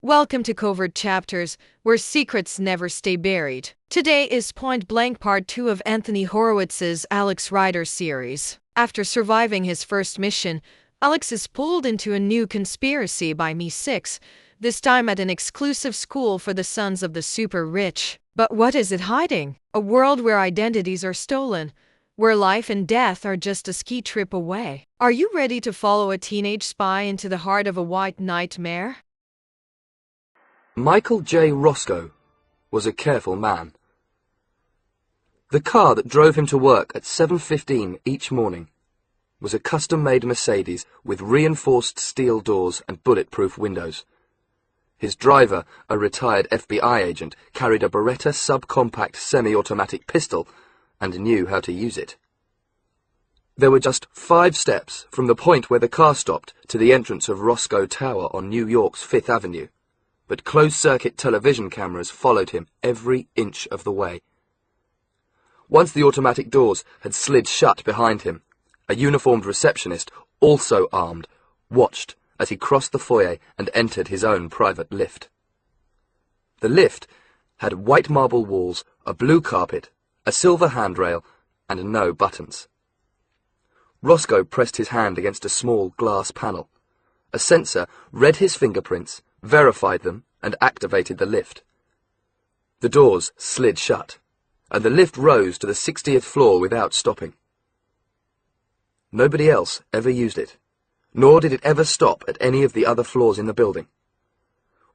Welcome to Covert Chapters, where secrets never stay buried. Today is Point Blanc Part 2 of Anthony Horowitz's Alex Rider series. After surviving his first mission, Alex is pulled into a new conspiracy by Mi-6, this time at an exclusive school for the sons of the super rich. But what is it hiding? A world where identities are stolen, where life and death are just a ski trip away. Are you ready to follow a teenage spy into the heart of a white nightmare? Michael J. Rosco was a careful man. The car that drove him to work at 7:15 each morning was a custom-made Mercedes with reinforced steel doors and bulletproof windows. His driver, a retired FBI agent, carried a Beretta subcompact semi-automatic pistol and knew how to use it. There were just 5 steps from the point where the car stopped to the entrance of Roscoe Tower on New York's 5th Avenue. But closed-circuit television cameras followed him every inch of the way. Once the automatic doors had slid shut behind him, a uniformed receptionist, also armed, watched as he crossed the foyer and entered his own private lift. The lift had white marble walls, a blue carpet, a silver handrail, and no buttons. Roscoe pressed his hand against a small glass panel. A sensor read his fingerprints, verified them, and activated the lift. The doors slid shut, and the lift rose to the 60th floor without stopping. Nobody else ever used it, nor did it ever stop at any of the other floors in the building.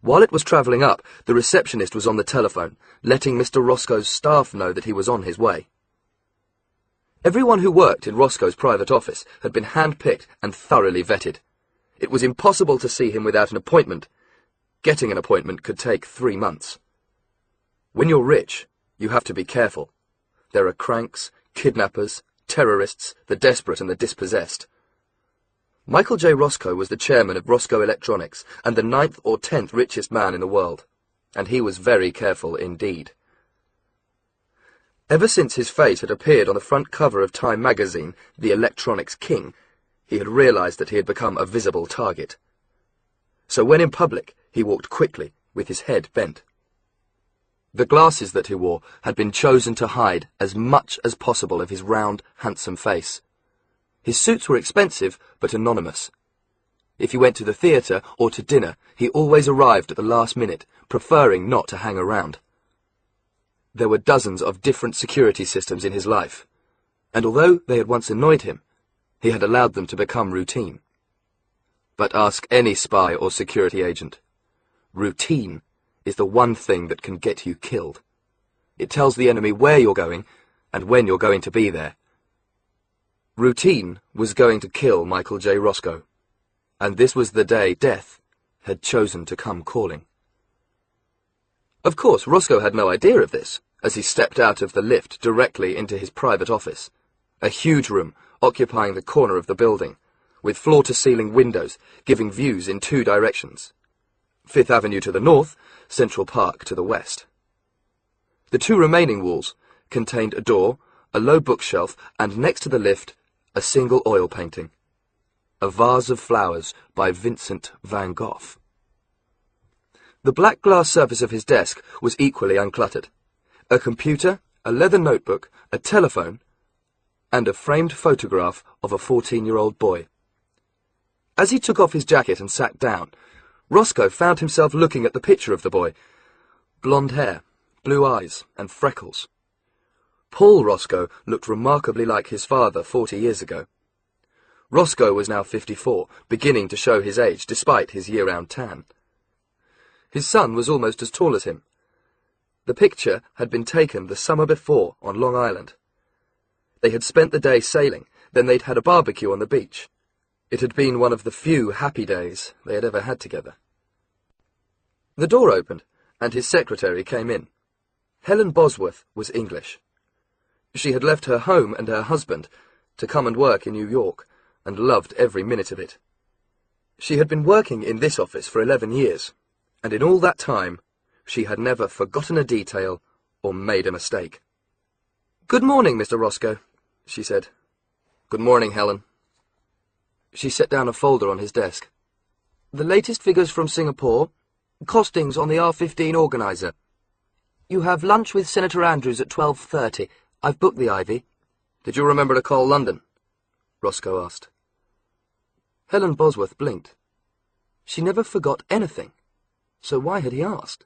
While it was travelling up, the receptionist was on the telephone, letting Mr. Roscoe's staff know that he was on his way. Everyone who worked in Roscoe's private office had been hand-picked and thoroughly vetted. It was impossible to see him without an appointment. Getting an appointment could take 3 months. When you're rich, you have to be careful. There are cranks, kidnappers, terrorists, the desperate and the dispossessed. Michael J. Rosco was the chairman of Rosco Electronics and the 9th or 10th richest man in the world, and he was very careful indeed. Ever since his face had appeared on the front cover of Time magazine, the Electronics King, he had realized that he had become a visible target. So when in public, he walked quickly, with his head bent. The glasses that he wore had been chosen to hide as much as possible of his round, handsome face. His suits were expensive, but anonymous. If he went to the theatre or to dinner, he always arrived at the last minute, preferring not to hang around. There were dozens of different security systems in his life, and although they had once annoyed him, he had allowed them to become routine. But ask any spy or security agent. Routine is the one thing that can get you killed. It tells the enemy where you're going and when you're going to be there. Routine was going to kill Michael J. Rosco, and this was the day death had chosen to come calling. Of course, Rosco had no idea of this as he stepped out of the lift directly into his private office, a huge room occupying the corner of the building, with floor-to-ceiling windows giving views in 2 directions. 5th Avenue to the north, Central Park to the west. The 2 remaining walls contained a door, a low bookshelf, and next to the lift, a single oil painting. A vase of flowers by Vincent van Gogh. The black glass surface of his desk was equally uncluttered. A computer, a leather notebook, a telephone, and a framed photograph of a 14-year-old boy. As he took off his jacket and sat down, Rosco found himself looking at the picture of the boy. Blonde hair, blue eyes, and freckles. Paul Rosco looked remarkably like his father 40 years ago. Rosco was now 54, beginning to show his age despite his year-round tan. His son was almost as tall as him. The picture had been taken the summer before on Long Island. They had spent the day sailing, then they'd had a barbecue on the beach. It had been one of the few happy days they had ever had together. The door opened, and his secretary came in. Helen Bosworth was English. She had left her home and her husband to come and work in New York, and loved every minute of it. She had been working in this office for 11 years, and in all that time, she had never forgotten a detail or made a mistake. "Good morning, Mr. Rosco," she said. "Good morning, Helen." She set down a folder on his desk. "The latest figures from Singapore?" Costings on the R15 organiser. You have lunch with Senator Andrews at 12:30. I've booked the Ivy. Did you remember to call London? Rosco asked. Helen Bosworth blinked. She never forgot anything, so why had he asked?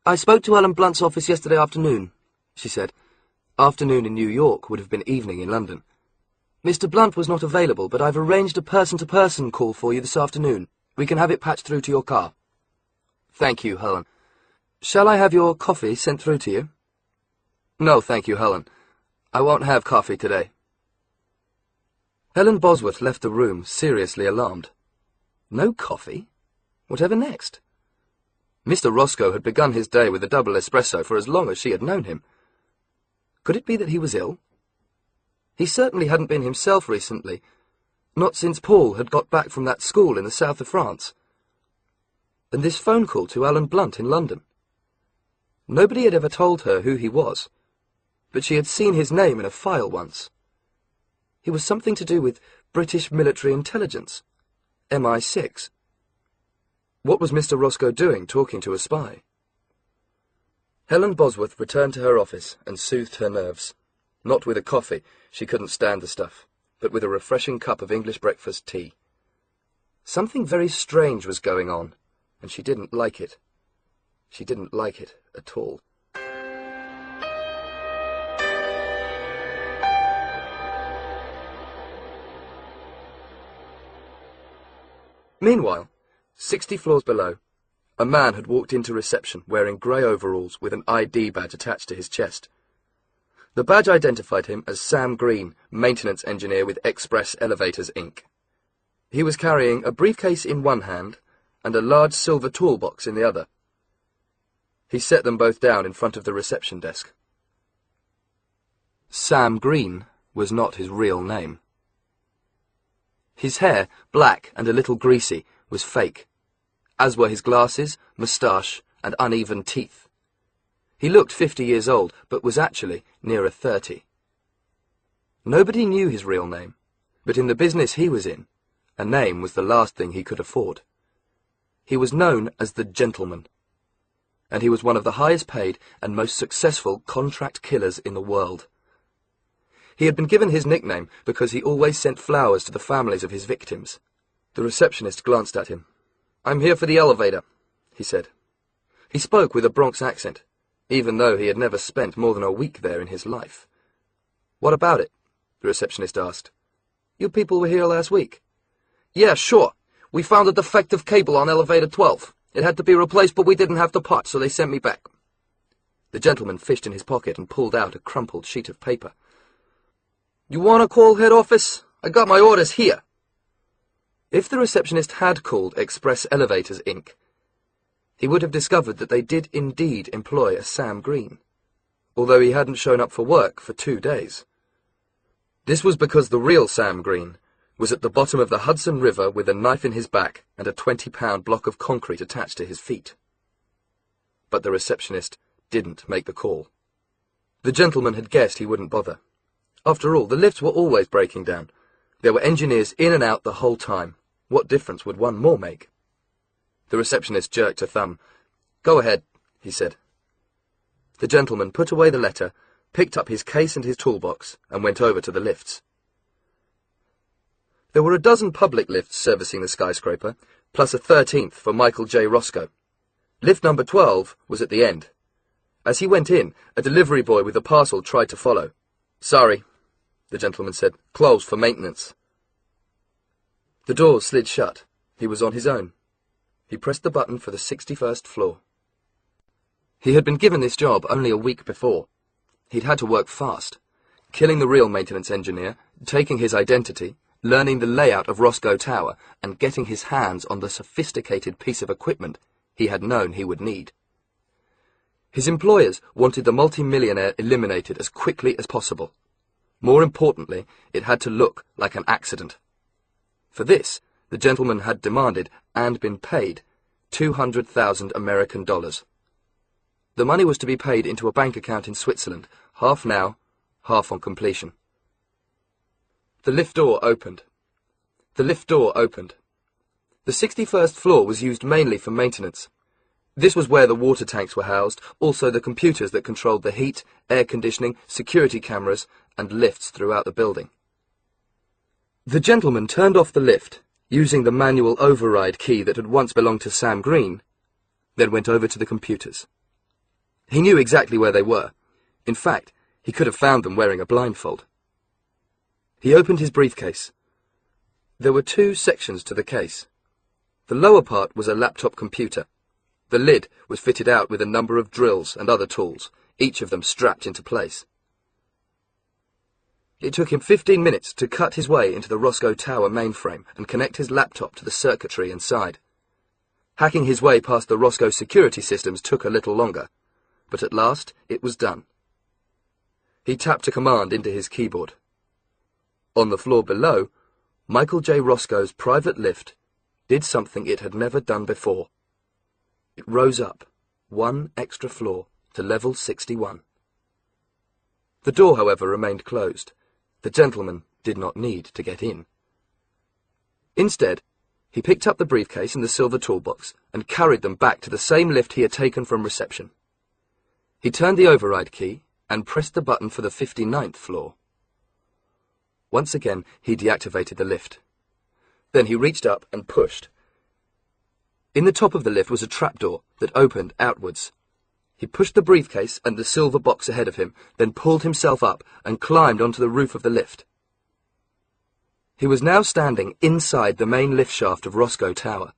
I spoke to Ellen Blunt's office yesterday afternoon, she said. Afternoon in New York would have been evening in London. Mr. Blunt was not available, but I've arranged a person-to-person call for you this afternoon. We can have it patched through to your car. Thank you, Helen. Shall I have your coffee sent through to you? No, thank you, Helen. I won't have coffee today. Helen Bosworth left the room, seriously alarmed. No coffee? Whatever next? Mr. Rosco had begun his day with a double espresso for as long as she had known him. Could it be that he was ill? He certainly hadn't been himself recently, not since Paul had got back from that school in the south of France. And this phone call to Alan Blunt in London. Nobody had ever told her who he was, but she had seen his name in a file once. He was something to do with British military intelligence, MI6. What was Mr. Rosco doing talking to a spy? Helen Bosworth returned to her office and soothed her nerves. Not with a coffee, she couldn't stand the stuff, but with a refreshing cup of English breakfast tea. Something very strange was going on, and she didn't like it. She didn't like it at all. Meanwhile, 60 floors below, a man had walked into reception wearing grey overalls with an ID badge attached to his chest. The badge identified him as Sam Green, maintenance engineer with Express Elevators, Inc. He was carrying a briefcase in one hand and a large silver toolbox in the other. He set them both down in front of the reception desk. Sam Green was not his real name. His hair, black and a little greasy, was fake, as were his glasses, moustache, and uneven teeth. He looked 50 years old, but was actually nearer 30. Nobody knew his real name, but in the business he was in, a name was the last thing he could afford. He was known as the Gentleman, and he was one of the highest paid and most successful contract killers in the world. He had been given his nickname because he always sent flowers to the families of his victims. The receptionist glanced at him. "I'm here for the elevator," he said. He spoke with a Bronx accent, even though he had never spent more than a week there in his life. "What about it?" the receptionist asked. "You people were here last week." "Yeah, sure. We found a defective cable on elevator 12. It had to be replaced, but we didn't have the part, so they sent me back." The gentleman fished in his pocket and pulled out a crumpled sheet of paper. "You want to call head office? I got my orders here." If the receptionist had called Express Elevators, Inc., he would have discovered that they did indeed employ a Sam Green, although he hadn't shown up for work for 2 days. This was because the real Sam Green was at the bottom of the Hudson River with a knife in his back and a 20-pound block of concrete attached to his feet. But the receptionist didn't make the call. The gentleman had guessed he wouldn't bother. After all, the lifts were always breaking down. There were engineers in and out the whole time. What difference would one more make? The receptionist jerked a thumb. "Go ahead," he said. The gentleman put away the letter, picked up his case and his toolbox, and went over to the lifts. There were a dozen public lifts servicing the skyscraper, plus a 13th for Michael J. Rosco. Lift number 12 was at the end. As he went in, a delivery boy with a parcel tried to follow. "Sorry," the gentleman said. "Closed for maintenance." The door slid shut. He was on his own. He pressed the button for the 61st floor. He had been given this job only a week before. He'd had to work fast, killing the real maintenance engineer, taking his identity, learning the layout of Roscoe Tower, and getting his hands on the sophisticated piece of equipment he had known he would need. His employers wanted the multimillionaire eliminated as quickly as possible. More importantly, it had to look like an accident. For this, the gentleman had demanded, and been paid, 200,000 American dollars. The money was to be paid into a bank account in Switzerland, half now, half on completion. The lift door opened. The The 61st floor was used mainly for maintenance. This was where the water tanks were housed, also the computers that controlled the heat, air conditioning, security cameras, and lifts throughout the building. The gentleman turned off the lift, using the manual override key that had once belonged to Sam Green, then went over to the computers. He knew exactly where they were. In fact, he could have found them wearing a blindfold. He opened his briefcase. There were two sections to the case. The lower part was a laptop computer. The lid was fitted out with a number of drills and other tools, each of them strapped into place. It took him 15 minutes to cut his way into the Rosco Tower mainframe and connect his laptop to the circuitry inside. Hacking his way past the Rosco security systems took a little longer, but at last it was done. He tapped a command into his keyboard. On the floor below, Michael J. Roscoe's private lift did something it had never done before. It rose up, one extra floor, to level 61. The door, however, remained closed. The gentleman did not need to get in. Instead, he picked up the briefcase and the silver toolbox and carried them back to the same lift he had taken from reception. He turned the override key and pressed the button for the 59th floor. Once again, he deactivated the lift. Then he reached up and pushed. In the top of the lift was a trapdoor that opened outwards. He pushed the briefcase and the silver box ahead of him, then pulled himself up and climbed onto the roof of the lift. He was now standing inside the main lift shaft of Rosco Tower.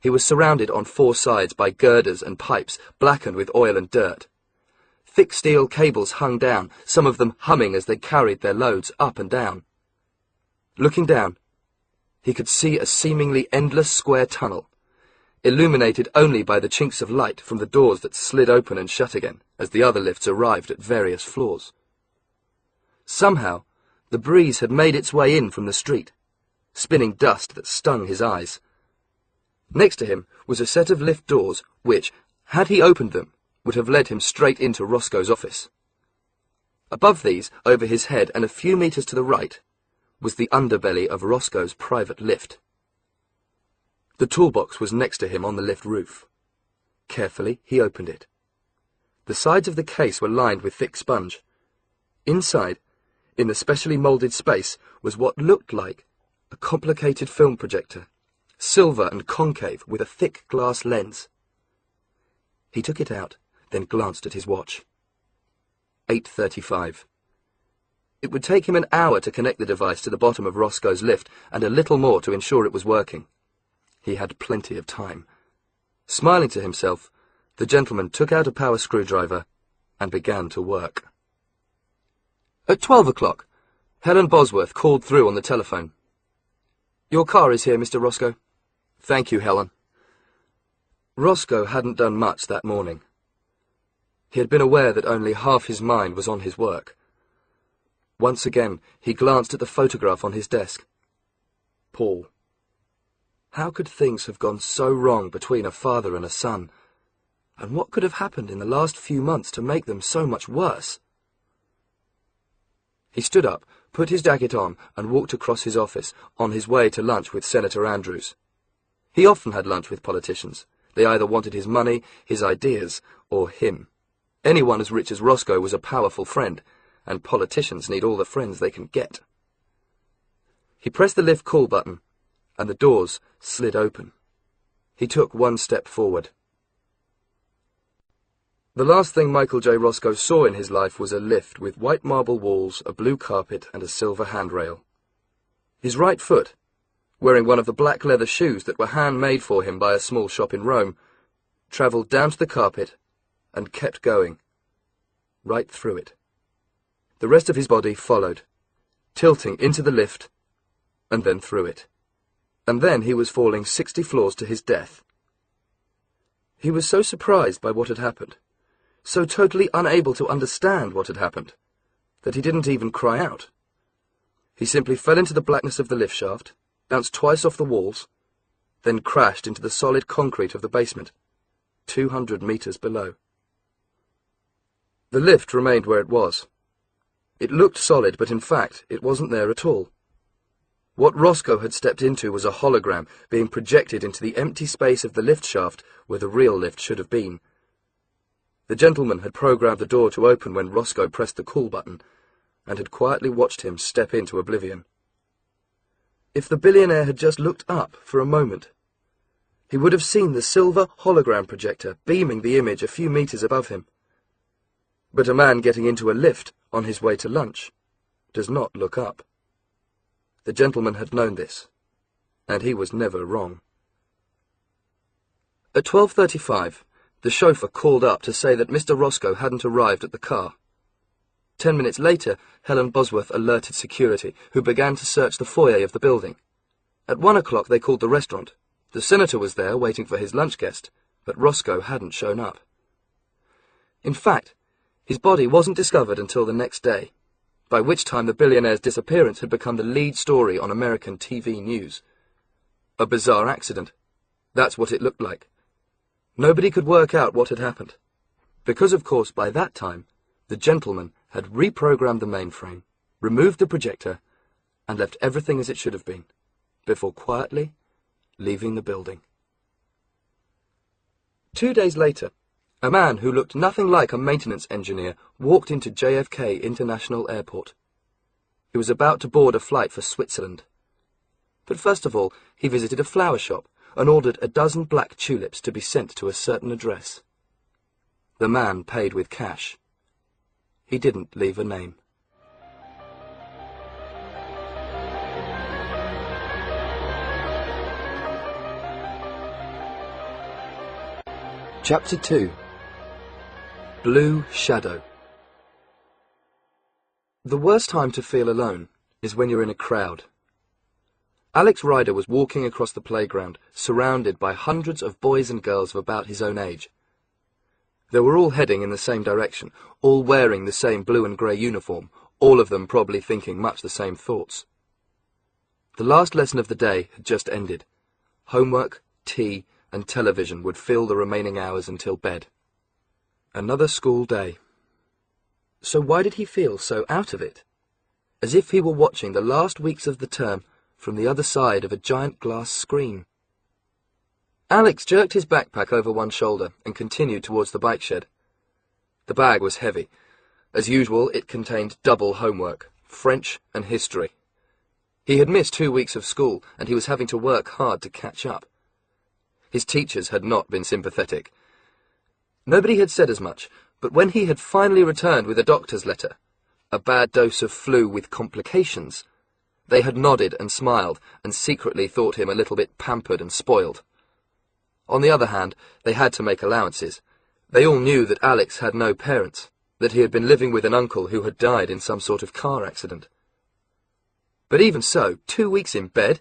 He was surrounded on four sides by girders and pipes blackened with oil and dirt. Thick steel cables hung down, some of them humming as they carried their loads up and down. Looking down, he could see a seemingly endless square tunnel, illuminated only by the chinks of light from the doors that slid open and shut again as the other lifts arrived at various floors. Somehow, the breeze had made its way in from the street, spinning dust that stung his eyes. Next to him was a set of lift doors which, had he opened them, would have led him straight into Roscoe's office. Above these, over his head and a few meters to the right, was the underbelly of Roscoe's private lift. The toolbox was next to him on the lift roof. Carefully, he opened it. The sides of the case were lined with thick sponge. Inside, in the specially moulded space, was what looked like a complicated film projector, silver and concave with a thick glass lens. He took it out, then glanced at his watch. 8:35. It would take him an hour to connect the device to the bottom of Roscoe's lift, and a little more to ensure it was working. He had plenty of time. Smiling to himself, the gentleman took out a power screwdriver and began to work. At 12 o'clock, Helen Bosworth called through on the telephone. "Your car is here, Mr. Rosco." "Thank you, Helen." Rosco hadn't done much that morning. He had been aware that only half his mind was on his work. Once again, he glanced at the photograph on his desk. Paul. How could things have gone so wrong between a father and a son? And what could have happened in the last few months to make them so much worse? He stood up, put his jacket on, and walked across his office, on his way to lunch with Senator Andrews. He often had lunch with politicians. They either wanted his money, his ideas, or him. Anyone as rich as Rosco was a powerful friend, and politicians need all the friends they can get. He pressed the lift call button, and the doors slid open. He took one step forward. The last thing Michael J. Rosco saw in his life was a lift with white marble walls, a blue carpet, and a silver handrail. His right foot, wearing one of the black leather shoes that were handmade for him by a small shop in Rome, travelled down to the carpet and kept going, right through it. The rest of his body followed, tilting into the lift, and then through it. And then he was falling 60 floors to his death. He was so surprised by what had happened, so totally unable to understand what had happened, that he didn't even cry out. He simply fell into the blackness of the lift shaft, bounced twice off the walls, then crashed into the solid concrete of the basement, 200 meters below. The lift remained where it was. It looked solid, but in fact, it wasn't there at all. What Rosco had stepped into was a hologram being projected into the empty space of the lift shaft where the real lift should have been. The gentleman had programmed the door to open when Rosco pressed the call button, and had quietly watched him step into oblivion. If the billionaire had just looked up for a moment, he would have seen the silver hologram projector beaming the image a few meters above him. But a man getting into a lift on his way to lunch does not look up. The gentleman had known this, and he was never wrong. At 12:35, the chauffeur called up to say that Mr. Rosco hadn't arrived at the car. 10 minutes later, Helen Bosworth alerted security, who began to search the foyer of the building. At 1 o'clock they called the restaurant. The senator was there waiting for his lunch guest, but Rosco hadn't shown up. In fact, his body wasn't discovered until the next day, by which time the billionaire's disappearance had become the lead story on American TV news. A bizarre accident. That's what it looked like. Nobody could work out what had happened, because of course by that time the gentleman had reprogrammed the mainframe, removed the projector, and left everything as it should have been, before quietly leaving the building. 2 days later, a man who looked nothing like a maintenance engineer walked into JFK International Airport. He was about to board a flight for Switzerland. But first of all, he visited a flower shop and ordered a dozen black tulips to be sent to a certain address. The man paid with cash. He didn't leave a name. Chapter 2. Blue Shadow. The worst time to feel alone is when you're in a crowd. Alex Ryder was walking across the playground, surrounded by hundreds of boys and girls of about his own age. They were all heading in the same direction, all wearing the same blue and grey uniform, all of them probably thinking much the same thoughts. The last lesson of the day had just ended. Homework, tea, and television would fill the remaining hours until bed. Another school day. So why did he feel so out of it? As if he were watching the last weeks of the term from the other side of a giant glass screen. Alex jerked his backpack over one shoulder and continued towards the bike shed. The bag was heavy. As usual, it contained double homework, French and history. He had missed 2 weeks of school, and he was having to work hard to catch up. His teachers had not been sympathetic. Nobody had said as much, but when he had finally returned with a doctor's letter, a bad dose of flu with complications, they had nodded and smiled and secretly thought him a little bit pampered and spoiled. On the other hand, they had to make allowances. They all knew that Alex had no parents, that he had been living with an uncle who had died in some sort of car accident. But even so, 2 weeks in bed?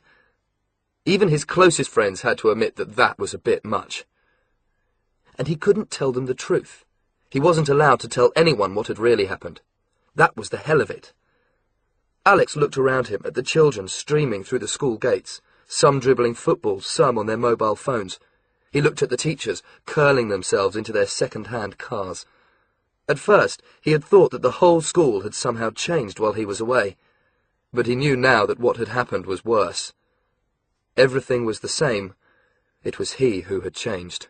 Even his closest friends had to admit that that was a bit much. And he couldn't tell them the truth. He wasn't allowed to tell anyone what had really happened. That was the hell of it. Alex looked around him at the children streaming through the school gates, some dribbling footballs, some on their mobile phones. He looked at the teachers, curling themselves into their second-hand cars. At first, he had thought that the whole school had somehow changed while he was away. But he knew now that what had happened was worse. Everything was the same. It was he who had changed.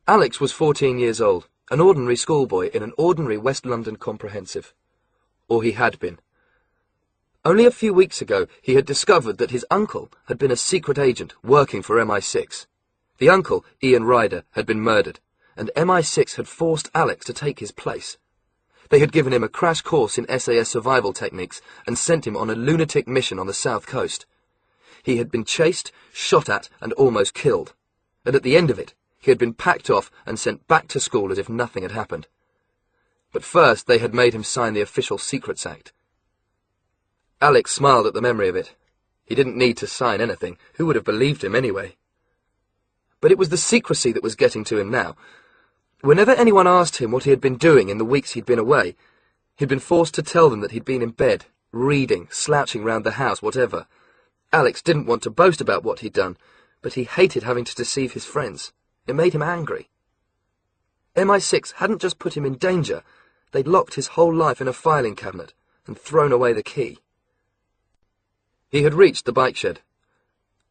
Alex was 14 years old, an ordinary schoolboy in an ordinary West London comprehensive. Or he had been. Only a few weeks ago he had discovered that his uncle had been a secret agent working for MI6. The uncle, Ian Ryder, had been murdered, and MI6 had forced Alex to take his place. They had given him a crash course in SAS survival techniques and sent him on a lunatic mission on the south coast. He had been chased, shot at, and almost killed. And at the end of it, he had been packed off and sent back to school as if nothing had happened. But first they had made him sign the Official Secrets Act. Alex smiled at the memory of it. He didn't need to sign anything. Who would have believed him anyway? But it was the secrecy that was getting to him now. Whenever anyone asked him what he had been doing in the weeks he'd been away, he'd been forced to tell them that he'd been in bed, reading, slouching round the house, whatever. Alex didn't want to boast about what he'd done, but he hated having to deceive his friends. It made him angry. MI6 hadn't just put him in danger, they'd locked his whole life in a filing cabinet and thrown away the key. He had reached the bike shed.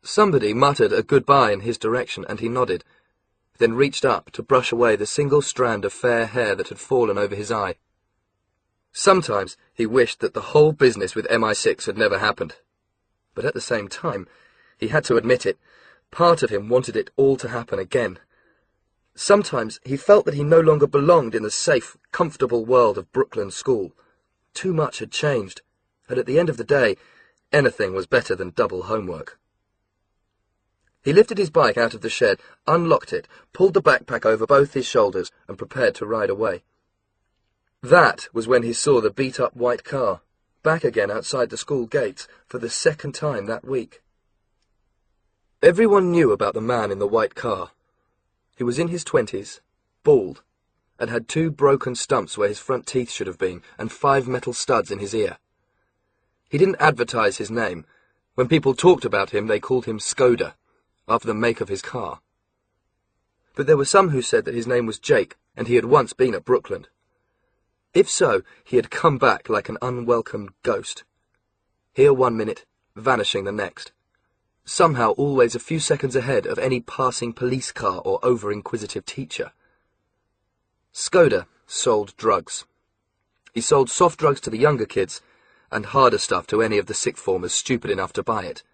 Somebody muttered a goodbye in his direction, and he nodded, then reached up to brush away the single strand of fair hair that had fallen over his eye. Sometimes he wished that the whole business with MI6 had never happened. But at the same time, he had to admit it, part of him wanted it all to happen again. Sometimes he felt that he no longer belonged in the safe, comfortable world of Brooklyn school. Too much had changed, and at the end of the day, anything was better than double homework. He lifted his bike out of the shed, unlocked it, pulled the backpack over both his shoulders, and prepared to ride away. That was when he saw the beat-up white car, back again outside the school gates for the second time that week. Everyone knew about the man in the white car. He was in his 20s, bald, and had 2 broken stumps where his front teeth should have been, and 5 metal studs in his ear. He didn't advertise his name. When people talked about him, they called him Skoda, after the make of his car. But there were some who said that his name was Jake, and he had once been at Brooklyn. If so, he had come back like an unwelcomed ghost. Here 1 minute, vanishing the next. Somehow always a few seconds ahead of any passing police car or over-inquisitive teacher. Skoda sold drugs. He sold soft drugs to the younger kids, and harder stuff to any of the sixth formers stupid enough to buy it.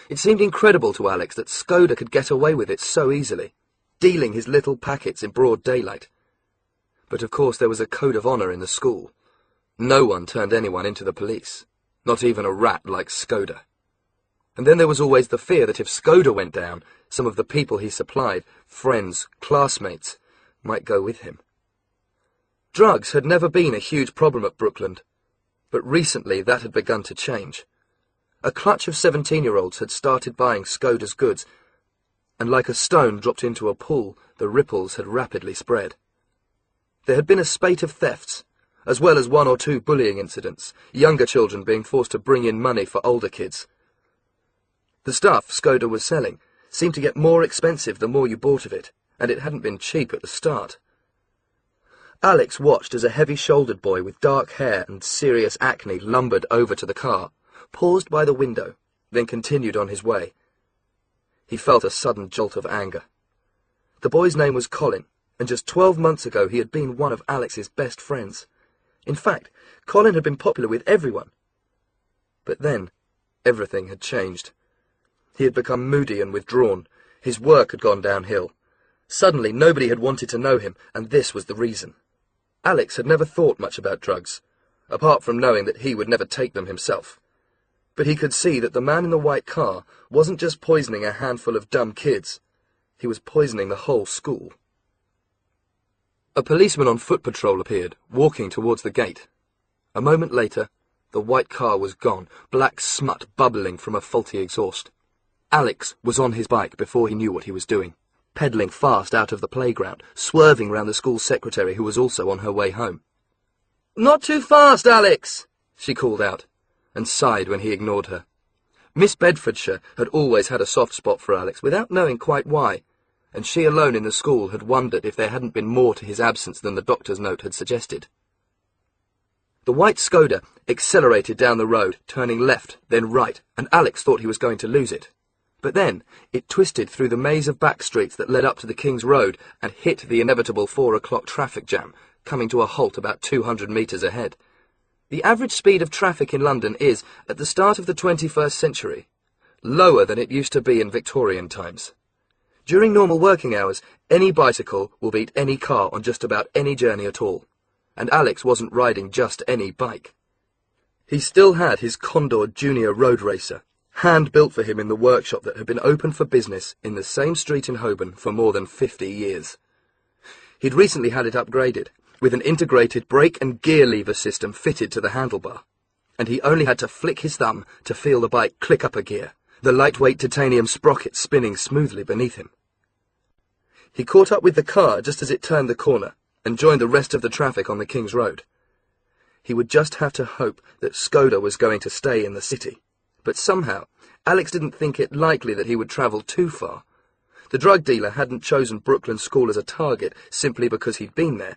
It seemed incredible to Alex that Skoda could get away with it so easily, dealing his little packets in broad daylight. But of course there was a code of honour in the school. No one turned anyone into the police, not even a rat like Skoda. And then there was always the fear that if Skoda went down, some of the people he supplied, friends, classmates, might go with him. Drugs had never been a huge problem at Brooklyn, but recently that had begun to change. A clutch of 17-year-olds had started buying Skoda's goods, and like a stone dropped into a pool, the ripples had rapidly spread. There had been a spate of thefts, as well as 1 or 2 bullying incidents, younger children being forced to bring in money for older kids. The stuff Skoda was selling seemed to get more expensive the more you bought of it, and it hadn't been cheap at the start. Alex watched as a heavy-shouldered boy with dark hair and serious acne lumbered over to the car, paused by the window, then continued on his way. He felt a sudden jolt of anger. The boy's name was Colin, and just 12 months ago he had been one of Alex's best friends. In fact, Colin had been popular with everyone. But then, everything had changed. He had become moody and withdrawn. His work had gone downhill. Suddenly nobody had wanted to know him, and this was the reason. Alex had never thought much about drugs, apart from knowing that he would never take them himself. But he could see that the man in the white car wasn't just poisoning a handful of dumb kids. He was poisoning the whole school. A policeman on foot patrol appeared, walking towards the gate. A moment later, the white car was gone, black smut bubbling from a faulty exhaust. Alex was on his bike before he knew what he was doing, pedalling fast out of the playground, swerving round the school secretary who was also on her way home. "Not too fast, Alex!" she called out, and sighed when he ignored her. Miss Bedfordshire had always had a soft spot for Alex without knowing quite why, and she alone in the school had wondered if there hadn't been more to his absence than the doctor's note had suggested. The white Skoda accelerated down the road, turning left, then right, and Alex thought he was going to lose it. But then it twisted through the maze of back streets that led up to the King's Road and hit the inevitable 4 o'clock traffic jam, coming to a halt about 200 metres ahead. The average speed of traffic in London is, at the start of the 21st century, lower than it used to be in Victorian times. During normal working hours, any bicycle will beat any car on just about any journey at all, and Alex wasn't riding just any bike. He still had his Condor Junior road racer, hand-built for him in the workshop that had been open for business in the same street in Holborn for more than 50 years. He'd recently had it upgraded, with an integrated brake and gear lever system fitted to the handlebar, and he only had to flick his thumb to feel the bike click up a gear, the lightweight titanium sprocket spinning smoothly beneath him. He caught up with the car just as it turned the corner and joined the rest of the traffic on the King's Road. He would just have to hope that Skoda was going to stay in the city. But somehow, Alex didn't think it likely that he would travel too far. The drug dealer hadn't chosen Brooklyn School as a target simply because he'd been there.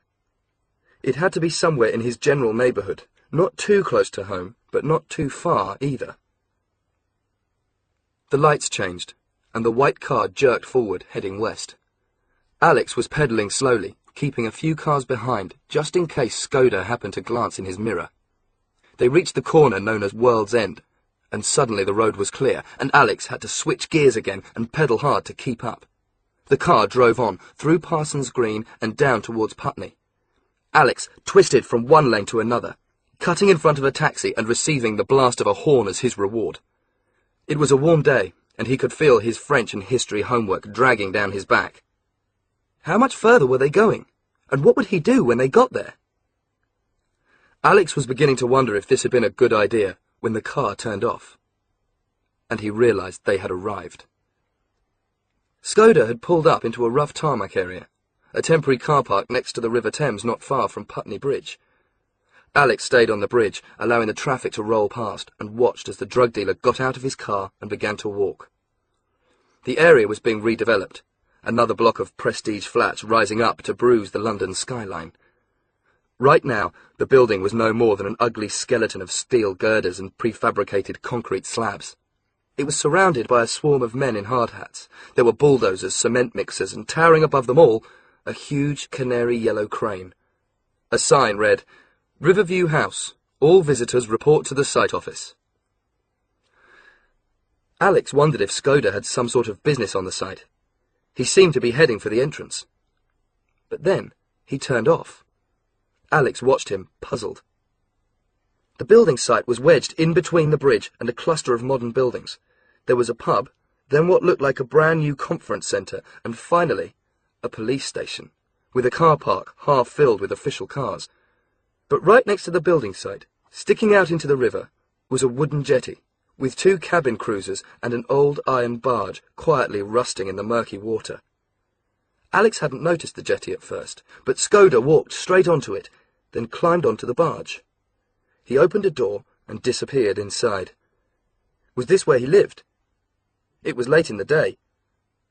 It had to be somewhere in his general neighbourhood, not too close to home, but not too far either. The lights changed, and the white car jerked forward, heading west. Alex was pedalling slowly, keeping a few cars behind, just in case Skoda happened to glance in his mirror. They reached the corner known as World's End, and suddenly the road was clear, and Alex had to switch gears again and pedal hard to keep up. The car drove on, through Parsons Green and down towards Putney. Alex twisted from one lane to another, cutting in front of a taxi and receiving the blast of a horn as his reward. It was a warm day, and he could feel his French and history homework dragging down his back. How much further were they going? And what would he do when they got there? Alex was beginning to wonder if this had been a good idea when the car turned off. And he realized they had arrived. Skoda had pulled up into a rough tarmac area, a temporary car park next to the River Thames not far from Putney Bridge. Alex stayed on the bridge, allowing the traffic to roll past, and watched as the drug dealer got out of his car and began to walk. The area was being redeveloped, another block of prestige flats rising up to bruise the London skyline. Right now, the building was no more than an ugly skeleton of steel girders and prefabricated concrete slabs. It was surrounded by a swarm of men in hard hats. There were bulldozers, cement mixers, and towering above them all, a huge canary yellow crane. A sign read, "Riverview House. All visitors report to the site office." Alex wondered if Skoda had some sort of business on the site. He seemed to be heading for the entrance. But then he turned off. Alex watched him, puzzled. The building site was wedged in between the bridge and a cluster of modern buildings. There was a pub, then what looked like a brand new conference centre, and finally, a police station, with a car park half filled with official cars. But right next to the building site, sticking out into the river, was a wooden jetty, with 2 cabin cruisers and an old iron barge quietly rusting in the murky water. Alex hadn't noticed the jetty at first, but Skoda walked straight onto it, then climbed onto the barge. He opened a door and disappeared inside. Was this where he lived? It was late in the day.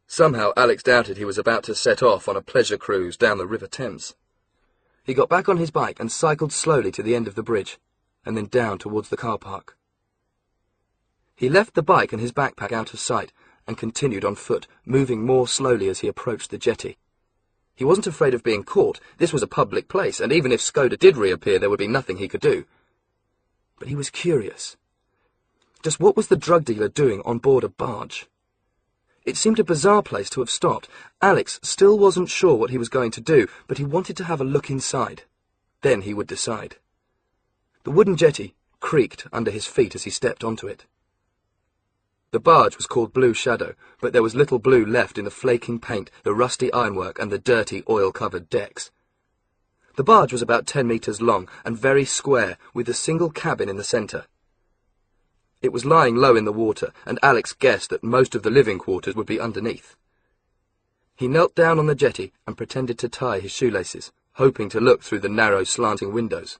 Somehow Alex doubted he was about to set off on a pleasure cruise down the River Thames. He got back on his bike and cycled slowly to the end of the bridge, and then down towards the car park. He left the bike and his backpack out of sight and continued on foot, moving more slowly as he approached the jetty. He wasn't afraid of being caught. This was a public place, and even if Skoda did reappear, there would be nothing he could do. But he was curious. Just what was the drug dealer doing on board a barge? It seemed a bizarre place to have stopped. Alex still wasn't sure what he was going to do, but he wanted to have a look inside. Then he would decide. The wooden jetty creaked under his feet as he stepped onto it. The barge was called Blue Shadow, but there was little blue left in the flaking paint, the rusty ironwork, and the dirty, oil-covered decks. The barge was about 10 metres long and very square, with a single cabin in the centre. It was lying low in the water, and Alex guessed that most of the living quarters would be underneath. He knelt down on the jetty and pretended to tie his shoelaces, hoping to look through the narrow, slanting windows.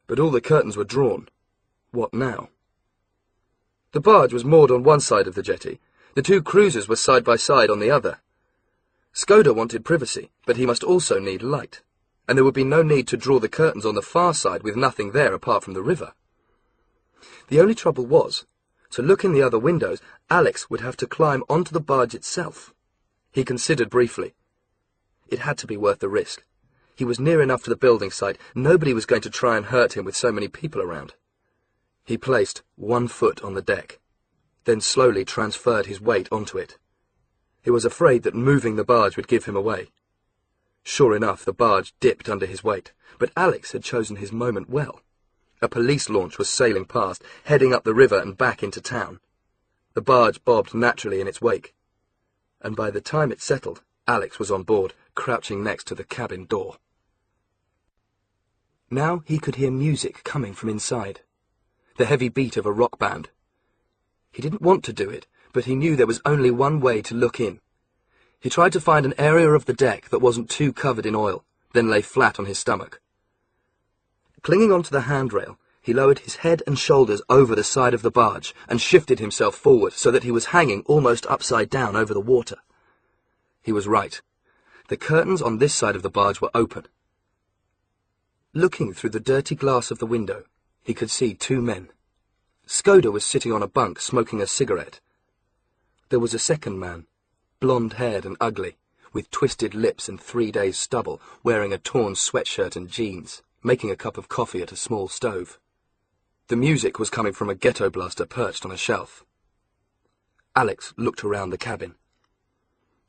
But all the curtains were drawn. What now? The barge was moored on one side of the jetty. The 2 cruisers were side by side on the other. Skoda wanted privacy, but he must also need light, and there would be no need to draw the curtains on the far side with nothing there apart from the river. The only trouble was, to look in the other windows, Alex would have to climb onto the barge itself. He considered briefly. It had to be worth the risk. He was near enough to the building site. Nobody was going to try and hurt him with so many people around. He placed 1 foot on the deck, then slowly transferred his weight onto it. He was afraid that moving the barge would give him away. Sure enough, the barge dipped under his weight, but Alex had chosen his moment well. A police launch was sailing past, heading up the river and back into town. The barge bobbed naturally in its wake, and by the time it settled, Alex was on board, crouching next to the cabin door. Now he could hear music coming from inside, the heavy beat of a rock band. He didn't want to do it, but he knew there was only one way to look in. He tried to find an area of the deck that wasn't too covered in oil, then lay flat on his stomach. Clinging onto the handrail, he lowered his head and shoulders over the side of the barge and shifted himself forward so that he was hanging almost upside down over the water. He was right. The curtains on this side of the barge were open. Looking through the dirty glass of the window, he could see 2 men. Skoda was sitting on a bunk smoking a cigarette. There was a second man, blonde-haired and ugly, with twisted lips and 3 days' stubble, wearing a torn sweatshirt and jeans, making a cup of coffee at a small stove. The music was coming from a ghetto blaster perched on a shelf. Alex looked around the cabin.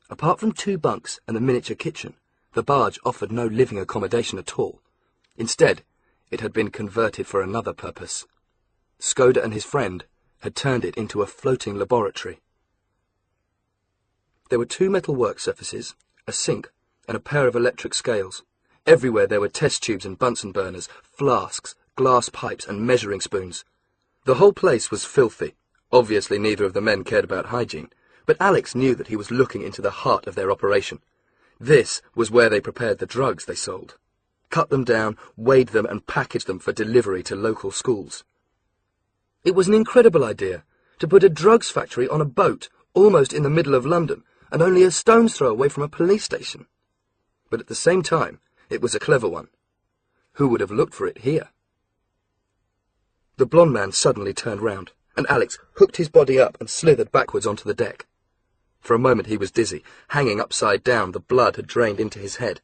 Apart from 2 bunks and the miniature kitchen, the barge offered no living accommodation at all. Instead, it had been converted for another purpose. Skoda and his friend had turned it into a floating laboratory. There were 2 metal work surfaces, a sink, and a pair of electric scales. Everywhere there were test tubes and Bunsen burners, flasks, glass pipes and measuring spoons. The whole place was filthy. Obviously neither of the men cared about hygiene, but Alex knew that he was looking into the heart of their operation. This was where they prepared the drugs they sold. Cut them down, weighed them and packaged them for delivery to local schools. It was an incredible idea, to put a drugs factory on a boat, almost in the middle of London, and only a stone's throw away from a police station. But at the same time, it was a clever one. Who would have looked for it here? The blonde man suddenly turned round, and Alex hooked his body up and slithered backwards onto the deck. For a moment he was dizzy. Hanging upside down, the blood had drained into his head.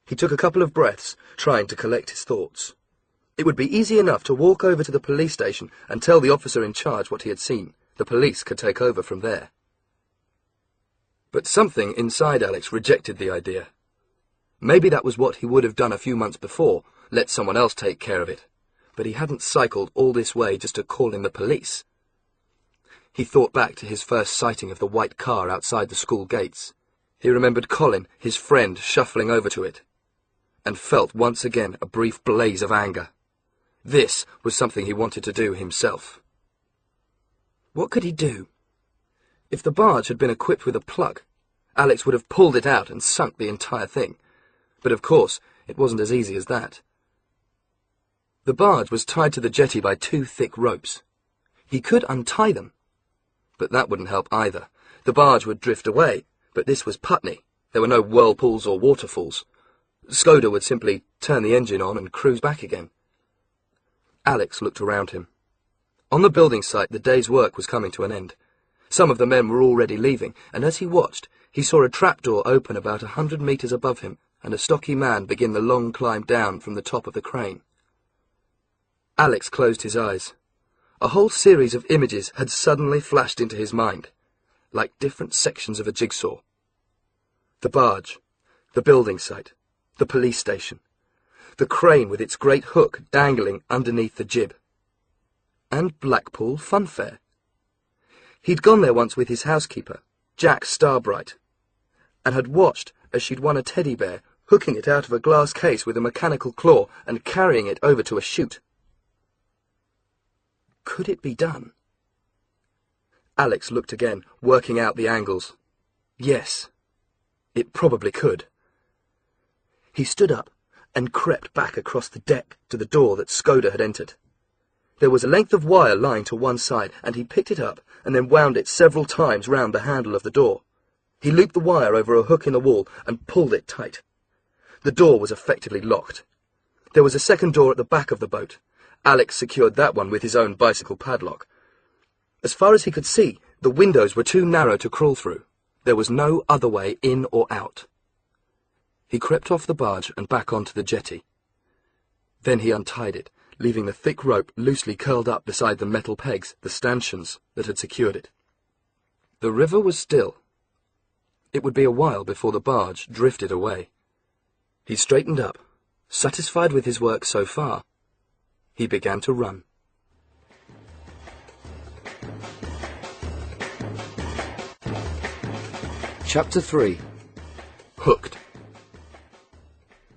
He took a couple of breaths, trying to collect his thoughts. It would be easy enough to walk over to the police station and tell the officer in charge what he had seen. The police could take over from there. But something inside Alex rejected the idea. Maybe that was what he would have done a few months before, let someone else take care of it. But he hadn't cycled all this way just to call in the police. He thought back to his first sighting of the white car outside the school gates. He remembered Colin, his friend, shuffling over to it, and felt once again a brief blaze of anger. This was something he wanted to do himself. What could he do? If the barge had been equipped with a plug, Alex would have pulled it out and sunk the entire thing. But of course, it wasn't as easy as that. The barge was tied to the jetty by 2 thick ropes. He could untie them, but that wouldn't help either. The barge would drift away, but this was Putney. There were no whirlpools or waterfalls. Skoda would simply turn the engine on and cruise back again. Alex looked around him. On the building site, the day's work was coming to an end. Some of the men were already leaving, and as he watched, he saw a trapdoor open about 100 metres above him, and a stocky man begin the long climb down from the top of the crane. Alex closed his eyes. A whole series of images had suddenly flashed into his mind, like different sections of a jigsaw. The barge, the building site, the police station, the crane with its great hook dangling underneath the jib, and Blackpool Funfair. He'd gone there once with his housekeeper, Jack Starbright, and had watched as she'd won a teddy bear, hooking it out of a glass case with a mechanical claw and carrying it over to a chute. Could it be done? Alex looked again, working out the angles. Yes, it probably could. He stood up and crept back across the deck to the door that Skoda had entered. There was a length of wire lying to one side, and he picked it up and then wound it several times round the handle of the door. He looped the wire over a hook in the wall and pulled it tight. The door was effectively locked. There was a second door at the back of the boat. Alex secured that one with his own bicycle padlock. As far as he could see, the windows were too narrow to crawl through. There was no other way in or out. He crept off the barge and back onto the jetty. Then he untied it, leaving the thick rope loosely curled up beside the metal pegs, the stanchions, that had secured it. The river was still. It would be a while before the barge drifted away. He straightened up, satisfied with his work so far. He began to run. Chapter 3. Hooked.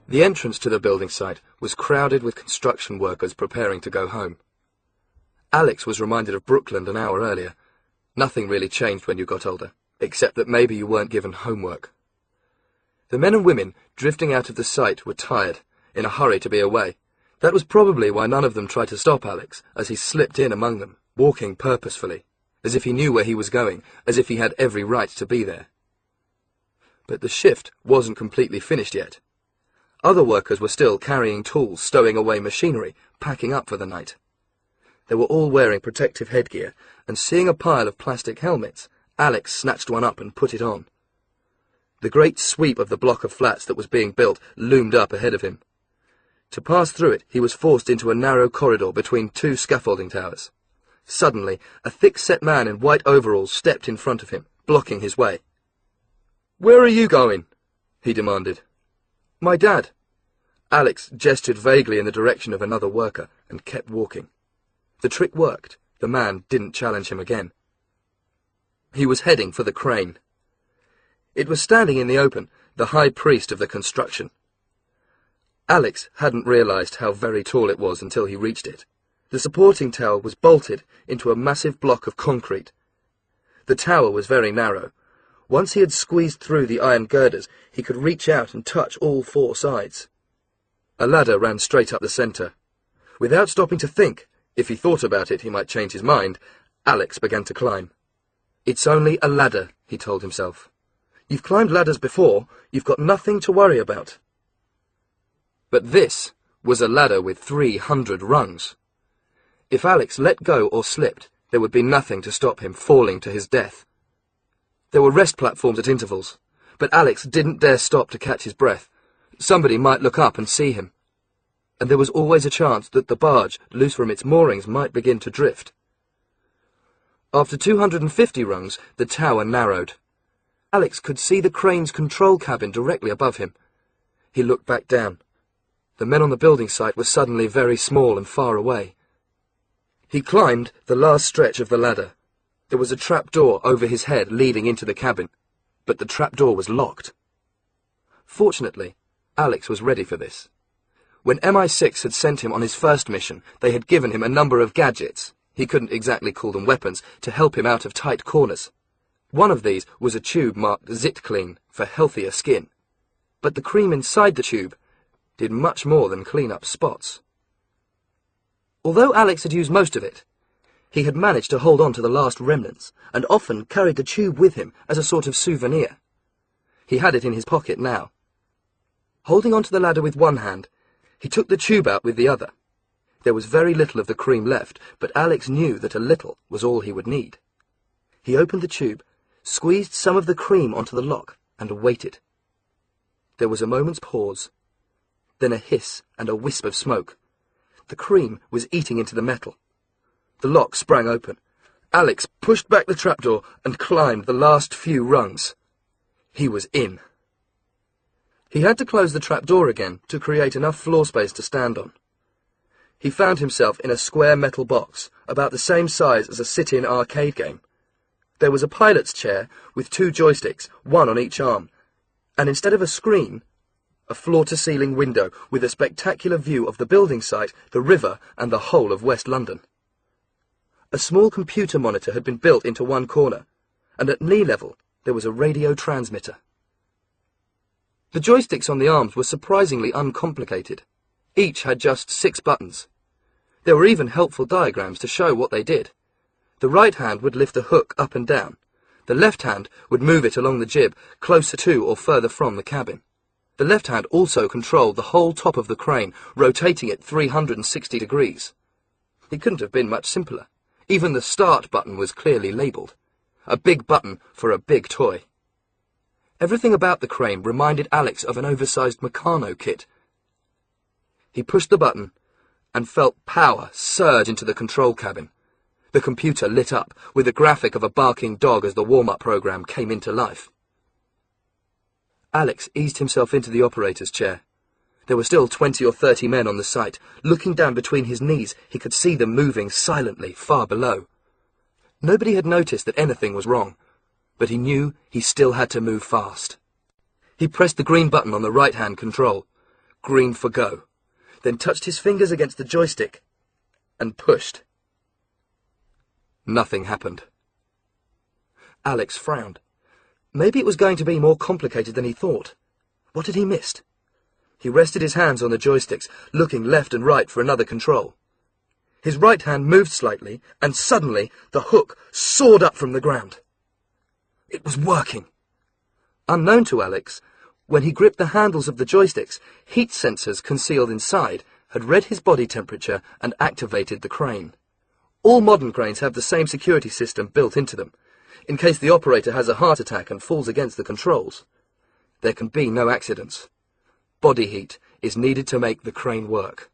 The entrance to the building site was crowded with construction workers preparing to go home. Alex was reminded of Brookland an hour earlier. Nothing really changed when you got older, except that maybe you weren't given homework. The men and women drifting out of the site were tired, in a hurry to be away. That was probably why none of them tried to stop Alex, as he slipped in among them, walking purposefully, as if he knew where he was going, as if he had every right to be there. But the shift wasn't completely finished yet. Other workers were still carrying tools, stowing away machinery, packing up for the night. They were all wearing protective headgear, and seeing a pile of plastic helmets, Alex snatched one up and put it on. The great sweep of the block of flats that was being built loomed up ahead of him. To pass through it, he was forced into a narrow corridor between two scaffolding towers. Suddenly, a thick-set man in white overalls stepped in front of him, blocking his way. "Where are you going?" he demanded. "My dad." Alex gestured vaguely in the direction of another worker and kept walking. The trick worked. The man didn't challenge him again. He was heading for the crane. It was standing in the open, the high priest of the construction. Alex hadn't realized how very tall it was until he reached it. The supporting tower was bolted into a massive block of concrete. The tower was very narrow. Once he had squeezed through the iron girders, he could reach out and touch all four sides. A ladder ran straight up the centre. Without stopping to think, if he thought about it he might change his mind, Alex began to climb. "It's only a ladder," he told himself. "You've climbed ladders before, you've got nothing to worry about." But this was a ladder with 300 rungs. If Alex let go or slipped, there would be nothing to stop him falling to his death. There were rest platforms at intervals, but Alex didn't dare stop to catch his breath. Somebody might look up and see him. And there was always a chance that the barge, loose from its moorings, might begin to drift. After 250 rungs, the tower narrowed. Alex could see the crane's control cabin directly above him. He looked back down. The men on the building site were suddenly very small and far away. He climbed the last stretch of the ladder. There was a trapdoor over his head leading into the cabin, but the trapdoor was locked. Fortunately, Alex was ready for this. When MI6 had sent him on his first mission, they had given him a number of gadgets, he couldn't exactly call them weapons, to help him out of tight corners. One of these was a tube marked Zit Clean for healthier skin. But the cream inside the tube did much more than clean up spots. Although Alex had used most of it, he had managed to hold on to the last remnants, and often carried the tube with him as a sort of souvenir. He had it in his pocket now. Holding onto the ladder with one hand, he took the tube out with the other. There was very little of the cream left, but Alex knew that a little was all he would need. He opened the tube, squeezed some of the cream onto the lock, and waited. There was a moment's pause, then a hiss and a wisp of smoke. The cream was eating into the metal. The lock sprang open. Alex pushed back the trapdoor and climbed the last few rungs. He was in. He had to close the trapdoor again to create enough floor space to stand on. He found himself in a square metal box, about the same size as a sit-in arcade game. There was a pilot's chair with 2 joysticks, one on each arm, and instead of a screen, a floor-to-ceiling window with a spectacular view of the building site, the river, and the whole of West London. A small computer monitor had been built into one corner, and at knee level there was a radio transmitter. The joysticks on the arms were surprisingly uncomplicated. Each had just 6 buttons. There were even helpful diagrams to show what they did. The right hand would lift the hook up and down. The left hand would move it along the jib, closer to or further from the cabin. The left hand also controlled the whole top of the crane, rotating it 360 degrees. It couldn't have been much simpler. Even the start button was clearly labelled. A big button for a big toy. Everything about the crane reminded Alex of an oversized Meccano kit. He pushed the button and felt power surge into the control cabin. The computer lit up, with a graphic of a barking dog as the warm-up program came into life. Alex eased himself into the operator's chair. There were still 20 or 30 men on the site. Looking down between his knees, he could see them moving silently far below. Nobody had noticed that anything was wrong, but he knew he still had to move fast. He pressed the green button on the right-hand control, green for go, then touched his fingers against the joystick and pushed. Nothing happened. Alex frowned. Maybe it was going to be more complicated than he thought. What had he missed? He rested his hands on the joysticks, looking left and right for another control. His right hand moved slightly, and suddenly the hook soared up from the ground. It was working. Unknown to Alex, when he gripped the handles of the joysticks, heat sensors concealed inside had read his body temperature and activated the crane. All modern cranes have the same security system built into them. in case the operator has a heart attack and falls against the controls. There can be no accidents. Body heat is needed to make the crane work.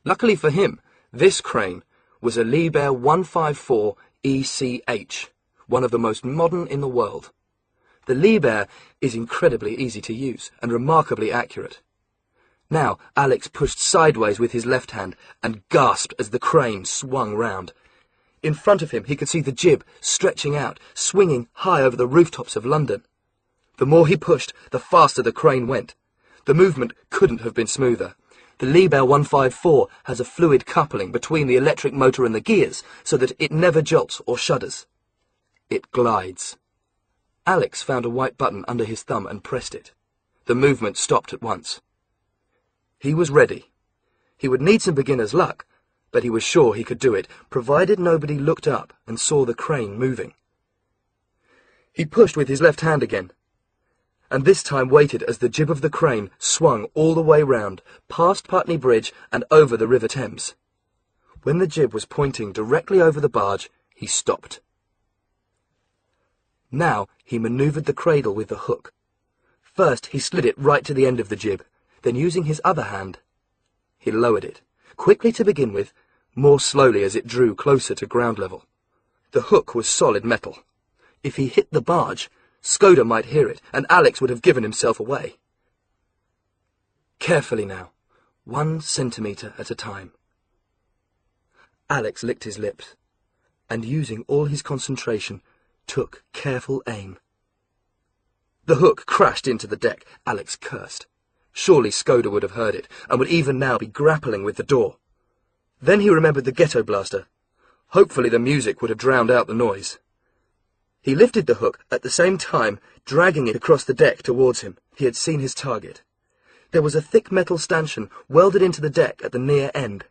Luckily for him, this crane was a Liebherr 154 ECH, one of the most modern in the world. The Liebherr is incredibly easy to use and remarkably accurate. Now Alex pushed sideways with his left hand and gasped as the crane swung round. In front of him he could see the jib stretching out, swinging high over the rooftops of London. The more he pushed, the faster the crane went. The movement couldn't have been smoother. The Liebherr 154 has a fluid coupling between the electric motor and the gears so that it never jolts or shudders. It glides. Alex found a white button under his thumb and pressed it. The movement stopped at once. He was ready. He would need some beginner's luck, but he was sure he could do it, provided nobody looked up and saw the crane moving. He pushed with his left hand again, and this time waited as the jib of the crane swung all the way round, past Putney Bridge and over the River Thames. When the jib was pointing directly over the barge, he stopped. Now he manoeuvred the cradle with the hook. First he slid it right to the end of the jib, then using his other hand, he lowered it, quickly to begin with, more slowly as it drew closer to ground level. The hook was solid metal. If he hit the barge, Skoda might hear it, and Alex would have given himself away. Carefully now, 1 centimetre at a time. Alex licked his lips, and using all his concentration, took careful aim. The hook crashed into the deck. Alex cursed. Surely Skoda would have heard it, and would even now be grappling with the door. Then he remembered the ghetto blaster. Hopefully the music would have drowned out the noise. He lifted the hook, at the same time dragging it across the deck towards him. He had seen his target. There was a thick metal stanchion welded into the deck at the near end.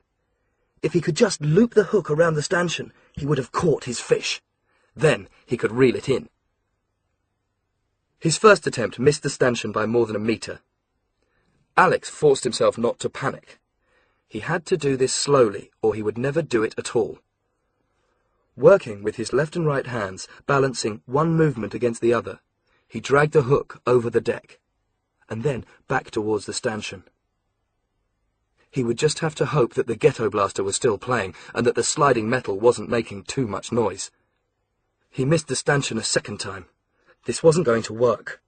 If he could just loop the hook around the stanchion, he would have caught his fish. Then he could reel it in. His first attempt missed the stanchion by more than a metre. Alex forced himself not to panic. He had to do this slowly, or he would never do it at all. Working with his left and right hands, balancing one movement against the other, he dragged the hook over the deck, and then back towards the stanchion. He would just have to hope that the ghetto blaster was still playing, and that the sliding metal wasn't making too much noise. He missed the stanchion a second time. This wasn't going to work.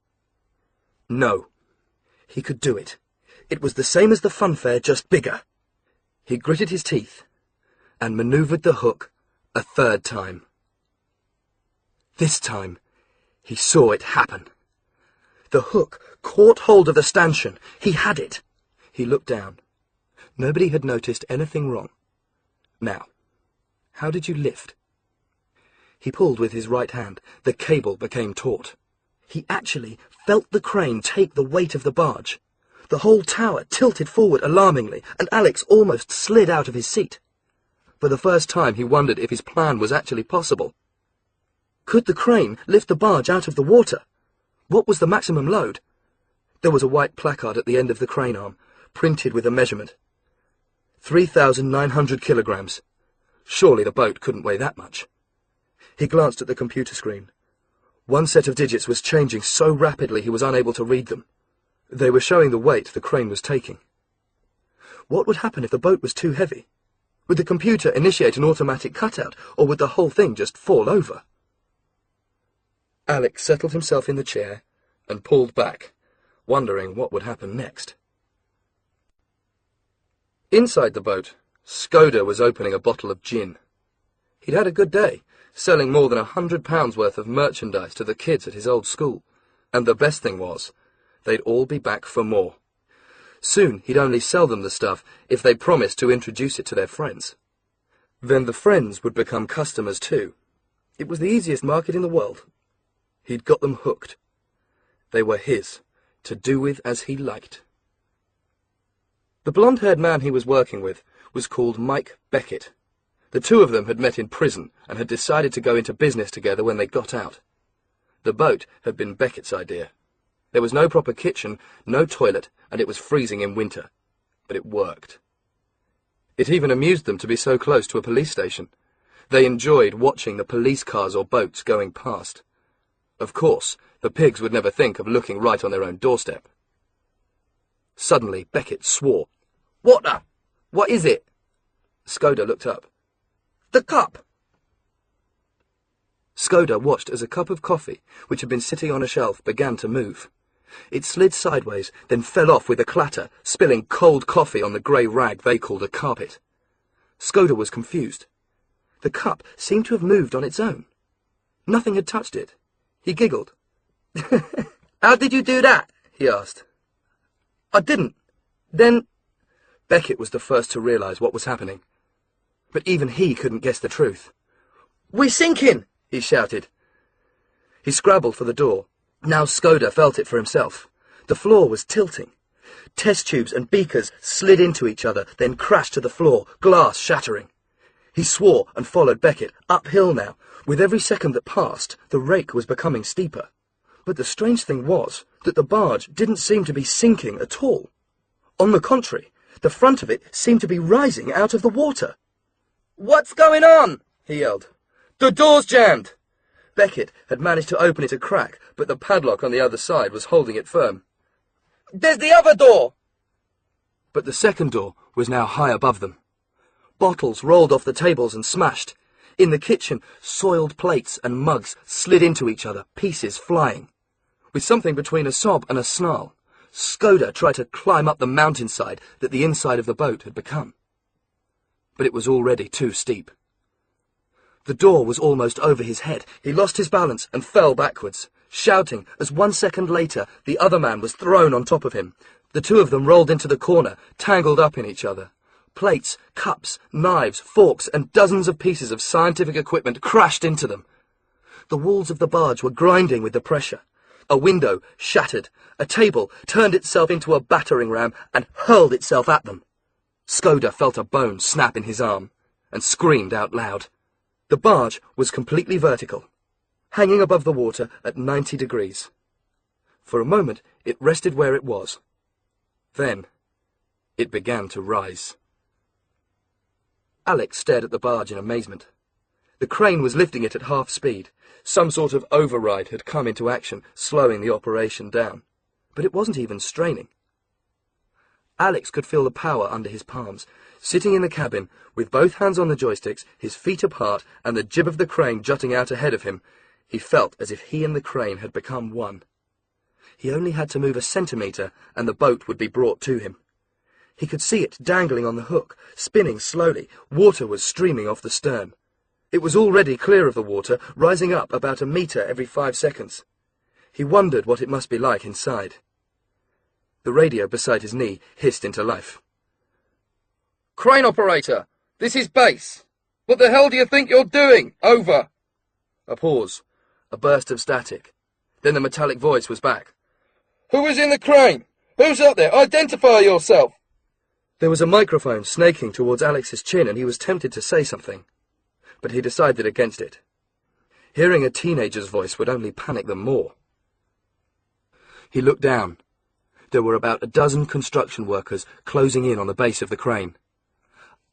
No. He could do it. It was the same as the funfair, just bigger. He gritted his teeth and manoeuvred the hook a third time. This time, he saw it happen. The hook caught hold of the stanchion. He had it. He looked down. Nobody had noticed anything wrong. Now, how did you lift? He pulled with his right hand. The cable became taut. He actually felt the crane take the weight of the barge. The whole tower tilted forward alarmingly, and Alex almost slid out of his seat. For the first time he wondered if his plan was actually possible. Could the crane lift the barge out of the water? What was the maximum load? There was a white placard at the end of the crane arm, printed with a measurement. 3,900 kilograms. Surely the boat couldn't weigh that much. He glanced at the computer screen. One set of digits was changing so rapidly he was unable to read them. They were showing the weight the crane was taking. What would happen if the boat was too heavy? Would the computer initiate an automatic cutout, or would the whole thing just fall over? Alex settled himself in the chair and pulled back, wondering what would happen next. Inside the boat, Skoda was opening a bottle of gin. He'd had a good day, selling more than £100 worth of merchandise to the kids at his old school. And the best thing was, they'd all be back for more. Soon he'd only sell them the stuff if they promised to introduce it to their friends. Then the friends would become customers too. It was the easiest market in the world. He'd got them hooked. They were his, to do with as he liked. The blonde-haired man he was working with was called Mike Beckett. The two of them had met in prison and had decided to go into business together when they got out. The boat had been Beckett's idea. There was no proper kitchen, no toilet, and it was freezing in winter. But it worked. It even amused them to be so close to a police station. They enjoyed watching the police cars or boats going past. Of course, the pigs would never think of looking right on their own doorstep. Suddenly, Beckett swore. "What the? What is it?" Skoda looked up. "The cup!" Skoda watched as a cup of coffee, which had been sitting on a shelf, began to move. It slid sideways, then fell off with a clatter, spilling cold coffee on the grey rag they called a carpet. Skoda was confused. The cup seemed to have moved on its own. Nothing had touched it. He giggled. "How did you do that?" he asked. "I didn't. Then—" Beckett was the first to realise what was happening. But even he couldn't guess the truth. "We're sinking!" he shouted. He scrabbled for the door. Now Skoda felt it for himself. The floor was tilting. Test tubes and beakers slid into each other, then crashed to the floor, glass shattering. He swore and followed Beckett, uphill now. With every second that passed, the rake was becoming steeper. But the strange thing was that the barge didn't seem to be sinking at all. On the contrary, the front of it seemed to be rising out of the water. "What's going on?" he yelled. "The door's jammed!" Beckett had managed to open it a crack, but the padlock on the other side was holding it firm. "There's the other door!" But the second door was now high above them. Bottles rolled off the tables and smashed. In the kitchen, soiled plates and mugs slid into each other, pieces flying. With something between a sob and a snarl, Skoda tried to climb up the mountainside that the inside of the boat had become. But it was already too steep. The door was almost over his head. He lost his balance and fell backwards, shouting as 1 second later the other man was thrown on top of him. The two of them rolled into the corner, tangled up in each other. Plates, cups, knives, forks, and dozens of pieces of scientific equipment crashed into them. The walls of the barge were grinding with the pressure. A window shattered. A table turned itself into a battering ram and hurled itself at them. Skoda felt a bone snap in his arm and screamed out loud. The barge was completely vertical, hanging above the water at 90 degrees. For a moment it rested where it was. Then it began to rise. Alex stared at the barge in amazement. The crane was lifting it at half speed. Some sort of override had come into action, slowing the operation down. But it wasn't even straining. Alex could feel the power under his palms. Sitting in the cabin, with both hands on the joysticks, his feet apart, and the jib of the crane jutting out ahead of him, he felt as if he and the crane had become one. He only had to move a centimetre, and the boat would be brought to him. He could see it dangling on the hook, spinning slowly. Water was streaming off the stern. It was already clear of the water, rising up about a metre every 5 seconds. He wondered what it must be like inside. The radio beside his knee hissed into life. "Crane operator, this is base. What the hell do you think you're doing? Over." A pause, a burst of static. Then the metallic voice was back. "Who is in the crane? Who's up there? Identify yourself." There was a microphone snaking towards Alex's chin, and he was tempted to say something. But he decided against it. Hearing a teenager's voice would only panic them more. He looked down. There were about a dozen construction workers closing in on the base of the crane.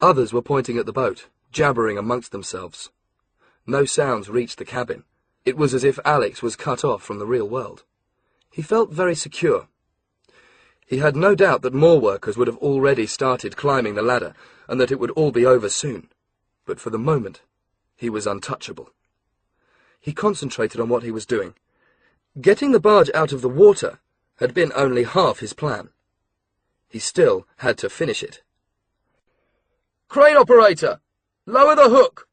Others were pointing at the boat, jabbering amongst themselves. No sounds reached the cabin. It was as if Alex was cut off from the real world. He felt very secure. He had no doubt that more workers would have already started climbing the ladder, and that it would all be over soon. But for the moment, he was untouchable. He concentrated on what he was doing. Getting the barge out of the water had been only half his plan. He still had to finish it. "Crane operator, lower the hook.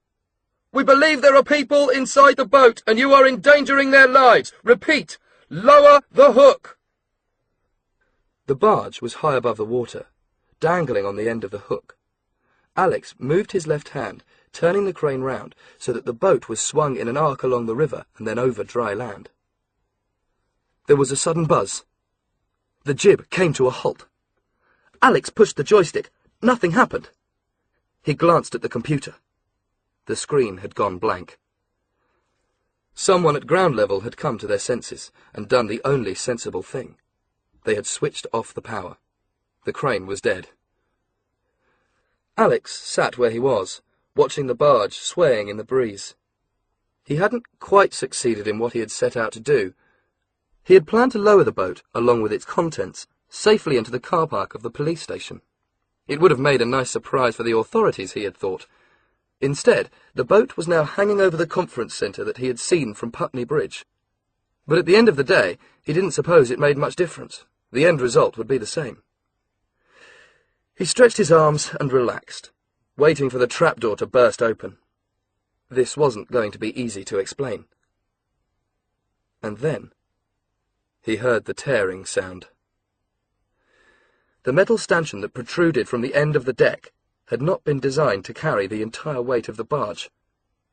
We believe there are people inside the boat and you are endangering their lives. Repeat, lower the hook." The barge was high above the water, dangling on the end of the hook. Alex moved his left hand, turning the crane round so that the boat was swung in an arc along the river and then over dry land. There was a sudden buzz. The jib came to a halt. Alex pushed the joystick. Nothing happened. He glanced at the computer. The screen had gone blank. Someone at ground level had come to their senses and done the only sensible thing. They had switched off the power. The crane was dead. Alex sat where he was, watching the barge swaying in the breeze. He hadn't quite succeeded in what he had set out to do. He had planned to lower the boat, along with its contents, safely into the car park of the police station. It would have made a nice surprise for the authorities, he had thought. Instead, the boat was now hanging over the conference centre that he had seen from Putney Bridge. But at the end of the day, he didn't suppose it made much difference. The end result would be the same. He stretched his arms and relaxed, waiting for the trapdoor to burst open. This wasn't going to be easy to explain. And then he heard the tearing sound. The metal stanchion that protruded from the end of the deck had not been designed to carry the entire weight of the barge.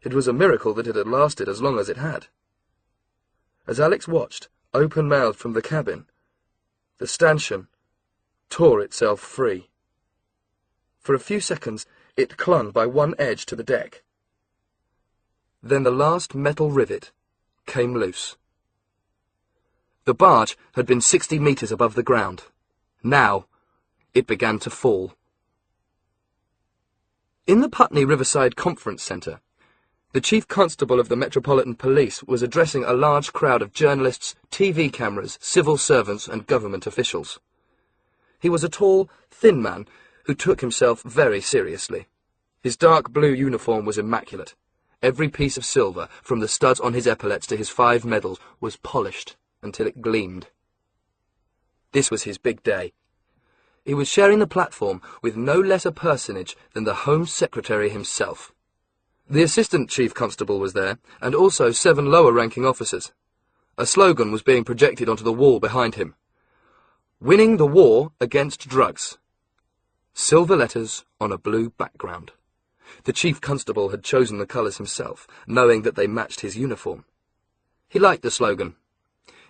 It was a miracle that it had lasted as long as it had. As Alex watched, open-mouthed from the cabin, the stanchion tore itself free. For a few seconds, it clung by one edge to the deck. Then the last metal rivet came loose. The barge had been 60 metres above the ground. Now it began to fall. In the Putney Riverside Conference Centre, the Chief Constable of the Metropolitan Police was addressing a large crowd of journalists, TV cameras, civil servants and government officials. He was a tall, thin man who took himself very seriously. His dark blue uniform was immaculate. Every piece of silver, from the studs on his epaulets to his 5 medals, was polished until it gleamed. This was his big day. He was sharing the platform with no less a personage than the Home Secretary himself. The Assistant Chief Constable was there, and also 7 lower-ranking officers. A slogan was being projected onto the wall behind him. "Winning the war against drugs." Silver letters on a blue background. The Chief Constable had chosen the colours himself, knowing that they matched his uniform. He liked the slogan.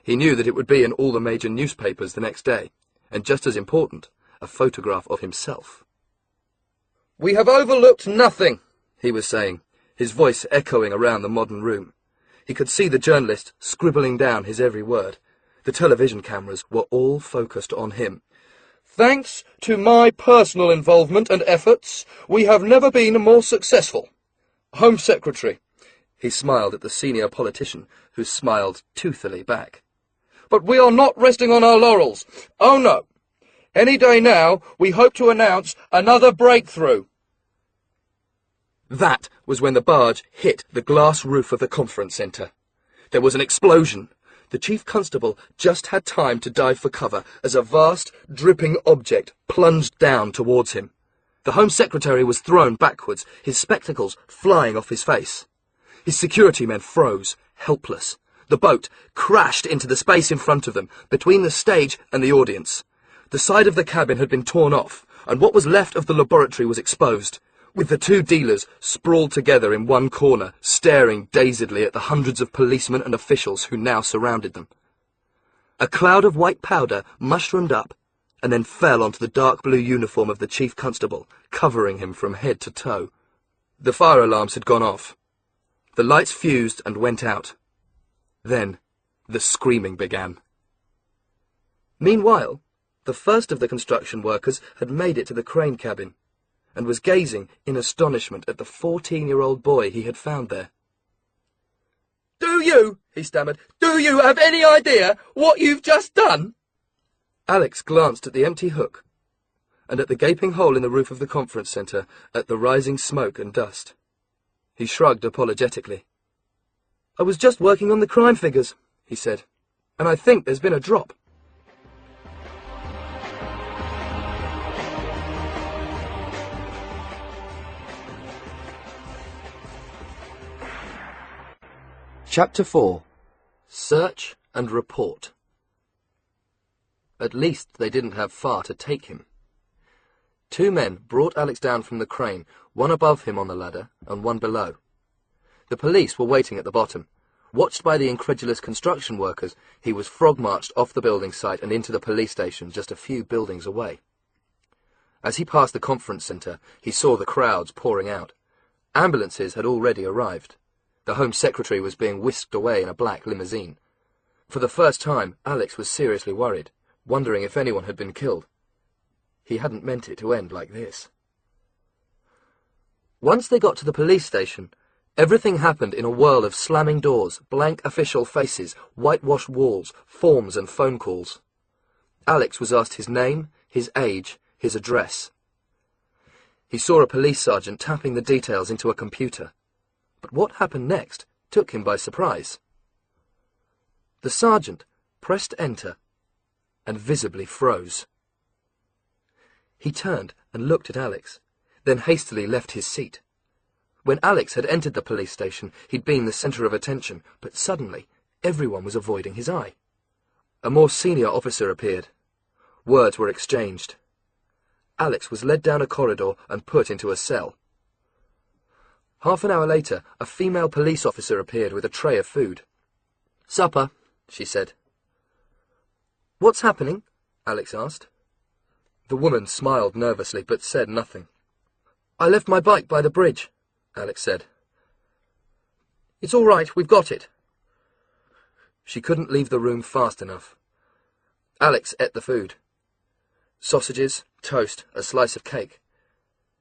He knew that it would be in all the major newspapers the next day, and just as important, a photograph of himself. "We have overlooked nothing," he was saying, his voice echoing around the modern room. He could see the journalist scribbling down his every word. The television cameras were all focused on him. "Thanks to my personal involvement and efforts, we have never been more successful. Home Secretary." He smiled at the senior politician, who smiled toothily back. "But we are not resting on our laurels. Oh no. Any day now, we hope to announce another breakthrough." That was when the barge hit the glass roof of the conference centre. There was an explosion. The Chief Constable just had time to dive for cover as a vast, dripping object plunged down towards him. The Home Secretary was thrown backwards, his spectacles flying off his face. His security men froze, helpless. The boat crashed into the space in front of them, between the stage and the audience. The side of the cabin had been torn off, and what was left of the laboratory was exposed, with the 2 dealers sprawled together in one corner, staring dazedly at the hundreds of policemen and officials who now surrounded them. A cloud of white powder mushroomed up, and then fell onto the dark blue uniform of the Chief Constable, covering him from head to toe. The fire alarms had gone off. The lights fused and went out. Then the screaming began. Meanwhile, the first of the construction workers had made it to the crane cabin, and was gazing in astonishment at the 14-year-old boy he had found there. "Do you," he stammered, "do you have any idea what you've just done?" Alex glanced at the empty hook, and at the gaping hole in the roof of the conference centre, at the rising smoke and dust. He shrugged apologetically. "I was just working on the crime figures," he said, "and I think there's been a drop." Chapter 4. Search and Report. At least they didn't have far to take him. 2 men brought Alex down from the crane, one above him on the ladder and one below. The police were waiting at the bottom. Watched by the incredulous construction workers, he was frog-marched off the building site and into the police station just a few buildings away. As he passed the conference centre, he saw the crowds pouring out. Ambulances had already arrived. The Home Secretary was being whisked away in a black limousine. For the first time, Alex was seriously worried, wondering if anyone had been killed. He hadn't meant it to end like this. Once they got to the police station, everything happened in a whirl of slamming doors, blank official faces, whitewashed walls, forms and phone calls. Alex was asked his name, his age, his address. He saw a police sergeant tapping the details into a computer. But what happened next took him by surprise. The sergeant pressed enter and visibly froze. He turned and looked at Alex, then hastily left his seat. When Alex had entered the police station, he'd been the centre of attention, but suddenly everyone was avoiding his eye. A more senior officer appeared. Words were exchanged. Alex was led down a corridor and put into a cell. Half an hour later, a female police officer appeared with a tray of food. "Supper," she said. "What's happening?" Alex asked. The woman smiled nervously, but said nothing. "I left my bike by the bridge," Alex said. "It's all right, we've got it." She couldn't leave the room fast enough. Alex ate the food. Sausages, toast, a slice of cake.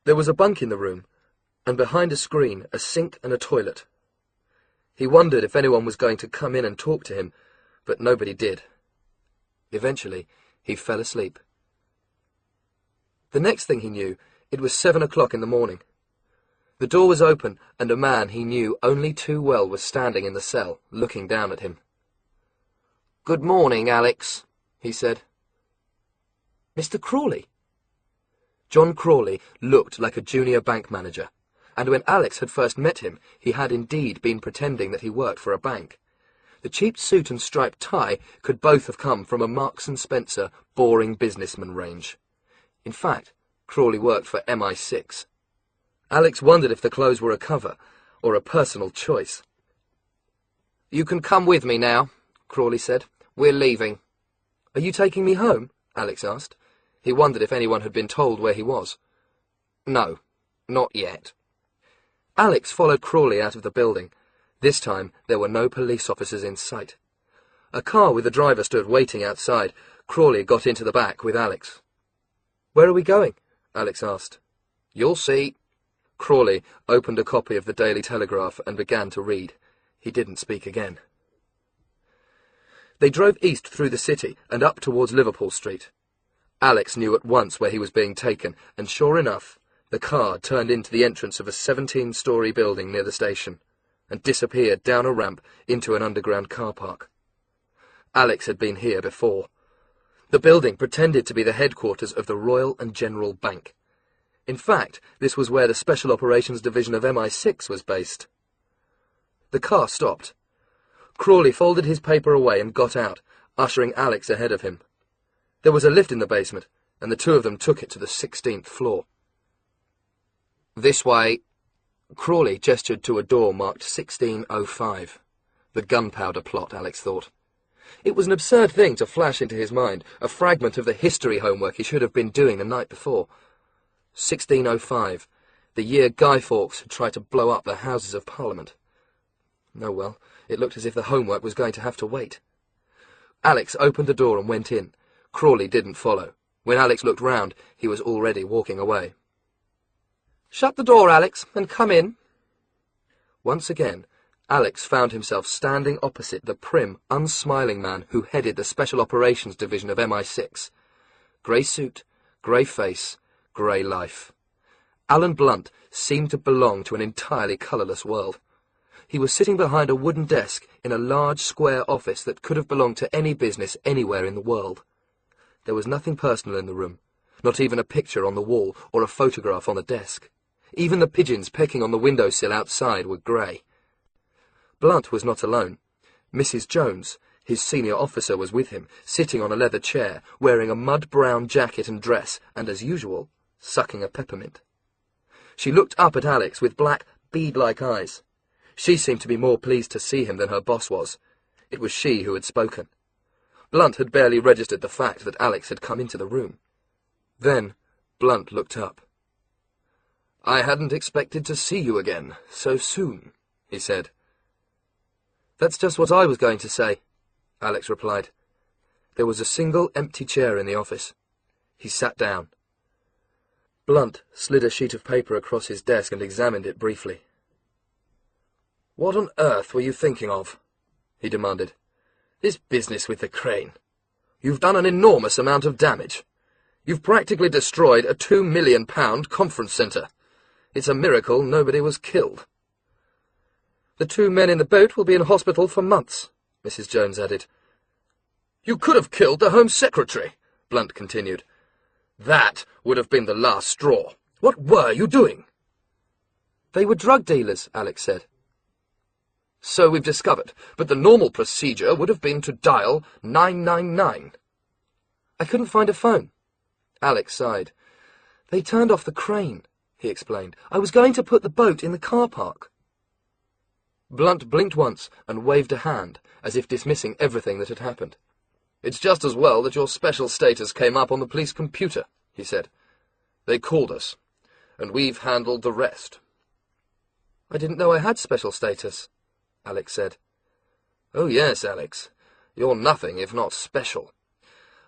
There was a bunk in the room, and behind a screen, a sink and a toilet. He wondered if anyone was going to come in and talk to him, but nobody did. Eventually, he fell asleep. The next thing he knew, it was 7 o'clock in the morning. The door was open, and a man he knew only too well was standing in the cell, looking down at him. "Good morning, Alex," he said. "Mr. Crawley?" John Crawley looked like a junior bank manager, and when Alex had first met him, he had indeed been pretending that he worked for a bank. The cheap suit and striped tie could both have come from a Marks and Spencer boring businessman range. In fact, Crawley worked for MI6. Alex wondered if the clothes were a cover, or a personal choice. "You can come with me now," Crawley said. "We're leaving." "Are you taking me home?" Alex asked. He wondered if anyone had been told where he was. "No, not yet." Alex followed Crawley out of the building. This time there were no police officers in sight. A car with a driver stood waiting outside. Crawley got into the back with Alex. "Where are we going?" Alex asked. "You'll see." Crawley opened a copy of the Daily Telegraph and began to read. He didn't speak again. They drove east through the city and up towards Liverpool Street. Alex knew at once where he was being taken, and sure enough, the car turned into the entrance of a 17-storey building near the station, and disappeared down a ramp into an underground car park. Alex had been here before. The building pretended to be the headquarters of the Royal and General Bank. In fact, this was where the Special Operations Division of MI6 was based. The car stopped. Crawley folded his paper away and got out, ushering Alex ahead of him. There was a lift in the basement, and the two of them took it to the 16th floor. "This way." Crawley gestured to a door marked 1605. The gunpowder plot, Alex thought. It was an absurd thing to flash into his mind, a fragment of the history homework he should have been doing the night before. 1605, the year Guy Fawkes had tried to blow up the Houses of Parliament. Oh well, it looked as if the homework was going to have to wait. Alex opened the door and went in. Crawley didn't follow. When Alex looked round, he was already walking away. "Shut the door, Alex, and come in." Once again, Alex found himself standing opposite the prim, unsmiling man who headed the Special Operations Division of MI6. Grey suit, grey face, grey life. Alan Blunt seemed to belong to an entirely colourless world. He was sitting behind a wooden desk in a large square office that could have belonged to any business anywhere in the world. There was nothing personal in the room, not even a picture on the wall or a photograph on the desk. Even the pigeons pecking on the windowsill outside were grey. Blunt was not alone. Mrs. Jones, his senior officer, was with him, sitting on a leather chair, wearing a mud-brown jacket and dress, and, as usual, sucking a peppermint. She looked up at Alex with black, bead-like eyes. She seemed to be more pleased to see him than her boss was. It was she who had spoken. Blunt had barely registered the fact that Alex had come into the room. Then Blunt looked up. "I hadn't expected to see you again so soon," he said. "That's just what I was going to say," Alex replied. There was a single empty chair in the office. He sat down. Blunt slid a sheet of paper across his desk and examined it briefly. "What on earth were you thinking of?" he demanded. "This business with the crane. You've done an enormous amount of damage. You've practically destroyed a £2 million conference centre. It's a miracle nobody was killed." "The 2 men in the boat will be in hospital for months," Mrs. Jones added. "You could have killed the Home Secretary," Blunt continued. "That would have been the last straw. What were you doing?" "They were drug dealers," Alex said. "So we've discovered, but the normal procedure would have been to dial 999. "I couldn't find a phone." Alex sighed. "They turned off the crane," he explained. "I was going to put the boat in the car park." Blunt blinked once and waved a hand, as if dismissing everything that had happened. "It's just as well that your special status came up on the police computer," he said. "They called us, and we've handled the rest." "I didn't know I had special status," Alex said. "Oh yes, Alex. You're nothing if not special."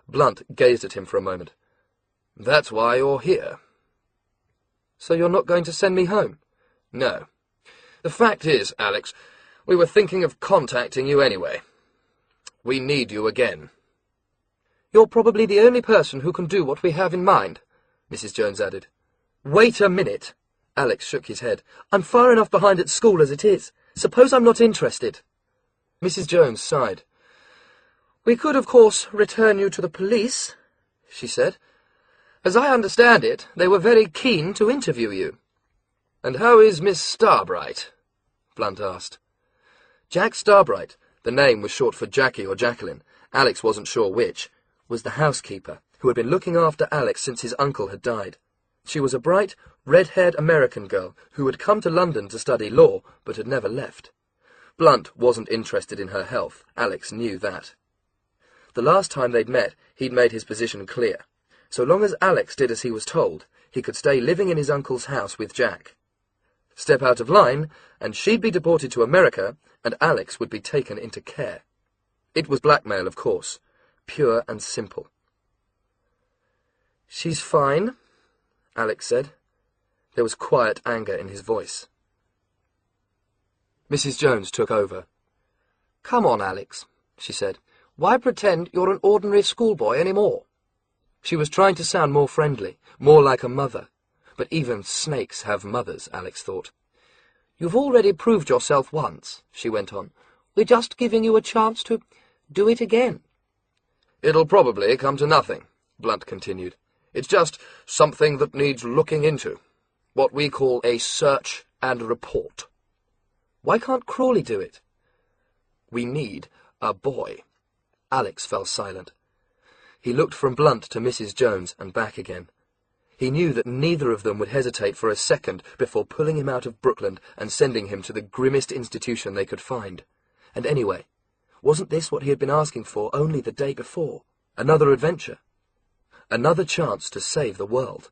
Blunt gazed at him for a moment. "That's why you're here." "So you're not going to send me home?" "No. The fact is, Alex, we were thinking of contacting you anyway. We need you again." "You're probably the only person who can do what we have in mind," Mrs. Jones added. "Wait a minute." Alex shook his head. "I'm far enough behind at school as it is. Suppose I'm not interested." Mrs. Jones sighed. "We could, of course, return you to the police," she said. "As I understand it, they were very keen to interview you." "And how is Miss Starbright?" Blunt asked. Jack Starbright, the name was short for Jackie or Jacqueline, Alex wasn't sure which, was the housekeeper who had been looking after Alex since his uncle had died. She was a bright, red-haired American girl who had come to London to study law but had never left. Blunt wasn't interested in her health, Alex knew that. The last time they'd met, he'd made his position clear. So long as Alex did as he was told, he could stay living in his uncle's house with Jack. Step out of line, and she'd be deported to America, and Alex would be taken into care. It was blackmail, of course, pure and simple. "She's fine," Alex said. There was quiet anger in his voice. Mrs. Jones took over. "Come on, Alex," she said. "Why pretend you're an ordinary schoolboy any more?" She was trying to sound more friendly, more like a mother. But even snakes have mothers, Alex thought. "You've already proved yourself once," she went on. "We're just giving you a chance to do it again." "It'll probably come to nothing," Blunt continued. "It's just something that needs looking into. What we call a search and report." "Why can't Crawley do it?" "We need a boy." Alex fell silent. He looked from Blunt to Mrs. Jones and back again. He knew that neither of them would hesitate for a second before pulling him out of Brookland and sending him to the grimmest institution they could find. And anyway, wasn't this what he had been asking for only the day before? Another adventure. Another chance to save the world.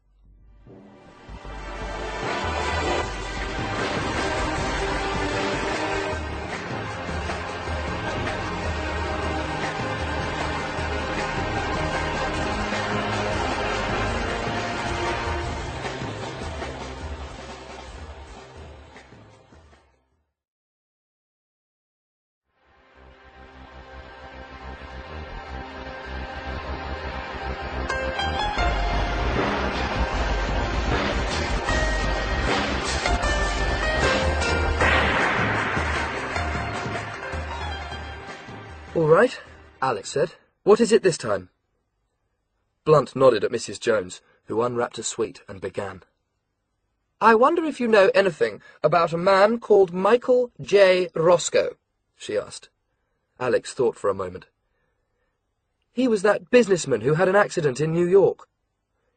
"All right," Alex said. "What is it this time?" Blunt nodded at Mrs. Jones, who unwrapped a sweet and began. "I wonder if you know anything about a man called Michael J. Rosco?" she asked. Alex thought for a moment. "He was that businessman who had an accident in New York."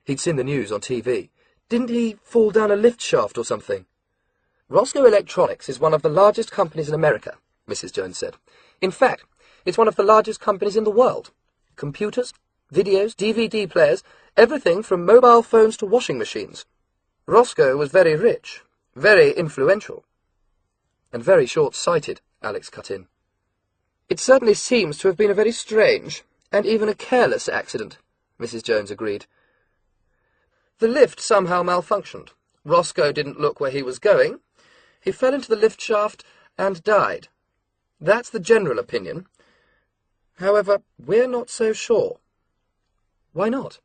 He'd seen the news on TV. "Didn't he fall down a lift shaft or something?" "Rosco Electronics is one of the largest companies in America," Mrs. Jones said. "In fact, it's one of the largest companies in the world. Computers, videos, DVD players, everything from mobile phones to washing machines. Rosco was very rich, very influential." "And very short-sighted," Alex cut in. "It certainly seems to have been a very strange, and even a careless accident," Mrs. Jones agreed. The lift somehow malfunctioned. Rosco didn't look where he was going. He fell into the lift shaft and died. That's the general opinion. However, we're not so sure. Why not?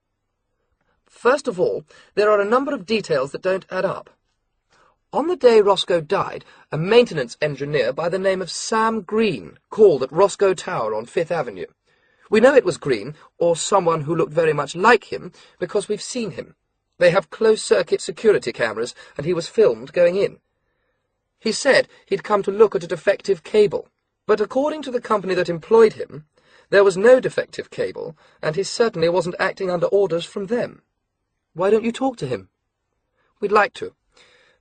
First of all, there are a number of details that don't add up. On the day Rosco died, a maintenance engineer by the name of Sam Green called at Rosco Tower on Fifth Avenue. We know it was Green, or someone who looked very much like him, because we've seen him. They have closed-circuit security cameras, and he was filmed going in. He said he'd come to look at a defective cable, but according to the company that employed him, there was no defective cable, and he certainly wasn't acting under orders from them. Why don't you talk to him? We'd like to,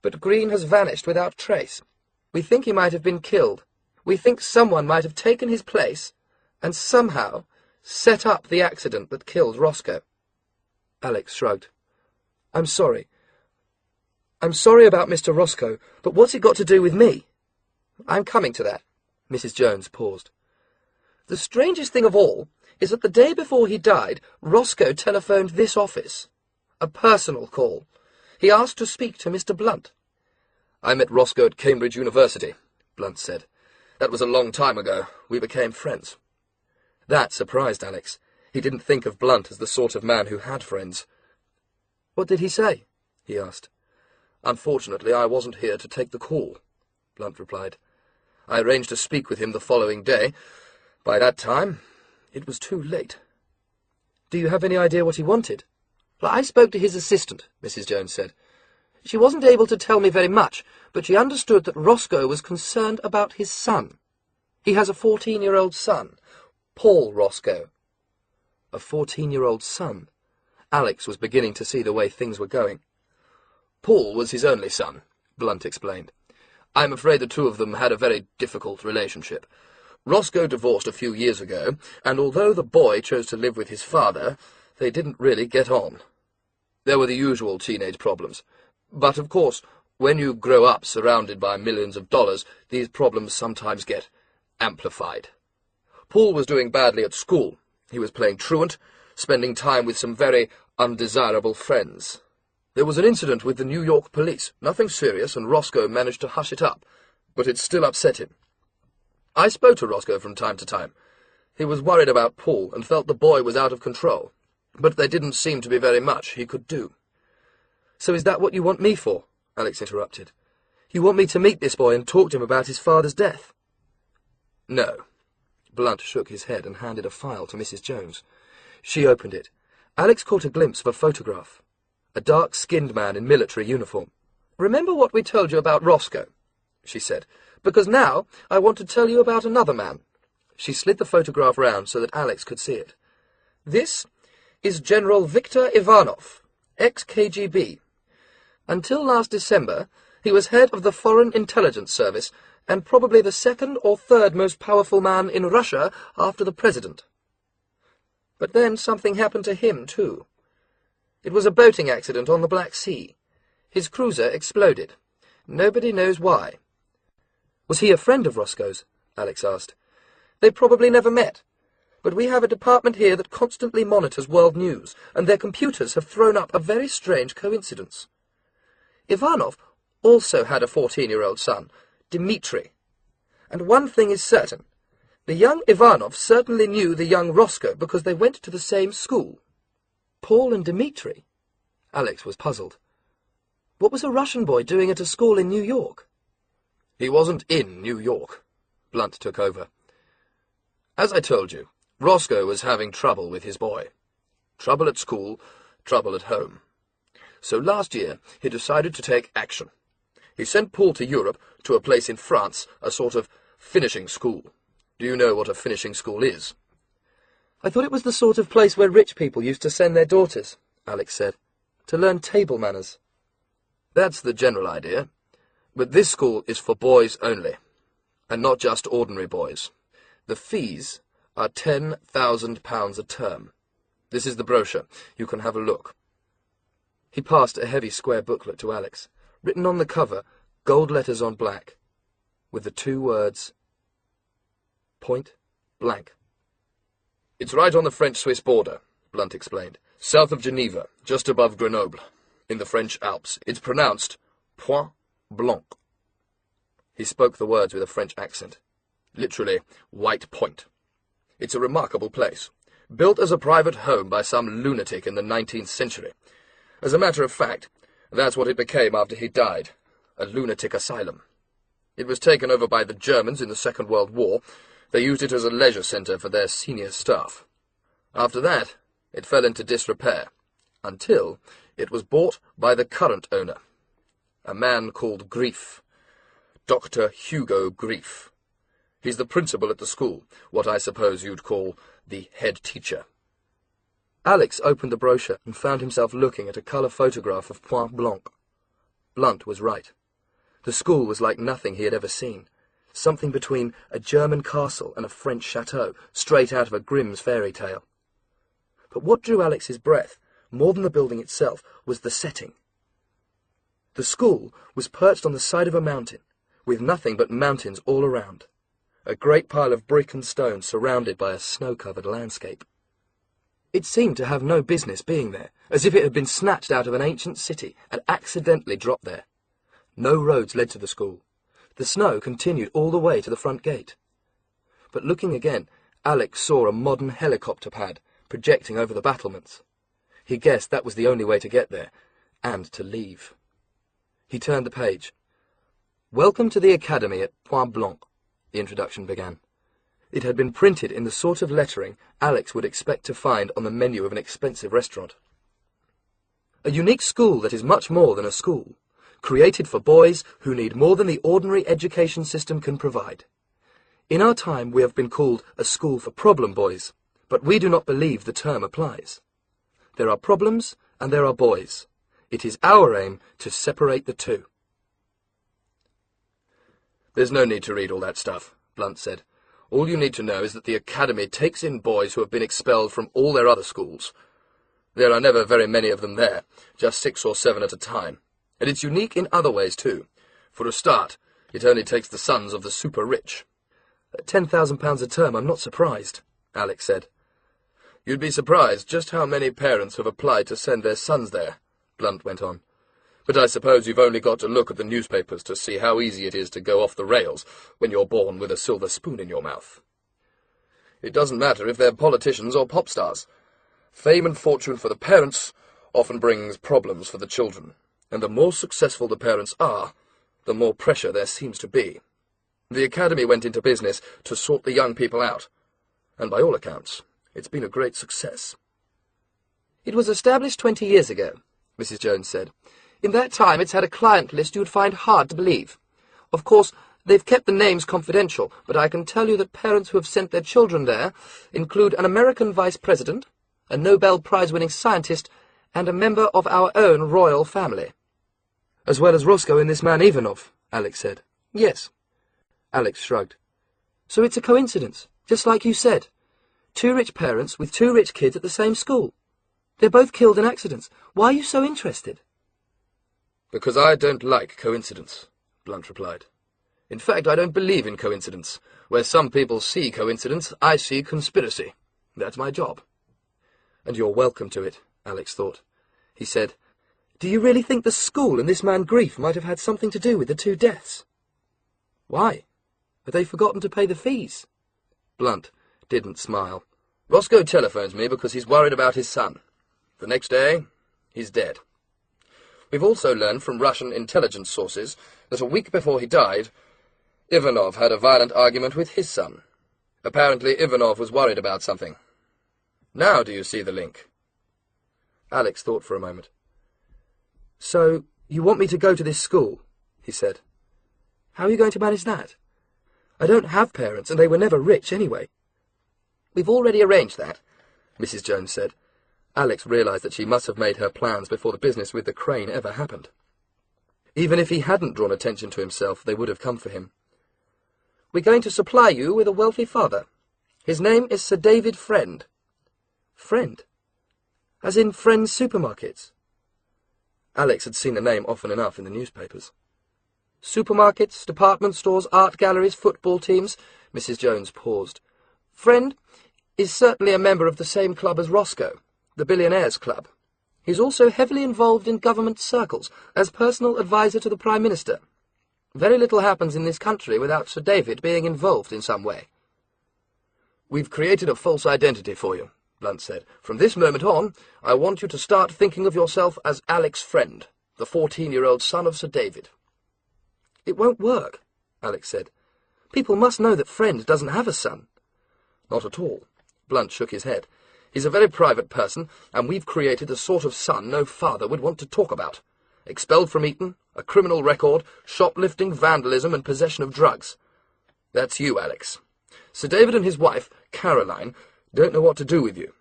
but Green has vanished without trace. We think he might have been killed. We think someone might have taken his place and somehow set up the accident that killed Rosco. Alex shrugged. I'm sorry. I'm sorry about Mr. Rosco, but what's it got to do with me? I'm coming to that. Mrs. Jones paused. The strangest thing of all is that the day before he died, Rosco telephoned this office. A personal call. He asked to speak to Mr. Blunt. I met Rosco at Cambridge University, Blunt said. That was a long time ago. We became friends. That surprised Alex. He didn't think of Blunt as the sort of man who had friends. What did he say? He asked. Unfortunately, I wasn't here to take the call, Blunt replied. I arranged to speak with him the following day. By that time, it was too late. Do you have any idea what he wanted? Well, I spoke to his assistant, Mrs. Jones said. She wasn't able to tell me very much, but she understood that Rosco was concerned about his son. He has a 14-year-old son, Paul Rosco. A 14-year-old son? Alex was beginning to see the way things were going. Paul was his only son, Blunt explained. I'm afraid the two of them had a very difficult relationship. Rosco divorced a few years ago, and although the boy chose to live with his father, they didn't really get on. There were the usual teenage problems. But, of course, when you grow up surrounded by millions of dollars, these problems sometimes get amplified. Paul was doing badly at school. He was playing truant, spending time with some very undesirable friends. There was an incident with the New York police, nothing serious, and Rosco managed to hush it up, but it still upset him. I spoke to Rosco from time to time. He was worried about Paul and felt the boy was out of control, but there didn't seem to be very much he could do. So is that what you want me for? Alex interrupted. You want me to meet this boy and talk to him about his father's death? No. Blunt shook his head and handed a file to Mrs. Jones. She opened it. Alex caught a glimpse of a photograph. A dark-skinned man in military uniform. Remember what we told you about Rosco, she said, because now I want to tell you about another man. She slid the photograph round so that Alex could see it. This is General Viktor Ivanov, ex-KGB. Until last December, he was head of the Foreign Intelligence Service and probably the second or third most powerful man in Russia after the president. But then something happened to him, too. It was a boating accident on the Black Sea. His cruiser exploded. Nobody knows why. Was he a friend of Roscoe's? Alex asked. They probably never met. But we have a department here that constantly monitors world news, and their computers have thrown up a very strange coincidence. Ivanov also had a 14-year-old son, Dmitri. And one thing is certain. The young Ivanov certainly knew the young Rosco because they went to the same school. Paul and Dmitri? Alex was puzzled. What was a Russian boy doing at a school in New York? He wasn't in New York. Blunt took over. As I told you, Rosco was having trouble with his boy. Trouble at school, trouble at home. So last year he decided to take action. He sent Paul to Europe, to a place in France, a sort of finishing school. Do you know what a finishing school is? I thought it was the sort of place where rich people used to send their daughters, Alex said, to learn table manners. That's the general idea. But this school is for boys only, and not just ordinary boys. The fees are £10,000 a term. This is the brochure. You can have a look. He passed a heavy square booklet to Alex, written on the cover, gold letters on black, with the two words, Point Blanc. It's right on the French-Swiss border, Blunt explained. South of Geneva, just above Grenoble. in the French Alps. It's pronounced Point Blanc. He spoke the words with a French accent. Literally, White Point. It's a remarkable place, built as a private home by some lunatic in the 19th century. As a matter of fact, that's what it became after he died, a lunatic asylum. It was taken over by the Germans in the Second World War. They used it as a leisure centre for their senior staff. After that, it fell into disrepair, until it was bought by the current owner, a man called Grief, Dr. Hugo Grief. He's the principal at the school, what I suppose you'd call the head teacher. Alex opened the brochure and found himself looking at a colour photograph of Point Blanc. Blunt was right. The school was like nothing he had ever seen, something between a German castle and a French chateau, straight out of a Grimm's fairy tale. But what drew Alex's breath, more than the building itself, was the setting. The school was perched on the side of a mountain, with nothing but mountains all around, a great pile of brick and stone surrounded by a snow-covered landscape. It seemed to have no business being there, as if it had been snatched out of an ancient city and accidentally dropped there. No roads led to the school. The snow continued all the way to the front gate. But looking again, Alex saw a modern helicopter pad projecting over the battlements. He guessed that was the only way to get there, and to leave. He turned the page. "Welcome to the Academy at Point Blanc," the introduction began. It had been printed in the sort of lettering Alex would expect to find on the menu of an expensive restaurant. "A unique school that is much more than a school, created for boys who need more than the ordinary education system can provide. In our time we have been called a school for problem boys, but we do not believe the term applies. There are problems and there are boys. It is our aim to separate the two." "There's no need to read all that stuff," Blunt said. "All you need to know is that the Academy takes in boys who have been expelled from all their other schools. There are never very many of them there, just 6 or 7 at a time. And it's unique in other ways, too. For a start, it only takes the sons of the super-rich." "At £10,000 a term, I'm not surprised," Alex said. "You'd be surprised just how many parents have applied to send their sons there," Blunt went on. "But I suppose you've only got to look at the newspapers to see how easy it is to go off the rails when you're born with a silver spoon in your mouth. It doesn't matter if they're politicians or pop stars. Fame and fortune for the parents often brings problems for the children, and the more successful the parents are, the more pressure there seems to be. The Academy went into business to sort the young people out, and by all accounts, it's been a great success." "It was established 20 years ago," Mrs. Jones said. "In that time it's had a client list you'd find hard to believe. Of course, they've kept the names confidential, but I can tell you that parents who have sent their children there include an American vice president, a Nobel Prize-winning scientist, and a member of our own royal family." "As well as Rosco and this man Ivanov," Alex said. "Yes." Alex shrugged. "So it's a coincidence, just like you said. 2 rich parents with 2 rich kids at the same school. They're both killed in accidents. Why are you so interested?" "Because I don't like coincidence," Blunt replied. "In fact, I don't believe in coincidence. Where some people see coincidence, I see conspiracy. That's my job." "And you're welcome to it," Alex thought. He said, "Do you really think the school and this man Grief might have had something to do with the 2 deaths?" "Why? Have they forgotten to pay the fees?" Blunt didn't smile. "Rosco telephones me because he's worried about his son. The next day, he's dead. We've also learned from Russian intelligence sources that a week before he died, Ivanov had a violent argument with his son. Apparently Ivanov was worried about something. Now do you see the link?" Alex thought for a moment. "So, you want me to go to this school?" he said. "How are you going to manage that? I don't have parents, and they were never rich anyway." "We've already arranged that," Mrs. Jones said. Alex realized that she must have made her plans before the business with the crane ever happened. Even if he hadn't drawn attention to himself, they would have come for him. "We're going to supply you with a wealthy father. His name is Sir David Friend." "Friend? As in Friend's Supermarkets?" Alex had seen the name often enough in the newspapers. "Supermarkets, department stores, art galleries, football teams." Mrs. Jones paused. "Friend is certainly a member of the same club as Rosco, the Billionaires Club. He's also heavily involved in government circles as personal advisor to the Prime Minister. Very little happens in this country without Sir David being involved in some way. "We've created a false identity for you," Blunt said. "From this moment on, I want you to start thinking of yourself as Alec's friend, the 14-year-old son of Sir David." "It won't work," Alex said. "People must know that Friend doesn't have a son." "Not at all." Blunt shook his head. "He's a very private person, and we've created the sort of son no father would want to talk about. Expelled from Eton, a criminal record, shoplifting, vandalism, and possession of drugs. That's you, Alex. Sir David and his wife, Caroline, don't know what to do with you.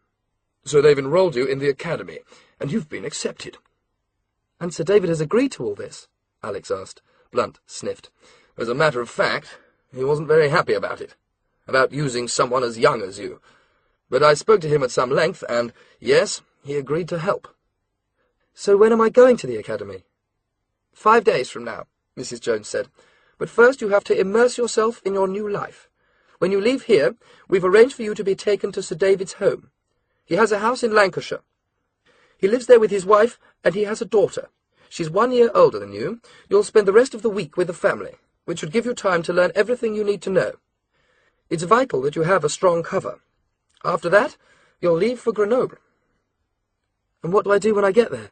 So they've enrolled you in the academy, and you've been accepted." "And Sir David has agreed to all this?" Alex asked. Blunt sniffed. "As a matter of fact, he wasn't very happy about it, about using someone as young as you. But I spoke to him at some length, and, yes, he agreed to help." "So when am I going to the academy?" 5 days from now," Mrs. Jones said. "But first you have to immerse yourself in your new life. When you leave here, we've arranged for you to be taken to Sir David's home. He has a house in Lancashire. He lives there with his wife, and he has a daughter. She's 1 year older than you. You'll spend the rest of the week with the family, which should give you time to learn everything you need to know. It's vital that you have a strong cover. After that, you'll leave for Grenoble." "And what do I do when I get there?"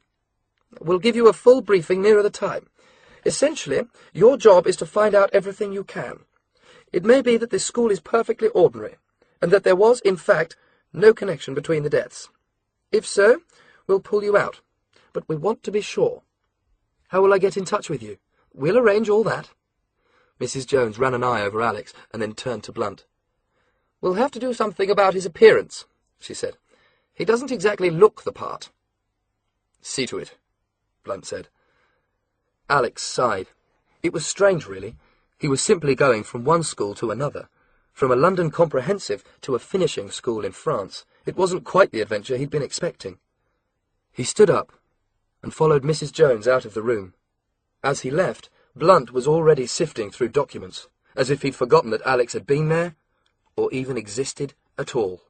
"We'll give you a full briefing nearer the time. Essentially, your job is to find out everything you can. It may be that this school is perfectly ordinary, and that there was, in fact, no connection between the deaths. If so, we'll pull you out. But we want to be sure." "How will I get in touch with you?" "We'll arrange all that." Mrs. Jones ran an eye over Alex and then turned to Blunt. "We'll have to do something about his appearance," she said. "He doesn't exactly look the part." "See to it," Blunt said. Alex sighed. It was strange, really. He was simply going from one school to another, from a London comprehensive to a finishing school in France. It wasn't quite the adventure he'd been expecting. He stood up and followed Mrs. Jones out of the room. As he left, Blunt was already sifting through documents, as if he'd forgotten that Alex had been there, or even existed at all.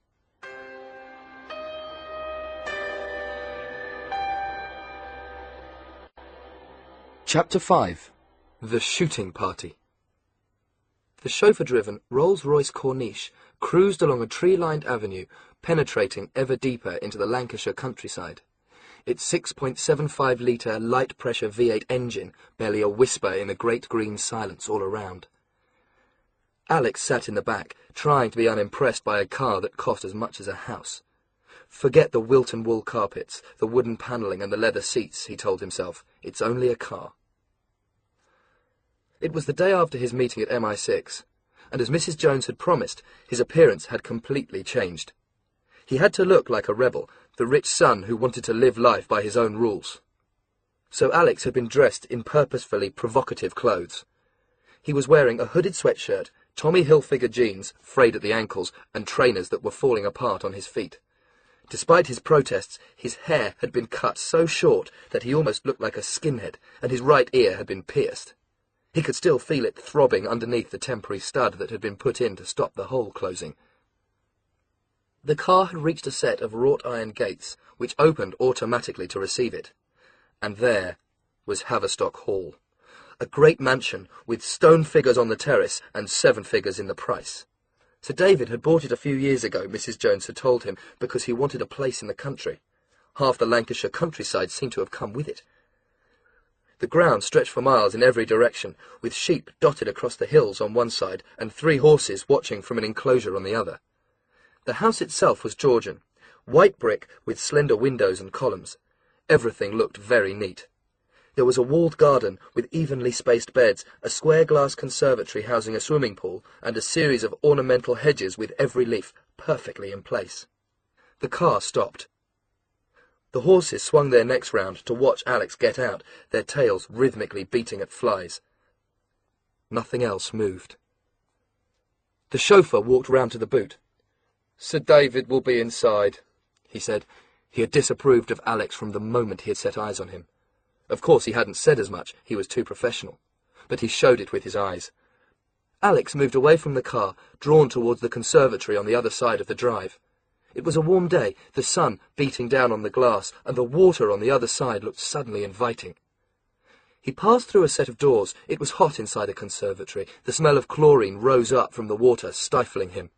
Chapter 5. The Shooting Party. The chauffeur-driven Rolls-Royce Corniche cruised along a tree-lined avenue, penetrating ever deeper into the Lancashire countryside. Its 6.75-litre light-pressure V8 engine barely a whisper in the great green silence all around. Alex sat in the back, trying to be unimpressed by a car that cost as much as a house. Forget the Wilton wool carpets, the wooden panelling and the leather seats, he told himself. It's only a car. It was the day after his meeting at MI6, and as Mrs. Jones had promised, his appearance had completely changed. He had to look like a rebel, the rich son who wanted to live life by his own rules. So Alex had been dressed in purposefully provocative clothes. He was wearing a hooded sweatshirt, Tommy Hilfiger jeans, frayed at the ankles, and trainers that were falling apart on his feet. Despite his protests, his hair had been cut so short that he almost looked like a skinhead, and his right ear had been pierced. He could still feel it throbbing underneath the temporary stud that had been put in to stop the hole closing. The car had reached a set of wrought-iron gates, which opened automatically to receive it. And there was Haverstock Hall, a great mansion with stone figures on the terrace and 7 figures in the price. Sir David had bought it a few years ago, Mrs. Jones had told him, because he wanted a place in the country. Half the Lancashire countryside seemed to have come with it. The ground stretched for miles in every direction, with sheep dotted across the hills on one side and 3 horses watching from an enclosure on the other. The house itself was Georgian, white brick with slender windows and columns. Everything looked very neat. There was a walled garden with evenly spaced beds, a square glass conservatory housing a swimming pool, and a series of ornamental hedges with every leaf perfectly in place. The car stopped. The horses swung their necks round to watch Alex get out, their tails rhythmically beating at flies. Nothing else moved. The chauffeur walked round to the boot. "Sir David will be inside," he said. He had disapproved of Alex from the moment he had set eyes on him. Of course he hadn't said as much, he was too professional, but he showed it with his eyes. Alex moved away from the car, drawn towards the conservatory on the other side of the drive. It was a warm day, the sun beating down on the glass, and the water on the other side looked suddenly inviting. He passed through a set of doors. It was hot inside the conservatory. The smell of chlorine rose up from the water, stifling him.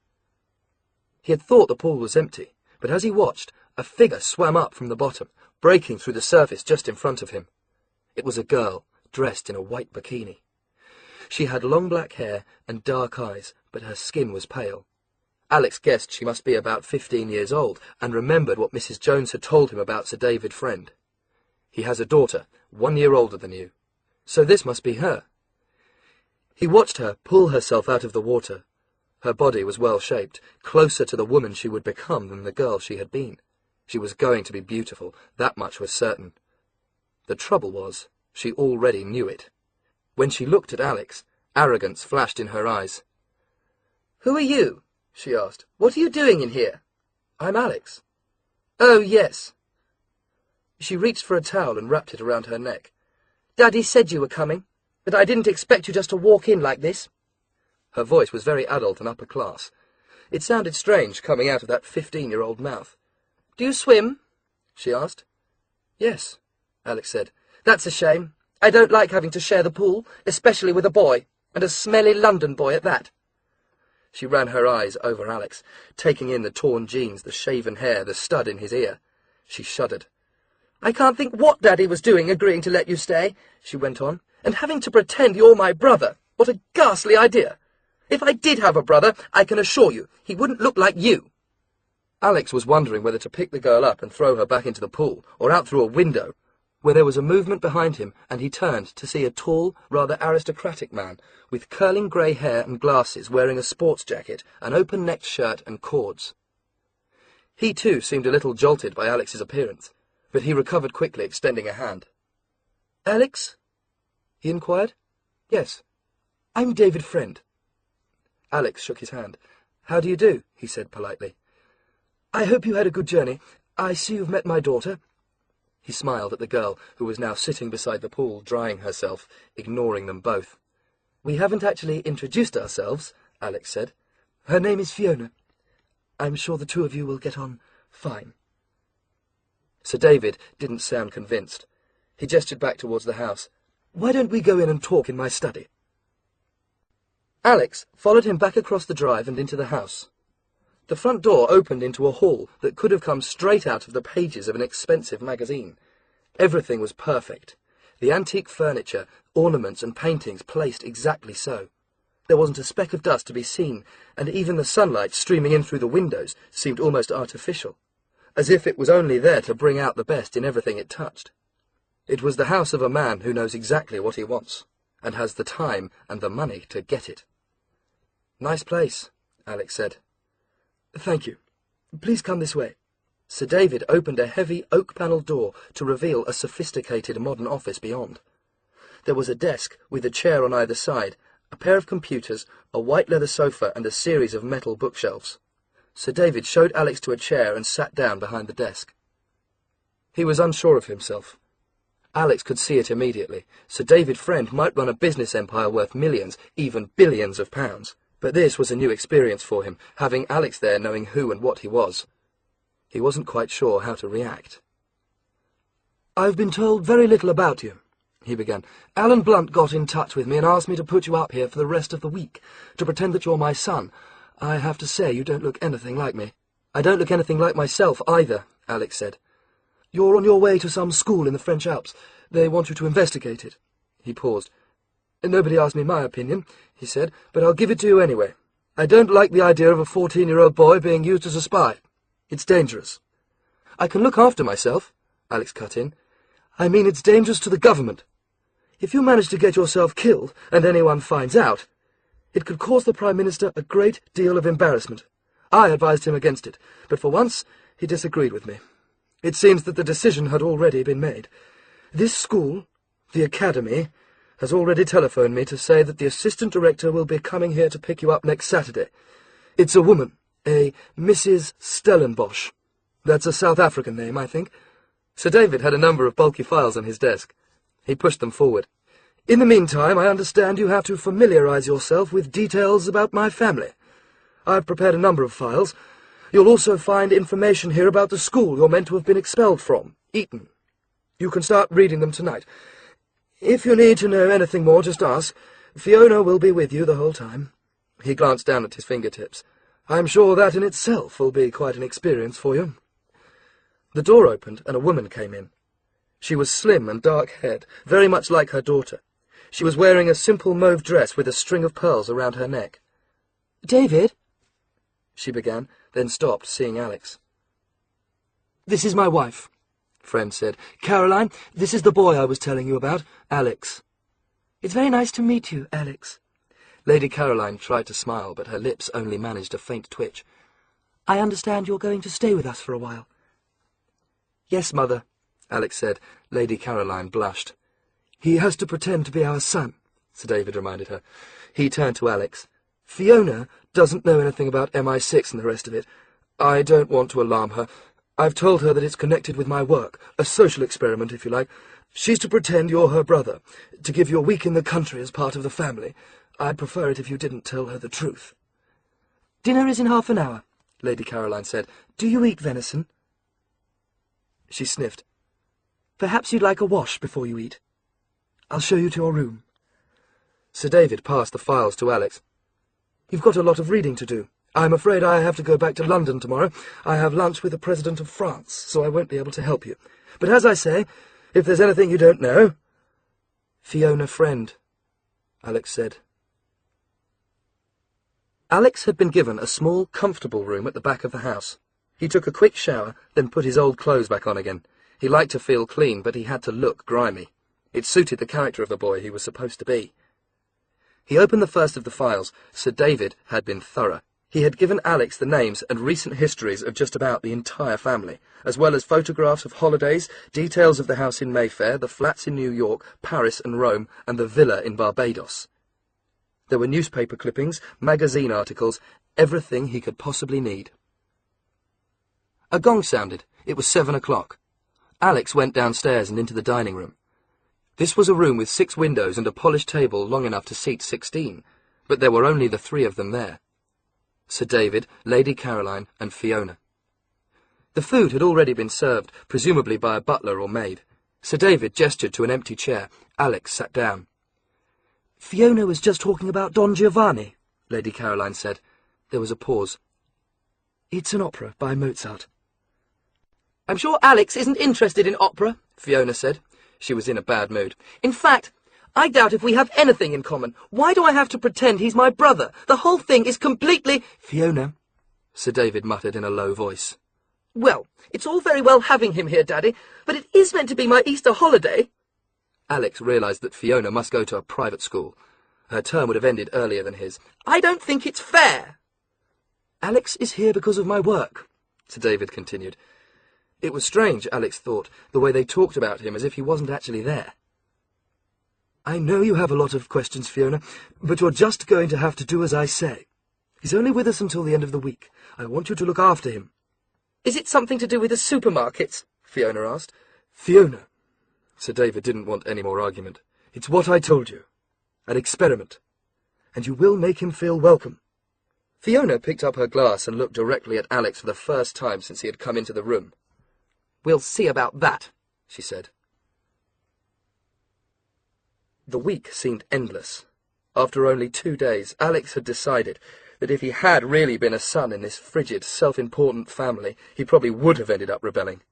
He had thought the pool was empty, but as he watched, a figure swam up from the bottom, breaking through the surface just in front of him. It was a girl, dressed in a white bikini. She had long black hair and dark eyes, but her skin was pale. Alex guessed she must be about 15 years old, and remembered what Mrs. Jones had told him about Sir David Friend. He has a daughter, 1 year older than you. So this must be her. He watched her pull herself out of the water. Her body was well-shaped, closer to the woman she would become than the girl she had been. She was going to be beautiful, that much was certain. The trouble was, she already knew it. When she looked at Alex, arrogance flashed in her eyes. "Who are you?" she asked. "What are you doing in here?" "I'm Alex." "Oh, yes." She reached for a towel and wrapped it around her neck. "Daddy said you were coming, but I didn't expect you just to walk in like this." Her voice was very adult and upper class. It sounded strange coming out of that 15-year-old mouth. "Do you swim?" she asked. "Yes," Alex said. "That's a shame. I don't like having to share the pool, especially with a boy, and a smelly London boy at that." She ran her eyes over Alex, taking in the torn jeans, the shaven hair, the stud in his ear. She shuddered. "I can't think what Daddy was doing agreeing to let you stay," she went on, "and having to pretend you're my brother. What a ghastly idea! If I did have a brother, I can assure you, he wouldn't look like you." Alex was wondering whether to pick the girl up and throw her back into the pool, or out through a window, when there was a movement behind him, and he turned to see a tall, rather aristocratic man, with curling grey hair and glasses, wearing a sports jacket, an open-necked shirt and cords. He too seemed a little jolted by Alex's appearance, but he recovered quickly, extending a hand. "Alex?" he inquired. "Yes. I'm David Friend." Alex shook his hand. "How do you do?" he said politely. "I hope you had a good journey. I see you've met my daughter." He smiled at the girl, who was now sitting beside the pool, drying herself, ignoring them both. "We haven't actually introduced ourselves," Alex said. "Her name is Fiona. I'm sure the two of you will get on fine." Sir David didn't sound convinced. He gestured back towards the house. "Why don't we go in and talk in my study?" Alex followed him back across the drive and into the house. The front door opened into a hall that could have come straight out of the pages of an expensive magazine. Everything was perfect. The antique furniture, ornaments and paintings placed exactly so. There wasn't a speck of dust to be seen, and even the sunlight streaming in through the windows seemed almost artificial, as if it was only there to bring out the best in everything it touched. It was the house of a man who knows exactly what he wants, and has the time and the money to get it. "Nice place," Alex said. "Thank you. Please come this way." Sir David opened a heavy oak-panelled door to reveal a sophisticated modern office beyond. There was a desk with a chair on either side, a pair of computers, a white leather sofa, and a series of metal bookshelves. Sir David showed Alex to a chair and sat down behind the desk. He was unsure of himself. Alex could see it immediately. Sir David Friend might run a business empire worth millions, even billions of pounds. But this was a new experience for him, having Alex there knowing who and what he was. He wasn't quite sure how to react. "I've been told very little about you," he began. "Alan Blunt got in touch with me and asked me to put you up here for the rest of the week, to pretend that you're my son. I have to say you don't look anything like me." "I don't look anything like myself either," Alex said. "You're on your way to some school in the French Alps. They want you to investigate it." He paused. "Nobody asked me my opinion," he said, "but I'll give it to you anyway. I don't like the idea of a 14-year-old boy being used as a spy. It's dangerous." "I can look after myself," Alex cut in. "I mean it's dangerous to the government. If you manage to get yourself killed and anyone finds out, it could cause the Prime Minister a great deal of embarrassment. I advised him against it, but for once he disagreed with me. It seems that the decision had already been made. This school, the Academy, has already telephoned me to say that the assistant director will be coming here to pick you up next Saturday. It's a woman, a Mrs. Stellenbos. That's a South African name, I think." Sir David had a number of bulky files on his desk. He pushed them forward. "In the meantime, I understand you have to familiarize yourself with details about my family. I've prepared a number of files. You'll also find information here about the school you're meant to have been expelled from, Eton. You can start reading them tonight. If you need to know anything more, just ask. Fiona will be with you the whole time." He glanced down at his fingertips. "I'm sure that in itself will be quite an experience for you." The door opened and a woman came in. She was slim and dark-haired, very much like her daughter. She was wearing a simple mauve dress with a string of pearls around her neck. "David," she began, then stopped, seeing Alex. "This is my wife," Friend said. "Caroline, this is the boy I was telling you about, Alex." "It's very nice to meet you, Alex." Lady Caroline tried to smile, but her lips only managed a faint twitch. "I understand you're going to stay with us for a while." "Yes, Mother," Alex said. Lady Caroline blushed. "He has to pretend to be our son," Sir David reminded her. He turned to Alex. "Fiona doesn't know anything about MI6 and the rest of it. I don't want to alarm her. I've told her that it's connected with my work, a social experiment, if you like. She's to pretend you're her brother, to give you a week in the country as part of the family. I'd prefer it if you didn't tell her the truth." "Dinner is in half an hour," Lady Caroline said. "Do you eat venison?" She sniffed. "Perhaps you'd like a wash before you eat. I'll show you to your room." Sir David passed the files to Alex. "You've got a lot of reading to do. I'm afraid I have to go back to London tomorrow. I have lunch with the President of France, so I won't be able to help you. But as I say, if there's anything you don't know—" "Fiona Friend," Alex said. Alex had been given a small, comfortable room at the back of the house. He took a quick shower, then put his old clothes back on again. He liked to feel clean, but he had to look grimy. It suited the character of the boy he was supposed to be. He opened the first of the files. Sir David had been thorough. He had given Alex the names and recent histories of just about the entire family, as well as photographs of holidays, details of the house in Mayfair, the flats in New York, Paris and Rome, and the villa in Barbados. There were newspaper clippings, magazine articles, everything he could possibly need. A gong sounded. It was 7 o'clock. Alex went downstairs and into the dining room. This was a room with 6 windows and a polished table long enough to seat 16, but there were only the 3 of them there. Sir David, Lady Caroline, and Fiona. The food had already been served, presumably by a butler or maid. Sir David gestured to an empty chair. Alex sat down. "Fiona was just talking about Don Giovanni," Lady Caroline said. There was a pause. "It's an opera by Mozart." "I'm sure Alex isn't interested in opera," Fiona said. She was in a bad mood. "In fact, I doubt if we have anything in common. Why do I have to pretend he's my brother? The whole thing is completely—" "Fiona," Sir David muttered in a low voice. "Well, it's all very well having him here, Daddy, but it is meant to be my Easter holiday." Alex realised that Fiona must go to a private school. Her term would have ended earlier than his. "I don't think it's fair." "Alex is here because of my work," Sir David continued. It was strange, Alex thought, the way they talked about him as if he wasn't actually there. "I know you have a lot of questions, Fiona, but you're just going to have to do as I say. He's only with us until the end of the week. I want you to look after him." "Is it something to do with the supermarkets?" Fiona asked. "Fiona," Sir David didn't want any more argument. "It's what I told you. An experiment. And you will make him feel welcome." Fiona picked up her glass and looked directly at Alex for the first time since he had come into the room. "We'll see about that," she said. The week seemed endless. After only 2 days, Alex had decided that if he had really been a son in this frigid, self-important family, he probably would have ended up rebelling.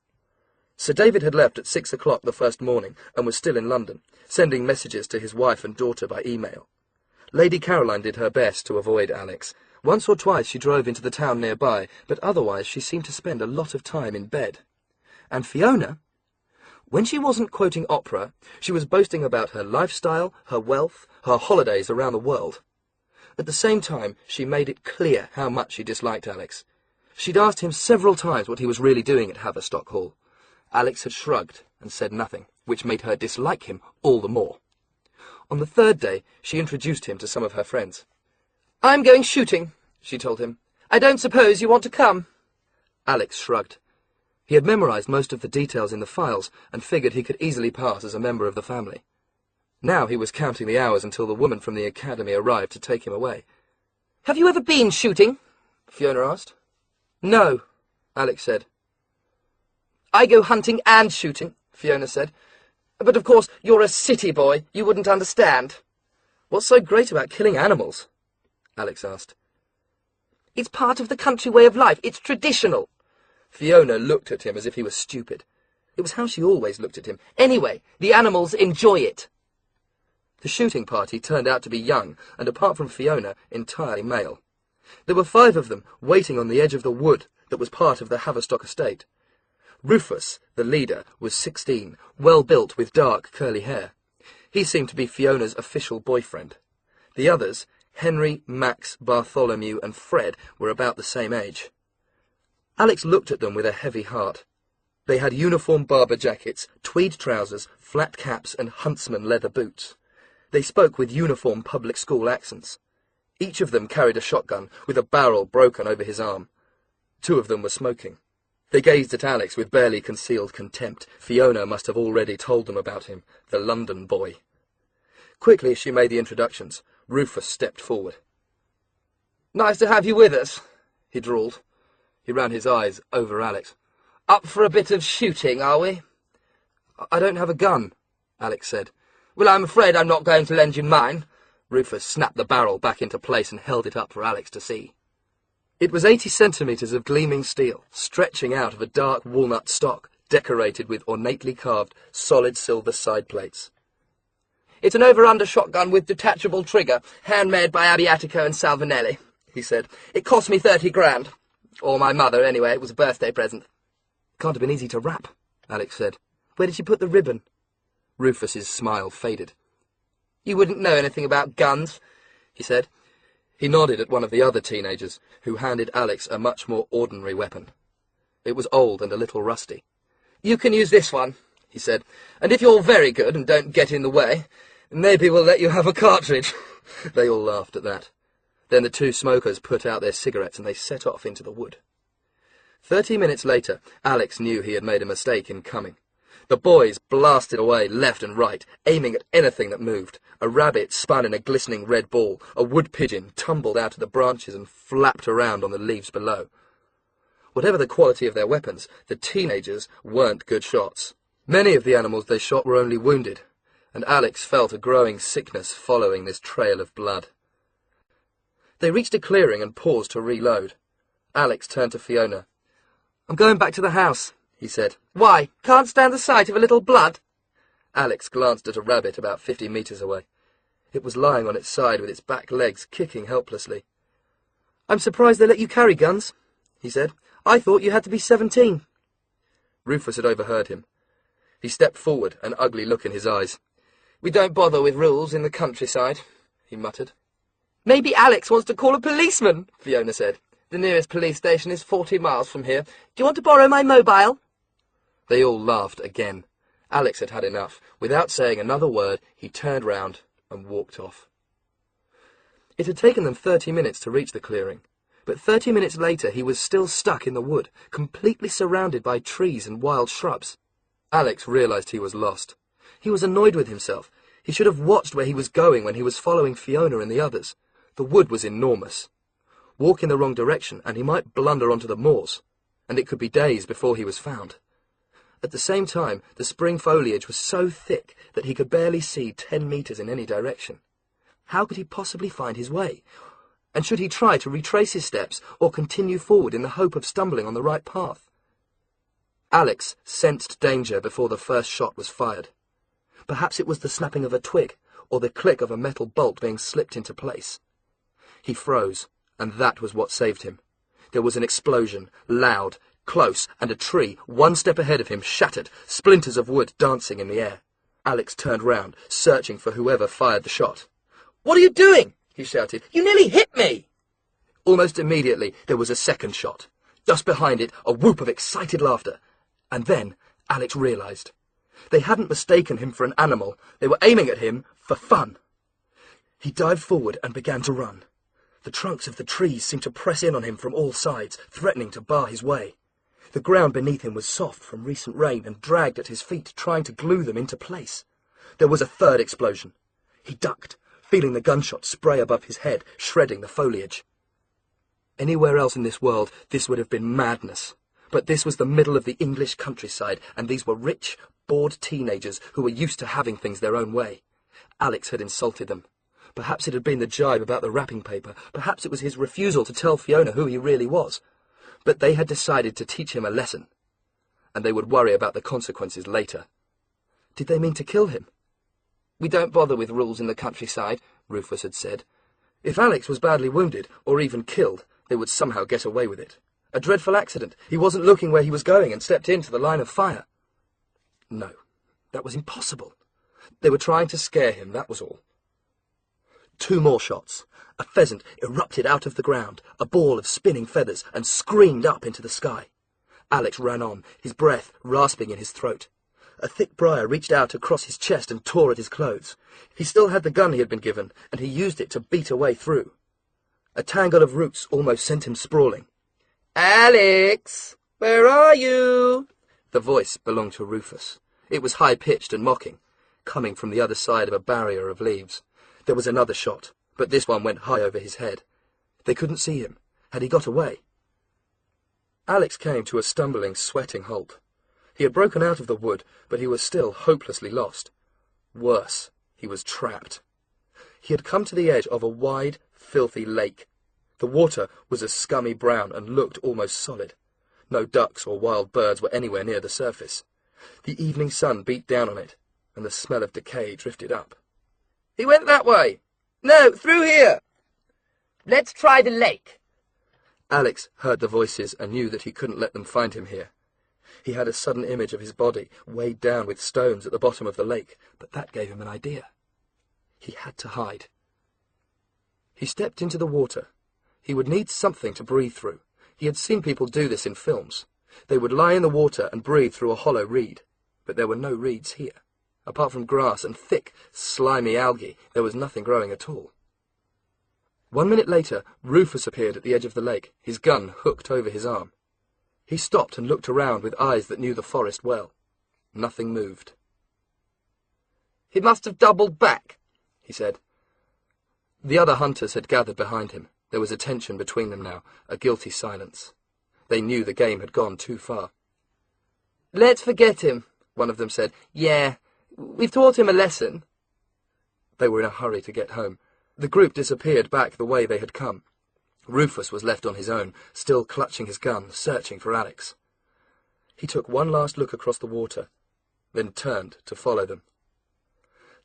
Sir David had left at 6 o'clock the first morning and was still in London, sending messages to his wife and daughter by email. Lady Caroline did her best to avoid Alex. Once or twice she drove into the town nearby, but otherwise she seemed to spend a lot of time in bed. And Fiona? When she wasn't quoting opera, she was boasting about her lifestyle, her wealth, her holidays around the world. At the same time, she made it clear how much she disliked Alex. She'd asked him several times what he was really doing at Haverstock Hall. Alex had shrugged and said nothing, which made her dislike him all the more. On the 3rd day, she introduced him to some of her friends. "I'm going shooting," she told him. "I don't suppose you want to come?" Alex shrugged. He had memorised most of the details in the files and figured he could easily pass as a member of the family. Now he was counting the hours until the woman from the academy arrived to take him away. "Have you ever been shooting?" Fiona asked. No, Alex said. I go hunting and shooting, Fiona said. But of course, you're a city boy. You wouldn't understand. What's so great about killing animals? Alex asked. It's part of the country way of life. It's traditional. Fiona looked at him as if he was stupid. It was how she always looked at him. Anyway, the animals enjoy it. The shooting party turned out to be young, and apart from Fiona, entirely male. There were 5 of them waiting on the edge of the wood that was part of the Haverstock estate. Rufus, the leader, was 16, well-built with dark, curly hair. He seemed to be Fiona's official boyfriend. The others, Henry, Max, Bartholomew, and Fred, were about the same age. Alex looked at them with a heavy heart. They had uniform barber jackets, tweed trousers, flat caps, and huntsman leather boots. They spoke with uniform public school accents. Each of them carried a shotgun, with a barrel broken over his arm. 2 of them were smoking. They gazed at Alex with barely concealed contempt. Fiona must have already told them about him, the London boy. Quickly as she made the introductions, Rufus stepped forward. "Nice to have you with us," he drawled. He ran his eyes over Alex. "Up for a bit of shooting, are we?" "I don't have a gun," Alex said. "Well, I'm afraid I'm not going to lend you mine." Rufus snapped the barrel back into place and held it up for Alex to see. It was 80 centimetres of gleaming steel, stretching out of a dark walnut stock, decorated with ornately carved, solid silver side plates. "It's an over-under shotgun with detachable trigger, handmade by Abbiatico and Salvinelli," he said. "It cost me 30 grand. Or my mother, anyway. It was a birthday present." "Can't have been easy to wrap," Alex said. "Where did you put the ribbon?" Rufus's smile faded. "You wouldn't know anything about guns," he said. He nodded at one of the other teenagers, who handed Alex a much more ordinary weapon. It was old and a little rusty. "You can use this one," he said, "and if you're very good and don't get in the way, maybe we'll let you have a cartridge." They all laughed at that. Then the 2 smokers put out their cigarettes and they set off into the wood. 30 minutes later, Alex knew he had made a mistake in coming. The boys blasted away left and right, aiming at anything that moved. A rabbit spun in a glistening red ball. A wood pigeon tumbled out of the branches and flapped around on the leaves below. Whatever the quality of their weapons, the teenagers weren't good shots. Many of the animals they shot were only wounded, and Alex felt a growing sickness following this trail of blood. They reached a clearing and paused to reload. Alex turned to Fiona. "I'm going back to the house," he said. "Why? Can't stand the sight of a little blood?" Alex glanced at a rabbit about 50 metres away. It was lying on its side with its back legs kicking helplessly. "I'm surprised they let you carry guns," he said. "I thought you had to be 17. Rufus had overheard him. He stepped forward, an ugly look in his eyes. "We don't bother with rules in the countryside," he muttered. "Maybe Alex wants to call a policeman," Fiona said. "The nearest police station is 40 miles from here. Do you want to borrow my mobile?" They all laughed again. Alex had had enough. Without saying another word, he turned round and walked off. It had taken them 30 minutes to reach the clearing, but 30 minutes later he was still stuck in the wood, completely surrounded by trees and wild shrubs. Alex realised he was lost. He was annoyed with himself. He should have watched where he was going when he was following Fiona and the others. The wood was enormous. Walk in the wrong direction and he might blunder onto the moors, and it could be days before he was found. At the same time, the spring foliage was so thick that he could barely see 10 metres in any direction. How could he possibly find his way? And should he try to retrace his steps or continue forward in the hope of stumbling on the right path? Alex sensed danger before the first shot was fired. Perhaps it was the snapping of a twig or the click of a metal bolt being slipped into place. He froze, and that was what saved him. There was an explosion, loud, close, and a tree, 1 step ahead of him, shattered, splinters of wood dancing in the air. Alex turned round, searching for whoever fired the shot. "What are you doing?" he shouted. "You nearly hit me!" Almost immediately there was a second shot. Just behind it, a whoop of excited laughter. And then Alex realised. They hadn't mistaken him for an animal. They were aiming at him for fun. He dived forward and began to run. The trunks of the trees seemed to press in on him from all sides, threatening to bar his way. The ground beneath him was soft from recent rain and dragged at his feet, trying to glue them into place. There was a third explosion. He ducked, feeling the gunshot spray above his head, shredding the foliage. Anywhere else in this world, this would have been madness. But this was the middle of the English countryside, and these were rich, bored teenagers who were used to having things their own way. Alex had insulted them. Perhaps it had been the jibe about the wrapping paper. Perhaps it was his refusal to tell Fiona who he really was. But they had decided to teach him a lesson, and they would worry about the consequences later. Did they mean to kill him? "We don't bother with rules in the countryside," Rufus had said. If Alex was badly wounded, or even killed, they would somehow get away with it. A dreadful accident. He wasn't looking where he was going and stepped into the line of fire. No, that was impossible. They were trying to scare him, that was all. 2 more shots. A pheasant erupted out of the ground, a ball of spinning feathers, and screamed up into the sky. Alex ran on, his breath rasping in his throat. A thick briar reached out across his chest and tore at his clothes. He still had the gun he had been given, and he used it to beat a way through. A tangle of roots almost sent him sprawling. "Alex, where are you?" The voice belonged to Rufus. It was high-pitched and mocking, coming from the other side of a barrier of leaves. There was another shot, but this one went high over his head. They couldn't see him. Had he got away? Alex came to a stumbling, sweating halt. He had broken out of the wood, but he was still hopelessly lost. Worse, he was trapped. He had come to the edge of a wide, filthy lake. The water was a scummy brown and looked almost solid. No ducks or wild birds were anywhere near the surface. The evening sun beat down on it, and the smell of decay drifted up. "He went that way. No, through here. Let's try the lake." Alex heard the voices and knew that he couldn't let them find him here. He had a sudden image of his body weighed down with stones at the bottom of the lake, but that gave him an idea. He had to hide. He stepped into the water. He would need something to breathe through. He had seen people do this in films. They would lie in the water and breathe through a hollow reed, but there were no reeds here. Apart from grass and thick, slimy algae, there was nothing growing at all. 1 minute later, Rufus appeared at the edge of the lake, his gun hooked over his arm. He stopped and looked around with eyes that knew the forest well. Nothing moved. "He must have doubled back," he said. The other hunters had gathered behind him. There was a tension between them now, a guilty silence. They knew the game had gone too far. "Let's forget him," one of them said. "Yeah, we've taught him a lesson." They were in a hurry to get home. The group disappeared back the way they had come. Rufus was left on his own, still clutching his gun, searching for Alex. He took one last look across the water, then turned to follow them.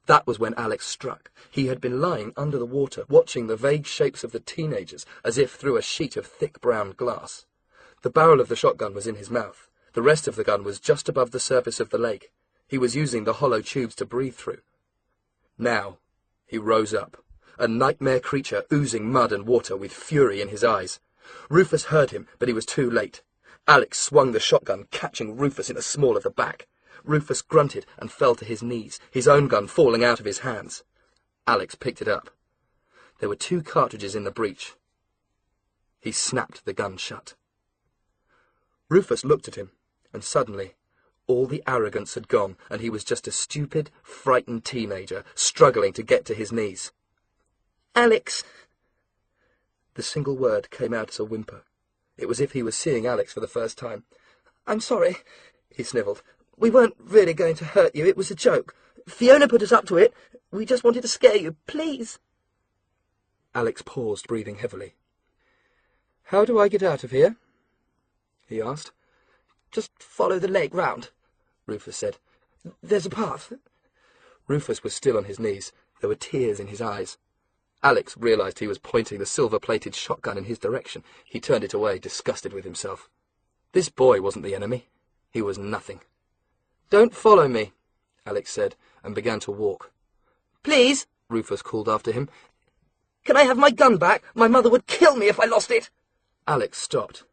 That was when Alex struck. He had been lying under the water, watching the vague shapes of the teenagers as if through a sheet of thick brown glass. The barrel of the shotgun was in his mouth. The rest of the gun was just above the surface of the lake. He was using the hollow tubes to breathe through. Now he rose up, a nightmare creature oozing mud and water with fury in his eyes. Rufus heard him, but he was too late. Alex swung the shotgun, catching Rufus in the small of the back. Rufus grunted and fell to his knees, his own gun falling out of his hands. Alex picked it up. There were 2 cartridges in the breech. He snapped the gun shut. Rufus looked at him, and suddenly all the arrogance had gone, and he was just a stupid, frightened teenager, struggling to get to his knees. "Alex!" The single word came out as a whimper. It was as if he was seeing Alex for the first time. "I'm sorry," he snivelled. "We weren't really going to hurt you. It was a joke. Fiona put us up to it. We just wanted to scare you. Please." Alex paused, breathing heavily. "How do I get out of here?" he asked. "Just follow the lake round," Rufus said. "There's a path." Rufus was still on his knees. There were tears in his eyes. Alex realized he was pointing the silver-plated shotgun in his direction. He turned it away, disgusted with himself. This boy wasn't the enemy. He was nothing. "Don't follow me," Alex said, and began to walk. "Please," Rufus called after him. "Can I have my gun back? My mother would kill me if I lost it." Alex stopped.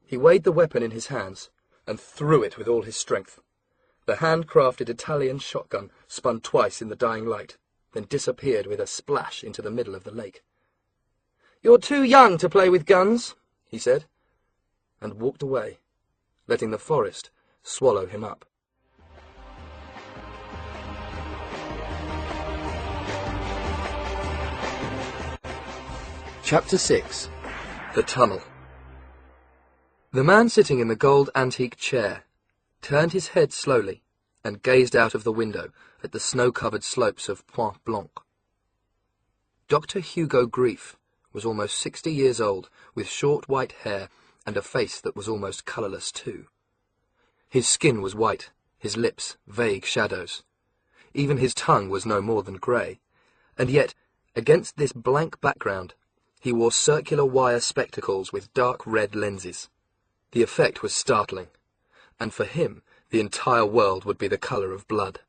He weighed the weapon in his hands and threw it with all his strength. The hand-crafted Italian shotgun spun twice in the dying light, then disappeared with a splash into the middle of the lake. "You're too young to play with guns," he said, and walked away, letting the forest swallow him up. Chapter 6. The tunnel. The man sitting in the gold antique chair turned his head slowly and gazed out of the window at the snow-covered slopes of Point Blanc. Dr. Hugo Grief was almost 60 years old, with short white hair and a face that was almost colourless too. His skin was white, his lips vague shadows. Even his tongue was no more than grey, and yet, against this blank background, he wore circular wire spectacles with dark red lenses. The effect was startling, and for him the entire world would be the colour of blood.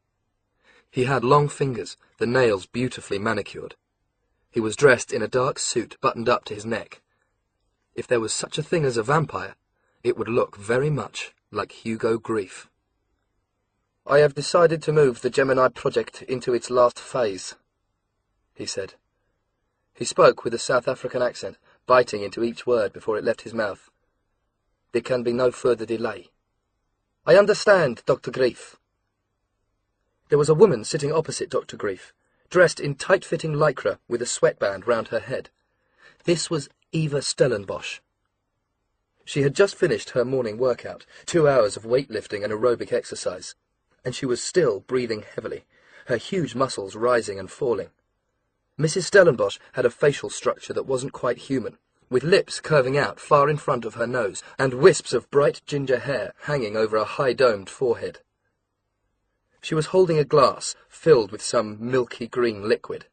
He had long fingers, the nails beautifully manicured. He was dressed in a dark suit buttoned up to his neck. If there was such a thing as a vampire, it would look very much like Hugo Grief. "I have decided to move the Gemini project into its last phase," he said. He spoke with a South African accent, biting into each word before it left his mouth. "There can be no further delay." "I understand, Dr. Grief." There was a woman sitting opposite Dr. Grief, dressed in tight-fitting lycra with a sweatband round her head. This was Eva Stellenbos. She had just finished her morning workout, 2 hours of weightlifting and aerobic exercise, and she was still breathing heavily, her huge muscles rising and falling. Mrs. Stellenbos had a facial structure that wasn't quite human, with lips curving out far in front of her nose and wisps of bright ginger hair hanging over a high-domed forehead. She was holding a glass filled with some milky green liquid.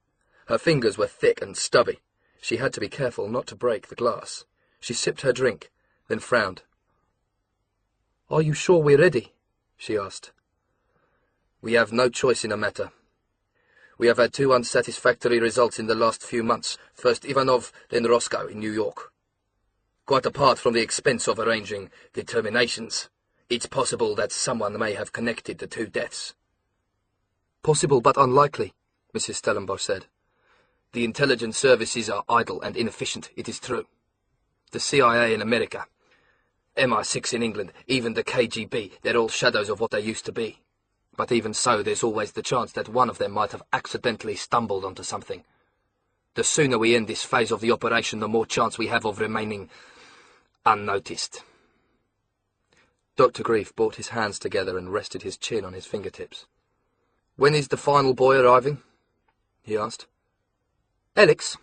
Her fingers were thick and stubby. She had to be careful not to break the glass. She sipped her drink, then frowned. "Are you sure we're ready?" she asked. "We have no choice in the matter. We have had 2 unsatisfactory results in the last few months, first Ivanov, then Rosco in New York. Quite apart from the expense of arranging determinations, it's possible that someone may have connected the 2 deaths." "Possible but unlikely," Mrs. Stellenbos said. "The intelligence services are idle and inefficient, it is true. The CIA in America, MI6 in England, even the KGB, they're all shadows of what they used to be. But even so, there's always the chance that one of them might have accidentally stumbled onto something. The sooner we end this phase of the operation, the more chance we have of remaining unnoticed." Dr. Grief brought his hands together and rested his chin on his fingertips. "When is the final boy arriving?" he asked. "Alex."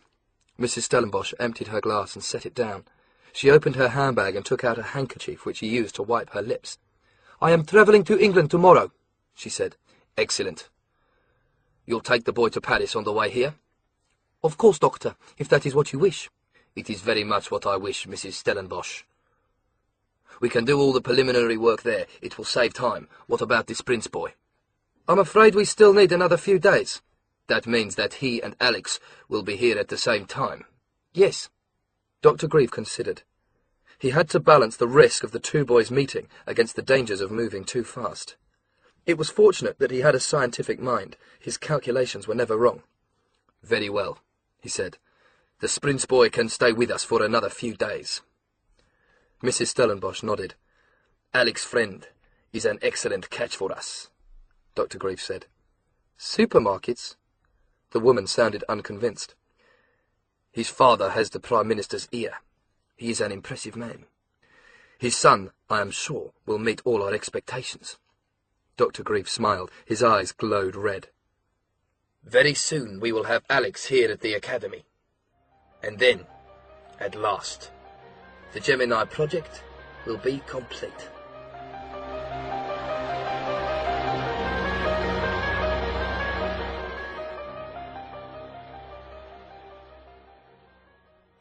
Mrs. Stellenbosch emptied her glass and set it down. She opened her handbag and took out a handkerchief which she used to wipe her lips. "I am travelling to England tomorrow," she said. "Excellent. You'll take the boy to Paris on the way here?" "Of course, Doctor, if that is what you wish." "It is very much what I wish, Mrs. Stellenbosch. We can do all the preliminary work there. It will save time. What about this prince boy?" "I'm afraid we still need another few days." "That means that he and Alex will be here at the same time?" "Yes." Dr. Grief considered. He had to balance the risk of the 2 boys meeting against the dangers of moving too fast. It was fortunate that he had a scientific mind. His calculations were never wrong. "Very well," he said. "The Prince boy can stay with us for another few days." Mrs. Stellenbosch nodded. "Alex's friend is an excellent catch for us," Dr. Grief said. "Supermarkets?" The woman sounded unconvinced. "His father has the Prime Minister's ear. He is an impressive man. His son, I am sure, will meet all our expectations." Dr. Grief smiled. His eyes glowed red. "Very soon we will have Alex here at the Academy. And then, at last, the Gemini project will be complete."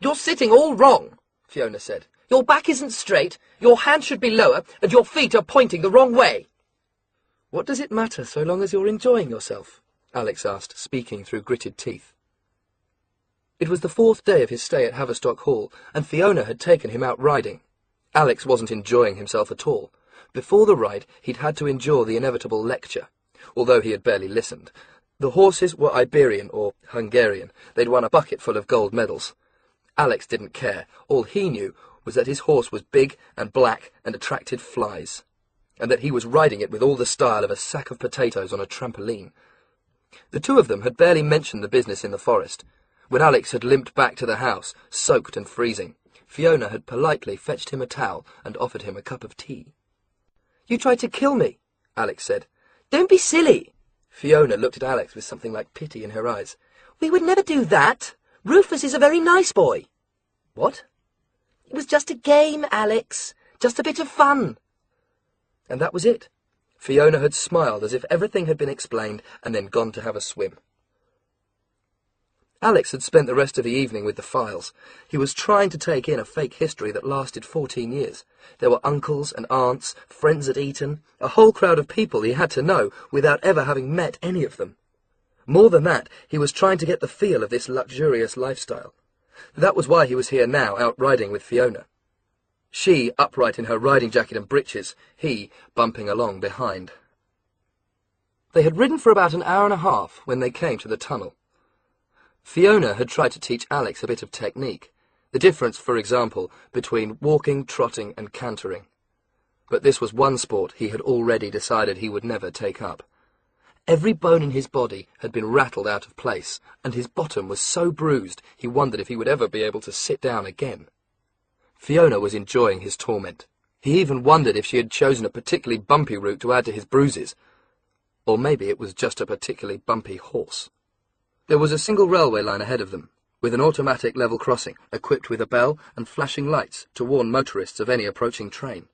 "You're sitting all wrong," Fiona said. "Your back isn't straight, your hands should be lower, and your feet are pointing the wrong way." "What does it matter so long as you're enjoying yourself?" Alex asked, speaking through gritted teeth. It was the 4th day of his stay at Haverstock Hall, and Fiona had taken him out riding. Alex wasn't enjoying himself at all. Before the ride, he'd had to endure the inevitable lecture, although he had barely listened. The horses were Iberian or Hungarian. They'd won a bucket full of gold medals. Alex didn't care. All he knew was that his horse was big and black and attracted flies, and that he was riding it with all the style of a sack of potatoes on a trampoline. The 2 of them had barely mentioned the business in the forest. When Alex had limped back to the house, soaked and freezing, Fiona had politely fetched him a towel and offered him a cup of tea. "You tried to kill me," Alex said. "Don't be silly." Fiona looked at Alex with something like pity in her eyes. "We would never do that. Rufus is a very nice boy." "What?" "It was just a game, Alex. Just a bit of fun." And that was it. Fiona had smiled as if everything had been explained and then gone to have a swim. Alex had spent the rest of the evening with the files. He was trying to take in a fake history that lasted 14 years. There were uncles and aunts, friends at Eton, a whole crowd of people he had to know without ever having met any of them. More than that, he was trying to get the feel of this luxurious lifestyle. That was why he was here now, out riding with Fiona. She upright in her riding jacket and breeches, he bumping along behind. They had ridden for about an hour and a half when they came to the tunnel. Fiona had tried to teach Alex a bit of technique, the difference, for example, between walking, trotting and cantering. But this was one sport he had already decided he would never take up. Every bone in his body had been rattled out of place, and his bottom was so bruised he wondered if he would ever be able to sit down again. Fiona was enjoying his torment. He even wondered if she had chosen a particularly bumpy route to add to his bruises. Or maybe it was just a particularly bumpy horse. There was a single railway line ahead of them, with an automatic level crossing, equipped with a bell and flashing lights to warn motorists of any approaching train.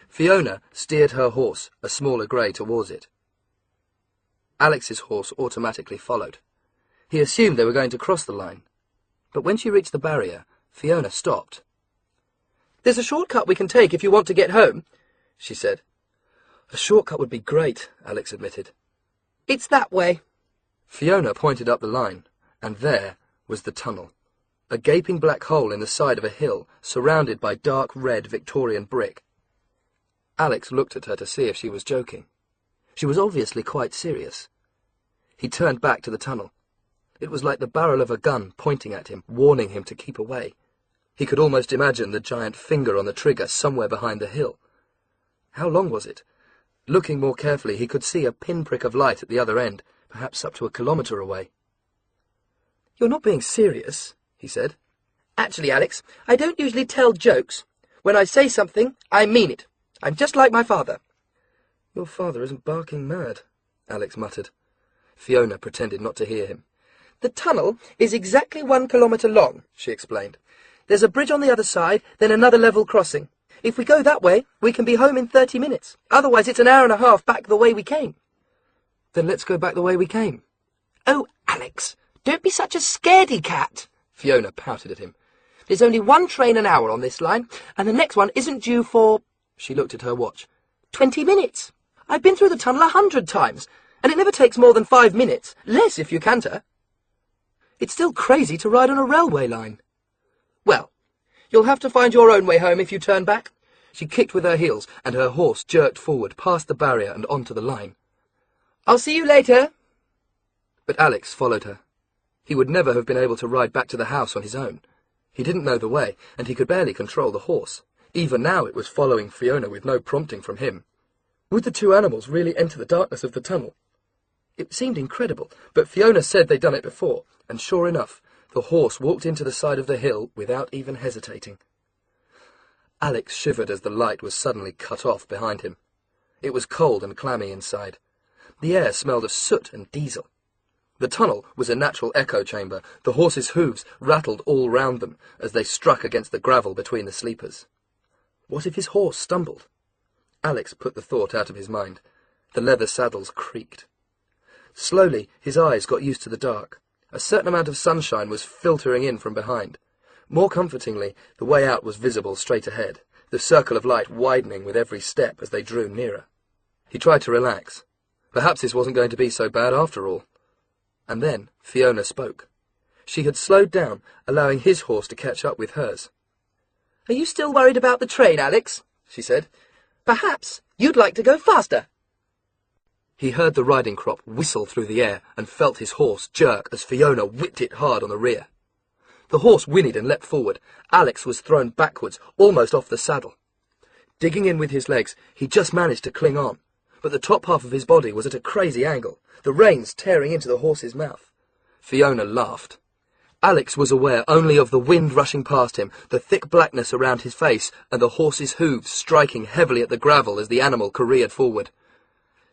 Fiona steered her horse, a smaller grey, towards it. Alex's horse automatically followed. He assumed they were going to cross the line, but when she reached the barrier, Fiona stopped. "There's a shortcut we can take if you want to get home," she said. "A shortcut would be great," Alex admitted. "It's that way." Fiona pointed up the line, and there was the tunnel, a gaping black hole in the side of a hill, surrounded by dark red Victorian brick. Alex looked at her to see if she was joking. She was obviously quite serious. He turned back to the tunnel. It was like the barrel of a gun pointing at him, warning him to keep away. He could almost imagine the giant finger on the trigger somewhere behind the hill. How long was it? Looking more carefully, he could see a pinprick of light at the other end, perhaps up to a kilometre away. "You're not being serious," he said. "Actually, Alex, I don't usually tell jokes. When I say something, I mean it. I'm just like my father." "Your father isn't barking mad," Alex muttered. Fiona pretended not to hear him. "The tunnel is exactly 1 kilometre long," she explained. "There's a bridge on the other side, then another level crossing. If we go that way, we can be home in 30 minutes. Otherwise, it's an hour and a half back the way we came." "Then let's go back the way we came." "Oh, Alex, don't be such a scaredy cat," Fiona pouted at him. "There's only one train an hour on this line, and the next one isn't due for—" she looked at her watch. 20 minutes. I've been through the tunnel 100 times, and it never takes more than 5 minutes, less if you canter. It's still crazy to ride on a railway line." "Well, you'll have to find your own way home if you turn back." She kicked with her heels, and her horse jerked forward past the barrier and onto the line. "I'll see you later." But Alex followed her. He would never have been able to ride back to the house on his own. He didn't know the way, and he could barely control the horse. Even now it was following Fiona with no prompting from him. Would the two animals really enter the darkness of the tunnel? It seemed incredible, but Fiona said they'd done it before, and sure enough, the horse walked into the side of the hill without even hesitating. Alex shivered as the light was suddenly cut off behind him. It was cold and clammy inside. The air smelled of soot and diesel. The tunnel was a natural echo chamber. The horses' hooves rattled all round them as they struck against the gravel between the sleepers. What if his horse stumbled? Alex put the thought out of his mind. The leather saddles creaked. Slowly, his eyes got used to the dark. A certain amount of sunshine was filtering in from behind. More comfortingly, the way out was visible straight ahead, the circle of light widening with every step as they drew nearer. He tried to relax. Perhaps this wasn't going to be so bad after all. And then Fiona spoke. She had slowed down, allowing his horse to catch up with hers. "Are you still worried about the train, Alex?" she said. "Perhaps you'd like to go faster." He heard the riding crop whistle through the air and felt his horse jerk as Fiona whipped it hard on the rear. The horse whinnied and leapt forward. Alex was thrown backwards, almost off the saddle. Digging in with his legs, he just managed to cling on, but the top half of his body was at a crazy angle, the reins tearing into the horse's mouth. Fiona laughed. Alex was aware only of the wind rushing past him, the thick blackness around his face, and the horse's hooves striking heavily at the gravel as the animal careered forward.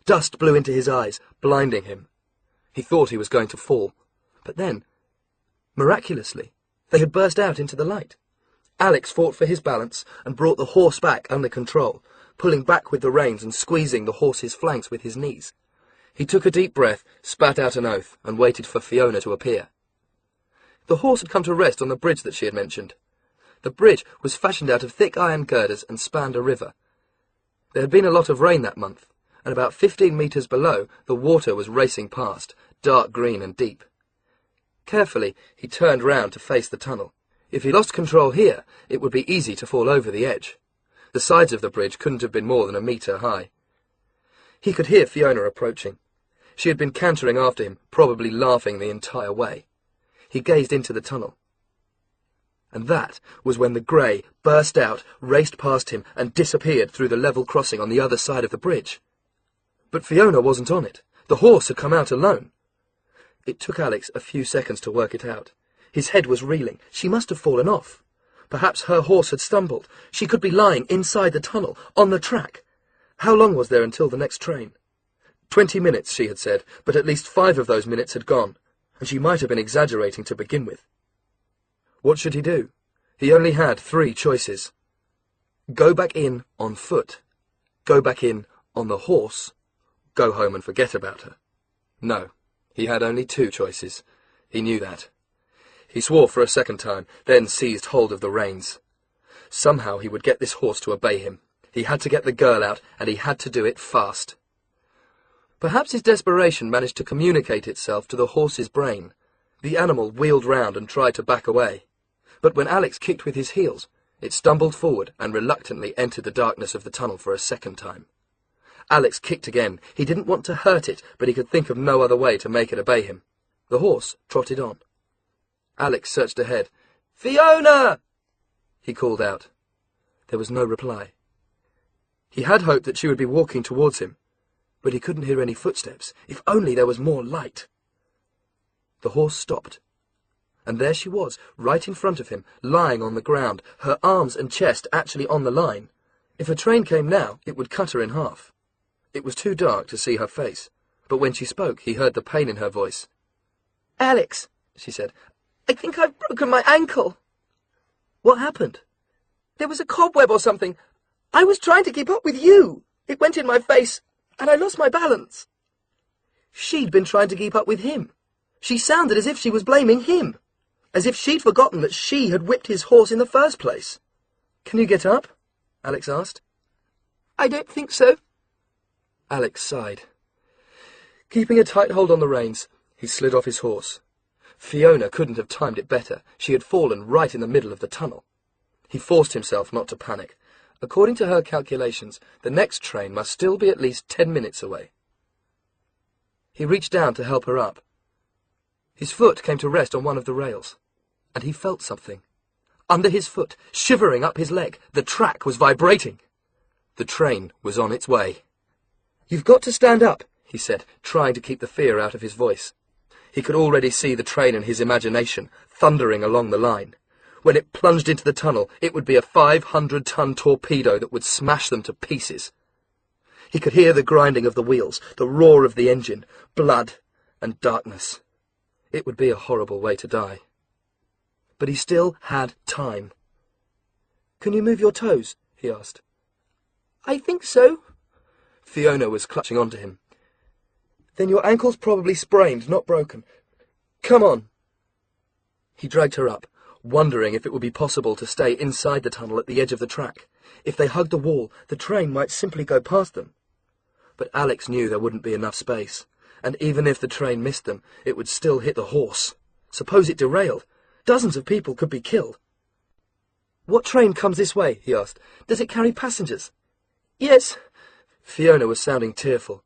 Dust blew into his eyes, blinding him. He thought he was going to fall, but then, miraculously, they had burst out into the light. Alex fought for his balance and brought the horse back under control, pulling back with the reins and squeezing the horse's flanks with his knees. He took a deep breath, spat out an oath, and waited for Fiona to appear. The horse had come to rest on the bridge that she had mentioned. The bridge was fashioned out of thick iron girders and spanned a river. There had been a lot of rain that month, and about 15 metres below, the water was racing past, dark green and deep. Carefully, he turned round to face the tunnel. If he lost control here, it would be easy to fall over the edge. The sides of the bridge couldn't have been more than a metre high. He could hear Fiona approaching. She had been cantering after him, probably laughing the entire way. He gazed into the tunnel. And that was when the grey burst out, raced past him, and disappeared through the level crossing on the other side of the bridge. But Fiona wasn't on it. The horse had come out alone. It took Alex a few seconds to work it out. His head was reeling. She must have fallen off. Perhaps her horse had stumbled. She could be lying inside the tunnel, on the track. How long was there until the next train? 20 minutes, she had said, but at least 5 of those minutes had gone, and she might have been exaggerating to begin with. What should he do? He only had 3 choices. Go back in on foot. Go back in on the horse. Go home and forget about her. No, he had only 2 choices. He knew that. He swore for a second time, then seized hold of the reins. Somehow he would get this horse to obey him. He had to get the girl out, and he had to do it fast. Perhaps his desperation managed to communicate itself to the horse's brain. The animal wheeled round and tried to back away. But when Alex kicked with his heels, it stumbled forward and reluctantly entered the darkness of the tunnel for a second time. Alex kicked again. He didn't want to hurt it, but he could think of no other way to make it obey him. The horse trotted on. Alex searched ahead. "Fiona!" he called out. There was no reply. He had hoped that she would be walking towards him, but he couldn't hear any footsteps. If only there was more light. The horse stopped, and there she was, right in front of him, lying on the ground, her arms and chest actually on the line. If a train came now, it would cut her in half. It was too dark to see her face, but when she spoke, he heard the pain in her voice. "Alex," she said, "I think I've broken my ankle." "What happened?" "There was a cobweb or something. I was trying to keep up with you. It went in my face, and I lost my balance." She'd been trying to keep up with him. She sounded as if she was blaming him, as if she'd forgotten that she had whipped his horse in the first place. "Can you get up?" Alex asked. "I don't think so." Alex sighed. Keeping a tight hold on the reins, he slid off his horse. Fiona couldn't have timed it better. She had fallen right in the middle of the tunnel. He forced himself not to panic. According to her calculations, the next train must still be at least 10 minutes away. He reached down to help her up. His foot came to rest on one of the rails, and he felt something. Under his foot, shivering up his leg, the track was vibrating. The train was on its way. "You've got to stand up," he said, trying to keep the fear out of his voice. He could already see the train in his imagination, thundering along the line. When it plunged into the tunnel, it would be a 500-ton torpedo that would smash them to pieces. He could hear the grinding of the wheels, the roar of the engine, blood and darkness. It would be a horrible way to die. But he still had time. "Can you move your toes?" he asked. "I think so." Fiona was clutching onto him. "Then your ankle's probably sprained, not broken. Come on." He dragged her up, wondering if it would be possible to stay inside the tunnel at the edge of the track. If they hugged the wall, the train might simply go past them. But Alex knew there wouldn't be enough space, and even if the train missed them, it would still hit the horse. Suppose it derailed. Dozens of people could be killed. "What train comes this way?" he asked. "Does it carry passengers?" "Yes." Fiona was sounding tearful.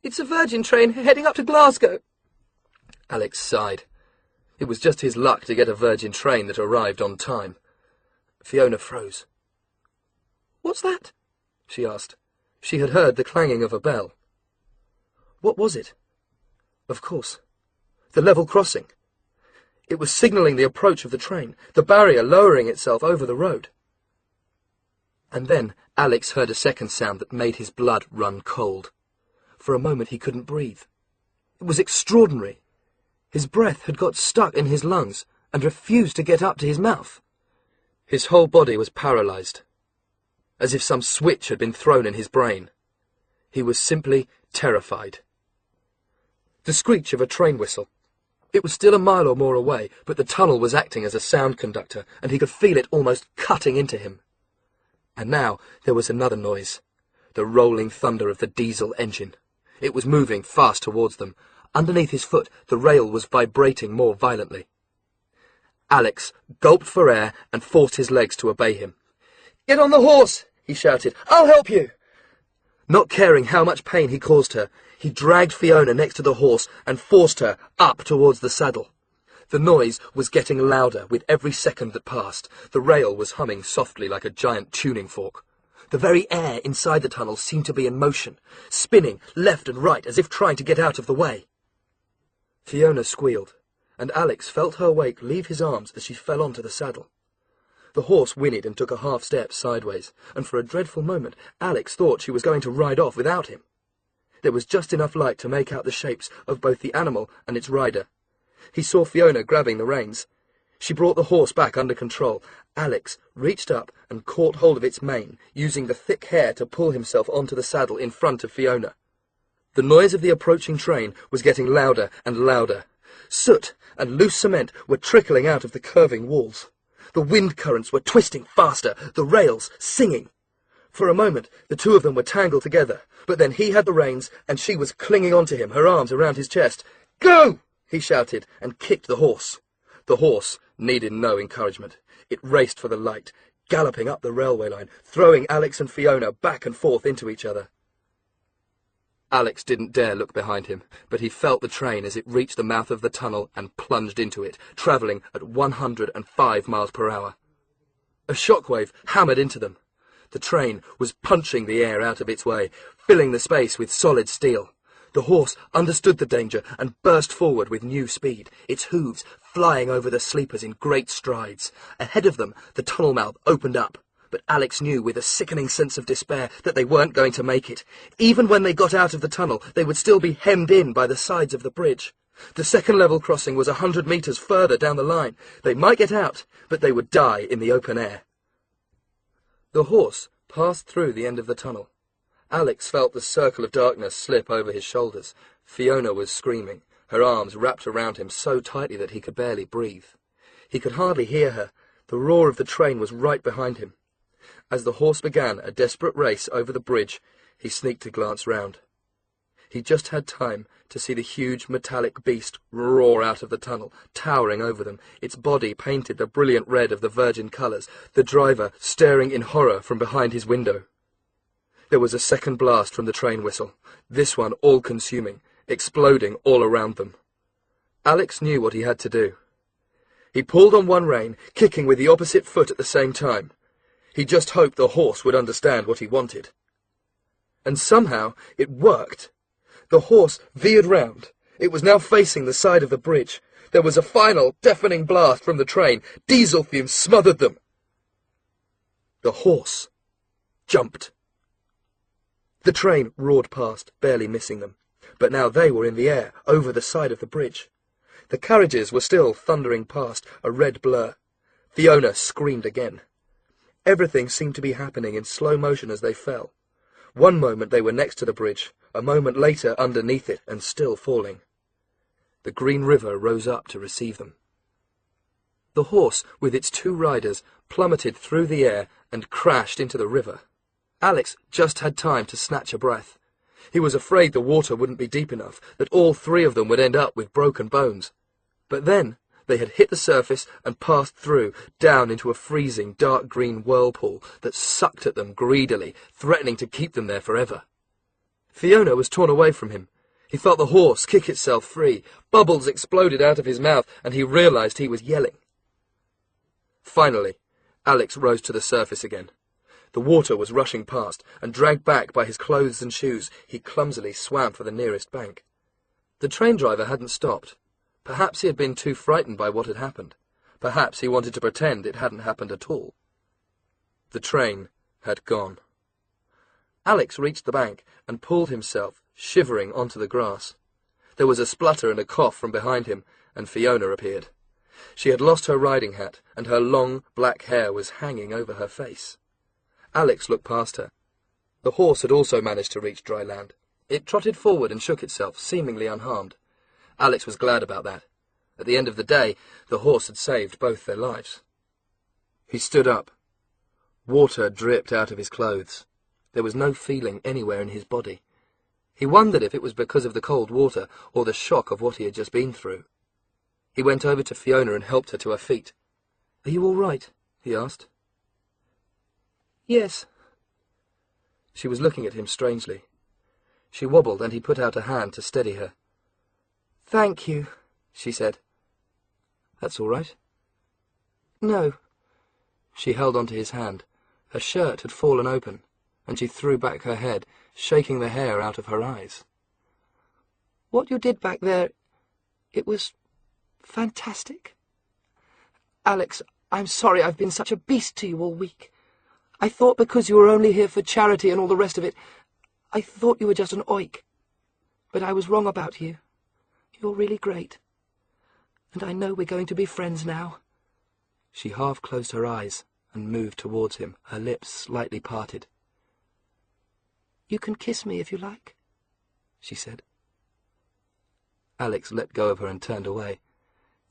"It's a Virgin train heading up to Glasgow." Alex sighed. It was just his luck to get a Virgin train that arrived on time. Fiona froze. "What's that?" she asked. She had heard the clanging of a bell. What was it? Of course. The level crossing. It was signalling the approach of the train, the barrier lowering itself over the road. And then Alex heard a second sound that made his blood run cold. For a moment he couldn't breathe. It was extraordinary. His breath had got stuck in his lungs and refused to get up to his mouth. His whole body was paralyzed, as if some switch had been thrown in his brain. He was simply terrified. The screech of a train whistle. It was still a mile or more away, but the tunnel was acting as a sound conductor, and he could feel it almost cutting into him. And now there was another noise, the rolling thunder of the diesel engine. It was moving fast towards them. Underneath his foot, the rail was vibrating more violently. Alex gulped for air and forced his legs to obey him. "Get on the horse!" he shouted. "I'll help you!" Not caring how much pain he caused her, he dragged Fiona next to the horse and forced her up towards the saddle. The noise was getting louder with every second that passed. The rail was humming softly like a giant tuning fork. The very air inside the tunnel seemed to be in motion, spinning left and right as if trying to get out of the way. Fiona squealed, and Alex felt her weight leave his arms as she fell onto the saddle. The horse whinnied and took a half step sideways, and for a dreadful moment Alex thought she was going to ride off without him. There was just enough light to make out the shapes of both the animal and its rider. He saw Fiona grabbing the reins. She brought the horse back under control. Alex reached up and caught hold of its mane, using the thick hair to pull himself onto the saddle in front of Fiona. The noise of the approaching train was getting louder and louder. Soot and loose cement were trickling out of the curving walls. The wind currents were twisting faster, the rails singing. For a moment, the two of them were tangled together, but then he had the reins and she was clinging onto him, her arms around his chest. "Go!" he shouted, and kicked the horse. The horse needed no encouragement. It raced for the light, galloping up the railway line, throwing Alex and Fiona back and forth into each other. Alex didn't dare look behind him, but he felt the train as it reached the mouth of the tunnel and plunged into it, travelling at 105 miles per hour. A shockwave hammered into them. The train was punching the air out of its way, filling the space with solid steel. The horse understood the danger and burst forward with new speed, its hooves flying over the sleepers in great strides. Ahead of them, the tunnel mouth opened up. But Alex knew with a sickening sense of despair that they weren't going to make it. Even when they got out of the tunnel, they would still be hemmed in by the sides of the bridge. The second level crossing was 100 metres further down the line. They might get out, but they would die in the open air. The horse passed through the end of the tunnel. Alex felt the circle of darkness slip over his shoulders. Fiona was screaming, her arms wrapped around him so tightly that he could barely breathe. He could hardly hear her. The roar of the train was right behind him. As the horse began a desperate race over the bridge, he sneaked a glance round. He just had time to see the huge metallic beast roar out of the tunnel, towering over them, its body painted the brilliant red of the virgin colours, the driver staring in horror from behind his window. There was a second blast from the train whistle, this one all-consuming, exploding all around them. Alex knew what he had to do. He pulled on one rein, kicking with the opposite foot at the same time. He just hoped the horse would understand what he wanted. And somehow it worked. The horse veered round. It was now facing the side of the bridge. There was a final, deafening blast from the train. Diesel fumes smothered them. The horse jumped. The train roared past, barely missing them. But now they were in the air, over the side of the bridge. The carriages were still thundering past, a red blur. Fiona screamed again. Everything seemed to be happening in slow motion as they fell. One moment they were next to the bridge, a moment later underneath it and still falling. The green river rose up to receive them. The horse, with its two riders, plummeted through the air and crashed into the river. Alex just had time to snatch a breath. He was afraid the water wouldn't be deep enough, that all three of them would end up with broken bones. But then they had hit the surface and passed through, down into a freezing, dark green whirlpool that sucked at them greedily, threatening to keep them there forever. Fiona was torn away from him. He felt the horse kick itself free. Bubbles exploded out of his mouth, and he realized he was yelling. Finally, Alex rose to the surface again. The water was rushing past, and dragged back by his clothes and shoes, he clumsily swam for the nearest bank. The train driver hadn't stopped, Perhaps he had been too frightened by what had happened. Perhaps he wanted to pretend it hadn't happened at all. The train had gone. Alex reached the bank and pulled himself, shivering, onto the grass. There was a splutter and a cough from behind him, and Fiona appeared. She had lost her riding hat, and her long, black hair was hanging over her face. Alex looked past her. The horse had also managed to reach dry land. It trotted forward and shook itself, seemingly unharmed. Alex was glad about that. At the end of the day, the horse had saved both their lives. He stood up. Water dripped out of his clothes. There was no feeling anywhere in his body. He wondered if it was because of the cold water or the shock of what he had just been through. He went over to Fiona and helped her to her feet. "Are you all right?" he asked. "Yes." She was looking at him strangely. She wobbled, and he put out a hand to steady her. "Thank you," she said. "That's all right." "No." She held onto his hand. Her shirt had fallen open, and she threw back her head, shaking the hair out of her eyes. "What you did back there, it was fantastic. Alex, I'm sorry I've been such a beast to you all week. I thought because you were only here for charity and all the rest of it, I thought you were just an oik. But I was wrong about you. You're really great. And I know we're going to be friends now." She half closed her eyes and moved towards him, her lips slightly parted. "You can kiss me if you like," she said. Alex let go of her and turned away.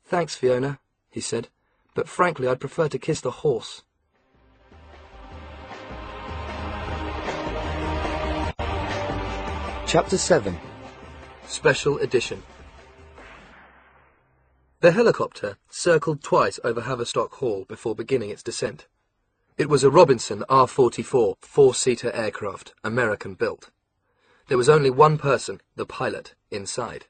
"Thanks, Fiona," he said, "but frankly I'd prefer to kiss the horse." Chapter 7. Special Edition. The helicopter circled twice over Haverstock Hall before beginning its descent. It was a Robinson R-44 four-seater aircraft, American-built. There was only one person, the pilot, inside.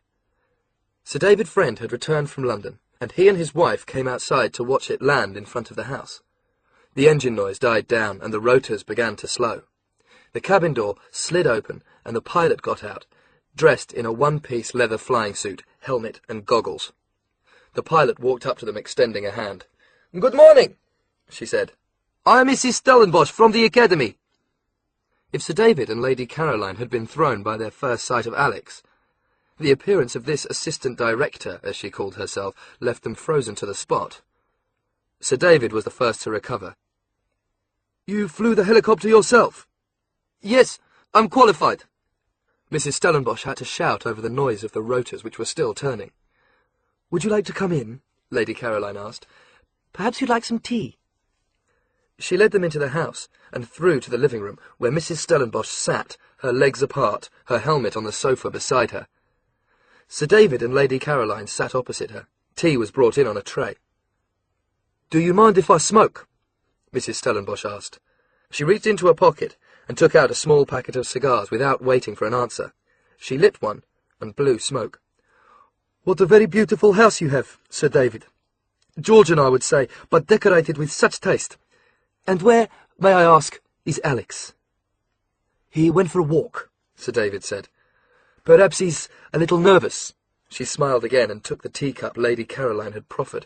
Sir David Friend had returned from London, and he and his wife came outside to watch it land in front of the house. The engine noise died down, and the rotors began to slow. The cabin door slid open, and the pilot got out, dressed in a one-piece leather flying suit, helmet and goggles. The pilot walked up to them, extending a hand. "Good morning," she said. "I am Mrs. Stellenbos from the Academy." If Sir David and Lady Caroline had been thrown by their first sight of Alex, the appearance of this assistant director, as she called herself, left them frozen to the spot. Sir David was the first to recover. "You flew the helicopter yourself?" "Yes, I'm qualified." Mrs. Stellenbosch had to shout over the noise of the rotors, which were still turning. "Would you like to come in?" Lady Caroline asked. "Perhaps you'd like some tea." She led them into the house and through to the living room, where Mrs. Stellenbosch sat, her legs apart, her helmet on the sofa beside her. Sir David and Lady Caroline sat opposite her. Tea was brought in on a tray. "Do you mind if I smoke?" Mrs. Stellenbosch asked. She reached into her pocket and took out a small packet of cigars without waiting for an answer. She lit one and blew smoke. "What a very beautiful house you have, Sir David. Georgian, I would say, but decorated with such taste. And where, may I ask, is Alex?" "He went for a walk," Sir David said. "Perhaps he's a little nervous." She smiled again and took the teacup Lady Caroline had proffered.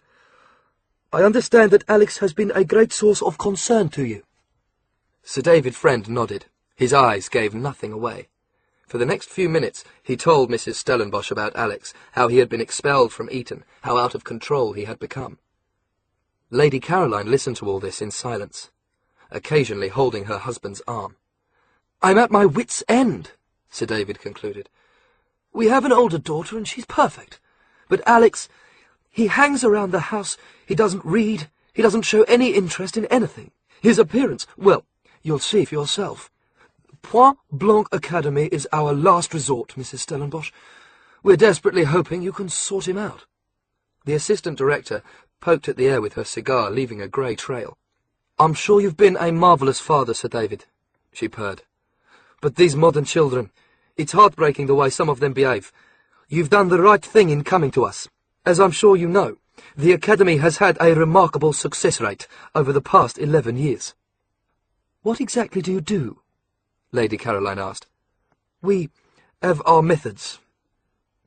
"I understand that Alex has been a great source of concern to you." Sir David Friend nodded. His eyes gave nothing away. For the next few minutes he told Mrs. Stellenbosch about Alex, how he had been expelled from Eton, how out of control he had become. Lady Caroline listened to all this in silence, occasionally holding her husband's arm. "I'm at my wit's end," Sir David concluded. "We have an older daughter and she's perfect. But Alex, he hangs around the house, he doesn't read, he doesn't show any interest in anything. His appearance, well, you'll see for yourself. Point Blanc Academy is our last resort, Mrs. Stellenbosch. We're desperately hoping you can sort him out." The assistant director poked at the air with her cigar, leaving a grey trail. "I'm sure you've been a marvellous father, Sir David," she purred. "But these modern children, it's heartbreaking the way some of them behave. You've done the right thing in coming to us. As I'm sure you know, the Academy has had a remarkable success rate over the past 11 years. "What exactly do you do?" Lady Caroline asked. "We have our methods."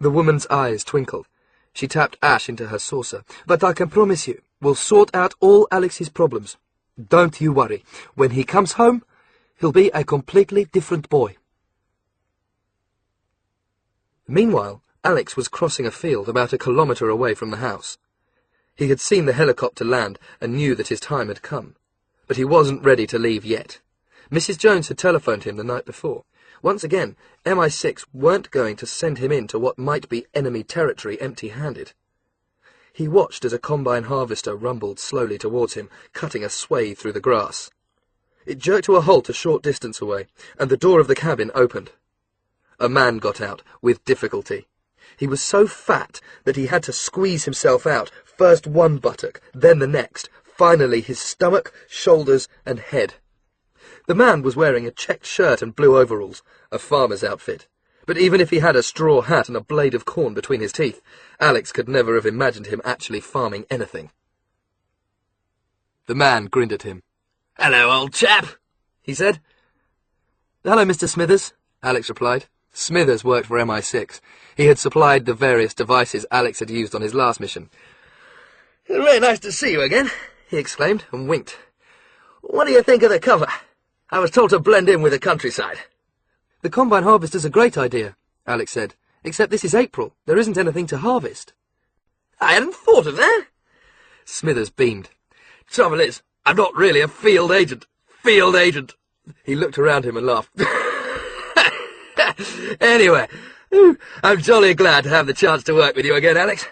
The woman's eyes twinkled. She tapped ash into her saucer. "But I can promise you, we'll sort out all Alex's problems. Don't you worry. When he comes home, he'll be a completely different boy." Meanwhile, Alex was crossing a field about 1 kilometre away from the house. He had seen the helicopter land and knew that his time had come. But he wasn't ready to leave yet. Mrs. Jones had telephoned him the night before. Once again, MI6 weren't going to send him into what might be enemy territory empty-handed. He watched as a combine harvester rumbled slowly towards him, cutting a swathe through the grass. It jerked to a halt a short distance away, and the door of the cabin opened. A man got out, with difficulty. He was so fat that he had to squeeze himself out, first one buttock, then the next, finally his stomach, shoulders, and head. The man was wearing a checked shirt and blue overalls, a farmer's outfit. But even if he had a straw hat and a blade of corn between his teeth, Alex could never have imagined him actually farming anything. The man grinned at him. "Hello, old chap," he said. "Hello, Mr. Smithers," Alex replied. Smithers worked for MI6. He had supplied the various devices Alex had used on his last mission. "It's very nice to see you again," he exclaimed and winked. "What do you think of the cover? I was told to blend in with the countryside." "The combine harvester's a great idea," Alex said. "Except this is April. There isn't anything to harvest." "I hadn't thought of that." Smithers beamed. "Trouble is, I'm not really a field agent. Field agent." He looked around him and laughed. "Anyway, I'm jolly glad to have the chance to work with you again, Alex.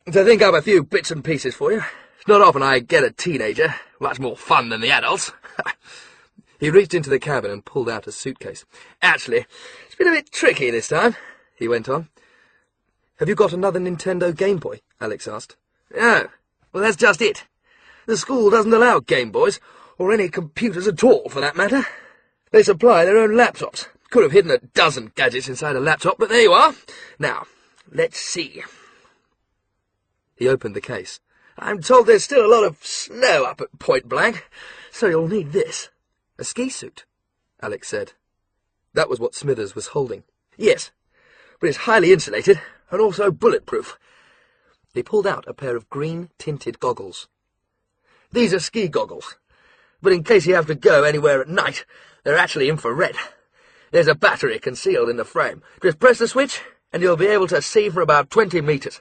To think up a few bits and pieces for you. It's not often I get a teenager. Much more fun than the adults." He reached into the cabin and pulled out a suitcase. "Actually, it's been a bit tricky this time," he went on. "Have you got another Nintendo Game Boy?" Alex asked. "No. Well, that's just it. The school doesn't allow Game Boys, or any computers at all, for that matter. They supply their own laptops. Could have hidden a dozen gadgets inside a laptop, but there you are. Now, let's see." He opened the case. "I'm told there's still a lot of snow up at Point Blanc, so you'll need this." "A ski suit," Alex said. That was what Smithers was holding. "Yes, but it's highly insulated and also bulletproof." He pulled out a pair of green-tinted goggles. "These are ski goggles, but in case you have to go anywhere at night, they're actually infrared. There's a battery concealed in the frame. Just press the switch and you'll be able to see for about 20 metres,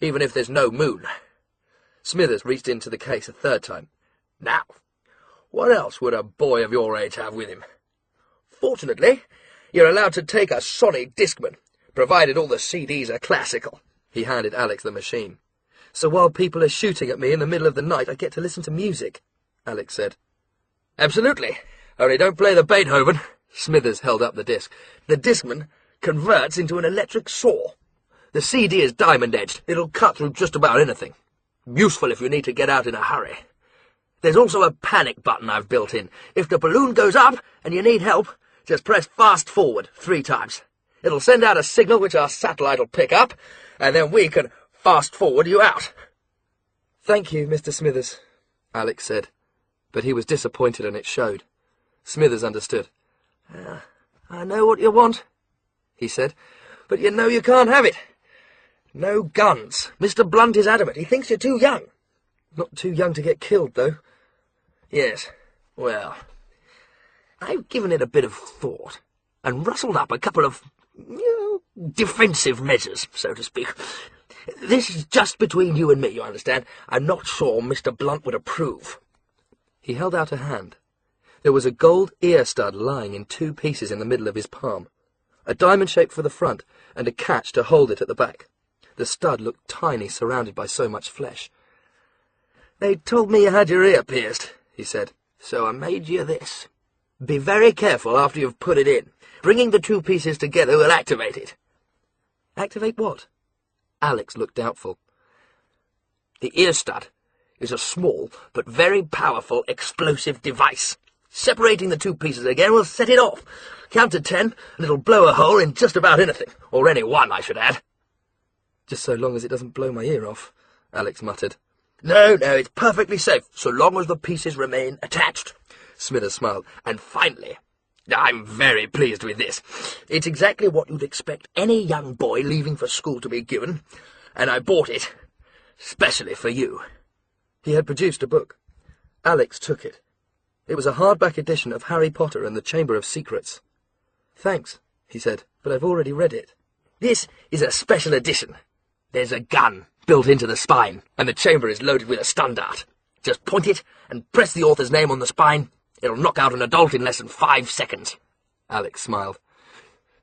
even if there's no moon." Smithers reached into the case a third time. "Now, what else would a boy of your age have with him? Fortunately, you're allowed to take a Sony Discman, provided all the CDs are classical." He handed Alex the machine. "So while people are shooting at me in the middle of the night, I get to listen to music," Alex said. "Absolutely. Only don't play the Beethoven." Smithers held up the disc. "The Discman converts into an electric saw. The CD is diamond-edged. It'll cut through just about anything. Useful if you need to get out in a hurry. There's also a panic button I've built in. If the balloon goes up and you need help, just press fast forward 3 times. It'll send out a signal which our satellite will pick up, and then we can fast forward you out." "Thank you, Mr. Smithers," Alex said, but he was disappointed and it showed. Smithers understood. "I know what you want," he said, "but you know you can't have it. No guns. Mr. Blunt is adamant. He thinks you're too young." "Not too young to get killed, though." "Yes. Well, I've given it a bit of thought and rustled up a couple of, defensive measures, so to speak. This is just between you and me, you understand. I'm not sure Mr. Blunt would approve." He held out a hand. There was a gold ear stud lying in 2 pieces in the middle of his palm, a diamond shape for the front and a catch to hold it at the back. The stud looked tiny, surrounded by so much flesh. "They told me you had your ear pierced," he said, "so I made you this. Be very careful after you've put it in. Bringing the 2 pieces together will activate it." "Activate what?" Alex looked doubtful. "The ear stud is a small but very powerful explosive device. Separating the 2 pieces again will set it off. Count to 10, and it'll blow a hole in just about anything, or anyone, I should add." "Just so long as it doesn't blow my ear off," Alex muttered. No, it's perfectly safe, so long as the pieces remain attached." Smithers smiled. "And finally, I'm very pleased with this. It's exactly what you'd expect any young boy leaving for school to be given. and I bought it, specially for you." He had produced a book. Alex took it. It was a hardback edition of Harry Potter and the Chamber of Secrets. "Thanks," he said, "but I've already read it." "This is a special edition. There's a gun built into the spine, and the chamber is loaded with a stun dart. Just point it and press the author's name on the spine. It'll knock out an adult in less than 5 seconds. Alex smiled.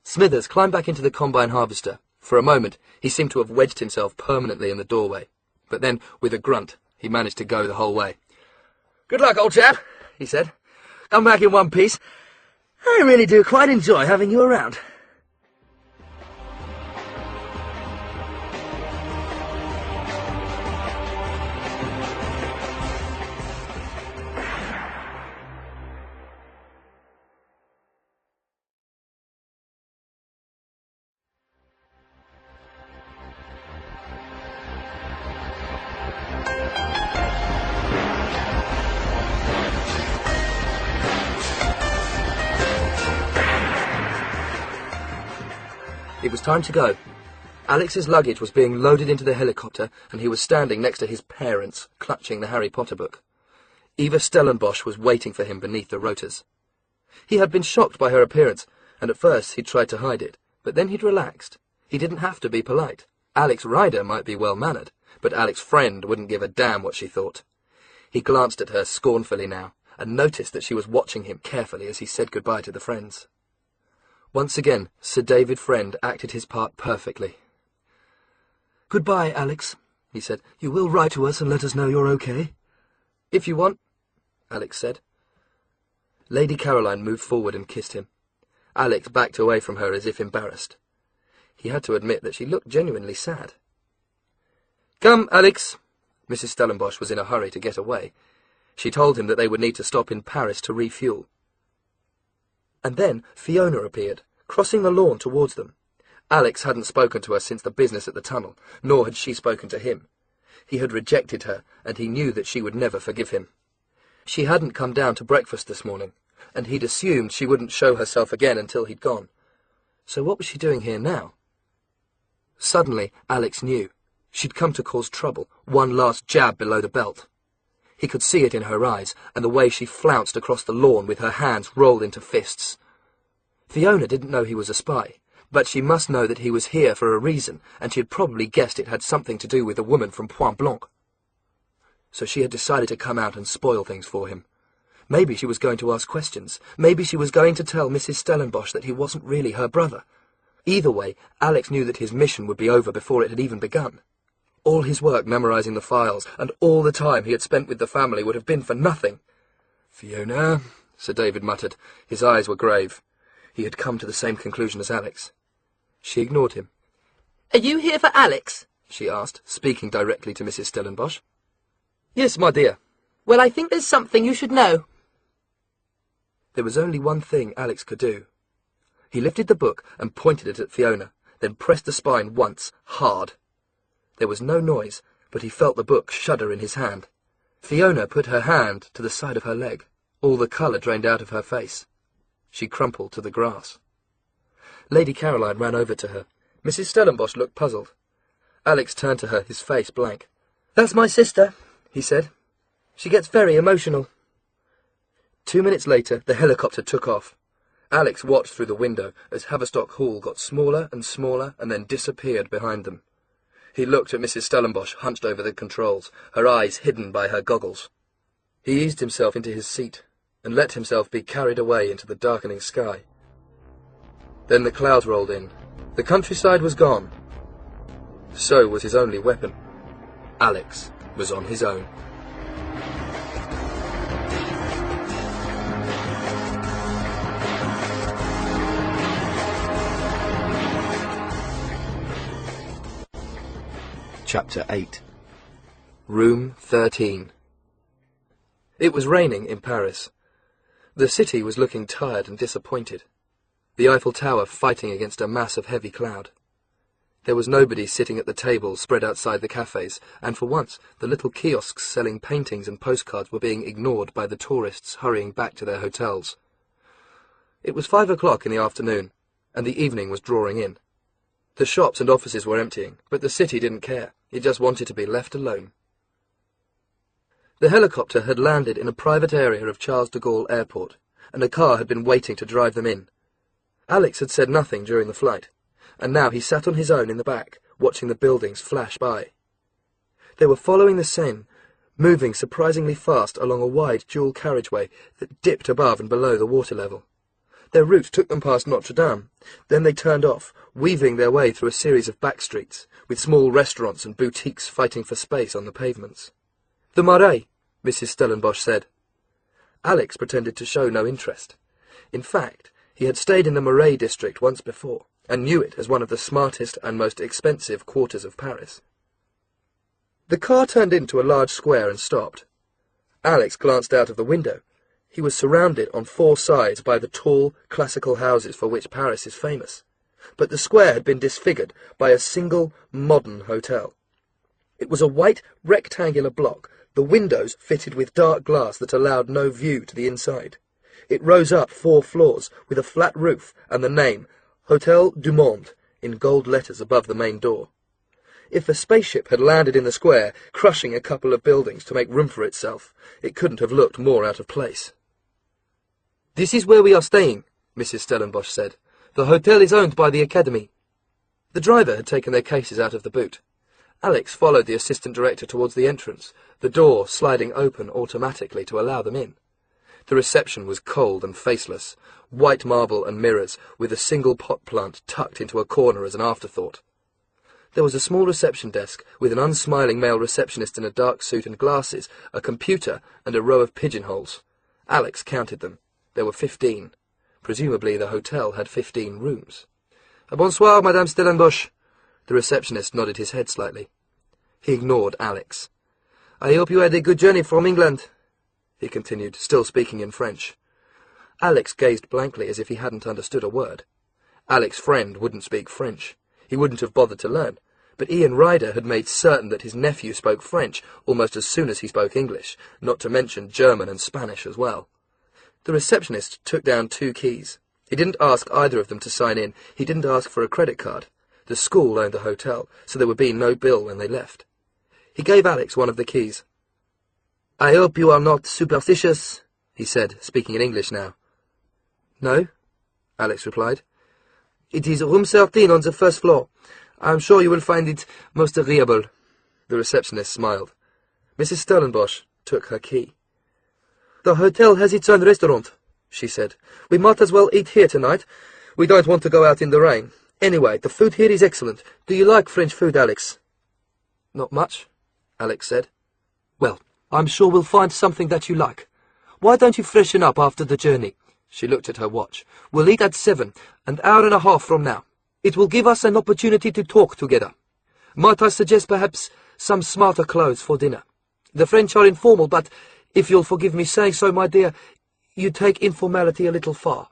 Smithers climbed back into the combine harvester. For a moment, he seemed to have wedged himself permanently in the doorway. But then, with a grunt, he managed to go the whole way. "Good luck, old chap," he said. "Come back in one piece. I really do quite enjoy having you around." It was time to go. Alex's luggage was being loaded into the helicopter, and he was standing next to his parents, clutching the Harry Potter book. Eva Stellenbos was waiting for him beneath the rotors. He had been shocked by her appearance, and at first he'd tried to hide it, but then he'd relaxed. He didn't have to be polite. Alex Ryder might be well-mannered, but Alex's friend wouldn't give a damn what she thought. He glanced at her scornfully now, and noticed that she was watching him carefully as he said goodbye to the friends. Once again, Sir David Friend acted his part perfectly. "Goodbye, Alex," he said. "You will write to us and let us know you're okay?" "If you want," Alex said. Lady Caroline moved forward and kissed him. Alex backed away from her as if embarrassed. He had to admit that she looked genuinely sad. "Come, Alex." Mrs. Stellenbosch was in a hurry to get away. She told him that they would need to stop in Paris to refuel. And then Fiona appeared, crossing the lawn towards them. Alex hadn't spoken to her since the business at the tunnel, nor had she spoken to him. He had rejected her, and he knew that she would never forgive him. She hadn't come down to breakfast this morning, and he'd assumed she wouldn't show herself again until he'd gone. So what was she doing here now? Suddenly, Alex knew. She'd come to cause trouble, one last jab below the belt. He could see it in her eyes, and the way she flounced across the lawn with her hands rolled into fists. Fiona didn't know he was a spy, but she must know that he was here for a reason, and she had probably guessed it had something to do with a woman from Point Blanc. So she had decided to come out and spoil things for him. Maybe she was going to ask questions. Maybe she was going to tell Mrs. Stellenbosch that he wasn't really her brother. Either way, Alex knew that his mission would be over before it had even begun. All his work memorizing the files, and all the time he had spent with the family would have been for nothing. "Fiona," Sir David muttered. His eyes were grave. He had come to the same conclusion as Alex. She ignored him. "Are you here for Alex?" she asked, speaking directly to Mrs. Stellenbosch. "Yes, my dear." "Well, I think there's something you should know." There was only one thing Alex could do. He lifted the book and pointed it at Fiona, then pressed the spine once, hard. There was no noise, but he felt the book shudder in his hand. Fiona put her hand to the side of her leg. All the colour drained out of her face. She crumpled to the grass. Lady Caroline ran over to her. Mrs. Stellenbosch looked puzzled. Alex turned to her, his face blank. "That's my sister," he said. "She gets very emotional." 2 minutes later, the helicopter took off. Alex watched through the window as Haverstock Hall got smaller and then disappeared behind them. He looked at Mrs. Stellenbosch hunched over the controls, her eyes hidden by her goggles. He eased himself into his seat and let himself be carried away into the darkening sky. Then the clouds rolled in. The countryside was gone. So was his only weapon. Alex was on his own. Chapter 8. Room 13. It was raining in Paris. The city was looking tired and disappointed. The Eiffel Tower fighting against a mass of heavy cloud. There was nobody sitting at the tables spread outside the cafes, and for once the little kiosks selling paintings and postcards were being ignored by the tourists hurrying back to their hotels. It was 5 o'clock in the afternoon, and the evening was drawing in. The shops and offices were emptying, but the city didn't care. It just wanted to be left alone. The helicopter had landed in a private area of Charles de Gaulle Airport, and a car had been waiting to drive them in. Alex had said nothing during the flight, and now he sat on his own in the back, watching the buildings flash by. They were following the Seine, moving surprisingly fast along a wide dual carriageway that dipped above and below the water level. Their route took them past Notre Dame. Then they turned off, weaving their way through a series of back streets, with small restaurants and boutiques fighting for space on the pavements. "The Marais," Mrs. Stellenbos said. Alex pretended to show no interest. In fact, he had stayed in the Marais district once before, and knew it as one of the smartest and most expensive quarters of Paris. The car turned into a large square and stopped. Alex glanced out of the window. He was surrounded on four sides by the tall, classical houses for which Paris is famous. But the square had been disfigured by a single, modern hotel. It was a white, rectangular block, the windows fitted with dark glass that allowed no view to the inside. It rose up 4 floors, with a flat roof and the name, Hotel du Monde, in gold letters above the main door. If a spaceship had landed in the square, crushing a couple of buildings to make room for itself, it couldn't have looked more out of place. "This is where we are staying," Mrs. Stellenbosch said. "The hotel is owned by the Academy." The driver had taken their cases out of the boot. Alex followed the assistant director towards the entrance, the door sliding open automatically to allow them in. The reception was cold and faceless, white marble and mirrors, with a single pot plant tucked into a corner as an afterthought. There was a small reception desk with an unsmiling male receptionist in a dark suit and glasses, a computer, and a row of pigeonholes. Alex counted them. There were 15. Presumably the hotel had 15 rooms. "Bonsoir, Madame Stellenbosch." The receptionist nodded his head slightly. He ignored Alex. "I hope you had a good journey from England," he continued, still speaking in French. Alex gazed blankly as if he hadn't understood a word. Alex's friend wouldn't speak French. He wouldn't have bothered to learn. But Ian Ryder had made certain that his nephew spoke French almost as soon as he spoke English, not to mention German and Spanish as well. The receptionist took down 2 keys. He didn't ask either of them to sign in. He didn't ask for a credit card. The school owned the hotel, so there would be no bill when they left. He gave Alex one of the keys. "I hope you are not superstitious," he said, speaking in English now. "No," Alex replied. "It is room 13 on the first floor. I am sure you will find it most agreeable." The receptionist smiled. Mrs. Stellenbosch took her key. "The hotel has its own restaurant," she said. "We might as well eat here tonight. We don't want to go out in the rain. Anyway, the food here is excellent. Do you like French food, Alex?" "Not much," Alex said. "Well, I'm sure we'll find something that you like. Why don't you freshen up after the journey?" She looked at her watch. "We'll eat at 7, an hour and a half from now. It will give us an opportunity to talk together. Might I suggest perhaps some smarter clothes for dinner? The French are informal, but, if you'll forgive me saying so, my dear, you take informality a little far.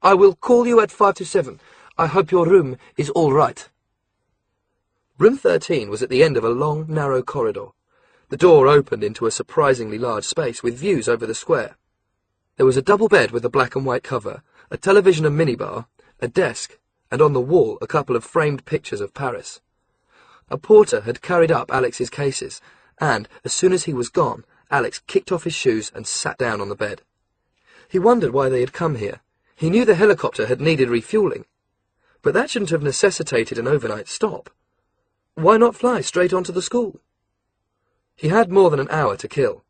I will call you at 5 to 7. I hope your room is all right." Room 13 was at the end of a long, narrow corridor. The door opened into a surprisingly large space with views over the square. There was a double bed with a black and white cover, a television and minibar, a desk, and on the wall a couple of framed pictures of Paris. A porter had carried up Alex's cases, and, as soon as he was gone, Alex kicked off his shoes and sat down on the bed. He wondered why they had come here. He knew the helicopter had needed refuelling, but that shouldn't have necessitated an overnight stop. Why not fly straight on to the school? He had more than an hour to kill.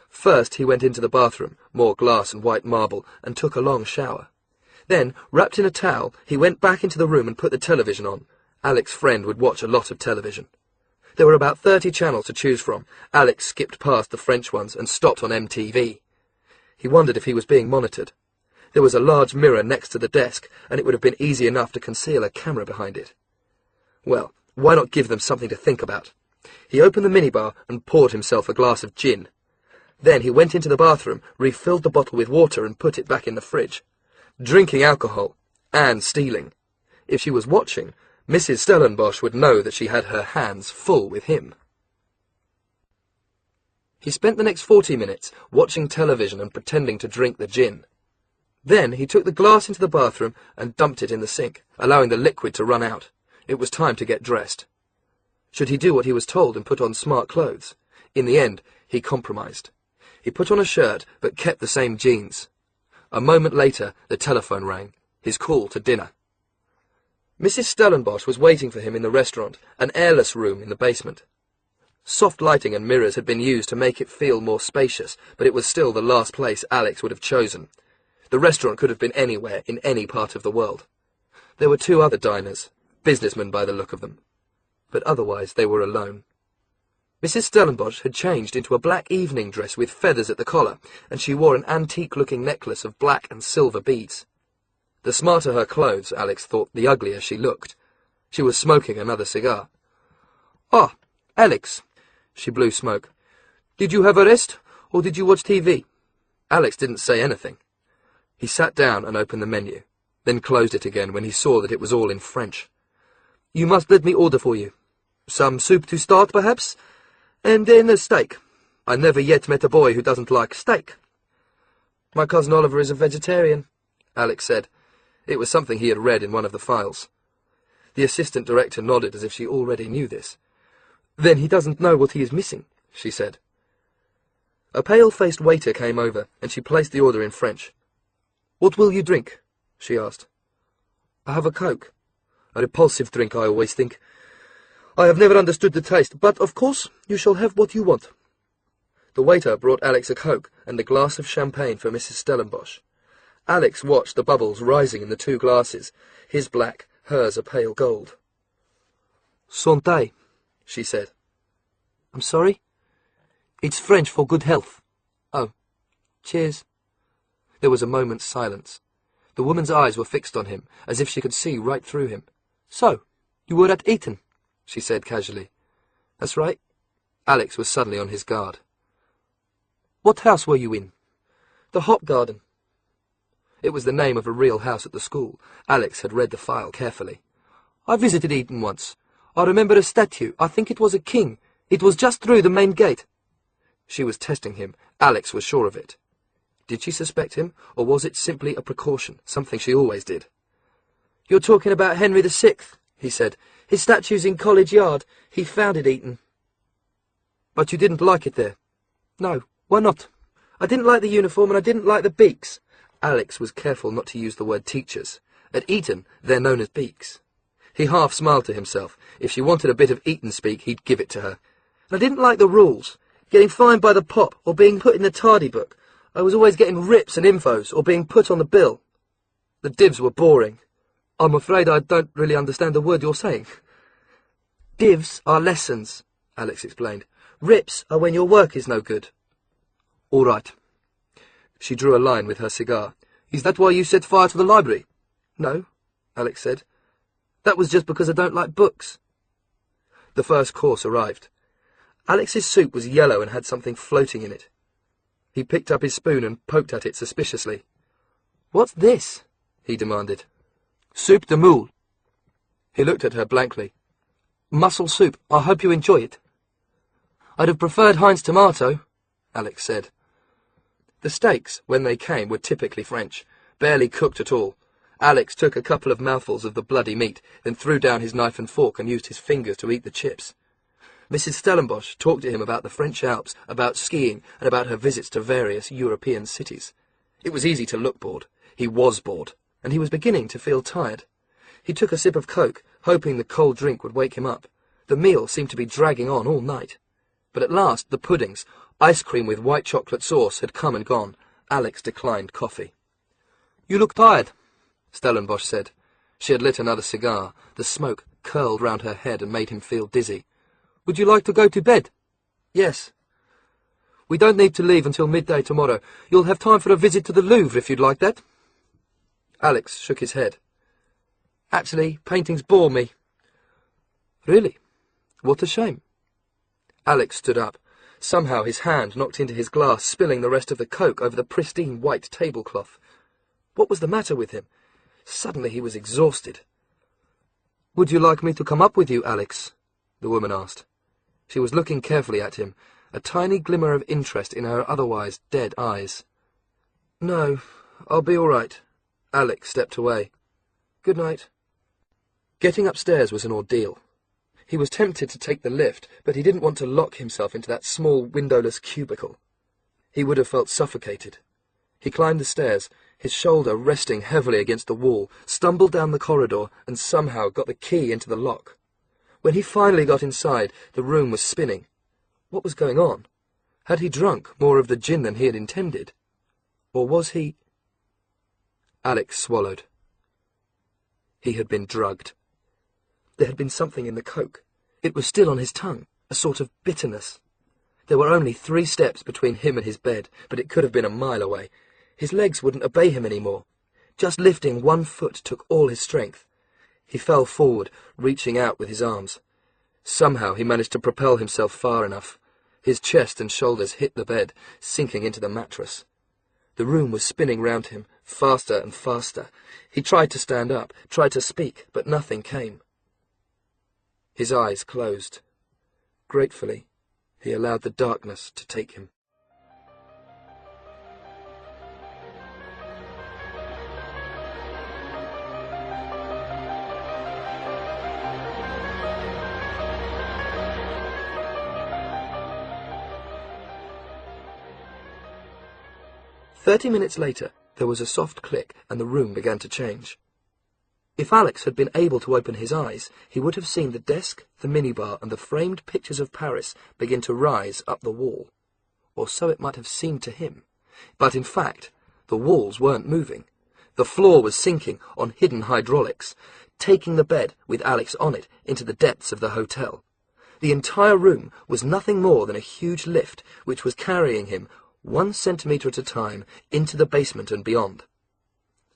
First he went into the bathroom, more glass and white marble, and took a long shower. Then, wrapped in a towel, he went back into the room and put the television on. Alex's friend would watch a lot of television. There were about 30 channels to choose from. Alex skipped past the French ones and stopped on MTV. He wondered if he was being monitored. There was a large mirror next to the desk, and it would have been easy enough to conceal a camera behind it. Well, why not give them something to think about? He opened the minibar and poured himself a glass of gin. Then he went into the bathroom, refilled the bottle with water and put it back in the fridge. Drinking alcohol, and stealing. If she was watching, Mrs. Stellenbosch would know that she had her hands full with him. He spent the next 40 minutes watching television and pretending to drink the gin. Then he took the glass into the bathroom and dumped it in the sink, allowing the liquid to run out. It was time to get dressed. Should he do what he was told and put on smart clothes? In the end, he compromised. He put on a shirt, but kept the same jeans. A moment later, the telephone rang. His call to dinner. Mrs. Stellenbos was waiting for him in the restaurant, an airless room in the basement. Soft lighting and mirrors had been used to make it feel more spacious, but it was still the last place Alex would have chosen. The restaurant could have been anywhere, in any part of the world. There were 2 other diners, businessmen by the look of them. But otherwise they were alone. Mrs. Stellenbos had changed into a black evening dress with feathers at the collar, and she wore an antique-looking necklace of black and silver beads. The smarter her clothes, Alex thought, the uglier she looked. She was smoking another cigar. "Ah, Alex," she blew smoke. "Did you have a rest, or did you watch TV?" Alex didn't say anything. He sat down and opened the menu, then closed it again when he saw that it was all in French. "You must let me order for you. Some soup to start, perhaps, and then a steak. I never yet met a boy who doesn't like steak." "My cousin Oliver is a vegetarian," Alex said. It was something he had read in one of the files. The assistant director nodded as if she already knew this. "Then he doesn't know what he is missing," she said. A pale-faced waiter came over, and she placed the order in French. "What will you drink?" she asked. "I have a Coke. A repulsive drink, I always think. I have never understood the taste, but of course you shall have what you want." The waiter brought Alex a Coke and a glass of champagne for Mrs. Stellenbos. Alex watched the bubbles rising in the 2 glasses, his black, hers a pale gold. "Santé," she said. "I'm sorry?" "It's French for good health." "Oh, cheers." There was a moment's silence. The woman's eyes were fixed on him, as if she could see right through him. "So, you were at Eton?" she said casually. "That's right." Alex was suddenly on his guard. "What house were you in?" "The Hop Garden." It was the name of a real house at the school. Alex had read the file carefully. "I visited Eton once. I remember a statue. I think it was a king. It was just through the main gate." She was testing him. Alex was sure of it. Did she suspect him, or was it simply a precaution, something she always did? "You're talking about Henry VI," he said. "His statue's in College Yard. He founded Eton." "But you didn't like it there?" "No. Why not? I didn't like the uniform, and I didn't like the beaks." Alex was careful not to use the word teachers. At Eton, they're known as beaks. He half smiled to himself. If she wanted a bit of Eton speak, he'd give it to her. "And I didn't like the rules. Getting fined by the pop, or being put in the tardy book. I was always getting rips and infos, or being put on the bill. The divs were boring. I'm afraid I don't really understand the word you're saying." "Divs are lessons," Alex explained. "Rips are when your work is no good." "All right." She drew a line with her cigar. "Is that why you set fire to the library?" "No," Alex said. "That was just because I don't like books." The first course arrived. Alex's soup was yellow and had something floating in it. He picked up his spoon and poked at it suspiciously. "What's this?" he demanded. "Soup de moule." He looked at her blankly. "Mussel soup. I hope you enjoy it." "I'd have preferred Heinz tomato," Alex said. The steaks, when they came, were typically French, barely cooked at all. Alex took a couple of mouthfuls of the bloody meat, then threw down his knife and fork and used his fingers to eat the chips. Mrs. Stellenbos talked to him about the French Alps, about skiing, and about her visits to various European cities. It was easy to look bored. He was bored, and he was beginning to feel tired. He took a sip of Coke, hoping the cold drink would wake him up. The meal seemed to be dragging on all night. But at last the puddings, ice cream with white chocolate sauce, had come and gone. Alex declined coffee. "You look tired," Stellenbos said. She had lit another cigar. The smoke curled round her head and made him feel dizzy. "Would you like to go to bed?" "Yes." "We don't need to leave until midday tomorrow. You'll have time for a visit to the Louvre if you'd like that." Alex shook his head. "Actually, paintings bore me." "Really? What a shame." Alex stood up. Somehow his hand knocked into his glass, spilling the rest of the Coke over the pristine white tablecloth. What was the matter with him? Suddenly he was exhausted. "Would you like me to come up with you, Alex?" the woman asked. She was looking carefully at him, a tiny glimmer of interest in her otherwise dead eyes. "No, I'll be all right." Alex stepped away. "Good night." Getting upstairs was an ordeal. He was tempted to take the lift, but he didn't want to lock himself into that small, windowless cubicle. He would have felt suffocated. He climbed the stairs, his shoulder resting heavily against the wall, stumbled down the corridor, and somehow got the key into the lock. When he finally got inside, the room was spinning. What was going on? Had he drunk more of the gin than he had intended? Or was he... Alex swallowed. He had been drugged. There had been something in the coke. It was still on his tongue, a sort of bitterness. There were only 3 steps between him and his bed, but it could have been a mile away. His legs wouldn't obey him any more. Just lifting 1 foot took all his strength. He fell forward, reaching out with his arms. Somehow he managed to propel himself far enough. His chest and shoulders hit the bed, sinking into the mattress. The room was spinning round him, faster and faster. He tried to stand up, tried to speak, but nothing came. His eyes closed. Gratefully, he allowed the darkness to take him. "30 minutes later, there was a soft click and the room began to change. If Alex had been able to open his eyes, he would have seen the desk, the minibar, and the framed pictures of Paris begin to rise up the wall. Or so it might have seemed to him. But in fact, the walls weren't moving. The floor was sinking on hidden hydraulics, taking the bed, with Alex on it, into the depths of the hotel. The entire room was nothing more than a huge lift, which was carrying him 1 centimetre at a time into the basement and beyond.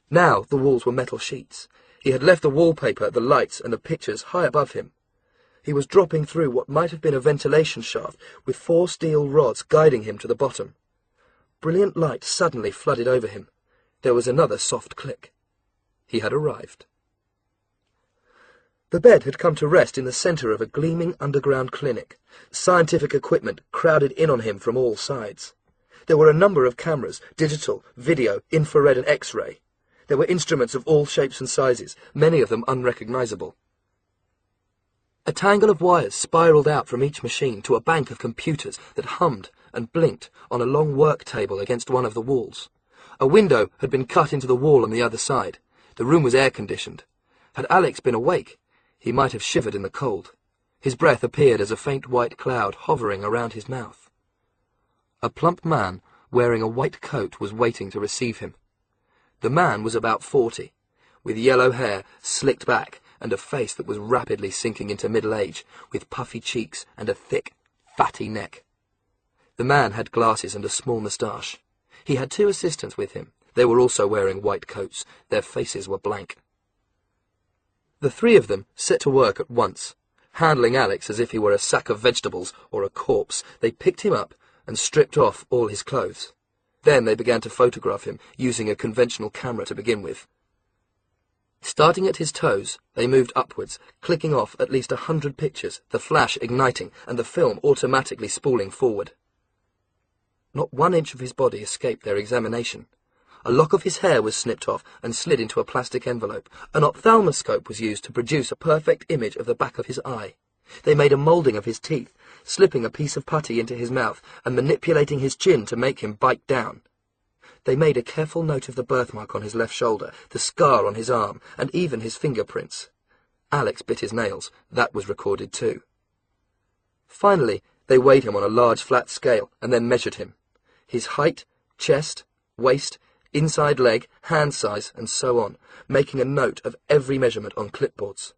Now the walls were metal sheets. He had left the wallpaper, the lights, and the pictures high above him. He was dropping through what might have been a ventilation shaft, with 4 steel rods guiding him to the bottom. Brilliant light suddenly flooded over him. There was another soft click. He had arrived. The bed had come to rest in the centre of a gleaming underground clinic. Scientific equipment crowded in on him from all sides. There were a number of cameras, digital, video, infrared, and X-ray. There were instruments of all shapes and sizes, many of them unrecognizable. A tangle of wires spiraled out from each machine to a bank of computers that hummed and blinked on a long work table against one of the walls. A window had been cut into the wall on the other side. The room was air-conditioned. Had Alex been awake, he might have shivered in the cold. His breath appeared as a faint white cloud hovering around his mouth. A plump man wearing a white coat was waiting to receive him. The man was about 40, with yellow hair slicked back and a face that was rapidly sinking into middle age, with puffy cheeks and a thick, fatty neck. The man had glasses and a small moustache. He had 2 assistants with him. They were also wearing white coats. Their faces were blank. The 3 of them set to work at once. Handling Alex as if he were a sack of vegetables or a corpse, they picked him up and stripped off all his clothes. Then they began to photograph him, using a conventional camera to begin with. Starting at his toes, they moved upwards, clicking off at least 100 pictures, the flash igniting and the film automatically spooling forward. Not 1 inch of his body escaped their examination. A lock of his hair was snipped off and slid into a plastic envelope. An ophthalmoscope was used to produce a perfect image of the back of his eye. They made a moulding of his teeth, slipping a piece of putty into his mouth and manipulating his chin to make him bite down. They made a careful note of the birthmark on his left shoulder, the scar on his arm, and even his fingerprints. Alex bit his nails. That was recorded too. Finally, they weighed him on a large flat scale and then measured him. His height, chest, waist, inside leg, hand size, and so on, making a note of every measurement on clipboards.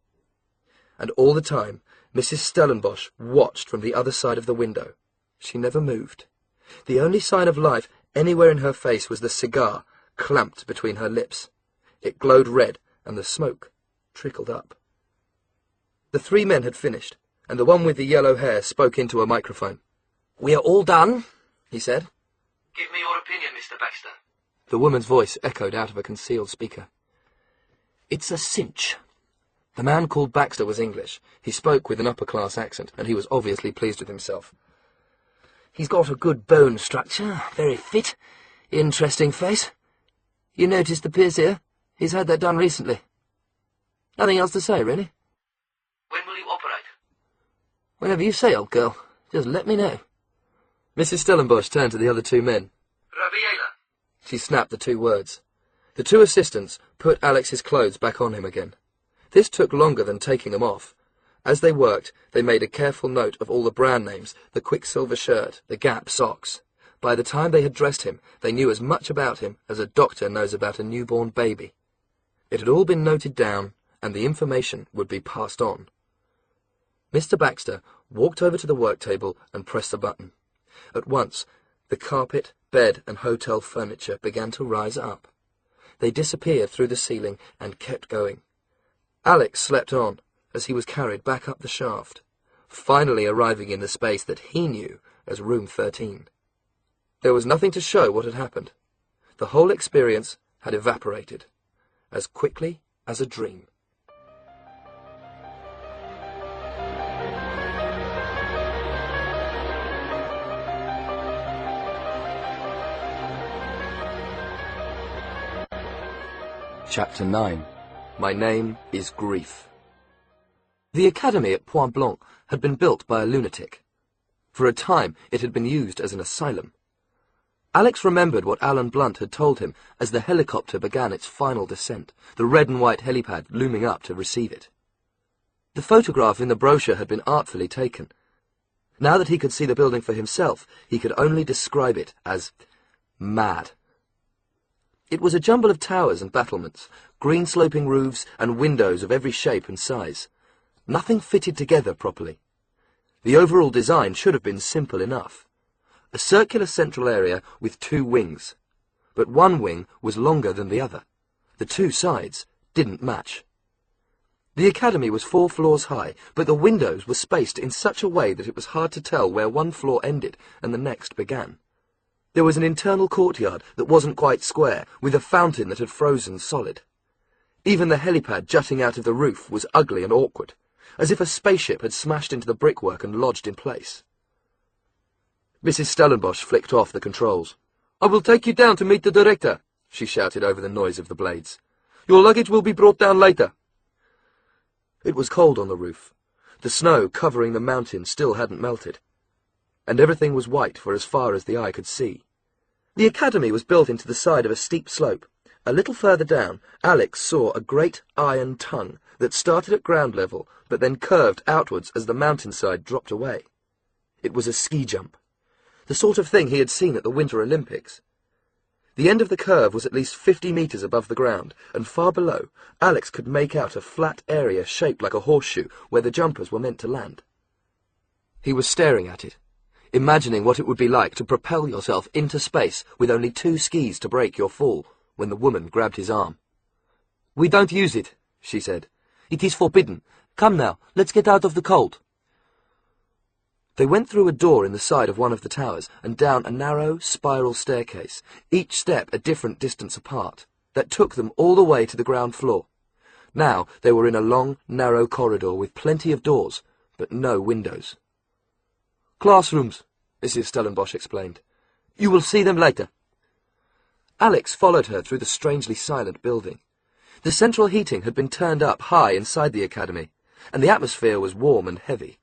And all the time, Mrs. Stellenbos watched from the other side of the window. She never moved. The only sign of life anywhere in her face was the cigar, clamped between her lips. It glowed red, and the smoke trickled up. The 3 men had finished, and the one with the yellow hair spoke into a microphone. "We are all done," he said. "Give me your opinion, Mr. Baxter." The woman's voice echoed out of a concealed speaker. "It's a cinch." The man called Baxter was English. He spoke with an upper-class accent, and he was obviously pleased with himself. "He's got a good bone structure, very fit, interesting face. You noticed the pierce here? He's had that done recently." Nothing else to say, really. When will you operate? Whenever you say, old girl. Just let me know. Mrs. Stellenbos turned to the other two men. Rabiela. She snapped the two words. The two assistants put Alex's clothes back on him again. This took longer than taking them off. As they worked, they made a careful note of all the brand names, the Quicksilver shirt, the Gap socks. By the time they had dressed him, they knew as much about him as a doctor knows about a newborn baby. It had all been noted down, and the information would be passed on. Mr. Baxter walked over to the work table and pressed a button. At once, the carpet, bed, and hotel furniture began to rise up. They disappeared through the ceiling and kept going. Alex slept on as he was carried back up the shaft, finally arriving in the space that he knew as Room 13. There was nothing to show what had happened. The whole experience had evaporated, as quickly as a dream. Chapter 9. My name is Grief. The academy at Point Blanc had been built by a lunatic. For a time it had been used as an asylum. Alex remembered what Alan Blunt had told him as the helicopter began its final descent, the red and white helipad looming up to receive it. The photograph in the brochure had been artfully taken. Now that he could see the building for himself, he could only describe it as mad. It was a jumble of towers and battlements, green-sloping roofs and windows of every shape and size. Nothing fitted together properly. The overall design should have been simple enough. A circular central area with two wings. But one wing was longer than the other. The two sides didn't match. The academy was 4 floors high, but the windows were spaced in such a way that it was hard to tell where one floor ended and the next began. There was an internal courtyard that wasn't quite square, with a fountain that had frozen solid. Even the helipad jutting out of the roof was ugly and awkward, as if a spaceship had smashed into the brickwork and lodged in place. Mrs. Stellenbos flicked off the controls. "I will take you down to meet the director," she shouted over the noise of the blades. "Your luggage will be brought down later." It was cold on the roof. The snow covering the mountain still hadn't melted, and everything was white for as far as the eye could see. The academy was built into the side of a steep slope. A little further down, Alex saw a great iron tongue that started at ground level, but then curved outwards as the mountainside dropped away. It was a ski jump, the sort of thing he had seen at the Winter Olympics. The end of the curve was at least 50 metres above the ground, and far below, Alex could make out a flat area shaped like a horseshoe where the jumpers were meant to land. He was staring at it, imagining what it would be like to propel yourself into space with only 2 skis to break your fall, when the woman grabbed his arm. "We don't use it," she said. "It is forbidden. Come now, let's get out of the cold." They went through a door in the side of one of the towers and down a narrow, spiral staircase, each step a different distance apart, that took them all the way to the ground floor. Now they were in a long, narrow corridor with plenty of doors, but no windows. "Classrooms," Mrs. Stellenbos explained. "You will see them later." Alex followed her through the strangely silent building. The central heating had been turned up high inside the academy, and the atmosphere was warm and heavy.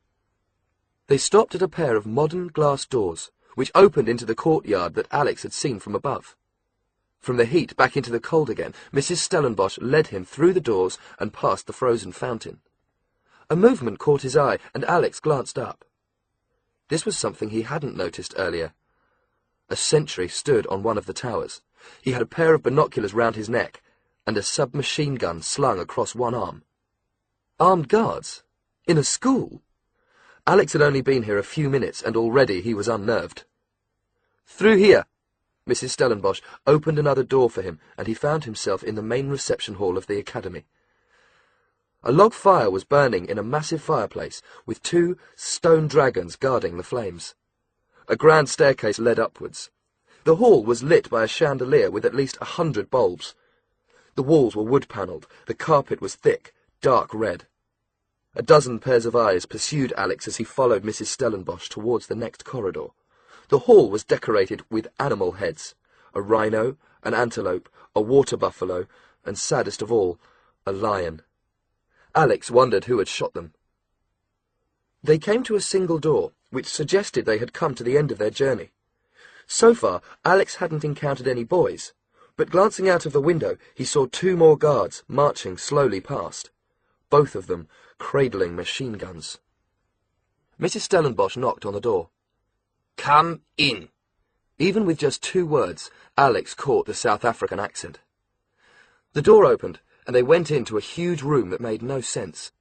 They stopped at a pair of modern glass doors, which opened into the courtyard that Alex had seen from above. From the heat back into the cold again, Mrs. Stellenbosch led him through the doors and past the frozen fountain. A movement caught his eye, and Alex glanced up. This was something he hadn't noticed earlier. A sentry stood on one of the towers. He had a pair of binoculars round his neck, and a submachine gun slung across one arm. Armed guards? In a school? Alex had only been here a few minutes, and already he was unnerved. "Through here." Mrs. Stellenbosch opened another door for him, and he found himself in the main reception hall of the academy. A log fire was burning in a massive fireplace, with 2 stone dragons guarding the flames. A grand staircase led upwards. The hall was lit by a chandelier with at least 100 bulbs. The walls were wood-panelled, the carpet was thick, dark red. A dozen pairs of eyes pursued Alex as he followed Mrs. Stellenbosch towards the next corridor. The hall was decorated with animal heads, a rhino, an antelope, a water buffalo, and saddest of all, a lion. Alex wondered who had shot them. They came to a single door, which suggested they had come to the end of their journey. So far, Alex hadn't encountered any boys, but glancing out of the window, he saw 2 more guards marching slowly past, both of them cradling machine guns. Mrs. Stellenbos knocked on the door. Come in. Even with just 2 words, Alex caught the South African accent. The door opened, and they went into a huge room that made no sense.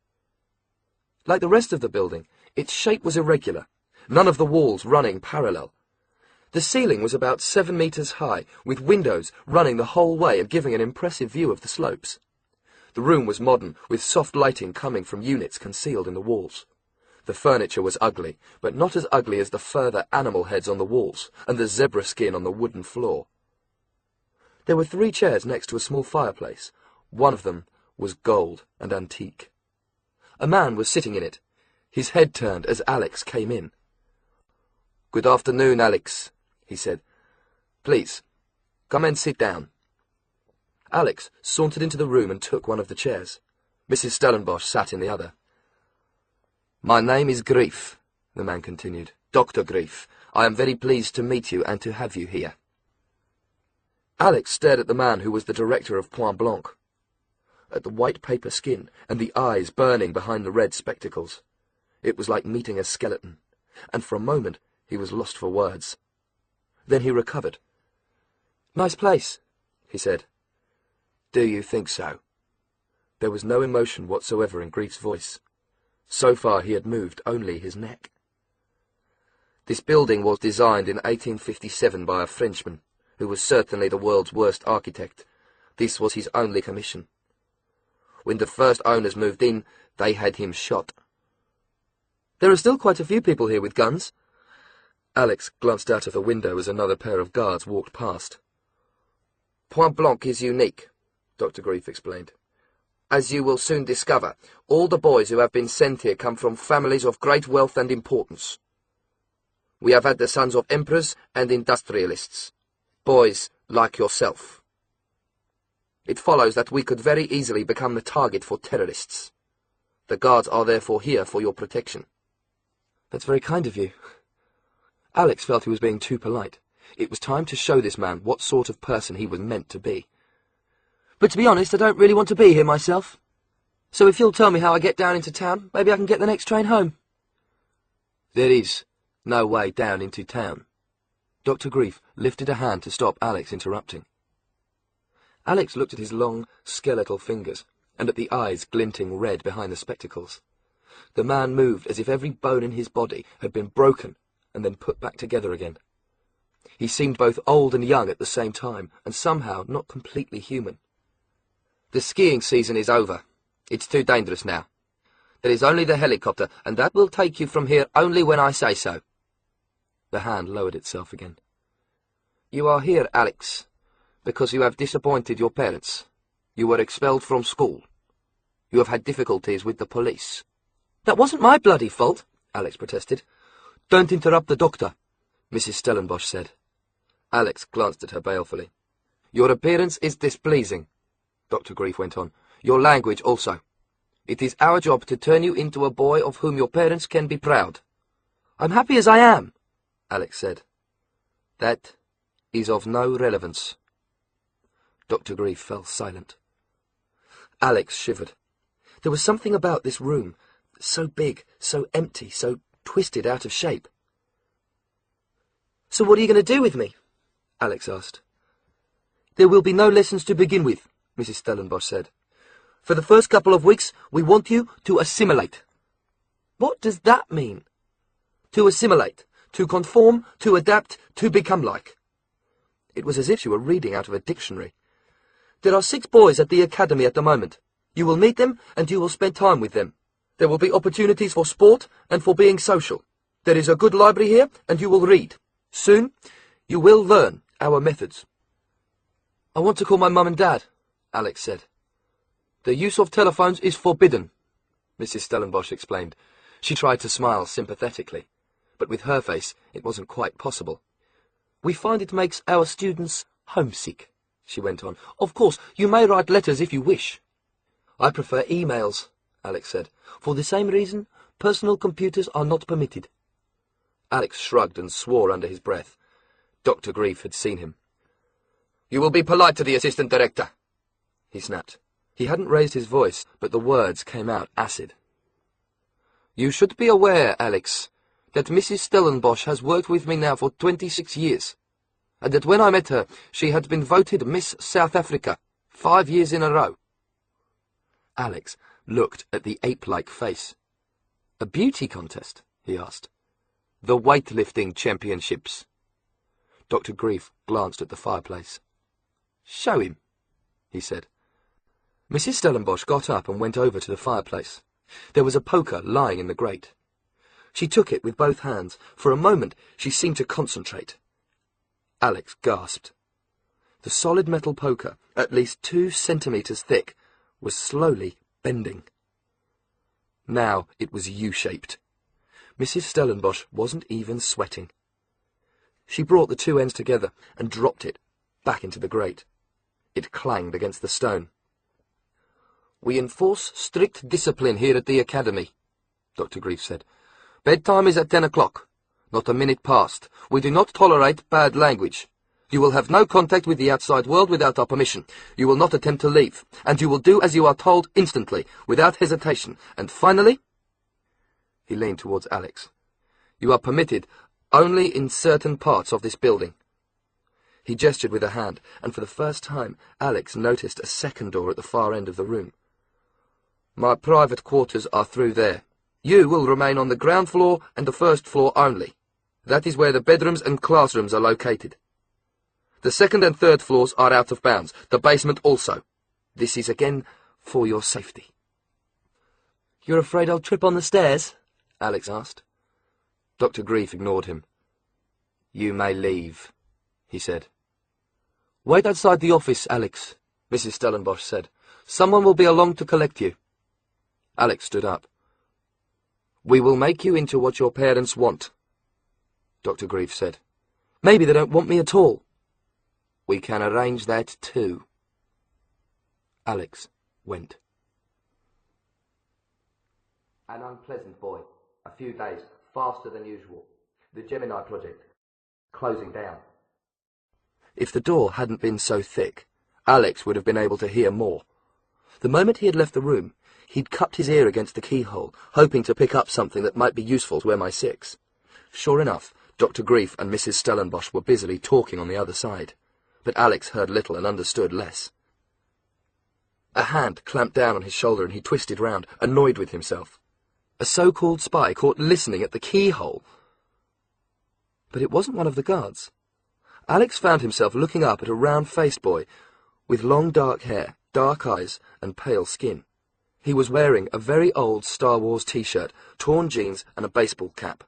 Like the rest of the building, its shape was irregular, none of the walls running parallel. The ceiling was about 7 meters high, with windows running the whole way and giving an impressive view of the slopes. The room was modern, with soft lighting coming from units concealed in the walls. The furniture was ugly, but not as ugly as the further animal heads on the walls and the zebra skin on the wooden floor. There were 3 chairs next to a small fireplace. One of them was gold and antique. A man was sitting in it, his head turned as Alex came in. Good afternoon, Alex, he said. Please, come and sit down. Alex sauntered into the room and took one of the chairs. Mrs. Stellenbos sat in the other. My name is Grief, the man continued. Dr. Grief. I am very pleased to meet you and to have you here. Alex stared at the man who was the director of Point Blanc, at the white paper skin and the eyes burning behind the red spectacles. It was like meeting a skeleton, and for a moment he was lost for words. Then he recovered. "Nice place," he said. "Do you think so?" There was no emotion whatsoever in Grief's voice. So far he had moved only his neck. "This building was designed in 1857 by a Frenchman, who was certainly the world's worst architect. This was his only commission. When the first owners moved in, they had him shot." "There are still quite a few people here with guns." Alex glanced out of the window as another pair of guards walked past. "Point Blanc is unique," Dr. Grief explained. "As you will soon discover, all the boys who have been sent here come from families of great wealth and importance. We have had the sons of emperors and industrialists, boys like yourself. It follows that we could very easily become the target for terrorists. The guards are therefore here for your protection." "That's very kind of you." Alex felt he was being too polite. It was time to show this man what sort of person he was meant to be. "But to be honest, I don't really want to be here myself. So if you'll tell me how I get down into town, maybe I can get the next train home." "There is no way down into town." Dr. Grief lifted a hand to stop Alex interrupting. Alex looked at his long, skeletal fingers, and at the eyes glinting red behind the spectacles. The man moved as if every bone in his body had been broken and then put back together again. He seemed both old and young at the same time, and somehow not completely human. "The skiing season is over. It's too dangerous now. There is only the helicopter, and that will take you from here only when I say so." The hand lowered itself again. "You are here, Alex, because you have disappointed your parents. You were expelled from school. You have had difficulties with the police." "That wasn't my bloody fault," Alex protested. "Don't interrupt the doctor," Mrs. Stellenbos said. Alex glanced at her balefully. "Your appearance is displeasing," Dr. Grief went on. "Your language also. It is our job to turn you into a boy of whom your parents can be proud." "I'm happy as I am," Alex said. "That is of no relevance." Dr. Grief fell silent. Alex shivered. There was something about this room, so big, so empty, so twisted out of shape. "So what are you going to do with me?" Alex asked. "There will be no lessons to begin with," Mrs. Stellenbos said. "For the first couple of weeks, we want you to assimilate." "What does that mean?" "To assimilate, to conform, to adapt, to become like." It was as if she were reading out of a dictionary. "There are 6 boys at the academy at the moment. You will meet them, and you will spend time with them. There will be opportunities for sport and for being social. There is a good library here, and you will read. Soon, you will learn our methods." "I want to call my mum and dad," Alex said. "The use of telephones is forbidden," Mrs. Stellenbosch explained. She tried to smile sympathetically, but with her face it wasn't quite possible. "We find it makes our students homesick," she went on. "Of course, you may write letters if you wish." "I prefer emails," Alex said. For the same reason, personal computers are not permitted. Alex shrugged and swore under his breath. Dr. Grief had seen him. "You will be polite to the assistant director," he snapped. He hadn't raised his voice, but the words came out acid. "You should be aware, Alex, that Mrs. Stellenbos has worked with me now for 26 years, and that when I met her, she had been voted Miss South Africa 5 years in a row." Alex looked at the ape-like face. "A beauty contest?" he asked. "The weightlifting championships." Dr. Grief glanced at the fireplace. "Show him," he said. Mrs. Stellenbosch got up and went over to the fireplace. There was a poker lying in the grate. She took it with both hands. For a moment she seemed to concentrate. Alex gasped. The solid metal poker, at least 2 centimetres thick, was slowly bending. Now it was U-shaped. Mrs. Stellenbosch wasn't even sweating. She brought the 2 ends together and dropped it back into the grate. It clanged against the stone. "We enforce strict discipline here at the Academy," Dr. Grief said. "Bedtime is at 10 o'clock. Not a minute past. We do not tolerate bad language. You will have no contact with the outside world without our permission. You will not attempt to leave, and you will do as you are told instantly, without hesitation. And finally," he leaned towards Alex, "you are permitted only in certain parts of this building." He gestured with a hand, and for the first time Alex noticed a second door at the far end of the room. "My private quarters are through there. You will remain on the ground floor and the first floor only. That is where the bedrooms and classrooms are located. The second and third floors are out of bounds, the basement also. This is again for your safety." "You're afraid I'll trip on the stairs?" Alex asked. Dr. Grief ignored him. "You may leave," he said. "Wait outside the office, Alex," Mrs. Stellenbosch said. "Someone will be along to collect you." Alex stood up. "We will make you into what your parents want," Dr. Grief said. "Maybe they don't want me at all." "We can arrange that too." Alex went. An unpleasant boy. A few days faster than usual. The Gemini project. Closing down. If the door hadn't been so thick, Alex would have been able to hear more. The moment he had left the room, he'd cupped his ear against the keyhole, hoping to pick up something that might be useful to MI6. Sure enough, Dr. Grief and Mrs. Stellenbosch were busily talking on the other side, but Alex heard little and understood less. A hand clamped down on his shoulder and he twisted round, annoyed with himself. A so-called spy caught listening at the keyhole. But it wasn't one of the guards. Alex found himself looking up at a round-faced boy with long dark hair, dark eyes, and pale skin. He was wearing a very old Star Wars t-shirt, torn jeans, and a baseball cap.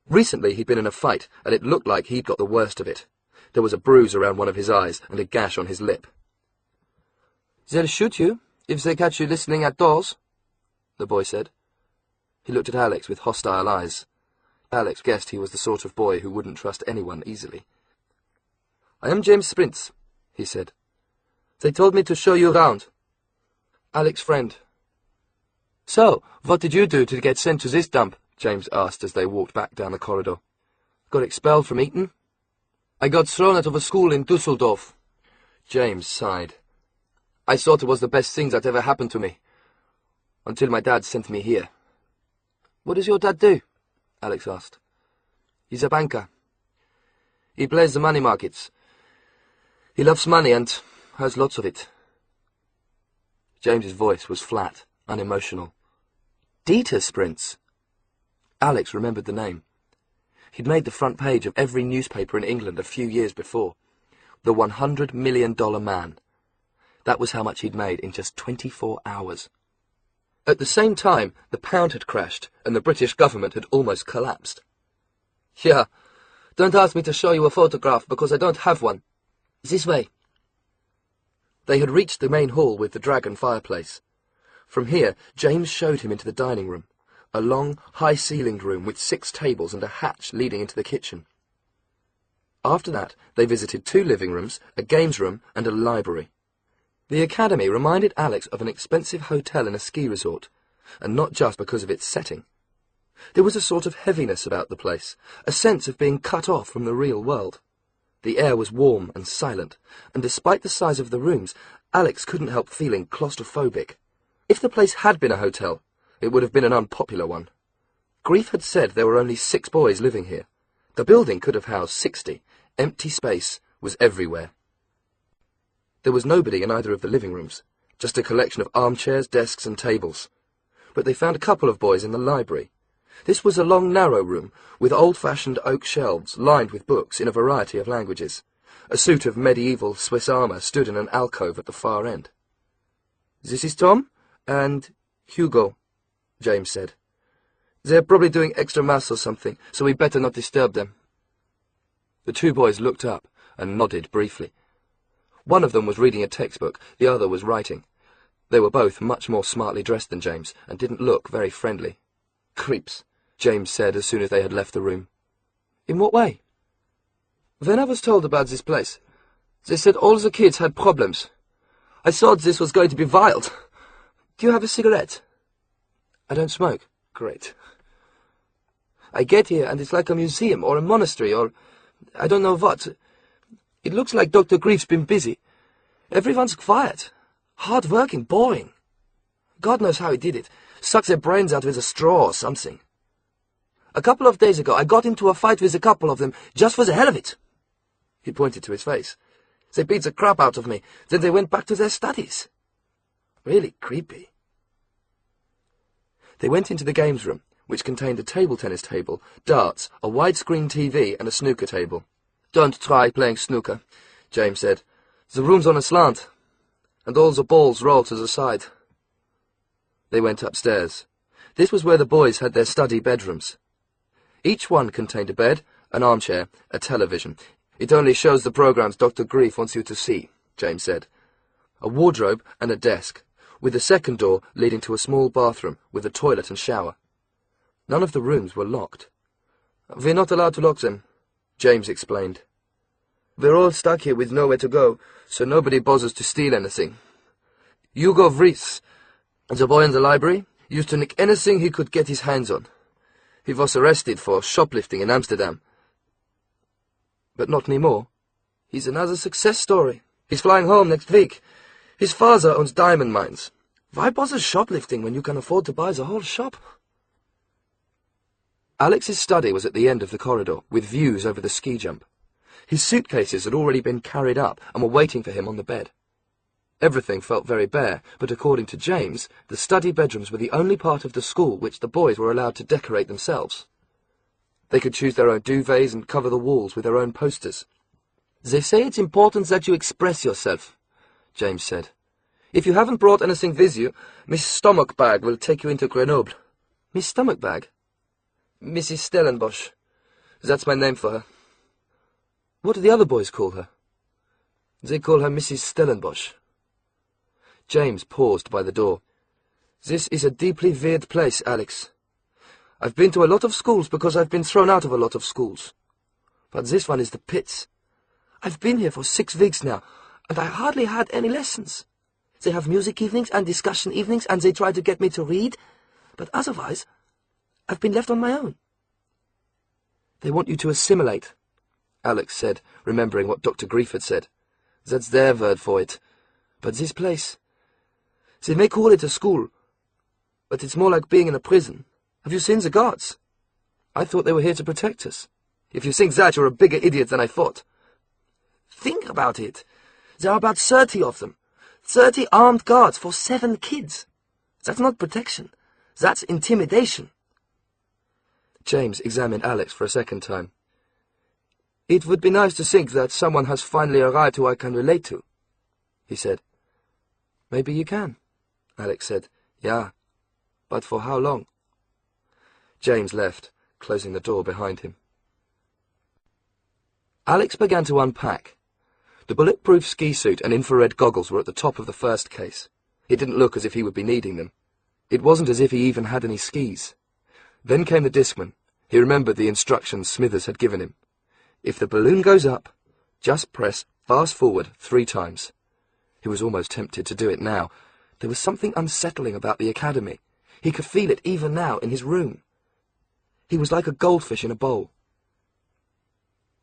Recently he'd been in a fight, and it looked like he'd got the worst of it. There was a bruise around one of his eyes and a gash on his lip. "They'll shoot you if they catch you listening at doors," the boy said. He looked at Alex with hostile eyes. Alex guessed he was the sort of boy who wouldn't trust anyone easily. "I am James Sprintz," he said. "They told me to show you around. Alex's friend." "So, what did you do to get sent to this dump?" James asked as they walked back down the corridor. "Got expelled from Eton?" "I got thrown out of a school in Dusseldorf." James sighed. "I thought it was the best thing that ever happened to me, until my dad sent me here." "What does your dad do?" Alex asked. "He's a banker. He plays the money markets. He loves money and has lots of it." James's voice was flat, unemotional. "Dieter Sprintz." Alex remembered the name. He'd made the front page of every newspaper in England a few years before. The $100 million man. That was how much he'd made in just 24 hours. At the same time, the pound had crashed, and the British government had almost collapsed. "Yeah, don't ask me to show you a photograph, because I don't have one. This way." They had reached the main hall with the dragon fireplace. From here, James showed him into the dining room, a long, high-ceilinged room with 6 tables and a hatch leading into the kitchen. After that, they visited 2 living rooms, a games room, and a library. The academy reminded Alex of an expensive hotel in a ski resort, and not just because of its setting. There was a sort of heaviness about the place, a sense of being cut off from the real world. The air was warm and silent, and despite the size of the rooms, Alex couldn't help feeling claustrophobic. If the place had been a hotel, it would have been an unpopular one. Grief had said there were only 6 boys living here. The building could have housed 60. Empty space was everywhere. There was nobody in either of the living rooms, just a collection of armchairs, desks and tables. But they found a couple of boys in the library. This was a long, narrow room, with old-fashioned oak shelves lined with books in a variety of languages. A suit of medieval Swiss armour stood in an alcove at the far end. "This is Tom and Hugo," James said. "They're probably doing extra maths or something, so we better not disturb them." The 2 boys looked up and nodded briefly. One of them was reading a textbook, the other was writing. They were both much more smartly dressed than James, and didn't look very friendly. "Creeps," James said as soon as they had left the room. "In what way?" "When I was told about this place, they said all the kids had problems. I thought this was going to be wild. Do you have a cigarette?" "I don't smoke." "Great." "I get here and it's like a museum or a monastery or I don't know what. It looks like Dr. Grief's been busy. Everyone's quiet, hard-working, boring. God knows how he did it. Sucks their brains out with a straw or something. A couple of days ago I got into a fight with a couple of them just for the hell of it." He pointed to his face. "They beat the crap out of me, then they went back to their studies. Really creepy." They went into the games room, which contained a table tennis table, darts, a widescreen TV and a snooker table. "Don't try playing snooker," James said. "The room's on a slant, and all the balls roll to the side." They went upstairs. This was where the boys had their study bedrooms. Each one contained a bed, an armchair, a television. "It only shows the programs Dr. Grief wants you to see," James said. A wardrobe and a desk, with a second door leading to a small bathroom with a toilet and shower. None of the rooms were locked. "We're not allowed to lock them," James explained. "We're all stuck here with nowhere to go, so nobody bothers to steal anything. Hugo Vries, the boy in the library, used to nick anything he could get his hands on. He was arrested for shoplifting in Amsterdam. But not anymore. He's another success story. He's flying home next week. His father owns diamond mines. Why bother shoplifting when you can afford to buy the whole shop?" Alex's study was at the end of the corridor, with views over the ski jump. His suitcases had already been carried up and were waiting for him on the bed. Everything felt very bare, but according to James, the study bedrooms were the only part of the school which the boys were allowed to decorate themselves. They could choose their own duvets and cover the walls with their own posters. "They say it's important that you express yourself," James said. "If you haven't brought anything with you, Miss Stomachbag will take you into Grenoble." "Miss Stomachbag?" "Mrs. Stellenbos. That's my name for her." "What do the other boys call her?" "They call her Mrs. Stellenbos." James paused by the door. "This is a deeply weird place, Alex. I've been to a lot of schools because I've been thrown out of a lot of schools. But this one is the pits. I've been here for 6 weeks now, and I hardly had any lessons. They have music evenings and discussion evenings, and they try to get me to read, but otherwise, I've been left on my own." "They want you to assimilate," Alex said, remembering what Dr. Grief had said. "That's their word for it. But this place, they may call it a school, but it's more like being in a prison. Have you seen the guards? I thought they were here to protect us." "If you think that, you're a bigger idiot than I thought." "Think about it. There are about 30 of them. 30 armed guards for 7 kids. That's not protection. That's intimidation." James examined Alex for a second time. "It would be nice to think that someone has finally arrived who I can relate to," he said. "Maybe you can," Alex said. "Yeah, but for how long?" James left, closing the door behind him. Alex began to unpack. The bulletproof ski suit and infrared goggles were at the top of the first case. It didn't look as if he would be needing them. It wasn't as if he even had any skis. Then came the discman. He remembered the instructions Smithers had given him. If the balloon goes up, just press fast forward 3 times. He was almost tempted to do it now. There was something unsettling about the academy. He could feel it even now in his room. He was like a goldfish in a bowl.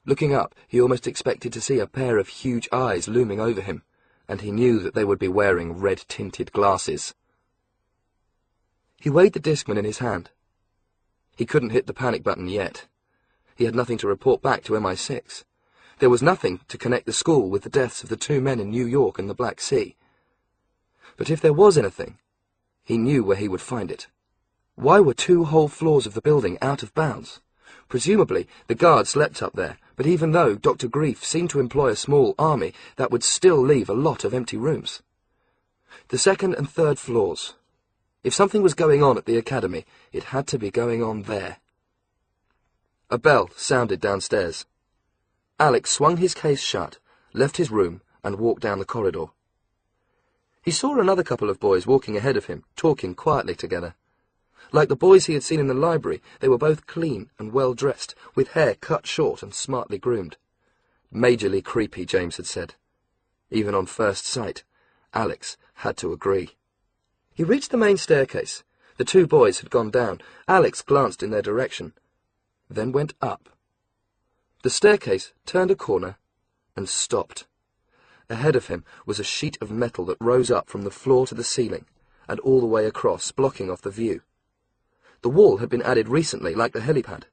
Looking up, he almost expected to see a pair of huge eyes looming over him, and he knew that they would be wearing red-tinted glasses. He weighed the Discman in his hand. He couldn't hit the panic button yet. He had nothing to report back to MI6. There was nothing to connect the school with the deaths of the 2 men in New York and the Black Sea. But if there was anything, he knew where he would find it. Why were 2 whole floors of the building out of bounds? Presumably, the guards slept up there, but even though Dr. Grief seemed to employ a small army, that would still leave a lot of empty rooms. The 2nd and 3rd floors. If something was going on at the academy, it had to be going on there. A bell sounded downstairs. Alex swung his case shut, left his room, and walked down the corridor. He saw another couple of boys walking ahead of him, talking quietly together. Like the boys he had seen in the library, they were both clean and well-dressed, with hair cut short and smartly groomed. Majorly creepy, James had said. Even on first sight, Alex had to agree. He reached the main staircase. The 2 boys had gone down. Alex glanced in their direction, then went up. The staircase turned a corner and stopped. Ahead of him was a sheet of metal that rose up from the floor to the ceiling, and all the way across, blocking off the view. The wall had been added recently, like the helipad.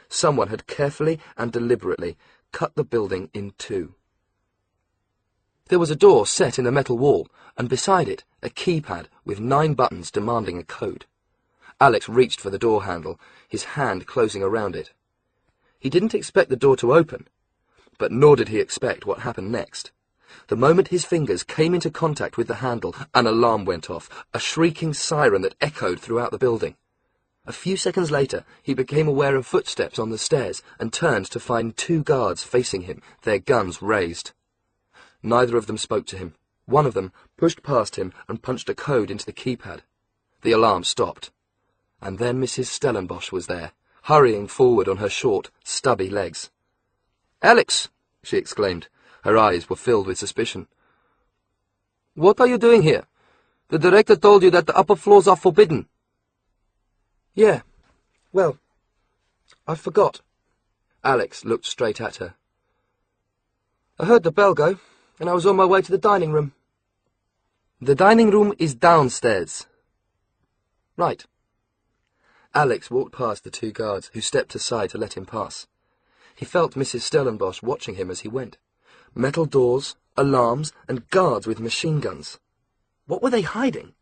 Someone had carefully and deliberately cut the building in 2. There was a door set in the metal wall, and beside it, a keypad with 9 buttons demanding a code. Alex reached for the door handle, his hand closing around it. He didn't expect the door to open, but nor did he expect what happened next. The moment his fingers came into contact with the handle, an alarm went off, a shrieking siren that echoed throughout the building. A few seconds later, he became aware of footsteps on the stairs and turned to find 2 guards facing him, their guns raised. Neither of them spoke to him. One of them pushed past him and punched a code into the keypad. The alarm stopped. And then Mrs. Stellenbos was there, hurrying forward on her short, stubby legs. "Alex!" she exclaimed. Her eyes were filled with suspicion. "What are you doing here? The director told you that the upper floors are forbidden." "Yeah, well, I forgot." Alex looked straight at her. "I heard the bell go, and I was on my way to the dining room." "The dining room is downstairs." "Right." Alex walked past the 2 guards, who stepped aside to let him pass. He felt Mrs. Stellenbos watching him as he went. Metal doors, alarms, and guards with machine guns. What were they hiding?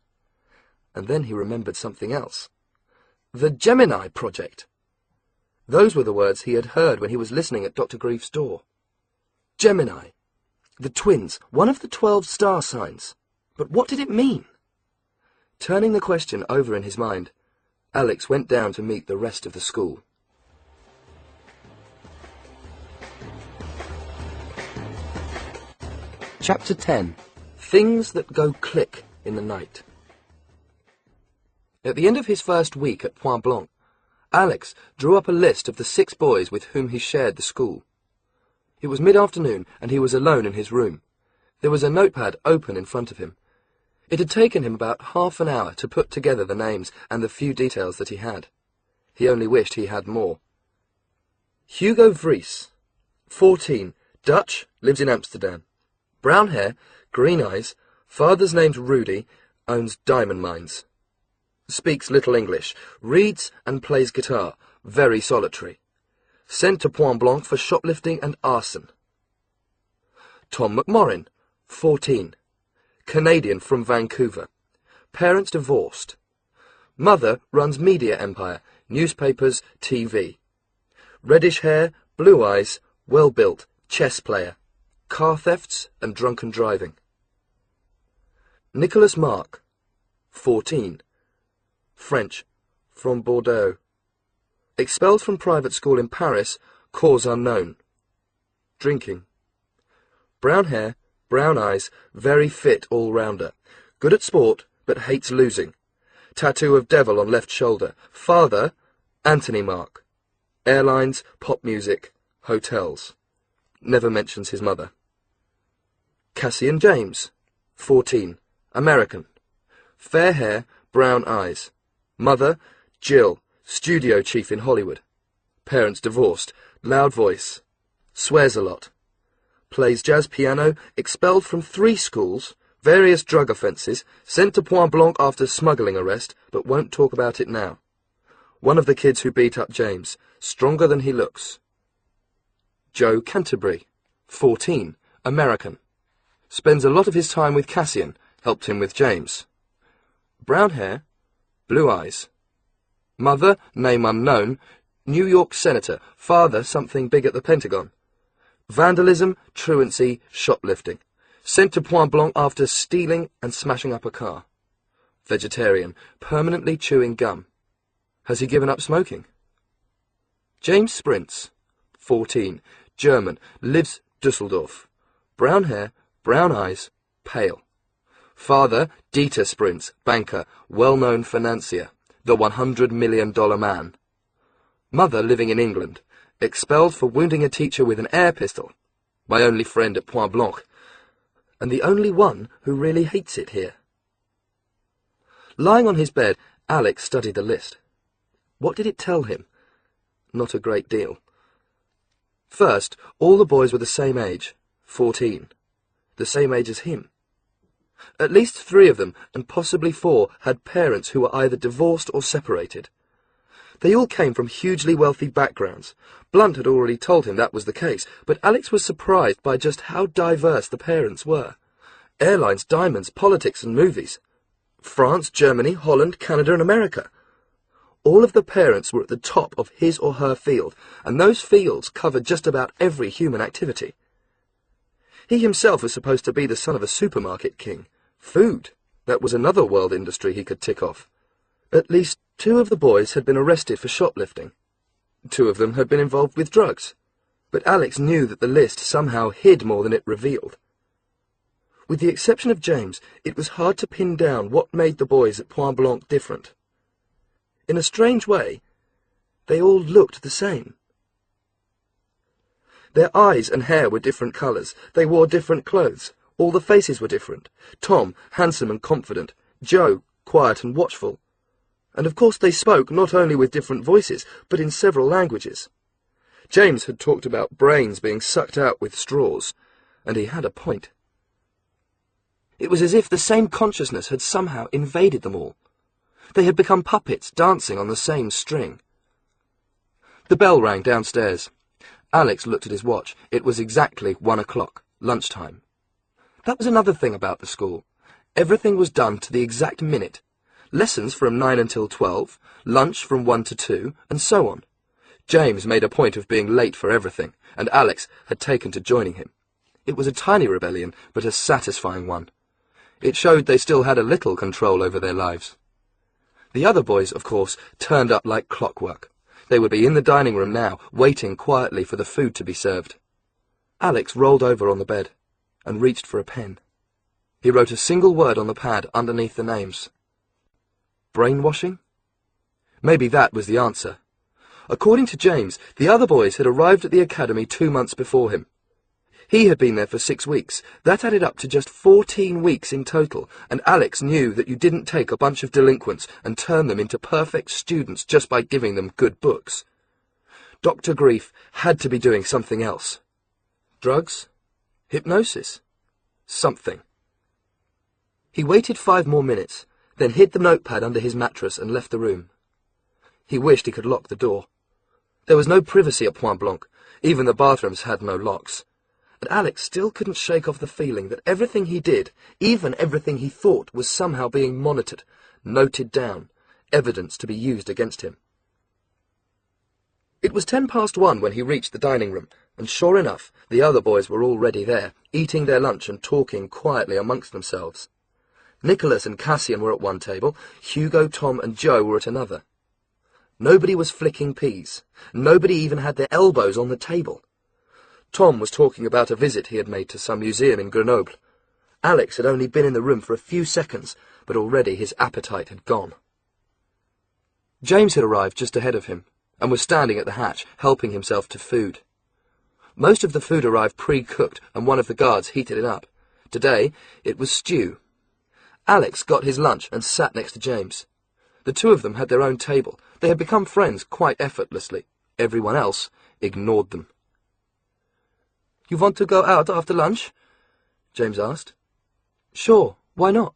And then he remembered something else. The Gemini Project. Those were the words he had heard when he was listening at Dr. Grief's door. Gemini. The twins, one of the 12 star signs. But what did it mean? Turning the question over in his mind, Alex went down to meet the rest of the school. Chapter 10. Things that go click in the night. At the end of his first week at Point Blanc, Alex drew up a list of the 6 boys with whom he shared the school. It was mid-afternoon, and he was alone in his room. There was a notepad open in front of him. It had taken him about half an hour to put together the names and the few details that he had. He only wished he had more. Hugo Vries, 14, Dutch, lives in Amsterdam. Brown hair, green eyes, father's name's Rudy, owns diamond mines. Speaks little English, reads and plays guitar, very solitary. Sent to Point Blanc for shoplifting and arson. Tom McMorrin, 14. Canadian from Vancouver. Parents divorced. Mother runs media empire, newspapers, TV. Reddish hair, blue eyes, well-built, chess player. Car thefts and drunken driving. Nicholas Mark, 14. French, from Bordeaux. Expelled from private school in Paris, cause unknown. Drinking. Brown hair, brown eyes, very fit all-rounder. Good at sport, but hates losing. Tattoo of devil on left shoulder. Father, Anthony Mark. Airlines, pop music, hotels. Never mentions his mother. Cassian James, 14, American. Fair hair, brown eyes. Mother, Jill, studio chief in Hollywood. Parents divorced, loud voice. Swears a lot. Plays jazz piano, expelled from 3 schools, various drug offences, sent to Point Blanc after smuggling arrest, but won't talk about it now. One of the kids who beat up James, stronger than he looks. Joe Canterbury, 14, American. Spends a lot of his time with Cassian, helped him with James. Brown hair, blue eyes. Mother, name unknown, New York senator, father something big at the Pentagon. Vandalism, truancy, shoplifting. Sent to Point Blanc after stealing and smashing up a car. Vegetarian, permanently chewing gum. Has he given up smoking? James Sprints, 14, German, lives Düsseldorf. Brown hair, brown eyes, pale. Father, Dieter Sprints, banker, well-known financier, the $100 million man. Mother living in England, expelled for wounding a teacher with an air pistol. My only friend at Point Blanc, and the only one who really hates it here. Lying on his bed, Alex studied the list. What did it tell him? Not a great deal. First, all the boys were the same age, 14. The same age as him. At least 3 of them, and possibly 4, had parents who were either divorced or separated. They all came from hugely wealthy backgrounds. Blunt had already told him that was the case, but Alex was surprised by just how diverse the parents were. Airlines, diamonds, politics and movies. France, Germany, Holland, Canada and America. All of the parents were at the top of his or her field, and those fields covered just about every human activity. He himself was supposed to be the son of a supermarket king. Food. That was another world industry he could tick off. At least 2 of the boys had been arrested for shoplifting. 2 of them had been involved with drugs. But Alex knew that the list somehow hid more than it revealed. With the exception of James, it was hard to pin down what made the boys at Point Blanc different. In a strange way, they all looked the same. Their eyes and hair were different colours. They wore different clothes. All the faces were different. Tom, handsome and confident. Joe, quiet and watchful. And of course they spoke not only with different voices, but in several languages. James had talked about brains being sucked out with straws, and he had a point. It was as if the same consciousness had somehow invaded them all. They had become puppets dancing on the same string. The bell rang downstairs. Alex looked at his watch. It was exactly 1 o'clock, lunchtime. That was another thing about the school. Everything was done to the exact minute. Lessons from 9 until 12, lunch from 1 to 2, and so on. James made a point of being late for everything, and Alex had taken to joining him. It was a tiny rebellion, but a satisfying one. It showed they still had a little control over their lives. The other boys, of course, turned up like clockwork. They would be in the dining room now, waiting quietly for the food to be served. Alex rolled over on the bed and reached for a pen. He wrote a single word on the pad underneath the names. Brainwashing? Maybe that was the answer. According to James, the other boys had arrived at the academy 2 months before him. He had been there for 6 weeks. That added up to just 14 weeks in total, and Alex knew that you didn't take a bunch of delinquents and turn them into perfect students just by giving them good books. Dr. Grief had to be doing something else. Drugs? Hypnosis? Something. He waited 5 more minutes, then hid the notepad under his mattress and left the room. He wished he could lock the door. There was no privacy at Point Blanc. Even the bathrooms had no locks. And Alex still couldn't shake off the feeling that everything he did, even everything he thought, was somehow being monitored, noted down, evidence to be used against him. It was 1:10 when he reached the dining room, and sure enough, the other boys were already there, eating their lunch and talking quietly amongst themselves. Nicholas and Cassian were at one table, Hugo, Tom and Joe were at another. Nobody was flicking peas. Nobody even had their elbows on the table. Tom was talking about a visit he had made to some museum in Grenoble. Alex had only been in the room for a few seconds, but already his appetite had gone. James had arrived just ahead of him, and was standing at the hatch, helping himself to food. Most of the food arrived pre-cooked, and one of the guards heated it up. Today, it was stew. Alex got his lunch and sat next to James. The two of them had their own table. They had become friends quite effortlessly. Everyone else ignored them. "You want to go out after lunch?" James asked. "Sure, why not?"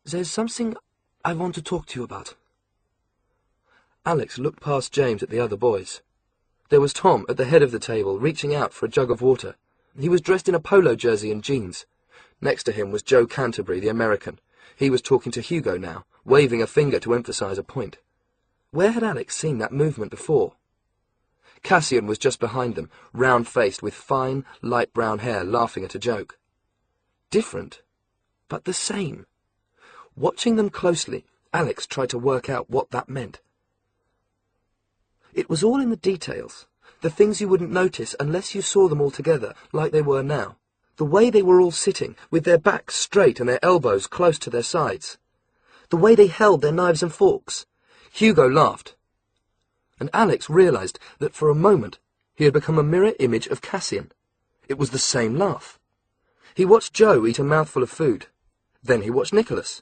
"There's something I want to talk to you about." Alex looked past James at the other boys. There was Tom at the head of the table, reaching out for a jug of water. He was dressed in a polo jersey and jeans. Next to him was Joe Canterbury, the American. He was talking to Hugo now, waving a finger to emphasize a point. Where had Alex seen that movement before? Cassian was just behind them, round-faced with fine, light brown hair, laughing at a joke. Different, but the same. Watching them closely, Alex tried to work out what that meant. It was all in the details, the things you wouldn't notice unless you saw them all together, like they were now. The way they were all sitting, with their backs straight and their elbows close to their sides. The way they held their knives and forks. Hugo laughed. And Alex realized that for a moment he had become a mirror image of Cassian. It was the same laugh. He watched Joe eat a mouthful of food. Then he watched Nicholas.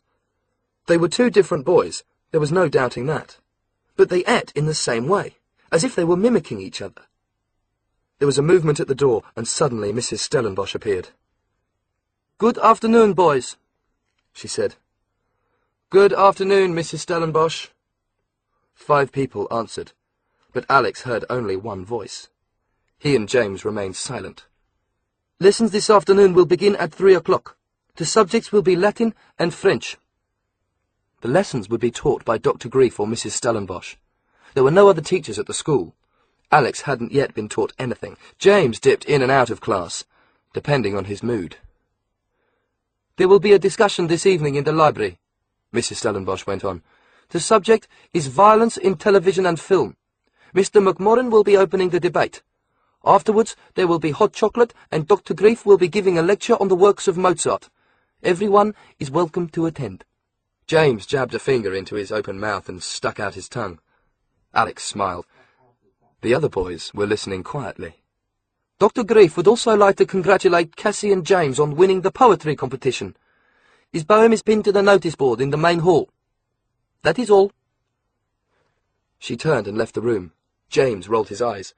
They were two different boys, there was no doubting that. But they ate in the same way, as if they were mimicking each other. There was a movement at the door, and suddenly Mrs. Stellenbos appeared. "Good afternoon, boys," she said. "Good afternoon, Mrs. Stellenbos." 5 people answered, but Alex heard only one voice. He and James remained silent. "Lessons this afternoon will begin at 3 o'clock. The subjects will be Latin and French." The lessons would be taught by Dr. Grief or Mrs. Stellenbos. There were no other teachers at the school. Alex hadn't yet been taught anything. James dipped in and out of class, depending on his mood. "There will be a discussion this evening in the library," Mrs. Stellenbos went on. "The subject is violence in television and film. Mr. McMorrin will be opening the debate. Afterwards, there will be hot chocolate, and Dr. Grief will be giving a lecture on the works of Mozart. Everyone is welcome to attend." James jabbed a finger into his open mouth and stuck out his tongue. Alex smiled. The other boys were listening quietly. "Dr. Grief would also like to congratulate Cassie and James on winning the poetry competition. His poem is pinned to the notice board in the main hall. That is all." She turned and left the room. James rolled his eyes.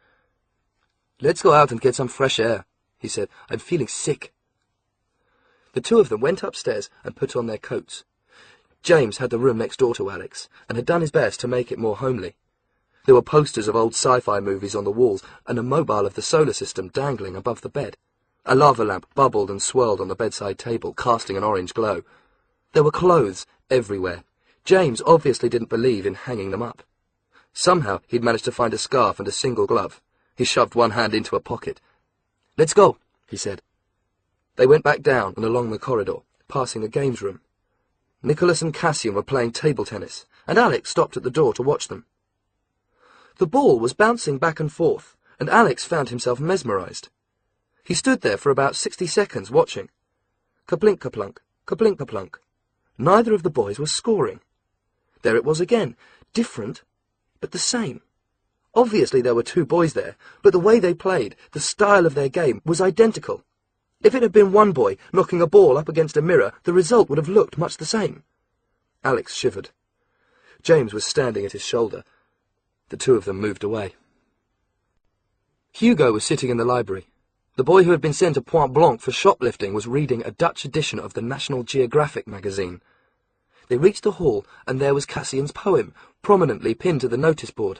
"Let's go out and get some fresh air," he said. "I'm feeling sick." The two of them went upstairs and put on their coats. James had the room next door to Alex, and had done his best to make it more homely. There were posters of old sci-fi movies on the walls, and a mobile of the solar system dangling above the bed. A lava lamp bubbled and swirled on the bedside table, casting an orange glow. There were clothes everywhere. James obviously didn't believe in hanging them up. Somehow he'd managed to find a scarf and a single glove. He shoved one hand into a pocket. "Let's go," he said. They went back down and along the corridor, passing the games room. Nicholas and Cassian were playing table tennis, and Alex stopped at the door to watch them. The ball was bouncing back and forth, and Alex found himself mesmerized. He stood there for about 60 seconds watching. Kaplink-kaplunk, kaplink-kaplunk. Neither of the boys was scoring. There it was again, different, but the same. Obviously there were 2 boys there, but the way they played, the style of their game, was identical. If it had been one boy knocking a ball up against a mirror, the result would have looked much the same. Alex shivered. James was standing at his shoulder. The two of them moved away. Hugo was sitting in the library. The boy who had been sent to Point Blanc for shoplifting was reading a Dutch edition of the National Geographic magazine. They reached the hall, and there was Cassian's poem, prominently pinned to the notice board.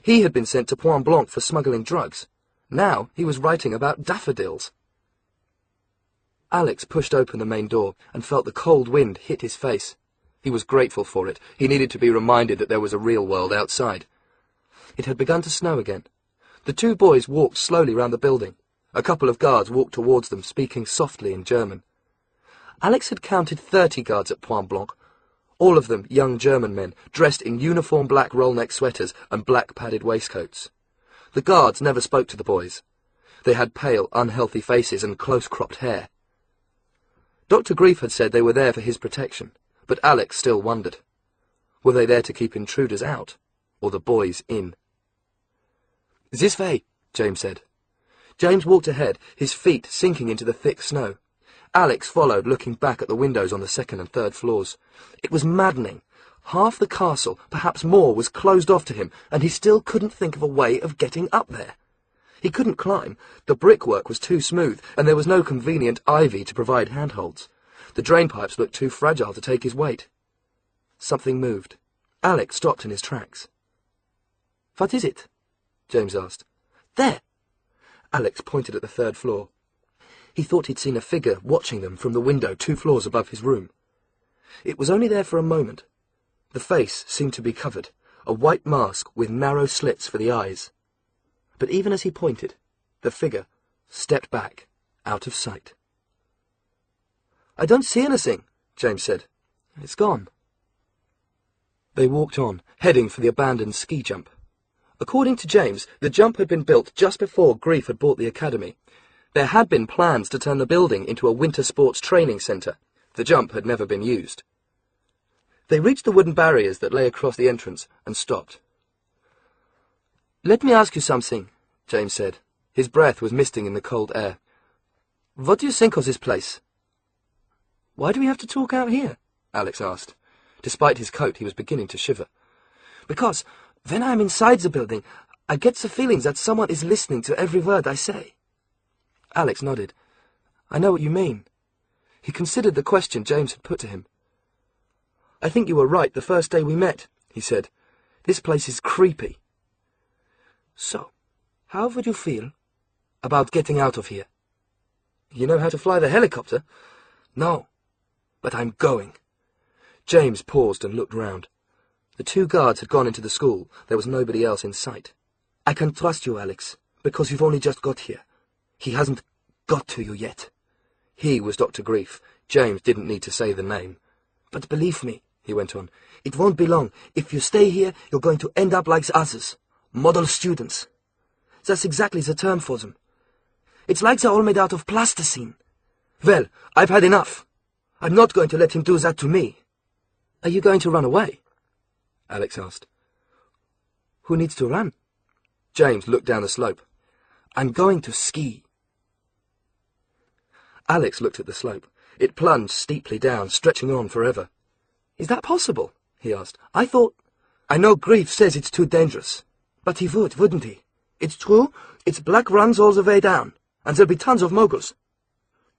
He had been sent to Point Blanc for smuggling drugs. Now he was writing about daffodils. Alex pushed open the main door and felt the cold wind hit his face. He was grateful for it. He needed to be reminded that there was a real world outside. It had begun to snow again. The 2 boys walked slowly round the building. A couple of guards walked towards them, speaking softly in German. Alex had counted 30 guards at Point Blanc, all of them young German men, dressed in uniform black roll-neck sweaters and black padded waistcoats. The guards never spoke to the boys. They had pale, unhealthy faces and close-cropped hair. Dr. Grief had said they were there for his protection, but Alex still wondered. Were they there to keep intruders out, or the boys in? "This way," James said. James walked ahead, his feet sinking into the thick snow. Alex followed, looking back at the windows on the second and third floors. It was maddening. Half the castle, perhaps more, was closed off to him, and he still couldn't think of a way of getting up there. He couldn't climb. The brickwork was too smooth, and there was no convenient ivy to provide handholds. The drain pipes looked too fragile to take his weight. Something moved. Alex stopped in his tracks. "What is it?" James asked. "There!" Alex pointed at the third floor. He thought he'd seen a figure watching them from the window 2 floors above his room. It was only there for a moment. The face seemed to be covered, a white mask with narrow slits for the eyes. But even as he pointed, the figure stepped back, out of sight. "I don't see anything," James said. "It's gone." They walked on, heading for the abandoned ski jump. According to James, the jump had been built just before Grief had bought the academy. There had been plans to turn the building into a winter sports training centre. The jump had never been used. They reached the wooden barriers that lay across the entrance and stopped. "Let me ask you something," James said. His breath was misting in the cold air. "What do you think of this place?" "Why do we have to talk out here?" Alex asked. Despite his coat, he was beginning to shiver. "Because when I am inside the building, I get the feeling that someone is listening to every word I say." Alex nodded. "I know what you mean." He considered the question James had put to him. "I think you were right the first day we met," he said. "This place is creepy." "So, how would you feel about getting out of here?" "You know how to fly the helicopter?" "No, but I'm going." James paused and looked round. The 2 guards had gone into the school. There was nobody else in sight. "I can trust you, Alex, because you've only just got here. He hasn't got to you yet." He was Dr. Grief. James didn't need to say the name. "But believe me," he went on, "it won't be long. If you stay here, you're going to end up like the others. Model students. That's exactly the term for them. It's like they're all made out of plasticine. Well, I've had enough. I'm not going to let him do that to me." "Are you going to run away?" Alex asked. "Who needs to run?" James looked down the slope. "I'm going to ski." Alex looked at the slope. It plunged steeply down, stretching on forever. "Is that possible?" he asked. "I thought—" "I know Grief says it's too dangerous. But he would, wouldn't he? It's true, it's black runs all the way down, and there'll be tons of moguls."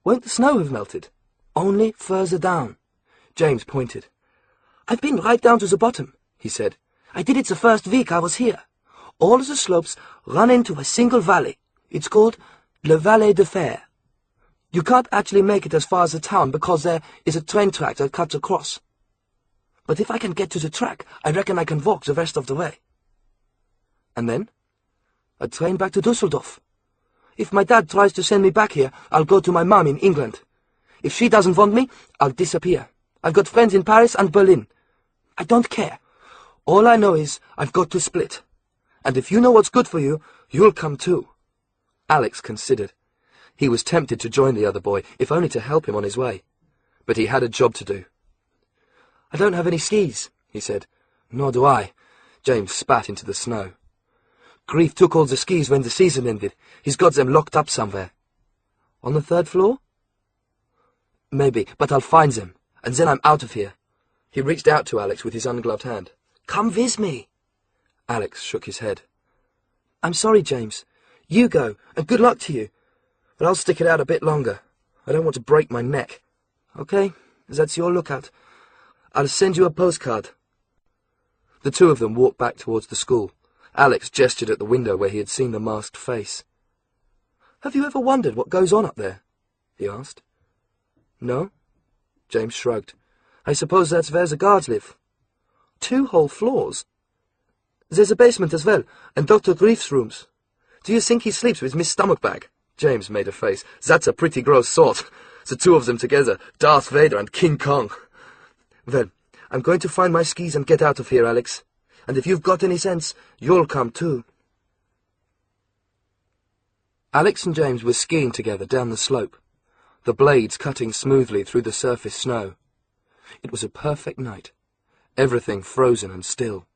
"Won't the snow have melted?" "Only further down." James pointed. "I've been right down to the bottom," he said. "I did it the first week I was here. All the slopes run into a single valley. It's called Le Vallée de Fer. You can't actually make it as far as the town because there is a train track that cuts across. But if I can get to the track, I reckon I can walk the rest of the way." "And then?" "A train back to Dusseldorf. If my dad tries to send me back here, I'll go to my mum in England. If she doesn't want me, I'll disappear. I've got friends in Paris and Berlin. I don't care. All I know is I've got to split. And if you know what's good for you, you'll come too." Alex considered. He was tempted to join the other boy, if only to help him on his way. But he had a job to do. "I don't have any skis," he said. "Nor do I." James spat into the snow. "Grief took all the skis when the season ended. He's got them locked up somewhere." "On the 3rd floor?" "Maybe, but I'll find them, and then I'm out of here." He reached out to Alex with his ungloved hand. "Come with me." Alex shook his head. "I'm sorry, James. You go, and good luck to you. But I'll stick it out a bit longer. I don't want to break my neck." "Okay, that's your lookout. I'll send you a postcard." The 2 of them walked back towards the school. Alex gestured at the window where he had seen the masked face. "Have you ever wondered what goes on up there?" he asked. "No?" James shrugged. "I suppose that's where the guards live." 2 whole floors? "There's a basement as well, and Dr. Grief's rooms. Do you think he sleeps with Miss Stomachbag?" James made a face. "That's a pretty gross sort. The 2 of them together, Darth Vader and King Kong." "Well, I'm going to find my skis and get out of here, Alex. And if you've got any sense, you'll come too." Alex and James were skiing together down the slope, the blades cutting smoothly through the surface snow. It was a perfect night, everything frozen and still.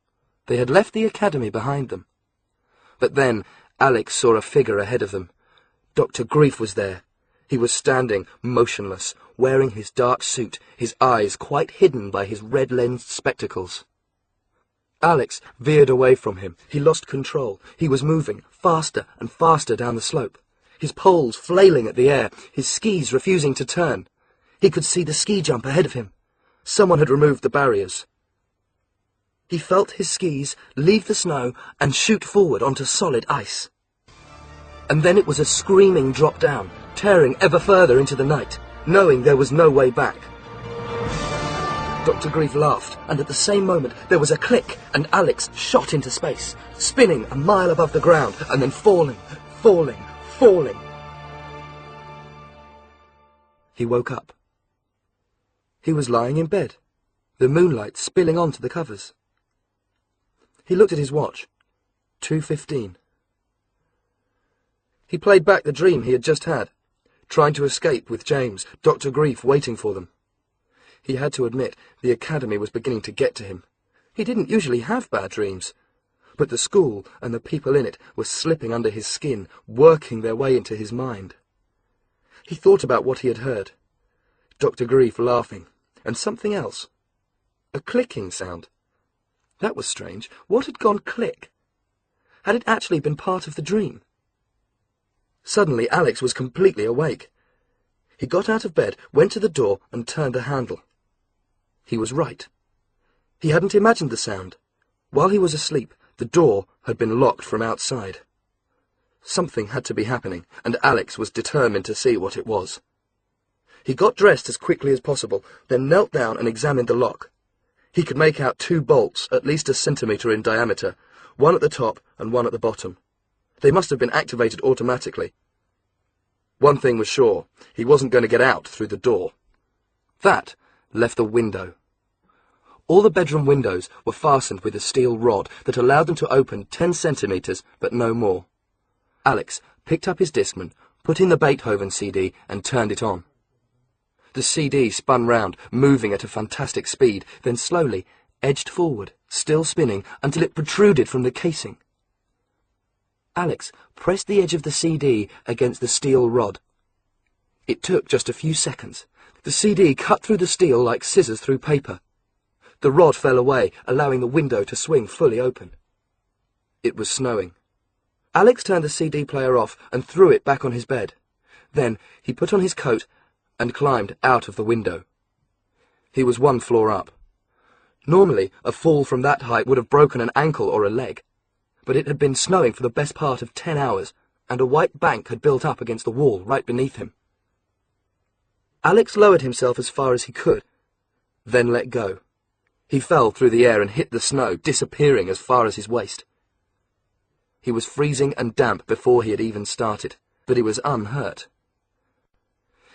They had left the academy behind them. But then Alex saw a figure ahead of them. Dr. Grief was there. He was standing, motionless, wearing his dark suit, his eyes quite hidden by his red-lensed spectacles. Alex veered away from him. He lost control. He was moving faster and faster down the slope, his poles flailing at the air, his skis refusing to turn. He could see the ski jump ahead of him. Someone had removed the barriers. He felt his skis leave the snow and shoot forward onto solid ice. And then it was a screaming drop down, tearing ever further into the night, knowing there was no way back. Dr. Grief laughed, and at the same moment there was a click, and Alex shot into space, spinning a mile above the ground, and then falling. He woke up. He was lying in bed, the moonlight spilling onto the covers. He looked at his watch. 2:15. He played back the dream he had just had, trying to escape with James, Dr. Grief waiting for them. He had to admit the academy was beginning to get to him. He didn't usually have bad dreams, but the school and the people in it were slipping under his skin, working their way into his mind. He thought about what he had heard. Dr. Grief laughing, and something else. A clicking sound. That was strange. What had gone click? Had it actually been part of the dream? Suddenly Alex was completely awake. He got out of bed, went to the door, and turned the handle. He was right. He hadn't imagined the sound. While he was asleep, the door had been locked from outside. Something had to be happening, and Alex was determined to see what it was. He got dressed as quickly as possible, then knelt down and examined the lock. He could make out 2 bolts, at least a centimetre in diameter, one at the top and one at the bottom. They must have been activated automatically. One thing was sure, he wasn't going to get out through the door. That left the window. All the bedroom windows were fastened with a steel rod that allowed them to open 10 centimetres, but no more. Alex picked up his Discman, put in the Beethoven CD and turned it on. The CD spun round, moving at a fantastic speed, then slowly edged forward, still spinning, until it protruded from the casing. Alex pressed the edge of the CD against the steel rod. It took just a few seconds. The CD cut through the steel like scissors through paper. The rod fell away, allowing the window to swing fully open. It was snowing. Alex turned the CD player off and threw it back on his bed. Then he put on his coat and climbed out of the window. He was 1 floor up. Normally, a fall from that height would have broken an ankle or a leg, but it had been snowing for the best part of 10 hours, and a white bank had built up against the wall right beneath him. Alex lowered himself as far as he could, then let go. He fell through the air and hit the snow, disappearing as far as his waist. He was freezing and damp before he had even started, but he was unhurt.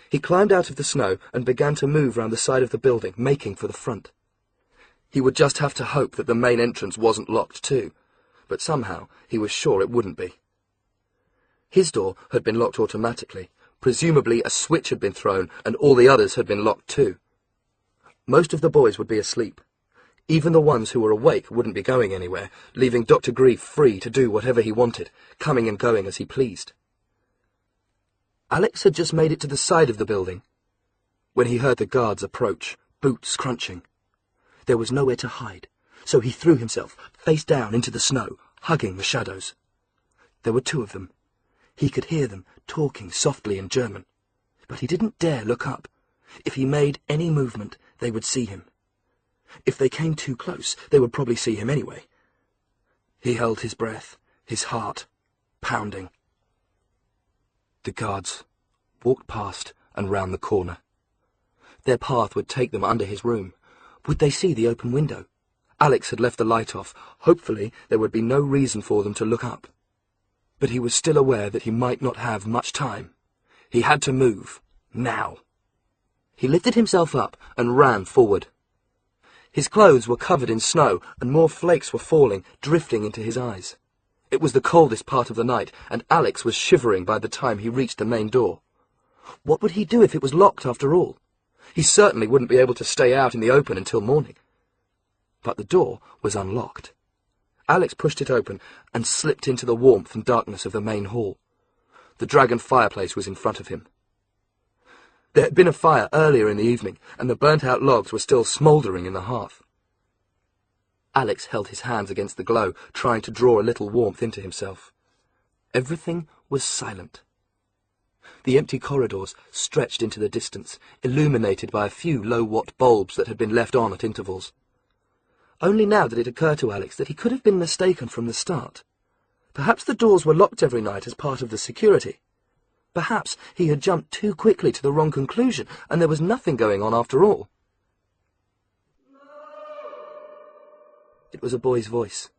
He climbed out of the snow and began to move round the side of the building, making for the front. He would just have to hope that the main entrance wasn't locked too, but somehow he was sure it wouldn't be. His door had been locked automatically. Presumably a switch had been thrown and all the others had been locked too. Most of the boys would be asleep. Even the ones who were awake wouldn't be going anywhere, leaving Dr. Grief free to do whatever he wanted, coming and going as he pleased. Alex had just made it to the side of the building when he heard the guards approach, boots crunching. There was nowhere to hide, so he threw himself face down into the snow, hugging the shadows. There were 2 of them. He could hear them talking softly in German, but he didn't dare look up. If he made any movement, they would see him. If they came too close, they would probably see him anyway. He held his breath, his heart pounding. The guards walked past and round the corner. Their path would take them under his room. Would they see the open window? Alex had left the light off. Hopefully there would be no reason for them to look up. But he was still aware that he might not have much time. He had to move, now. He lifted himself up and ran forward. His clothes were covered in snow, and more flakes were falling, drifting into his eyes. It was the coldest part of the night, and Alex was shivering by the time he reached the main door. What would he do if it was locked after all? He certainly wouldn't be able to stay out in the open until morning. But the door was unlocked. Alex pushed it open and slipped into the warmth and darkness of the main hall. The dragon fireplace was in front of him. There had been a fire earlier in the evening, and the burnt-out logs were still smouldering in the hearth. Alex held his hands against the glow, trying to draw a little warmth into himself. Everything was silent. The empty corridors stretched into the distance, illuminated by a few low-watt bulbs that had been left on at intervals. Only now did it occur to Alex that he could have been mistaken from the start. Perhaps the doors were locked every night as part of the security. Perhaps he had jumped too quickly to the wrong conclusion, and there was nothing going on after all. It was a boy's voice,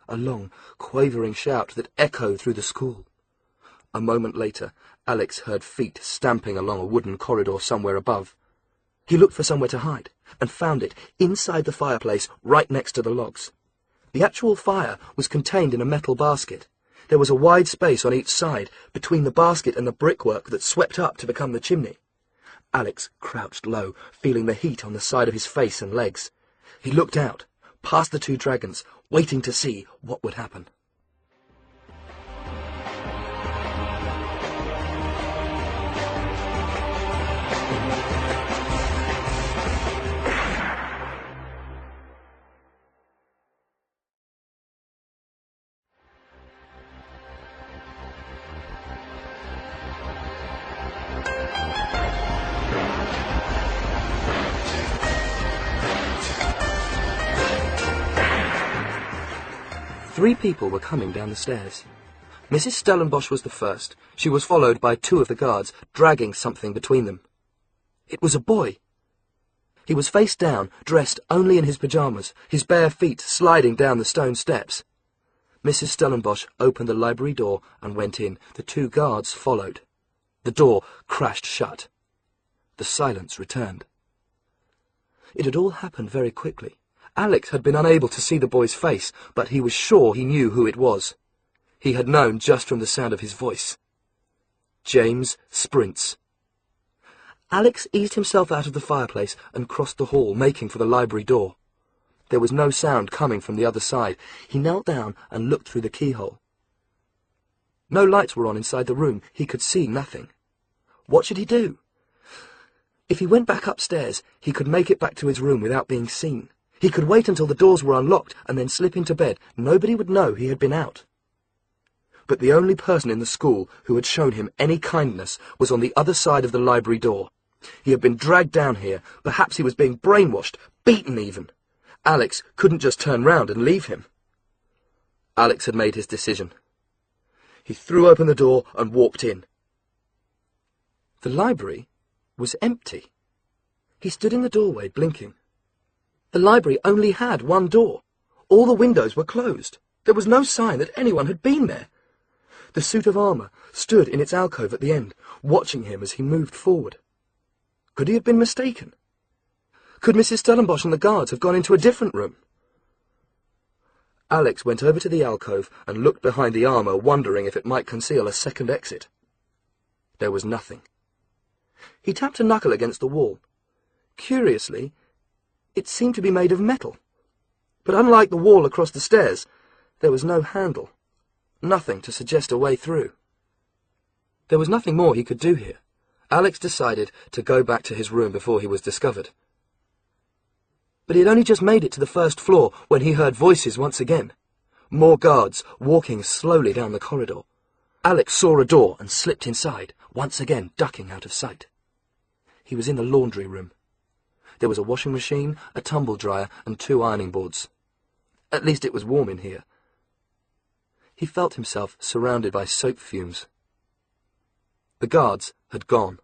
a long, quavering shout that echoed through the school. A moment later, Alex heard feet stamping along a wooden corridor somewhere above. He looked for somewhere to hide, and found it inside the fireplace right next to the logs. The actual fire was contained in a metal basket. There was a wide space on each side, between the basket and the brickwork that swept up to become the chimney. Alex crouched low, feeling the heat on the side of his face and legs. He looked out, past the two dragons, waiting to see what would happen. Three people were coming down the stairs. Mrs. Stellenbos was the first. She was followed by two of the guards, dragging something between them. It was a boy. He was face down, dressed only in his pyjamas, his bare feet sliding down the stone steps. Mrs. Stellenbos opened the library door and went in. The two guards followed. The door crashed shut. The silence returned. It had all happened very quickly. Alex had been unable to see the boy's face, but he was sure he knew who it was. He had known just from the sound of his voice. James Sprints. Alex eased himself out of the fireplace and crossed the hall, making for the library door. There was no sound coming from the other side. He knelt down and looked through the keyhole. No lights were on inside the room. He could see nothing. What should he do? If he went back upstairs, he could make it back to his room without being seen. He could wait until the doors were unlocked and then slip into bed. Nobody would know he had been out. But the only person in the school who had shown him any kindness was on the other side of the library door. He had been dragged down here. Perhaps he was being brainwashed, beaten even. Alex couldn't just turn round and leave him. Alex had made his decision. He threw open the door and walked in. The library was empty. He stood in the doorway, blinking. The library only had one door. All the windows were closed. There was no sign that anyone had been there. The suit of armour stood in its alcove at the end, watching him as he moved forward. Could he have been mistaken? Could Mrs. Stellenbos and the guards have gone into a different room? Alex went over to the alcove and looked behind the armour, wondering if it might conceal a second exit. There was nothing. He tapped a knuckle against the wall. Curiously, it seemed to be made of metal. But unlike the wall across the stairs, there was no handle. Nothing to suggest a way through. There was nothing more he could do here. Alex decided to go back to his room before he was discovered. But he had only just made it to the first floor when he heard voices once again. More guards walking slowly down the corridor. Alex saw a door and slipped inside, once again ducking out of sight. He was in the laundry room. There was a washing machine, a tumble dryer, and 2 ironing boards. At least it was warm in here. He felt himself surrounded by soap fumes. The guards had gone.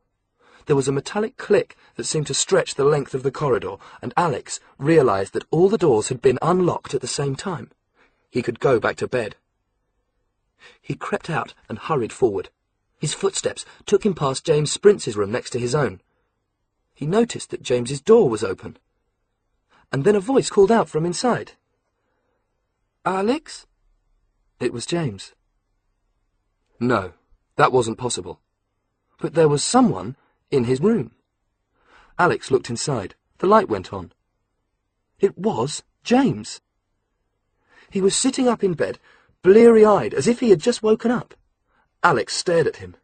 There was a metallic click that seemed to stretch the length of the corridor, and Alex realized that all the doors had been unlocked at the same time. He could go back to bed. He crept out and hurried forward. His footsteps took him past James Sprints' room next to his own. He noticed that James's door was open. And then a voice called out from inside. "Alex?" It was James. No, that wasn't possible. But there was someone in his room. Alex looked inside. The light went on. It was James. He was sitting up in bed, bleary-eyed, as if he had just woken up. Alex stared at him.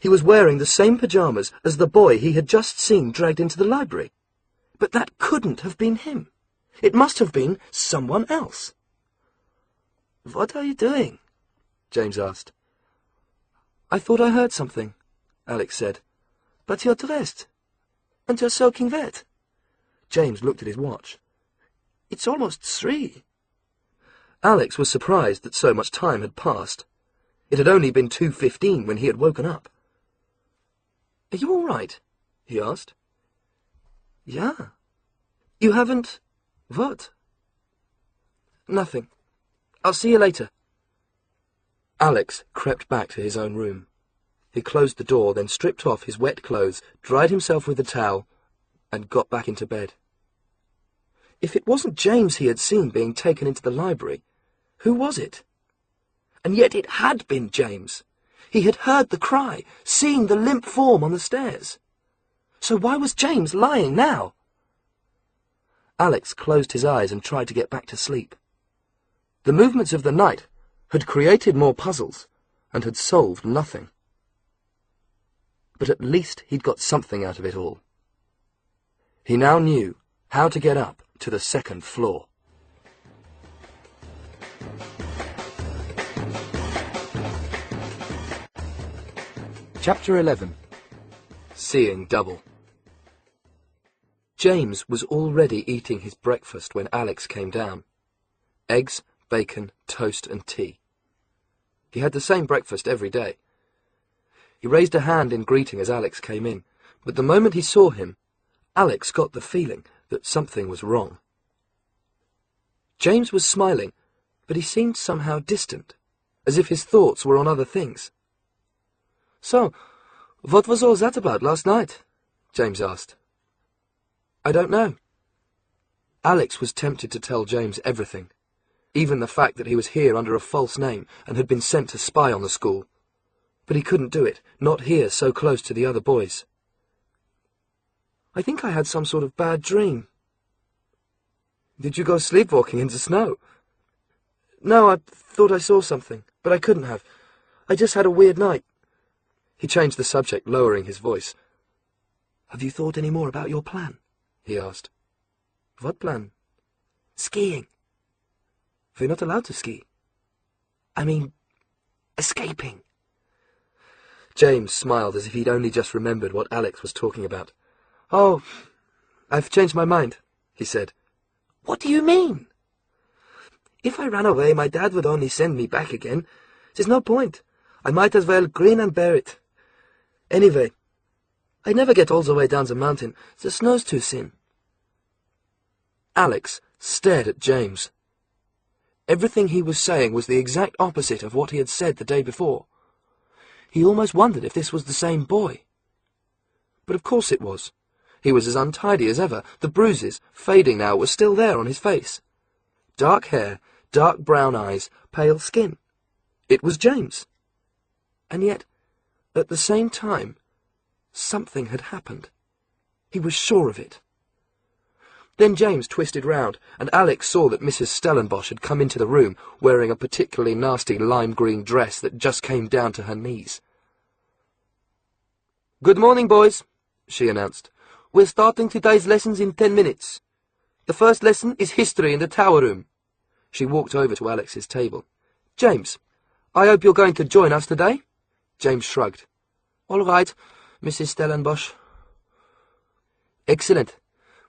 He was wearing the same pyjamas as the boy he had just seen dragged into the library. But that couldn't have been him. It must have been someone else. "What are you doing?" James asked. "I thought I heard something," Alex said. "But you're dressed, and you're soaking wet." James looked at his watch. "It's almost 3. Alex was surprised that so much time had passed. It had only been 2:15 when he had woken up. "Are you all right?" he asked. "Yeah. You haven't—" "What?" "Nothing. I'll see you later." Alex crept back to his own room. He closed the door, then stripped off his wet clothes, dried himself with a towel, and got back into bed. If it wasn't James he had seen being taken into the library, who was it? And yet it had been James. He had heard the cry, seen the limp form on the stairs. So why was James lying now? Alex closed his eyes and tried to get back to sleep. The movements of the night had created more puzzles and had solved nothing. But at least he'd got something out of it all. He now knew how to get up to the 2nd floor. Chapter 11. Seeing Double. James was already eating his breakfast when Alex came down. Eggs, bacon, toast and tea. He had the same breakfast every day. He raised a hand in greeting as Alex came in, but the moment he saw him, Alex got the feeling that something was wrong. James was smiling, but he seemed somehow distant, as if his thoughts were on other things. "So, what was all that about last night?" James asked. "I don't know." Alex was tempted to tell James everything, even the fact that he was here under a false name and had been sent to spy on the school. But he couldn't do it, not here so close to the other boys. "I think I had some sort of bad dream." "Did you go sleepwalking in the snow?" "No, I thought I saw something, but I couldn't have. I just had a weird night." He changed the subject, lowering his voice. "Have you thought any more about your plan?" he asked. "What plan?" "Skiing." "We're not allowed to ski." "I mean, escaping." James smiled as if he'd only just remembered what Alex was talking about. "Oh, I've changed my mind," he said. "What do you mean?" "If I ran away, my dad would only send me back again. There's no point. I might as well grin and bear it. Anyway, I never get all the way down the mountain. The snow's too thin." Alex stared at James. Everything he was saying was the exact opposite of what he had said the day before. He almost wondered if this was the same boy. But of course it was. He was as untidy as ever. The bruises, fading now, were still there on his face. Dark hair, dark brown eyes, pale skin. It was James. And yet, at the same time, something had happened. He was sure of it. Then James twisted round, and Alex saw that Mrs. Stellenbos had come into the room wearing a particularly nasty lime-green dress that just came down to her knees. "Good morning, boys," she announced. "We're starting today's lessons in 10 minutes. The first lesson is history in the tower room." She walked over to Alex's table. "James, I hope you're going to join us today?" James shrugged. "All right, Mrs. Stellenbos." "Excellent.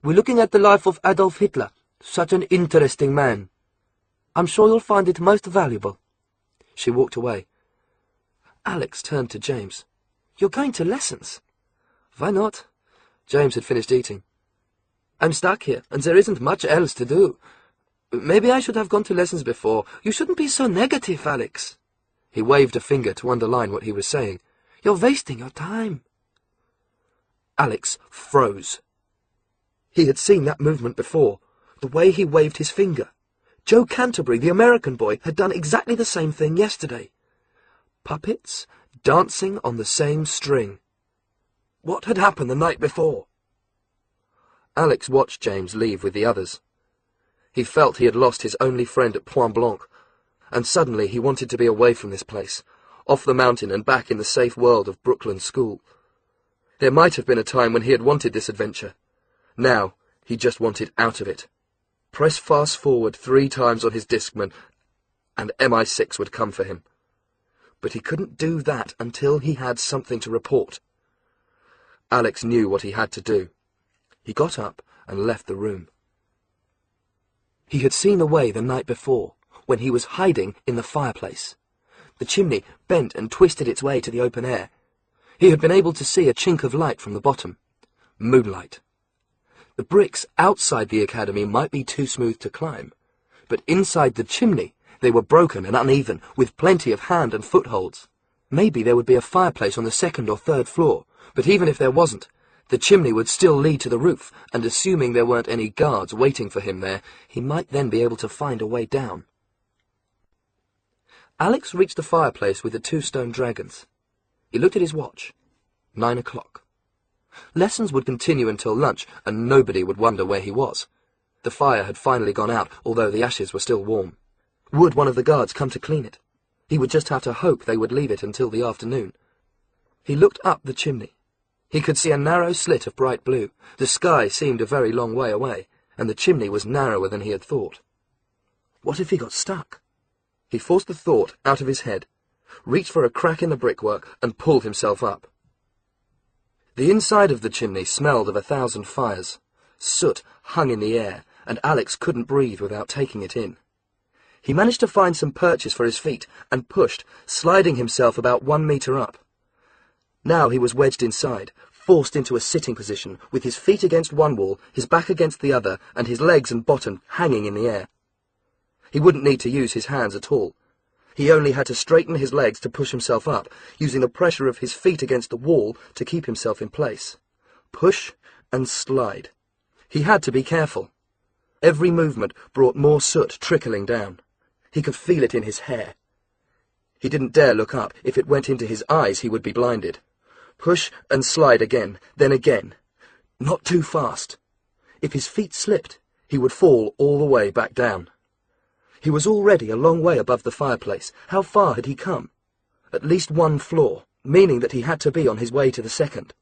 We're looking at the life of Adolf Hitler, such an interesting man. I'm sure you'll find it most valuable." She walked away. Alex turned to James. "You're going to lessons?" "Why not?" James had finished eating. "I'm stuck here, and there isn't much else to do. Maybe I should have gone to lessons before. You shouldn't be so negative, Alex." He waved a finger to underline what he was saying. "You're wasting your time." Alex froze. He had seen that movement before, the way he waved his finger. Joe Canterbury, the American boy, had done exactly the same thing yesterday. Puppets dancing on the same string. What had happened the night before? Alex watched James leave with the others. He felt he had lost his only friend at Point Blanc, and suddenly he wanted to be away from this place, off the mountain and back in the safe world of Brookland School. There might have been a time when he had wanted this adventure. Now, he just wanted out of it. Press fast forward 3 times on his Discman, and MI6 would come for him. But he couldn't do that until he had something to report. Alex knew what he had to do. He got up and left the room. He had seen the way the night before, when he was hiding in the fireplace. The chimney bent and twisted its way to the open air. He had been able to see a chink of light from the bottom. Moonlight. The bricks outside the academy might be too smooth to climb, but inside the chimney they were broken and uneven, with plenty of hand and footholds. Maybe there would be a fireplace on the 2nd or 3rd floor, but even if there wasn't, the chimney would still lead to the roof, and assuming there weren't any guards waiting for him there, he might then be able to find a way down. Alex reached the fireplace with the 2 stone dragons. He looked at his watch. 9 o'clock. Lessons would continue until lunch, and nobody would wonder where he was. The fire had finally gone out, although the ashes were still warm. Would one of the guards come to clean it? He would just have to hope they would leave it until the afternoon. He looked up the chimney. He could see a narrow slit of bright blue. The sky seemed a very long way away, and the chimney was narrower than he had thought. What if he got stuck? He forced the thought out of his head, reached for a crack in the brickwork, and pulled himself up. The inside of the chimney smelled of 1,000 fires. Soot hung in the air, and Alex couldn't breathe without taking it in. He managed to find some perches for his feet, and pushed, sliding himself about 1 meter up. Now he was wedged inside, forced into a sitting position, with his feet against one wall, his back against the other, and his legs and bottom hanging in the air. He wouldn't need to use his hands at all. He only had to straighten his legs to push himself up, using the pressure of his feet against the wall to keep himself in place. Push and slide. He had to be careful. Every movement brought more soot trickling down. He could feel it in his hair. He didn't dare look up. If it went into his eyes, he would be blinded. Push and slide again, then again. Not too fast. If his feet slipped, he would fall all the way back down. He was already a long way above the fireplace. How far had he come? At least 1 floor, meaning that he had to be on his way to the 2nd.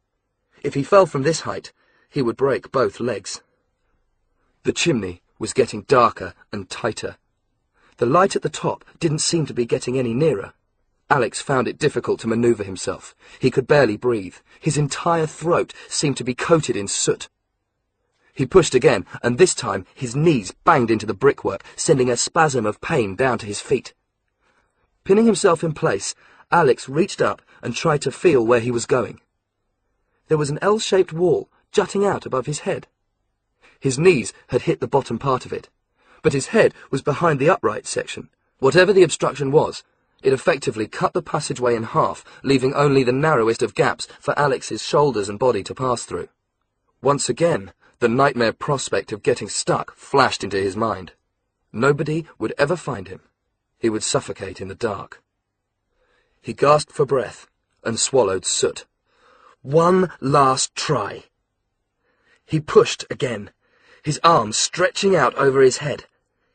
If he fell from this height, he would break both legs. The chimney was getting darker and tighter. The light at the top didn't seem to be getting any nearer. Alex found it difficult to maneuver himself. He could barely breathe. His entire throat seemed to be coated in soot. He pushed again, and this time his knees banged into the brickwork, sending a spasm of pain down to his feet. Pinning himself in place, Alex reached up and tried to feel where he was going. There was an L-shaped wall jutting out above his head. His knees had hit the bottom part of it, but his head was behind the upright section. Whatever the obstruction was, it effectively cut the passageway in half, leaving only the narrowest of gaps for Alex's shoulders and body to pass through. Once again, the nightmare prospect of getting stuck flashed into his mind. Nobody would ever find him. He would suffocate in the dark. He gasped for breath and swallowed soot. One last try. He pushed again, his arms stretching out over his head.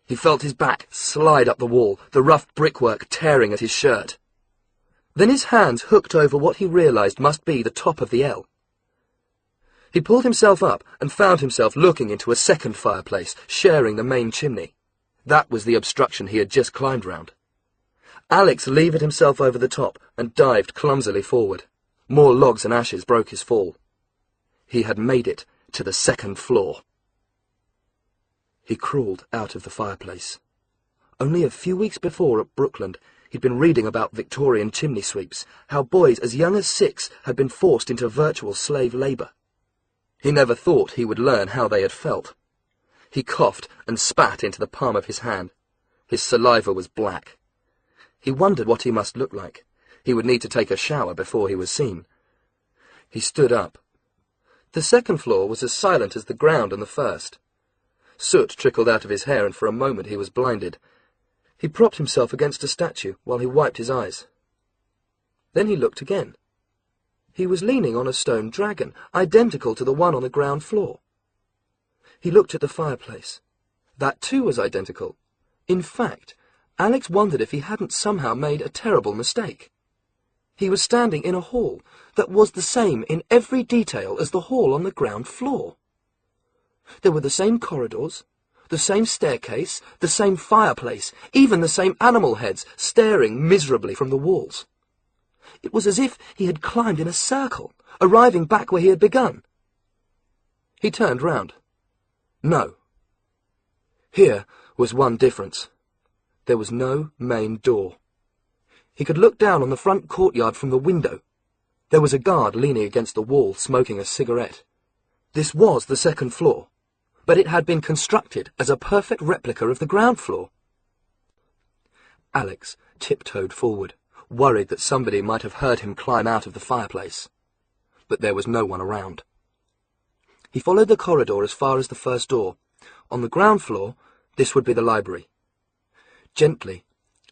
He felt his back slide up the wall, the rough brickwork tearing at his shirt. Then his hands hooked over what he realized must be the top of the L. He pulled himself up and found himself looking into a second fireplace, sharing the main chimney. That was the obstruction he had just climbed round. Alex levered himself over the top and dived clumsily forward. More logs and ashes broke his fall. He had made it to the 2nd floor. He crawled out of the fireplace. Only a few weeks before at Brookland, he'd been reading about Victorian chimney sweeps, how boys as young as 6 had been forced into virtual slave labour. He never thought he would learn how they had felt. He coughed and spat into the palm of his hand. His saliva was black. He wondered what he must look like. He would need to take a shower before he was seen. He stood up. The 2nd floor was as silent as the ground on the 1st. Soot trickled out of his hair, and for a moment he was blinded. He propped himself against a statue while he wiped his eyes. Then he looked again. He was leaning on a stone dragon, identical to the one on the ground floor. He looked at the fireplace. That too was identical. In fact, Alex wondered if he hadn't somehow made a terrible mistake. He was standing in a hall that was the same in every detail as the hall on the ground floor. There were the same corridors, the same staircase, the same fireplace, even the same animal heads staring miserably from the walls. It was as if he had climbed in a circle, arriving back where he had begun. He turned round. No. Here was one difference. There was no main door. He could look down on the front courtyard from the window. There was a guard leaning against the wall, smoking a cigarette. This was the second floor, but it had been constructed as a perfect replica of the ground floor. Alex tiptoed forward, worried that somebody might have heard him climb out of the fireplace. But there was no one around. He followed the corridor as far as the first door. On the ground floor, this would be the library. Gently,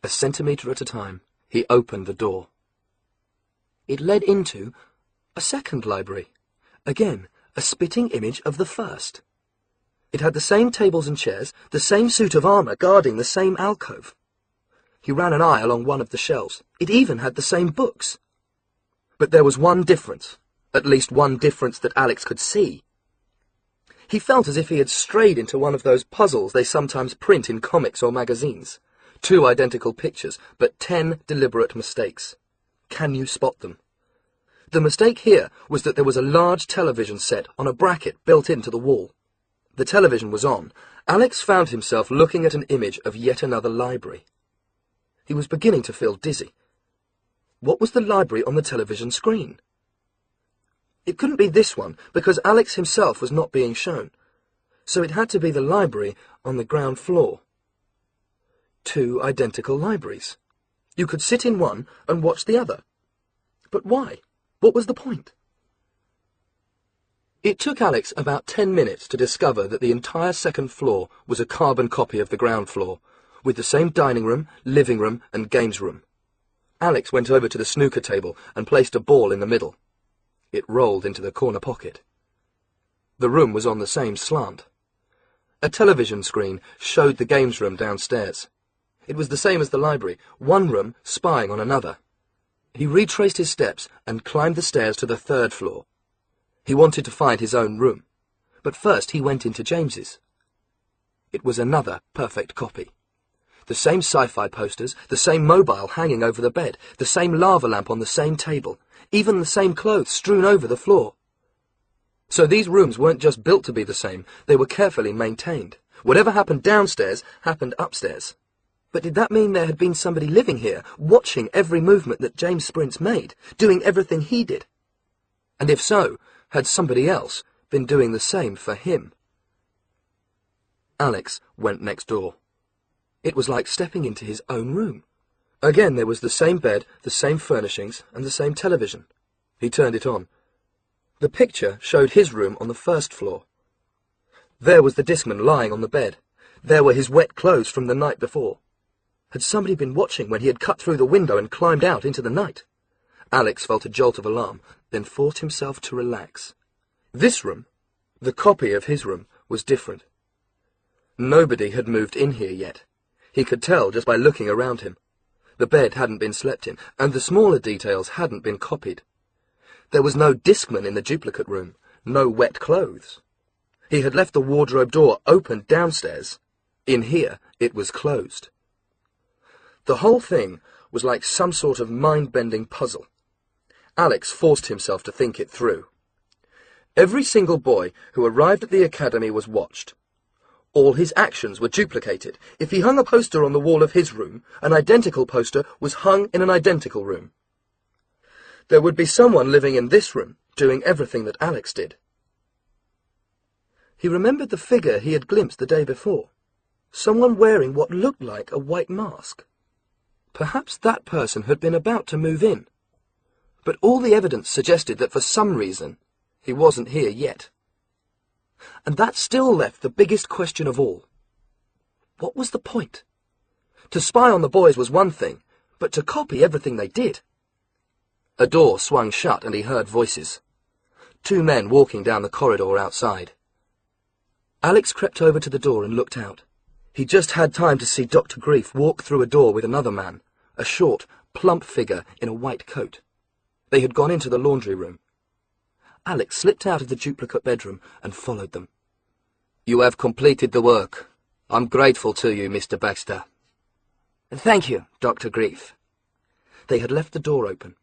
a centimetre at a time, he opened the door. It led into a second library. Again, a spitting image of the first. It had the same tables and chairs, the same suit of armour guarding the same alcove. He ran an eye along one of the shelves. It even had the same books. But there was one difference, at least one difference that Alex could see. He felt as if he had strayed into one of those puzzles they sometimes print in comics or magazines. 2 identical pictures, but 10 deliberate mistakes. Can you spot them? The mistake here was that there was a large television set on a bracket built into the wall. The television was on. Alex found himself looking at an image of yet another library. He was beginning to feel dizzy. What was the library on the television screen? It couldn't be this one, because Alex himself was not being shown. So it had to be the library on the ground floor. 2 identical libraries. You could sit in one and watch the other. But why? What was the point? It took Alex about 10 minutes to discover that the entire second floor was a carbon copy of the ground floor, with the same dining room, living room, and games room. Alex went over to the snooker table and placed a ball in the middle. It rolled into the corner pocket. The room was on the same slant. A television screen showed the games room downstairs. It was the same as the library, one room spying on another. He retraced his steps and climbed the stairs to the 3rd floor. He wanted to find his own room, but first he went into James's. It was another perfect copy. The same sci-fi posters, the same mobile hanging over the bed, the same lava lamp on the same table, even the same clothes strewn over the floor. So these rooms weren't just built to be the same, they were carefully maintained. Whatever happened downstairs happened upstairs. But did that mean there had been somebody living here, watching every movement that James Sprintz made, doing everything he did? And if so, had somebody else been doing the same for him? Alex went next door. It was like stepping into his own room. Again there was the same bed, the same furnishings, and the same television. He turned it on. The picture showed his room on the 1st floor. There was the discman lying on the bed. There were his wet clothes from the night before. Had somebody been watching when he had cut through the window and climbed out into the night? Alex felt a jolt of alarm, then forced himself to relax. This room, the copy of his room, was different. Nobody had moved in here yet. He could tell just by looking around him. The bed hadn't been slept in, and the smaller details hadn't been copied. There was no discman in the duplicate room, no wet clothes. He had left the wardrobe door open downstairs. In here, it was closed. The whole thing was like some sort of mind-bending puzzle. Alex forced himself to think it through. Every single boy who arrived at the academy was watched. All his actions were duplicated. If he hung a poster on the wall of his room, an identical poster was hung in an identical room. There would be someone living in this room, doing everything that Alex did. He remembered the figure he had glimpsed the day before. Someone wearing what looked like a white mask. Perhaps that person had been about to move in. But all the evidence suggested that for some reason, he wasn't here yet. And that still left the biggest question of all. What was the point? To spy on the boys was one thing, but to copy everything they did. A door swung shut and he heard voices. 2 men walking down the corridor outside. Alex crept over to the door and looked out. He just had time to see Dr. Grief walk through a door with another man, a short, plump figure in a white coat. They had gone into the laundry room. Alex slipped out of the duplicate bedroom and followed them. You have completed the work. I'm grateful to you, Mr. Baxter. Thank you, Dr. Grief. They had left the door open.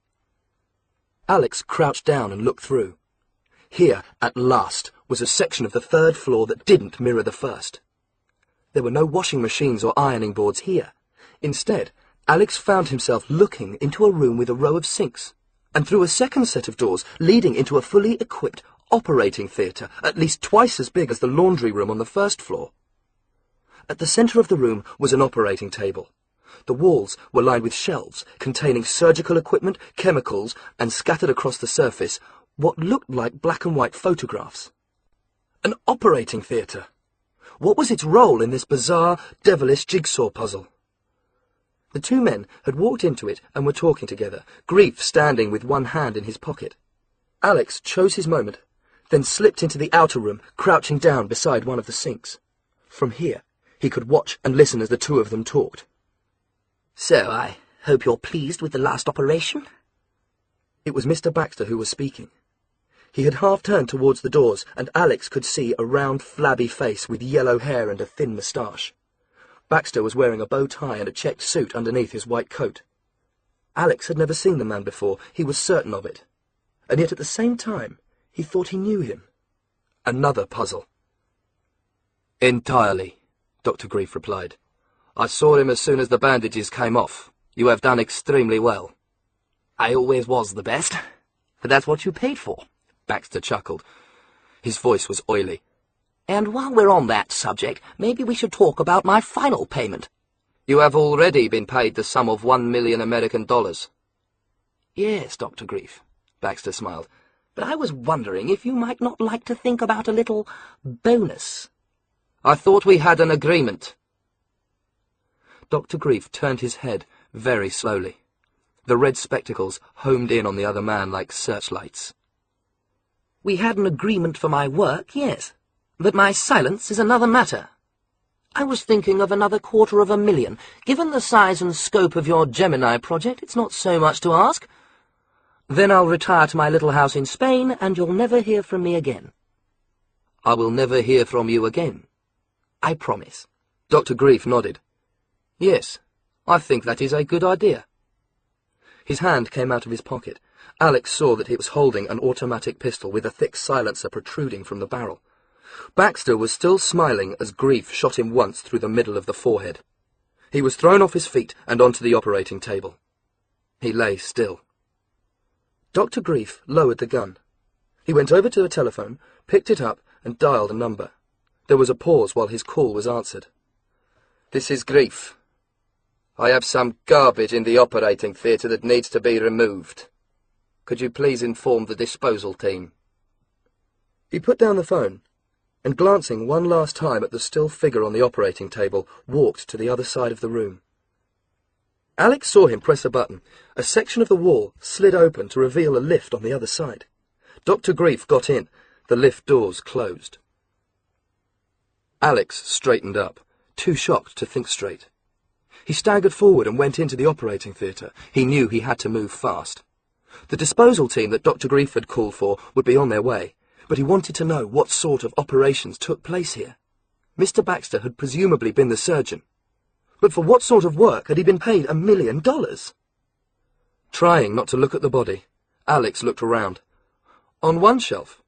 Alex crouched down and looked through. Here, at last, was a section of the third floor that didn't mirror the first. There were no washing machines or ironing boards here. Instead, Alex found himself looking into a room with a row of sinks, and through a second set of doors leading into a fully equipped operating theatre, at least twice as big as the laundry room on the first floor. At the centre of the room was an operating table. The walls were lined with shelves containing surgical equipment, chemicals, and scattered across the surface, what looked like black and white photographs. An operating theatre! What was its role in this bizarre, devilish jigsaw puzzle? The two men had walked into it and were talking together, Grief standing with one hand in his pocket. Alex chose his moment, then slipped into the outer room, crouching down beside one of the sinks. From here, he could watch and listen as the two of them talked. So, I hope you're pleased with the last operation? It was Mr. Baxter who was speaking. He had half turned towards the doors, and Alex could see a round, flabby face with yellow hair and a thin moustache. Baxter was wearing a bow tie and a checked suit underneath his white coat. Alex had never seen the man before, he was certain of it. And yet at the same time, he thought he knew him. Another puzzle. Entirely, Dr. Grief replied. I saw him as soon as the bandages came off. You have done extremely well. I always was the best. But that's what you paid for. Baxter chuckled. His voice was oily. And while we're on that subject, maybe we should talk about my final payment. You have already been paid the sum of $1 million American dollars. Yes, Dr. Grief, Baxter smiled. But I was wondering if you might not like to think about a little bonus. I thought we had an agreement. Dr. Grief turned his head very slowly. The red spectacles homed in on the other man like searchlights. We had an agreement for my work, yes, but my silence is another matter. I was thinking of another $250,000. Given the size and scope of your Gemini project, it's not so much to ask. Then I'll retire to my little house in Spain, and you'll never hear from me again. I will never hear from you again. I promise. Dr. Grief nodded. Yes, I think that is a good idea. His hand came out of his pocket. Alex saw that he was holding an automatic pistol with a thick silencer protruding from the barrel. Baxter was still smiling as Grief shot him once through the middle of the forehead. He was thrown off his feet and onto the operating table. He lay still. Dr. Grief lowered the gun. He went over to the telephone, picked it up, and dialed a number. There was a pause while his call was answered. This is Grief. I have some garbage in the operating theatre that needs to be removed. Could you please inform the disposal team? He put down the phone, and glancing one last time at the still figure on the operating table, walked to the other side of the room. Alex saw him press a button. A section of the wall slid open to reveal a lift on the other side. Dr. Grief got in. The lift doors closed. Alex straightened up, too shocked to think straight. He staggered forward and went into the operating theatre. He knew he had to move fast. The disposal team that Dr. Grief had called for would be on their way, but he wanted to know what sort of operations took place here. Mr. Baxter had presumably been the surgeon. But for what sort of work had he been paid $1 million? Trying not to look at the body, Alex looked around. On one shelf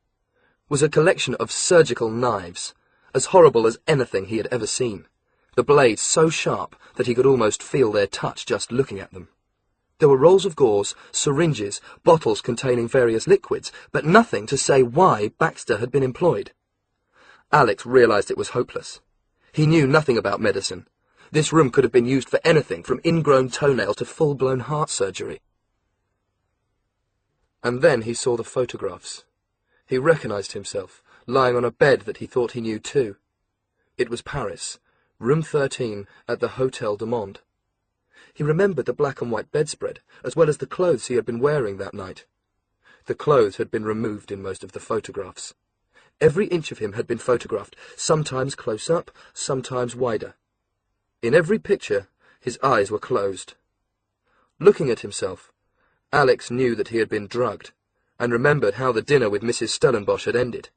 was a collection of surgical knives, as horrible as anything he had ever seen, the blades so sharp that he could almost feel their touch just looking at them. There were rolls of gauze, syringes, bottles containing various liquids, but nothing to say why Baxter had been employed. Alex realized it was hopeless. He knew nothing about medicine. This room could have been used for anything from ingrown toenails to full-blown heart surgery. And then he saw the photographs. He recognized himself, lying on a bed that he thought he knew too. It was Paris, room 13 at the Hotel du Monde. He remembered the black and white bedspread, as well as the clothes he had been wearing that night. The clothes had been removed in most of the photographs. Every inch of him had been photographed, sometimes close up, sometimes wider. In every picture, his eyes were closed. Looking at himself, Alex knew that he had been drugged, and remembered how the dinner with Mrs. Stellenbos had ended.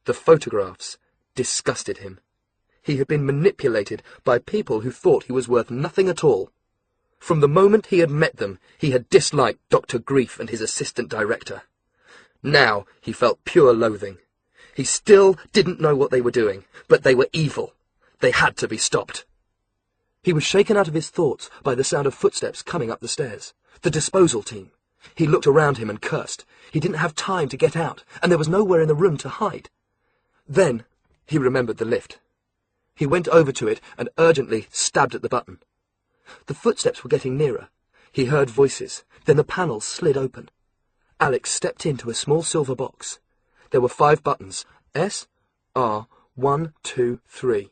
The photographs disgusted him. He had been manipulated by people who thought he was worth nothing at all. From the moment he had met them, he had disliked Dr. Grief and his assistant director. Now he felt pure loathing. He still didn't know what they were doing, but they were evil. They had to be stopped. He was shaken out of his thoughts by the sound of footsteps coming up the stairs. The disposal team. He looked around him and cursed. He didn't have time to get out, and there was nowhere in the room to hide. Then he remembered the lift. He went over to it and urgently stabbed at the button. The footsteps were getting nearer. He heard voices. Then the panels slid open. Alex stepped into a small silver box. There were 5 buttons. S, R, 1, 2, 3.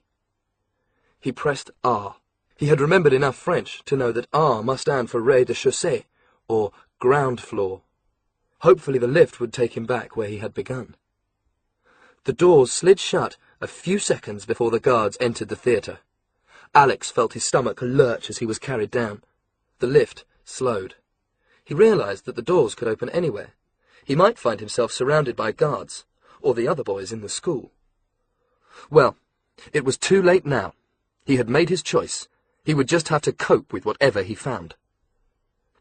He pressed R. He had remembered enough French to know that R must stand for rez-de-chaussée, or ground floor. Hopefully the lift would take him back where he had begun. The doors slid shut a few seconds before the guards entered the theatre. Alex felt his stomach lurch as he was carried down. The lift slowed. He realized that the doors could open anywhere. He might find himself surrounded by guards, or the other boys in the school. Well, it was too late now. He had made his choice. He would just have to cope with whatever he found.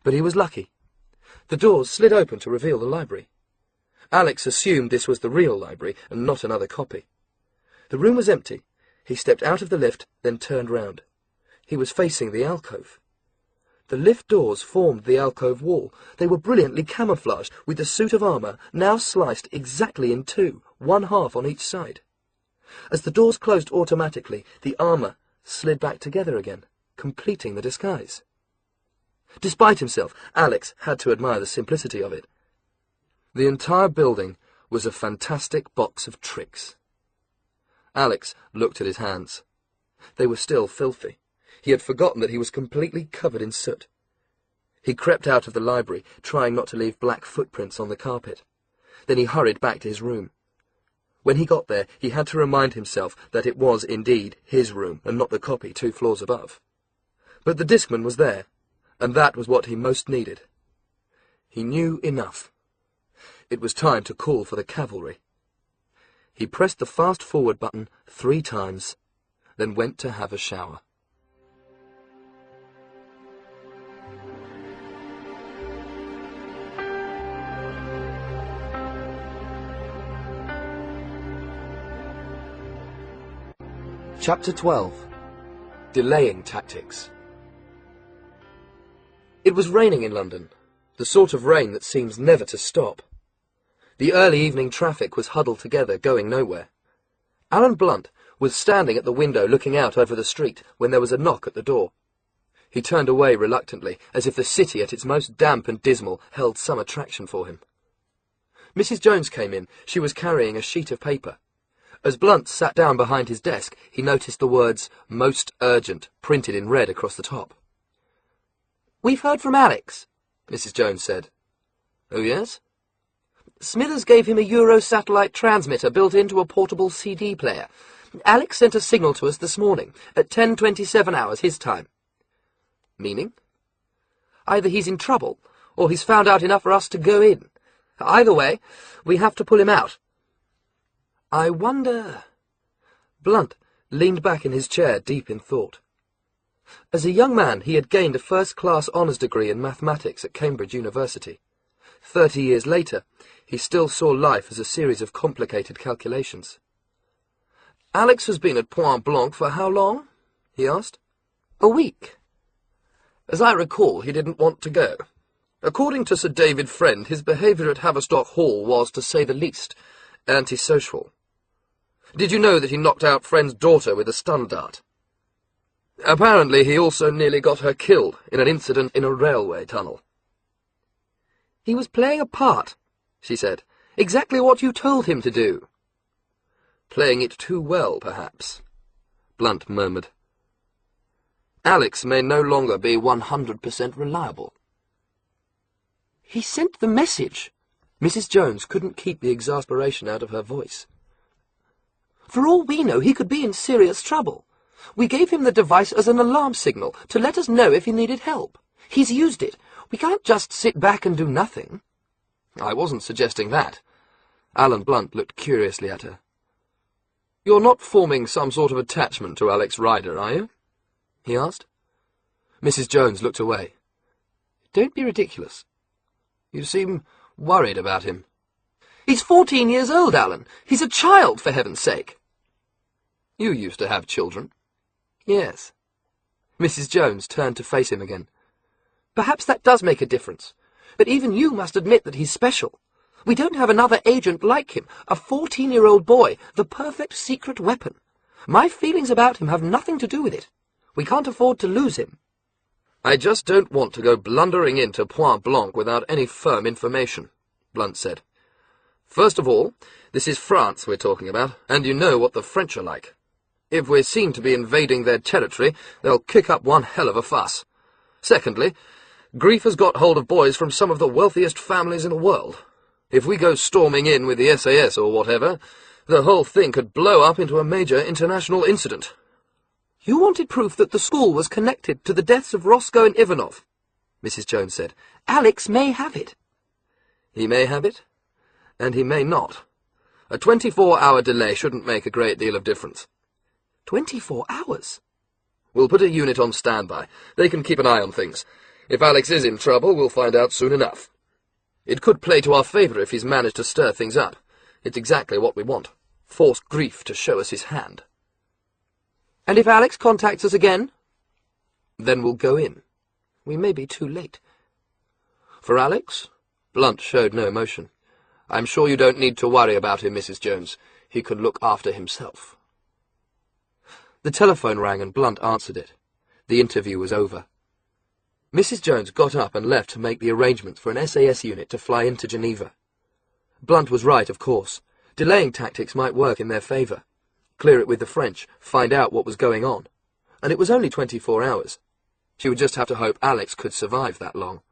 But he was lucky. The doors slid open to reveal the library. Alex assumed this was the real library and not another copy. The room was empty. He stepped out of the lift, then turned round. He was facing the alcove. The lift doors formed the alcove wall. They were brilliantly camouflaged, with the suit of armour now sliced exactly in 2, 1/2 on each side. As the doors closed automatically, the armour slid back together again, completing the disguise. Despite himself, Alex had to admire the simplicity of it. The entire building was a fantastic box of tricks. Alex looked at his hands. They were still filthy. He had forgotten that he was completely covered in soot. He crept out of the library, trying not to leave black footprints on the carpet. Then he hurried back to his room. When he got there, he had to remind himself that it was indeed his room and not the copy 2 floors above. But the discman was there, and that was what he most needed. He knew enough. It was time to call for the cavalry. He pressed the fast-forward button 3 times, then went to have a shower. Chapter 12. Delaying Tactics. It was raining in London, the sort of rain that seems never to stop. The early evening traffic was huddled together, going nowhere. Alan Blunt was standing at the window looking out over the street when there was a knock at the door. He turned away reluctantly, as if the city at its most damp and dismal held some attraction for him. Mrs. Jones came in. She was carrying a sheet of paper. As Blunt sat down behind his desk, he noticed the words, "Most Urgent," printed in red across the top. "We've heard from Alex," Mrs. Jones said. "Oh, yes?" "Smithers gave him a Euro satellite transmitter built into a portable CD player. Alex sent a signal to us this morning, at 10:27 hours his time." "Meaning?" "Either he's in trouble, or he's found out enough for us to go in. Either way, we have to pull him out." "I wonder—" Blunt leaned back in his chair, deep in thought. As a young man, he had gained a first-class honours degree in mathematics at Cambridge University. 30 years later, he still saw life as a series of complicated calculations. "Alex has been at Point Blanc for how long?" he asked. "A week. As I recall, he didn't want to go. According to Sir David Friend, his behaviour at Haverstock Hall was, to say the least, antisocial. Did you know that he knocked out Friend's daughter with a stun dart? Apparently he also nearly got her killed in an incident in a railway tunnel." "He was playing a part," she said. "Exactly what you told him to do." "Playing it too well, perhaps," Blunt murmured. "Alex may no longer be 100% reliable." "He sent the message." Mrs. Jones couldn't keep the exasperation out of her voice. "For all we know, he could be in serious trouble. We gave him the device as an alarm signal to let us know if he needed help. He's used it. We can't just sit back and do nothing. I wasn't suggesting that. Alan Blunt looked curiously at her. You're not forming some sort of attachment to Alex Ryder, are you? He asked. Mrs. Jones looked away. Don't be ridiculous. You seem worried about him. He's 14 years old, Alan. He's a child, for heaven's sake. You used to have children. Yes. Mrs. Jones turned to face him again. Perhaps that does make a difference. But even you must admit that he's special. We don't have another agent like him, a 14-year-old boy, the perfect secret weapon. My feelings about him have nothing to do with it. We can't afford to lose him. I just don't want to go blundering into Point Blanc without any firm information, Blunt said. First of all, this is France we're talking about, and you know what the French are like. If we're seen to be invading their territory, they'll kick up one hell of a fuss. Secondly, Grief has got hold of boys from some of the wealthiest families in the world. If we go storming in with the SAS or whatever, the whole thing could blow up into a major international incident. You wanted proof that the school was connected to the deaths of Rosco and Ivanov, Mrs. Jones said. Alex may have it. He may have it, and he may not. A 24-hour delay shouldn't make a great deal of difference. 24 hours? We'll put a unit on standby. They can keep an eye on things. If Alex is in trouble, we'll find out soon enough. It could play to our favour if he's managed to stir things up. It's exactly what we want. Force Grief to show us his hand. And if Alex contacts us again? Then we'll go in. We may be too late. For Alex? Blunt showed no emotion. I'm sure you don't need to worry about him, Mrs. Jones. He can look after himself. The telephone rang and Blunt answered it. The interview was over. Mrs. Jones got up and left to make the arrangements for an SAS unit to fly into Geneva. Blunt was right, of course. Delaying tactics might work in their favour. Clear it with the French, find out what was going on. And it was only 24 hours. She would just have to hope Alex could survive that long.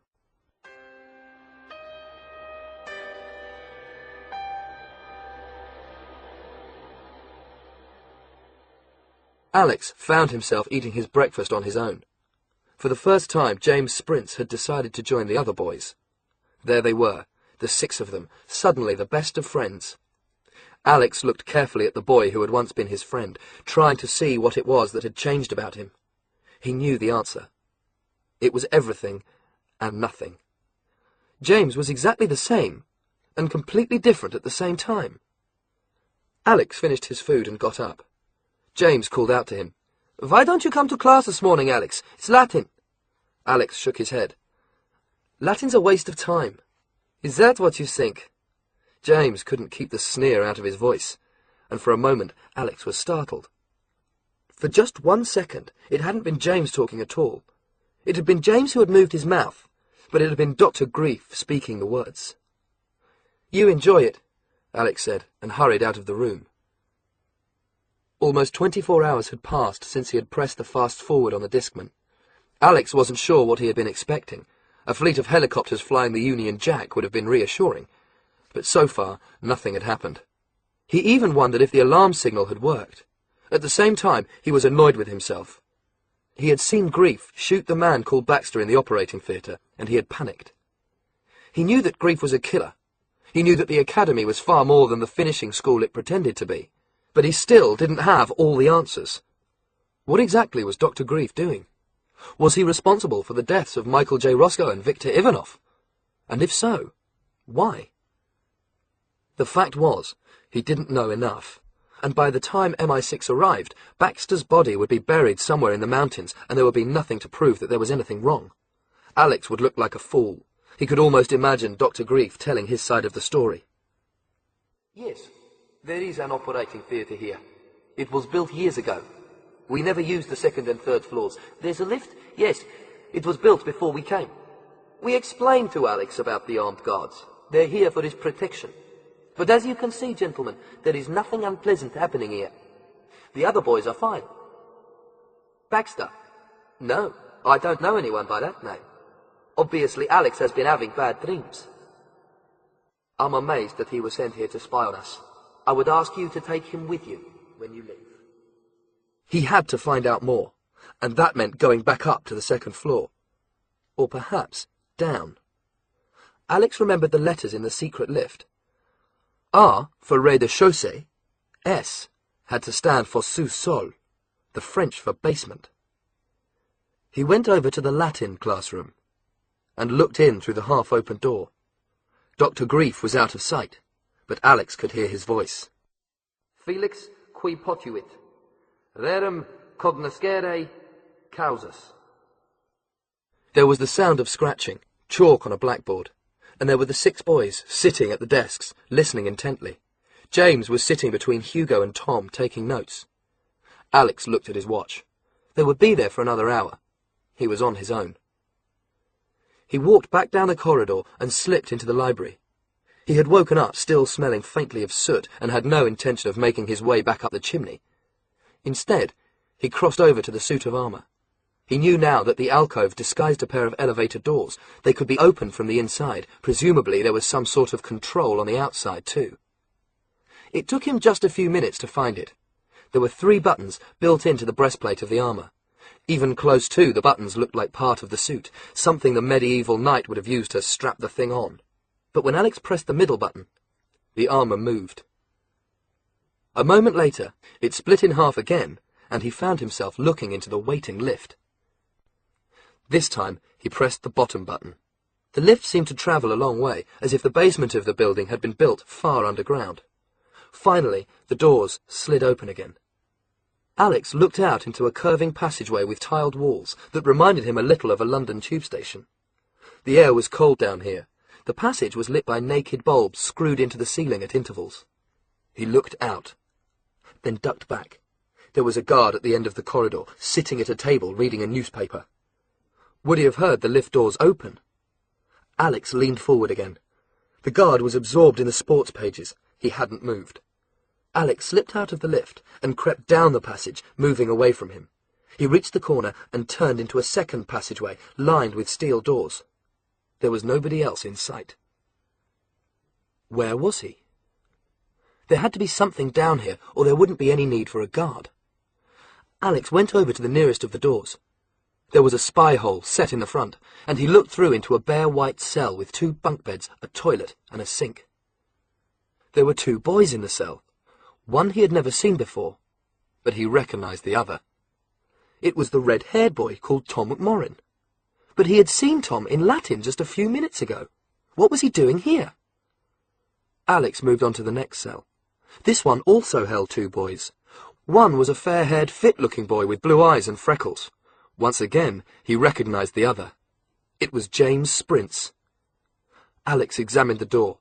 Alex found himself eating his breakfast on his own. For the first time, James Sprints had decided to join the other boys. There they were, the 6 of them, suddenly the best of friends. Alex looked carefully at the boy who had once been his friend, trying to see what it was that had changed about him. He knew the answer. It was everything and nothing. James was exactly the same, and completely different at the same time. Alex finished his food and got up. James called out to him. Why don't you come to class this morning, Alex? It's Latin. Alex shook his head. Latin's a waste of time. Is that what you think? James couldn't keep the sneer out of his voice, and for a moment Alex was startled. For just 1 second it hadn't been James talking at all. It had been James who had moved his mouth, but it had been Dr. Grief speaking the words. You enjoy it, Alex said, and hurried out of the room. Almost 24 hours had passed since he had pressed the fast-forward on the discman. Alex wasn't sure what he had been expecting. A fleet of helicopters flying the Union Jack would have been reassuring. But so far, nothing had happened. He even wondered if the alarm signal had worked. At the same time, he was annoyed with himself. He had seen Grief shoot the man called Baxter in the operating theatre, and he had panicked. He knew that Grief was a killer. He knew that the academy was far more than the finishing school it pretended to be. But he still didn't have all the answers. What exactly was Dr. Grief doing? Was he responsible for the deaths of Michael J. Rosco and Victor Ivanov? And if so, why? The fact was, he didn't know enough, and by the time MI6 arrived, Baxter's body would be buried somewhere in the mountains, and there would be nothing to prove that there was anything wrong. Alex would look like a fool. He could almost imagine Dr. Grief telling his side of the story. Yes, there is an operating theatre here. It was built years ago. We never used the 2nd and 3rd floors. There's a lift? Yes, it was built before we came. We explained to Alex about the armed guards. They're here for his protection. But as you can see, gentlemen, there is nothing unpleasant happening here. The other boys are fine. Baxter? No, I don't know anyone by that name. Obviously, Alex has been having bad dreams. I'm amazed that he was sent here to spy on us. I would ask you to take him with you when you leave. He had to find out more, and that meant going back up to the 2nd floor. Or perhaps down. Alex remembered the letters in the secret lift. R for rez-de-chaussée, S had to stand for sous-sol, the French for basement. He went over to the Latin classroom and looked in through the half-open door. Dr. Grief was out of sight, but Alex could hear his voice. Felix qui potuit, rerum cognoscere causas. There was the sound of scratching, chalk on a blackboard, and there were the 6 boys sitting at the desks, listening intently. James was sitting between Hugo and Tom, taking notes. Alex looked at his watch. They would be there for another hour. He was on his own. He walked back down the corridor and slipped into the library. He had woken up still smelling faintly of soot and had no intention of making his way back up the chimney. Instead, he crossed over to the suit of armour. He knew now that the alcove disguised a pair of elevator doors. They could be opened from the inside. Presumably there was some sort of control on the outside too. It took him just a few minutes to find it. There were 3 buttons built into the breastplate of the armour. Even close to, the buttons looked like part of the suit, something the medieval knight would have used to strap the thing on. But when Alex pressed the middle button, the armour moved. A moment later, it split in half again, and he found himself looking into the waiting lift. This time, he pressed the bottom button. The lift seemed to travel a long way, as if the basement of the building had been built far underground. Finally, the doors slid open again. Alex looked out into a curving passageway with tiled walls that reminded him a little of a London tube station. The air was cold down here. The passage was lit by naked bulbs screwed into the ceiling at intervals. He looked out, then ducked back. There was a guard at the end of the corridor, sitting at a table reading a newspaper. Would he have heard the lift doors open? Alex leaned forward again. The guard was absorbed in the sports pages. He hadn't moved. Alex slipped out of the lift and crept down the passage, moving away from him. He reached the corner and turned into a second passageway, lined with steel doors. There was nobody else in sight. Where was he? There had to be something down here, or there wouldn't be any need for a guard. Alex went over to the nearest of the doors. There was a spy hole set in the front, and he looked through into a bare white cell with 2 bunk beds, a toilet, and a sink. There were 2 boys in the cell. One he had never seen before, but he recognised the other. It was the red-haired boy called Tom McMorrin. But he had seen Tom in Latin just a few minutes ago. What was he doing here? Alex moved on to the next cell. This one also held 2 boys. One was a fair-haired, fit-looking boy with blue eyes and freckles. Once again, he recognised the other. It was James Sprints. Alex examined the door.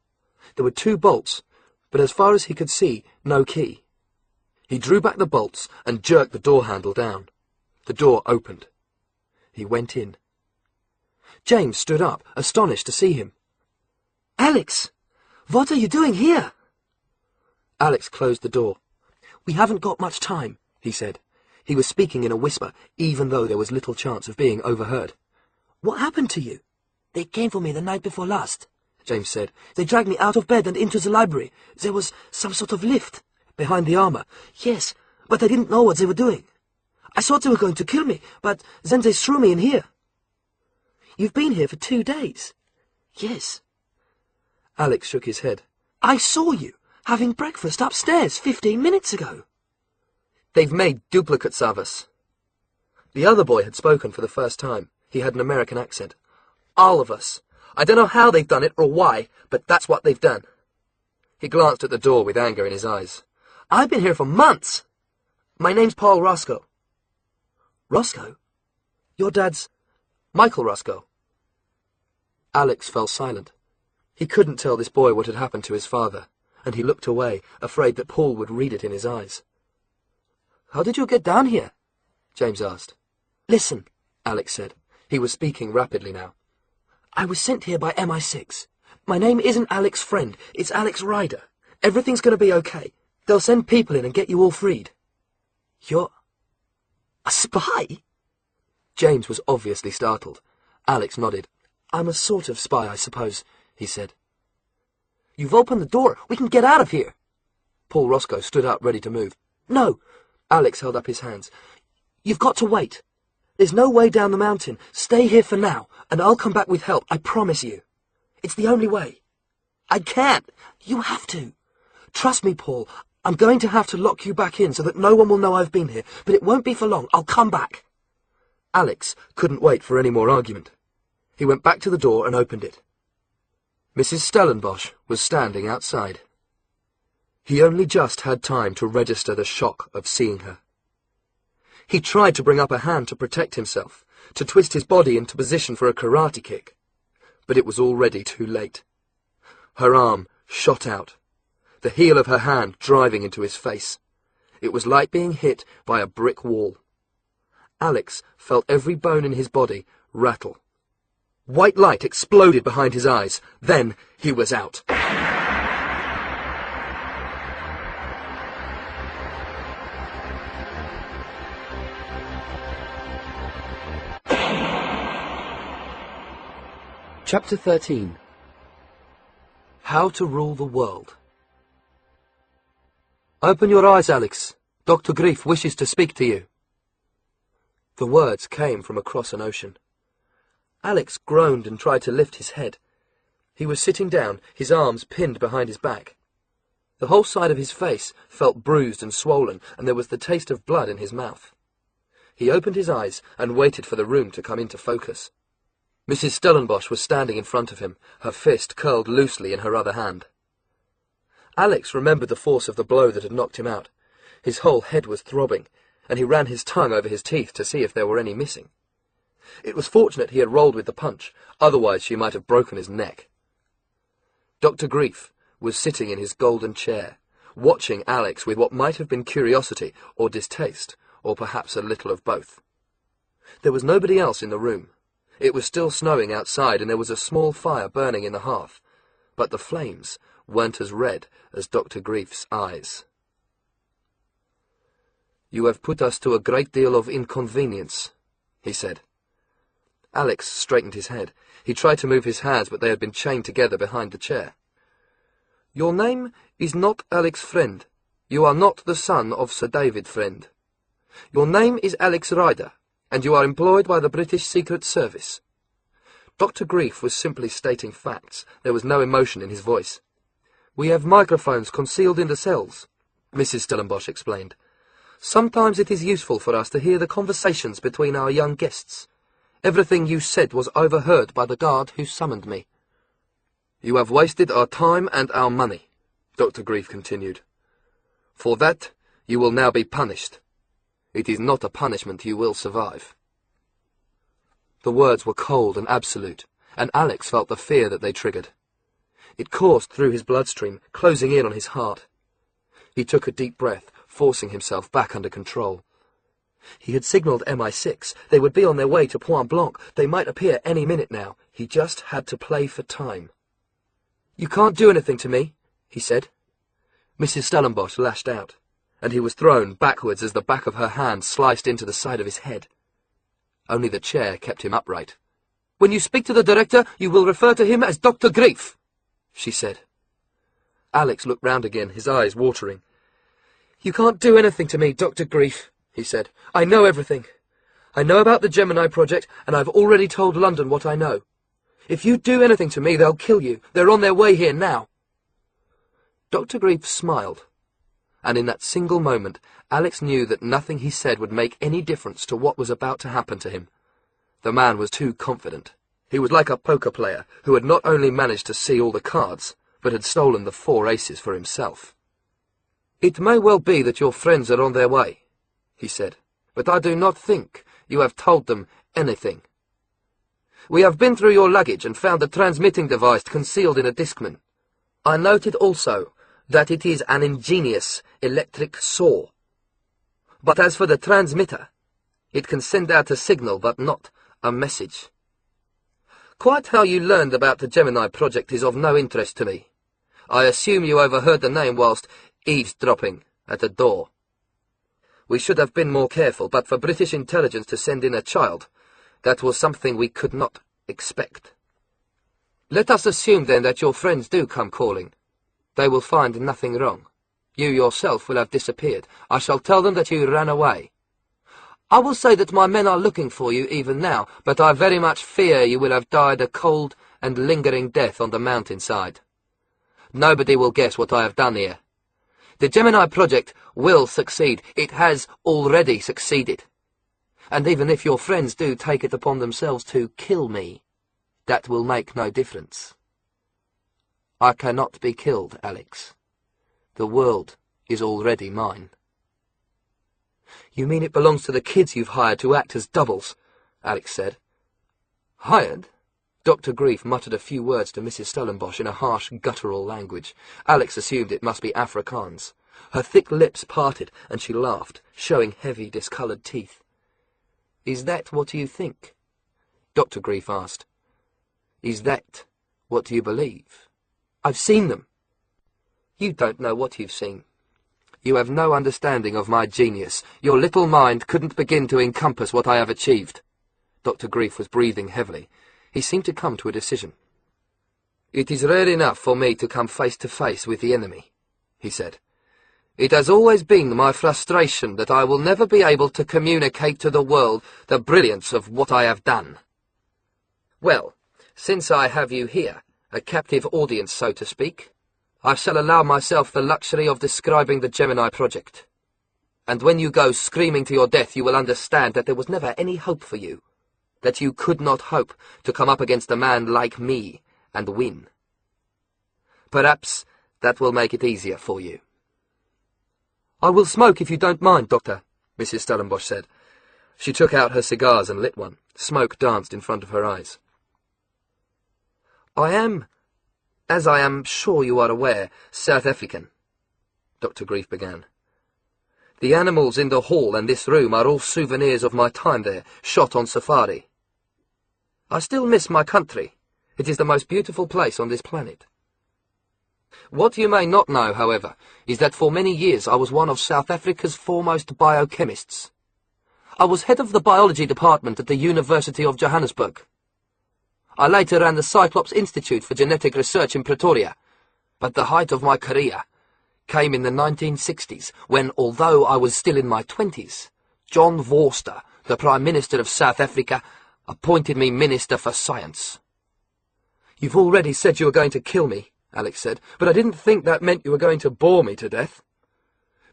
There were 2 bolts, but as far as he could see, no key. He drew back the bolts and jerked the door handle down. The door opened. He went in. James stood up, astonished to see him. "Alex, what are you doing here?" Alex closed the door. "We haven't got much time," he said. He was speaking in a whisper, even though there was little chance of being overheard. "What happened to you?" "They came for me the night before last," James said. "They dragged me out of bed and into the library. There was some sort of lift." "Behind the armour?" "Yes, but I didn't know what they were doing. I thought they were going to kill me, but then they threw me in here." "You've been here for 2 days?" "Yes." Alex shook his head. "I saw you having breakfast upstairs 15 minutes ago." "They've made duplicates of us." The other boy had spoken for the first time. He had an American accent. "All of us. I don't know how they've done it or why, but that's what they've done." He glanced at the door with anger in his eyes. "I've been here for months. My name's Paul Rosco." "Rosco? Your dad's—" "Michael Rosco." Alex fell silent. He couldn't tell this boy what had happened to his father, and he looked away, afraid that Paul would read it in his eyes. "How did you get down here?" James asked. "Listen," Alex said. He was speaking rapidly now. "I was sent here by MI6. My name isn't Alex Friend, it's Alex Ryder. Everything's going to be okay. They'll send people in and get you all freed." "You're a spy?" James was obviously startled. Alex nodded. "I'm a sort of spy, I suppose," he said. "You've opened the door. We can get out of here." Paul Roscoe stood up, ready to move. "No." Alex held up his hands. "You've got to wait. There's no way down the mountain. Stay here for now, and I'll come back with help, I promise you. It's the only way. I can't. You have to. Trust me, Paul. I'm going to have to lock you back in so that no one will know I've been here, but it won't be for long. I'll come back. Alex couldn't wait for any more argument. He went back to the door and opened it. Mrs. Stellenbos was standing outside. He only just had time to register the shock of seeing her. He tried to bring up a hand to protect himself, to twist his body into position for a karate kick, but it was already too late. Her arm shot out, the heel of her hand driving into his face. It was like being hit by a brick wall. Alex felt every bone in his body rattle. White light exploded behind his eyes. Then he was out. Chapter 13. How to Rule the World. Open your eyes, Alex. Dr. Grief wishes to speak to you. The words came from across an ocean. Alex groaned and tried to lift his head. He was sitting down, his arms pinned behind his back. The whole side of his face felt bruised and swollen, and there was the taste of blood in his mouth. He opened his eyes and waited for the room to come into focus. Mrs. Stellenbos was standing in front of him, her fist curled loosely in her other hand. Alex remembered the force of the blow that had knocked him out. His whole head was throbbing, and he ran his tongue over his teeth to see if there were any missing. It was fortunate he had rolled with the punch, otherwise she might have broken his neck. Dr. Grief was sitting in his golden chair, watching Alex with what might have been curiosity or distaste, or perhaps a little of both. There was nobody else in the room. It was still snowing outside, and there was a small fire burning in the hearth, but the flames weren't as red as Dr. Grief's eyes. "You have put us to a great deal of inconvenience," he said. Alex straightened his head. He tried to move his hands, but they had been chained together behind the chair. "Your name is not Alex Friend. You are not the son of Sir David Friend. Your name is Alex Ryder, and you are employed by the British Secret Service." Dr. Grief was simply stating facts. There was no emotion in his voice. "We have microphones concealed in the cells," Mrs. Stellenbos explained. "Sometimes it is useful for us to hear the conversations between our young guests. Everything you said was overheard by the guard who summoned me." "You have wasted our time and our money," Dr. Grief continued. "For that, you will now be punished. It is not a punishment you will survive." The words were cold and absolute, and Alex felt the fear that they triggered. It coursed through his bloodstream, closing in on his heart. He took a deep breath, forcing himself back under control. He had signalled MI6. They would be on their way to Point Blanc. They might appear any minute now. He just had to play for time. "You can't do anything to me," he said. Mrs. Stellenbos lashed out, and he was thrown backwards as the back of her hand sliced into the side of his head. Only the chair kept him upright. "When you speak to the director, you will refer to him as Dr. Grief," she said. Alex looked round again, his eyes watering. "You can't do anything to me, Dr. Grief," he said. "I know everything. I know about the Gemini project, and I've already told London what I know. If you do anything to me, they'll kill you. They're on their way here now." Dr. Grief smiled, and in that single moment, Alex knew that nothing he said would make any difference to what was about to happen to him. The man was too confident. He was like a poker player who had not only managed to see all the cards, but had stolen the 4 aces for himself. "It may well be that your friends are on their way," he said, "but I do not think you have told them anything. We have been through your luggage and found the transmitting device concealed in a discman. I noted also that it is an ingenious electric saw. But as for the transmitter, it can send out a signal but not a message. Quite how you learned about the Gemini project is of no interest to me. I assume you overheard the name whilst eavesdropping at the door. We should have been more careful, but for British intelligence to send in a child, that was something we could not expect. Let us assume then that your friends do come calling. They will find nothing wrong. You yourself will have disappeared. I shall tell them that you ran away. I will say that my men are looking for you even now, but I very much fear you will have died a cold and lingering death on the mountainside. Nobody will guess what I have done here. The Gemini project will succeed. It has already succeeded. And even if your friends do take it upon themselves to kill me, that will make no difference. I cannot be killed, Alex. The world is already mine. You mean it belongs to the kids you've hired to act as doubles? Alex said. Hired? Dr. Grief muttered a few words to Mrs. Stellenbos in a harsh, guttural language. Alex assumed it must be Afrikaans. Her thick lips parted, and she laughed, showing heavy, discoloured teeth. Is that what you think? Dr. Grief asked. Is that what you believe? I've seen them. You don't know what you've seen. You have no understanding of my genius. Your little mind couldn't begin to encompass what I have achieved. Dr. Grief was breathing heavily. He seemed to come to a decision. It is rare enough for me to come face to face with the enemy, he said. It has always been my frustration that I will never be able to communicate to the world the brilliance of what I have done. Well, since I have you here, a captive audience, so to speak, I shall allow myself the luxury of describing the Gemini project. And when you go screaming to your death, you will understand that there was never any hope for you, that you could not hope to come up against a man like me and win. Perhaps that will make it easier for you. I will smoke if you don't mind, Doctor, Mrs. Stellenbos said. She took out her cigars and lit one. Smoke danced in front of her eyes. I am, as I am sure you are aware, South African, Dr. Grief began. The animals in the hall and this room are all souvenirs of my time there, shot on safari. I still miss my country. It is the most beautiful place on this planet. What you may not know, however, is that for many years I was one of South Africa's foremost biochemists. I was head of the biology department at the University of Johannesburg. I later ran the Cyclops Institute for Genetic Research in Pretoria, but the height of my career came in the 1960s, when, although I was still in my 20s, John Vorster, the Prime Minister of South Africa, appointed me Minister for Science. You've already said you were going to kill me, Alex said, but I didn't think that meant you were going to bore me to death.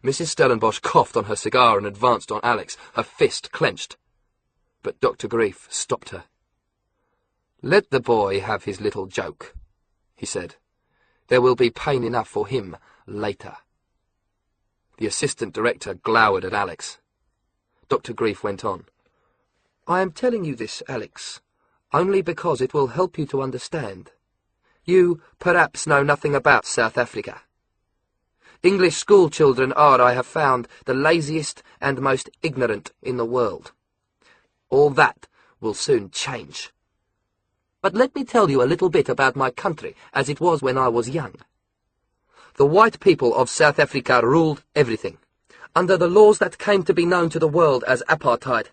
Mrs. Stellenbosch coughed on her cigar and advanced on Alex, her fist clenched. But Dr. Grief stopped her. Let the boy have his little joke, he said. There will be pain enough for him later. The assistant director glowered at Alex. Dr. Grief went on. I am telling you this, Alex, only because it will help you to understand. You perhaps know nothing about South Africa. English school children are, I have found, the laziest and most ignorant in the world. All that will soon change. But let me tell you a little bit about my country as it was when I was young. The white people of South Africa ruled everything. Under the laws that came to be known to the world as apartheid,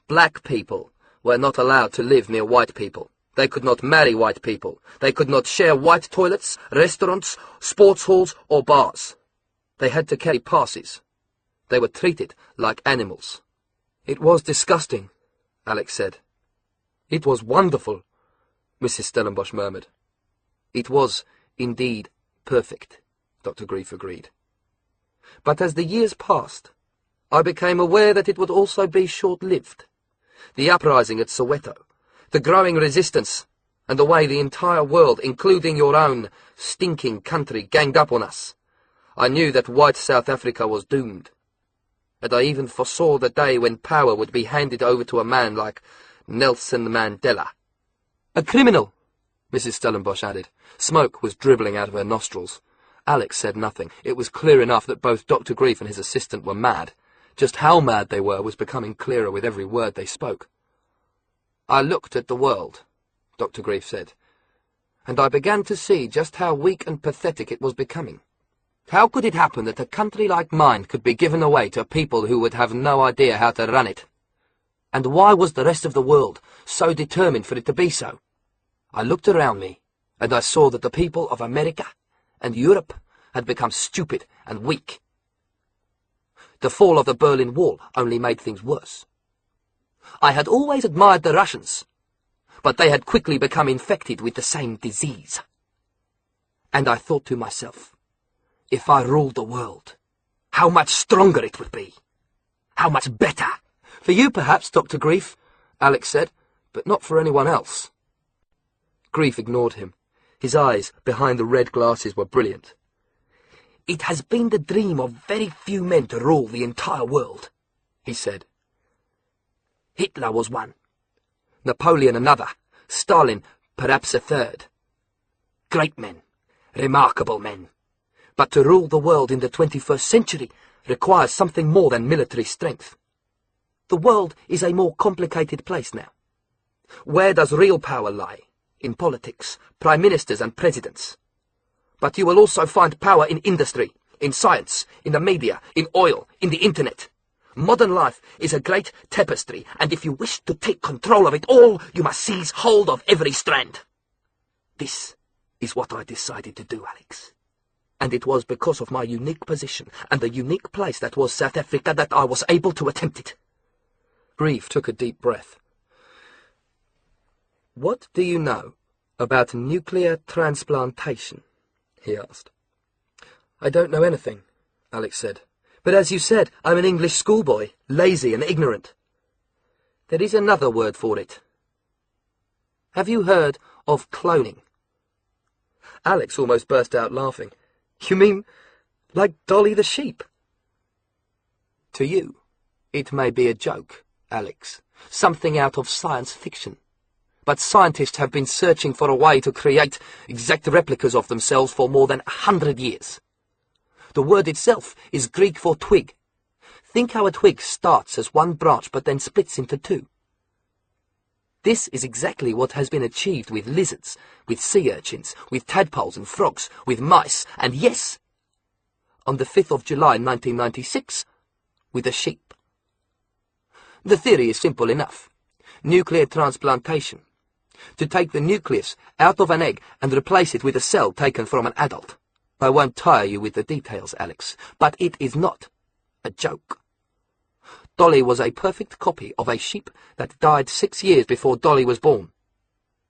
black people were not allowed to live near white people. They could not marry white people. They could not share white toilets, restaurants, sports halls, or bars. They had to carry passes. They were treated like animals. It was disgusting, Alex said. It was wonderful, Mrs. Stellenbosch murmured. It was, indeed, perfect, Dr. Grief agreed. But as the years passed, I became aware that it would also be short-lived. The uprising at Soweto, the growing resistance, and the way the entire world, including your own stinking country, ganged up on us. I knew that white South Africa was doomed. And I even foresaw the day when power would be handed over to a man like Nelson Mandela. A criminal, Mrs. Stellenbosch added. Smoke was dribbling out of her nostrils. Alex said nothing. It was clear enough that both Dr. Grief and his assistant were mad. Just how mad they were was becoming clearer with every word they spoke. I looked at the world, Dr. Grief said, and I began to see just how weak and pathetic it was becoming. How could it happen that a country like mine could be given away to people who would have no idea how to run it? And why was the rest of the world so determined for it to be so? I looked around me, and I saw that the people of America and Europe had become stupid and weak. The fall of the Berlin Wall only made things worse. I had always admired the Russians, but they had quickly become infected with the same disease. And I thought to myself, if I ruled the world, how much stronger it would be. How much better. For you, perhaps, Dr. Grief, Alex said, but not for anyone else. Grief ignored him. His eyes, behind the red glasses, were brilliant. It has been the dream of very few men to rule the entire world, he said. Hitler was one. Napoleon another. Stalin perhaps a third. Great men. Remarkable men. But to rule the world in the 21st century requires something more than military strength. The world is a more complicated place now. Where does real power lie? In politics, prime ministers and presidents. But you will also find power in industry, in science, in the media, in oil, in the internet. Modern life is a great tapestry, and if you wish to take control of it all, you must seize hold of every strand. This is what I decided to do, Alex. And it was because of my unique position and the unique place that was South Africa that I was able to attempt it. Grief took a deep breath. What do you know about nuclear transplantation? He asked. I don't know anything, Alex said. But as you said, I'm an English schoolboy, lazy and ignorant. There is another word for it. Have you heard of cloning? Alex almost burst out laughing. You mean like Dolly the sheep? To you, it may be a joke, Alex, something out of science fiction. But scientists have been searching for a way to create exact replicas of themselves for more than 100 years. The word itself is Greek for twig. Think how a twig starts as one branch but then splits into two. This is exactly what has been achieved with lizards, with sea urchins, with tadpoles and frogs, with mice, and yes, on the 5th of July 1996, with a sheep. The theory is simple enough. Nuclear transplantation. To take the nucleus out of an egg and replace it with a cell taken from an adult. I won't tire you with the details, Alex, but it is not a joke. Dolly was a perfect copy of a sheep that died 6 years before Dolly was born.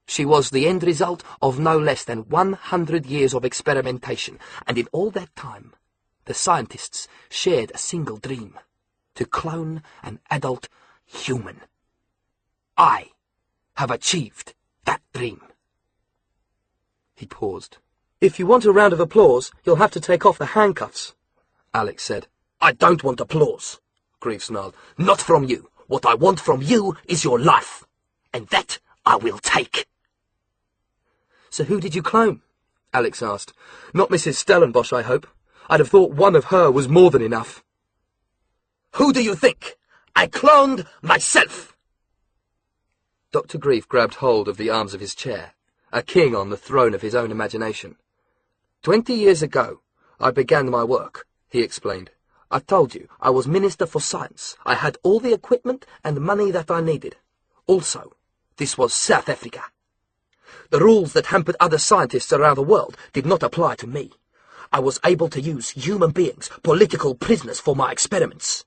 She was the end result of no less than 100 years of experimentation, and in all that time, the scientists shared a single dream, to clone an adult human. I have achieved that dream. He paused. If you want a round of applause, you'll have to take off the handcuffs, Alex said. I don't want applause, Grief snarled. Not from you. What I want from you is your life, and that I will take. So who did you clone? Alex asked. Not Mrs. Stellenbos, I hope. I'd have thought one of her was more than enough. Who do you think? I cloned myself. Dr. Grief grabbed hold of the arms of his chair, a king on the throne of his own imagination. 20 years ago, I began my work, he explained. I told you, I was Minister for Science. I had all the equipment and money that I needed. Also, this was South Africa. The rules that hampered other scientists around the world did not apply to me. I was able to use human beings, political prisoners, for my experiments.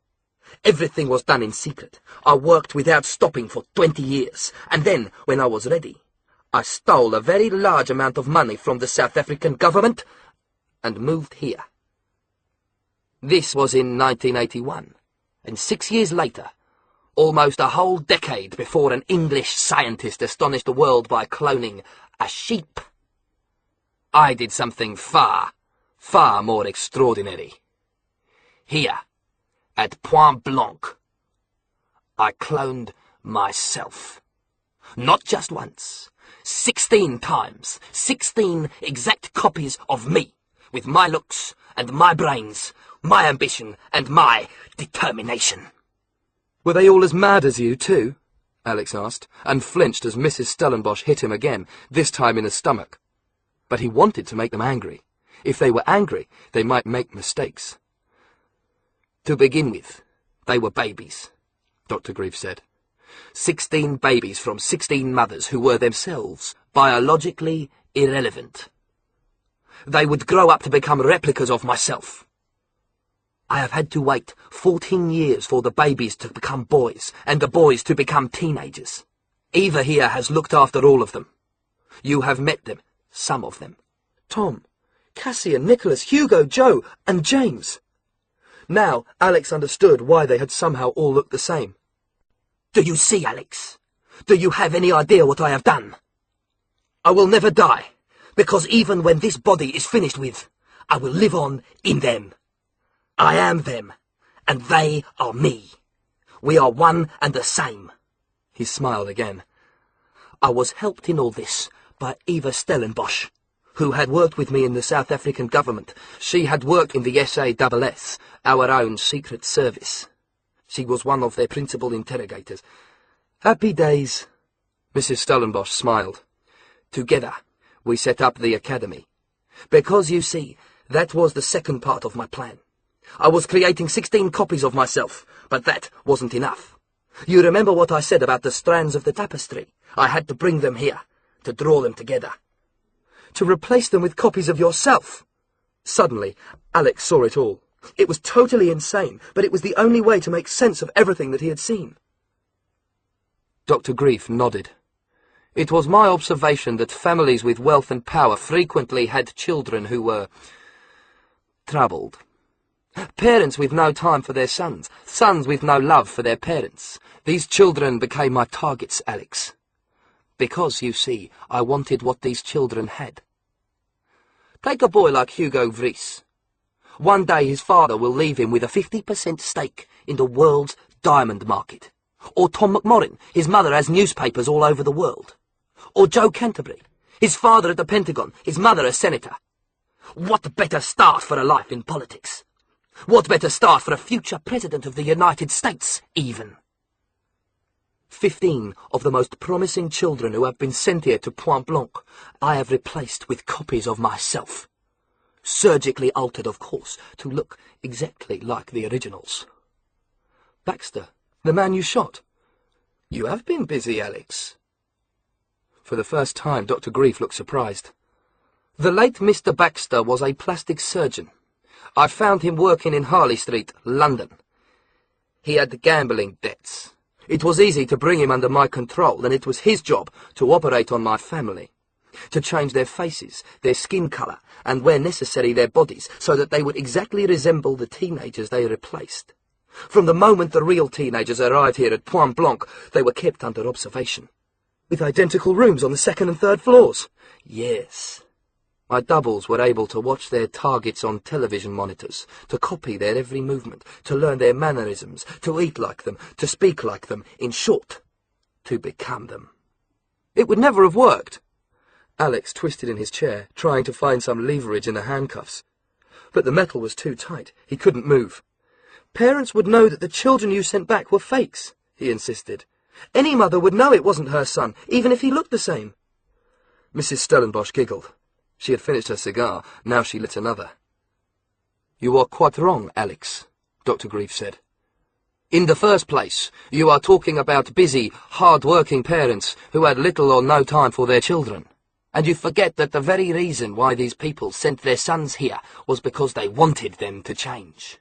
Everything was done in secret. I worked without stopping for 20 years, and then, when I was ready, I stole a very large amount of money from the South African government and moved here. This was in 1981, and 6 years later, almost a whole decade before an English scientist astonished the world by cloning a sheep, I did something far, far more extraordinary. Here, at Point Blanc, I cloned myself. Not just once, 16 times, 16 exact copies of me, with my looks and my brains, my ambition and my determination. Were they all as mad as you, too? Alex asked, and flinched as Mrs. Stellenbos hit him again, this time in the stomach. But he wanted to make them angry. If they were angry, they might make mistakes. To begin with, they were babies, Dr. Grief said. 16 babies from 16 mothers who were themselves biologically irrelevant. They would grow up to become replicas of myself. I have had to wait 14 years for the babies to become boys, and the boys to become teenagers. Eva here has looked after all of them. You have met them, some of them. Tom, Cassian, Nicholas, Hugo, Joe, and James. Now Alex understood why they had somehow all looked the same. Do you see, Alex? Do you have any idea what I have done? I will never die, because even when this body is finished with, I will live on in them. I am them, and they are me. We are one and the same. He smiled again. I was helped in all this by Eva Stellenbos, who had worked with me in the South African government. She had worked in the SAS, our own secret service. She was one of their principal interrogators. Happy days. Mrs. Stellenbos smiled. Together, we set up the academy. Because, you see, that was the second part of my plan. I was creating 16 copies of myself, but that wasn't enough. You remember what I said about the strands of the tapestry? I had to bring them here, to draw them together. To replace them with copies of yourself. Suddenly, Alex saw it all. It was totally insane, but it was the only way to make sense of everything that he had seen. Dr. Grief nodded. It was my observation that families with wealth and power frequently had children who were troubled. Parents with no time for their sons, sons with no love for their parents. These children became my targets, Alex. Because, you see, I wanted what these children had. Take a boy like Hugo Vries. One day his father will leave him with a 50% stake in the world's diamond market. Or Tom McMorrin, his mother has newspapers all over the world. Or Joe Canterbury, his father at the Pentagon, his mother a senator. What better start for a life in politics? What better start for a future president of the United States, even? 15 of the most promising children who have been sent here to Point Blanc I have replaced with copies of myself. Surgically altered, of course, to look exactly like the originals. Baxter, the man you shot. You have been busy, Alex. For the first time, Dr. Grief looked surprised. The late Mr. Baxter was a plastic surgeon. I found him working in Harley Street, London. He had gambling debts. It was easy to bring him under my control, and it was his job to operate on my family, to change their faces, their skin colour, and where necessary their bodies, so that they would exactly resemble the teenagers they replaced. From the moment the real teenagers arrived here at Point Blanc, they were kept under observation. With identical rooms on the second and third floors? Yes. My doubles were able to watch their targets on television monitors, to copy their every movement, to learn their mannerisms, to eat like them, to speak like them, in short, to become them. It would never have worked. Alex twisted in his chair, trying to find some leverage in the handcuffs. But the metal was too tight. He couldn't move. Parents would know that the children you sent back were fakes, he insisted. Any mother would know it wasn't her son, even if he looked the same. Mrs. Stellenbos giggled. She had finished her cigar. Now she lit another. You are quite wrong, Alex, Dr. Grief said. In the first place, you are talking about busy, hard-working parents who had little or no time for their children. And you forget that the very reason why these people sent their sons here was because they wanted them to change.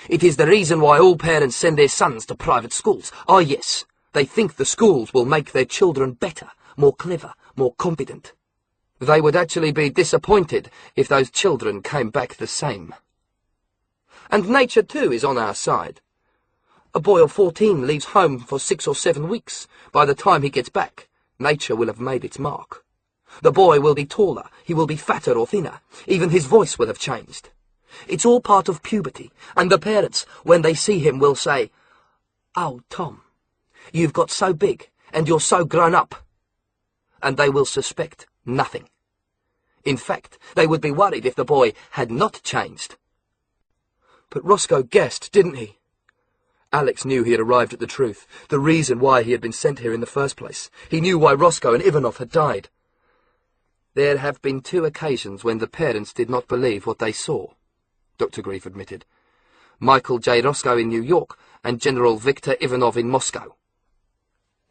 It is the reason why all parents send their sons to private schools. Ah, yes, they think the schools will make their children better, more clever, more competent. They would actually be disappointed if those children came back the same. And nature, too, is on our side. A boy of 14 leaves home for 6 or 7 weeks. By the time he gets back, nature will have made its mark. The boy will be taller, he will be fatter or thinner. Even his voice will have changed. It's all part of puberty, and the parents, when they see him, will say, "Oh, Tom, you've got so big, and you're so grown up." And they will suspect nothing. In fact, they would be worried if the boy had not changed. But Rosco guessed, didn't he? Alex knew he had arrived at the truth, the reason why he had been sent here in the first place. He knew why Rosco and Ivanov had died. There have been 2 occasions when the parents did not believe what they saw, Dr. Grief admitted. Michael J. Rosco in New York and General Viktor Ivanov in Moscow.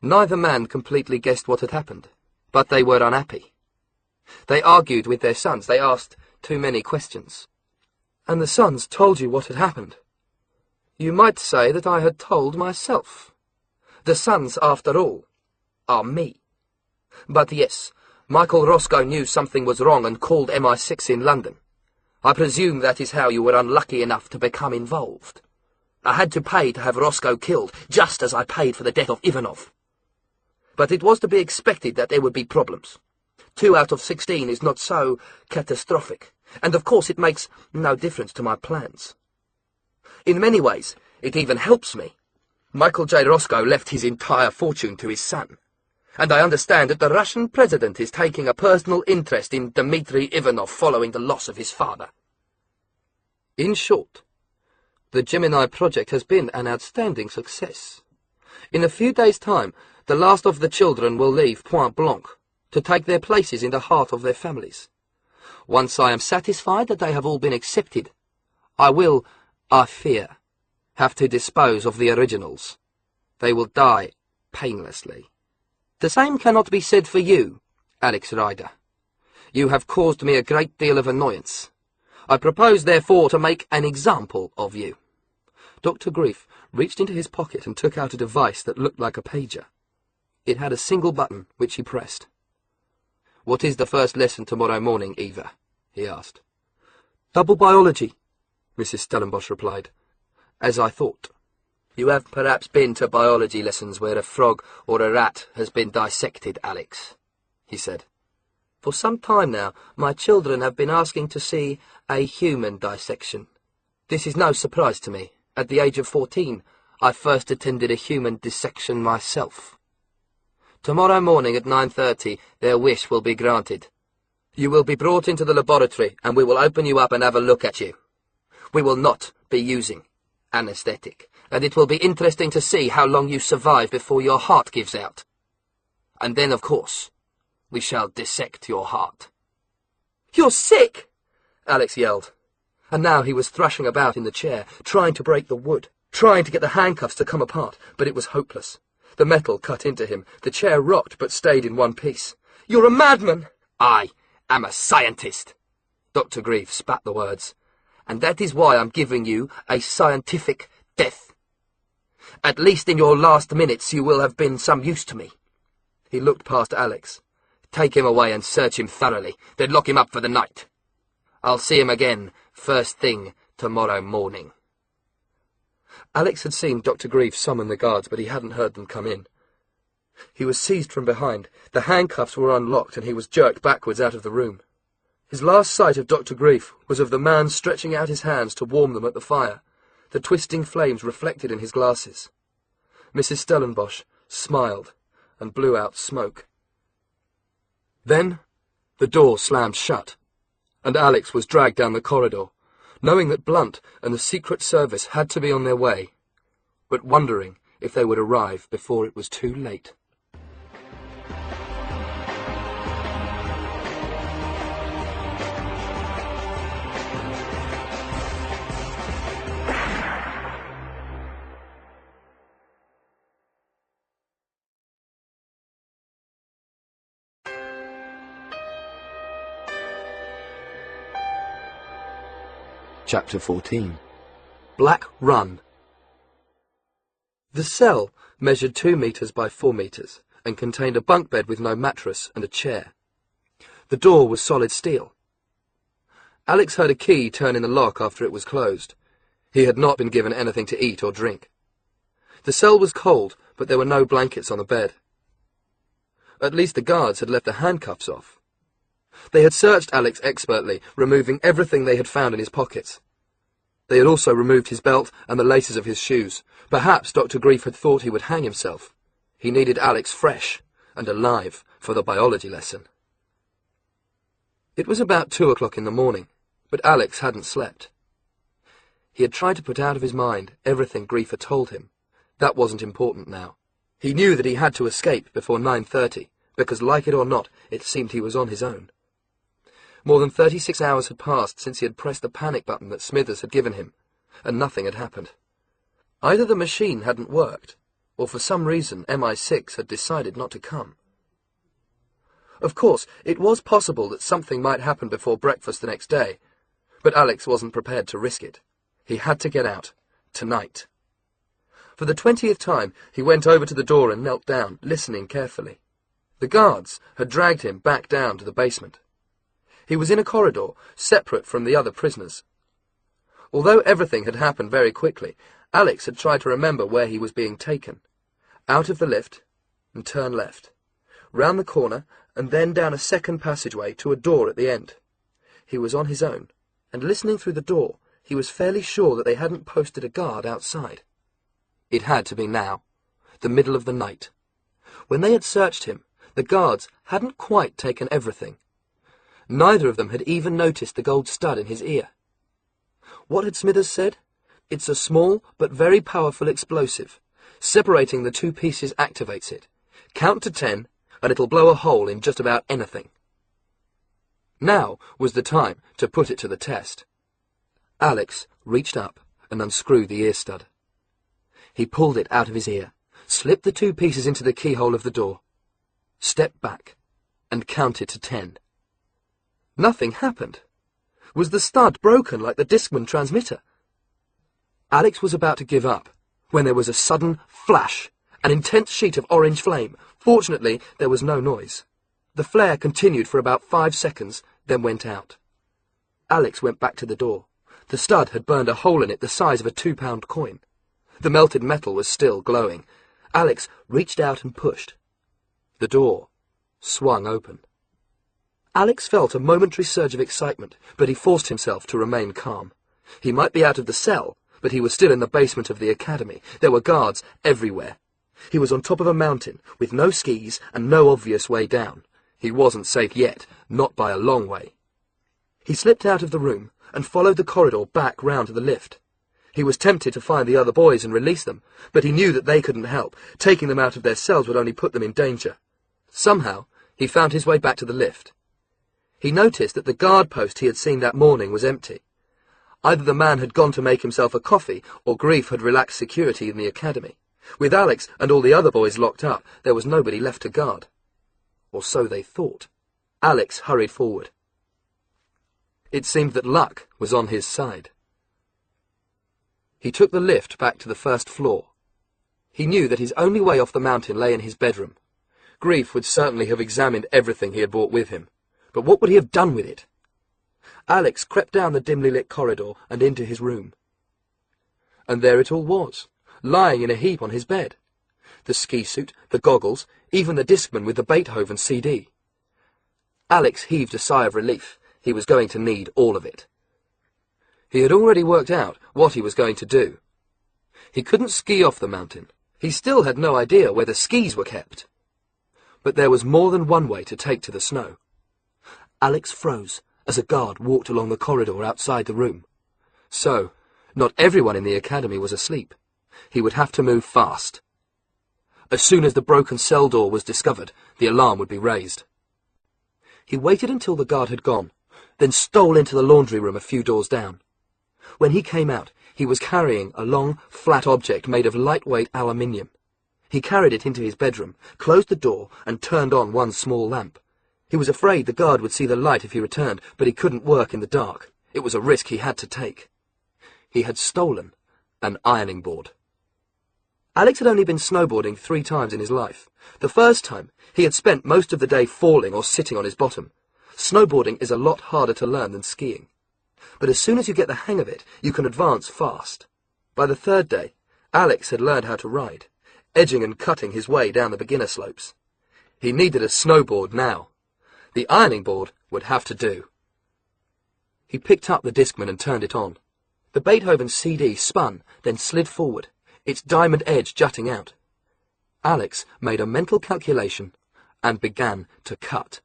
Neither man completely guessed what had happened, but they were unhappy. They argued with their sons. They asked too many questions. And the sons told you what had happened. You might say that I had told myself. The sons, after all, are me. But yes, Michael Rosco knew something was wrong and called MI6 in London. I presume that is how you were unlucky enough to become involved. I had to pay to have Rosco killed, just as I paid for the death of Ivanov. But it was to be expected that there would be problems. 2 out of 16 is not so catastrophic, and of course it makes no difference to my plans. In many ways, it even helps me. Michael J. Rosco left his entire fortune to his son, and I understand that the Russian president is taking a personal interest in Dmitry Ivanov following the loss of his father. In short, the Gemini project has been an outstanding success. In a few days' time, the last of the children will leave Point Blanc to take their places in the heart of their families. Once I am satisfied that they have all been accepted, I will, I fear, have to dispose of the originals. They will die painlessly. The same cannot be said for you, Alex Ryder. You have caused me a great deal of annoyance. I propose, therefore, to make an example of you. Dr. Grief reached into his pocket and took out a device that looked like a pager. It had a single button, which he pressed. "What is the first lesson tomorrow morning, Eva?" he asked. "Double biology," Mrs. Stellenbos replied. "As I thought." "You have perhaps been to biology lessons where a frog or a rat has been dissected, Alex," he said. "For some time now, my children have been asking to see a human dissection. This is no surprise to me. At the age of 14, I first attended a human dissection myself. Tomorrow morning at 9:30, their wish will be granted. You will be brought into the laboratory, and we will open you up and have a look at you. We will not be using anesthetic, and it will be interesting to see how long you survive before your heart gives out. And then, of course, we shall dissect your heart." "You're sick!" Alex yelled. And now he was thrashing about in the chair, trying to break the wood, trying to get the handcuffs to come apart, but it was hopeless. The metal cut into him. The chair rocked but stayed in one piece. "You're a madman!" "I am a scientist." Dr. Grief spat the words. "And that is why I'm giving you a scientific death. At least in your last minutes you will have been some use to me." He looked past Alex. "Take him away and search him thoroughly, then lock him up for the night. I'll see him again first thing tomorrow morning." Alex had seen Dr. Grief summon the guards, but he hadn't heard them come in. He was seized from behind. The handcuffs were unlocked, and he was jerked backwards out of the room. His last sight of Dr. Grief was of the man stretching out his hands to warm them at the fire, the twisting flames reflected in his glasses. Mrs. Stellenbos smiled and blew out smoke. Then the door slammed shut, and Alex was dragged down the corridor, knowing that Blunt and the Secret Service had to be on their way, but wondering if they would arrive before it was too late. Chapter 14. Black Run. The cell measured 2 meters by 4 meters and contained a bunk bed with no mattress and a chair. The door was solid steel. Alex heard a key turn in the lock after it was closed. He had not been given anything to eat or drink. The cell was cold, but there were no blankets on the bed. At least the guards had left the handcuffs off. They had searched Alex expertly, removing everything they had found in his pockets. They had also removed his belt and the laces of his shoes. Perhaps Dr. Grief had thought he would hang himself. He needed Alex fresh and alive for the biology lesson. It was about 2 o'clock in the morning, but Alex hadn't slept. He had tried to put out of his mind everything Grief had told him. That wasn't important now. He knew that he had to escape before 9:30, because, like it or not, it seemed he was on his own. More than 36 hours had passed since he had pressed the panic button that Smithers had given him, and nothing had happened. Either the machine hadn't worked, or for some reason MI6 had decided not to come. Of course, it was possible that something might happen before breakfast the next day, But Alex wasn't prepared to risk it. He had to get out. Tonight. For the 20th time, he went over to the door and knelt down, listening carefully. The guards had dragged him back down to the basement. He was in a corridor, separate from the other prisoners. Although everything had happened very quickly, Alex had tried to remember where he was being taken. Out of the lift, and turn left. Round the corner, and then down a second passageway to a door at the end. He was on his own, and listening through the door, he was fairly sure that they hadn't posted a guard outside. It had to be now, the middle of the night. When they had searched him, the guards hadn't quite taken everything. Neither of them had even noticed the gold stud in his ear. What had Smithers said? It's a small but very powerful explosive. Separating the two pieces activates it. Count to 10, and it'll blow a hole in just about anything. Now was the time to put it to the test. Alex reached up and unscrewed the ear stud. He pulled it out of his ear, slipped the two pieces into the keyhole of the door, stepped back, and counted to 10. Nothing happened. Was the stud broken like the Discman transmitter? Alex was about to give up, when there was a sudden flash, an intense sheet of orange flame. Fortunately, there was no noise. The flare continued for about 5 seconds, then went out. Alex went back to the door. The stud had burned a hole in it the size of a 2-pound coin. The melted metal was still glowing. Alex reached out and pushed. The door swung open. Alex felt a momentary surge of excitement, but he forced himself to remain calm. He might be out of the cell, but he was still in the basement of the academy. There were guards everywhere. He was on top of a mountain, with no skis and no obvious way down. He wasn't safe yet, not by a long way. He slipped out of the room and followed the corridor back round to the lift. He was tempted to find the other boys and release them, but he knew that they couldn't help. Taking them out of their cells would only put them in danger. Somehow, he found his way back to the lift. He noticed that the guard post he had seen that morning was empty. Either the man had gone to make himself a coffee, or Grief had relaxed security in the academy. With Alex and all the other boys locked up, there was nobody left to guard. Or so they thought. Alex hurried forward. It seemed that luck was on his side. He took the lift back to the first floor. He knew that his only way off the mountain lay in his bedroom. Grief would certainly have examined everything he had brought with him. But what would he have done with it? Alex crept down the dimly lit corridor and into his room. And there it all was, lying in a heap on his bed. The ski suit, the goggles, even the Discman with the Beethoven CD. Alex heaved a sigh of relief. He was going to need all of it. He had already worked out what he was going to do. He couldn't ski off the mountain. He still had no idea where the skis were kept. But there was more than one way to take to the snow. Alex froze as a guard walked along the corridor outside the room. So, not everyone in the academy was asleep. He would have to move fast. As soon as the broken cell door was discovered, the alarm would be raised. He waited until the guard had gone, then stole into the laundry room a few doors down. When he came out, he was carrying a long, flat object made of lightweight aluminium. He carried it into his bedroom, closed the door, and turned on one small lamp. He was afraid the guard would see the light if he returned, but he couldn't work in the dark. It was a risk he had to take. He had stolen an ironing board. Alex had only been snowboarding 3 times in his life. The first time, he had spent most of the day falling or sitting on his bottom. Snowboarding is a lot harder to learn than skiing. But as soon as you get the hang of it, you can advance fast. By the 3rd day, Alex had learned how to ride, edging and cutting his way down the beginner slopes. He needed a snowboard now. The ironing board would have to do. He picked up the Discman and turned it on. The Beethoven CD spun, then slid forward, its diamond edge jutting out. Alex made a mental calculation and began to cut.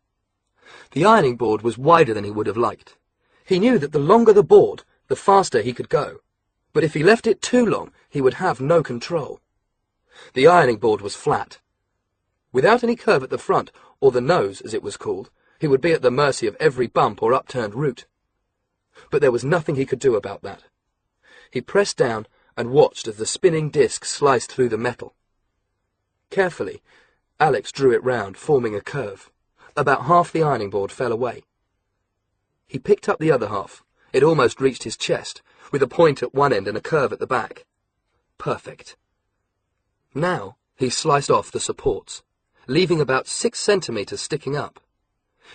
The ironing board was wider than he would have liked. He knew that the longer the board, the faster he could go. But if he left it too long, he would have no control. The ironing board was flat. Without any curve at the front, or the nose, as it was called, he would be at the mercy of every bump or upturned root. But there was nothing he could do about that. He pressed down and watched as the spinning disc sliced through the metal. Carefully, Alex drew it round, forming a curve. About half the ironing board fell away. He picked up the other half, It almost reached his chest, with a point at one end and a curve at the back. Perfect. Now he sliced off the supports, leaving about 6 centimetres sticking up.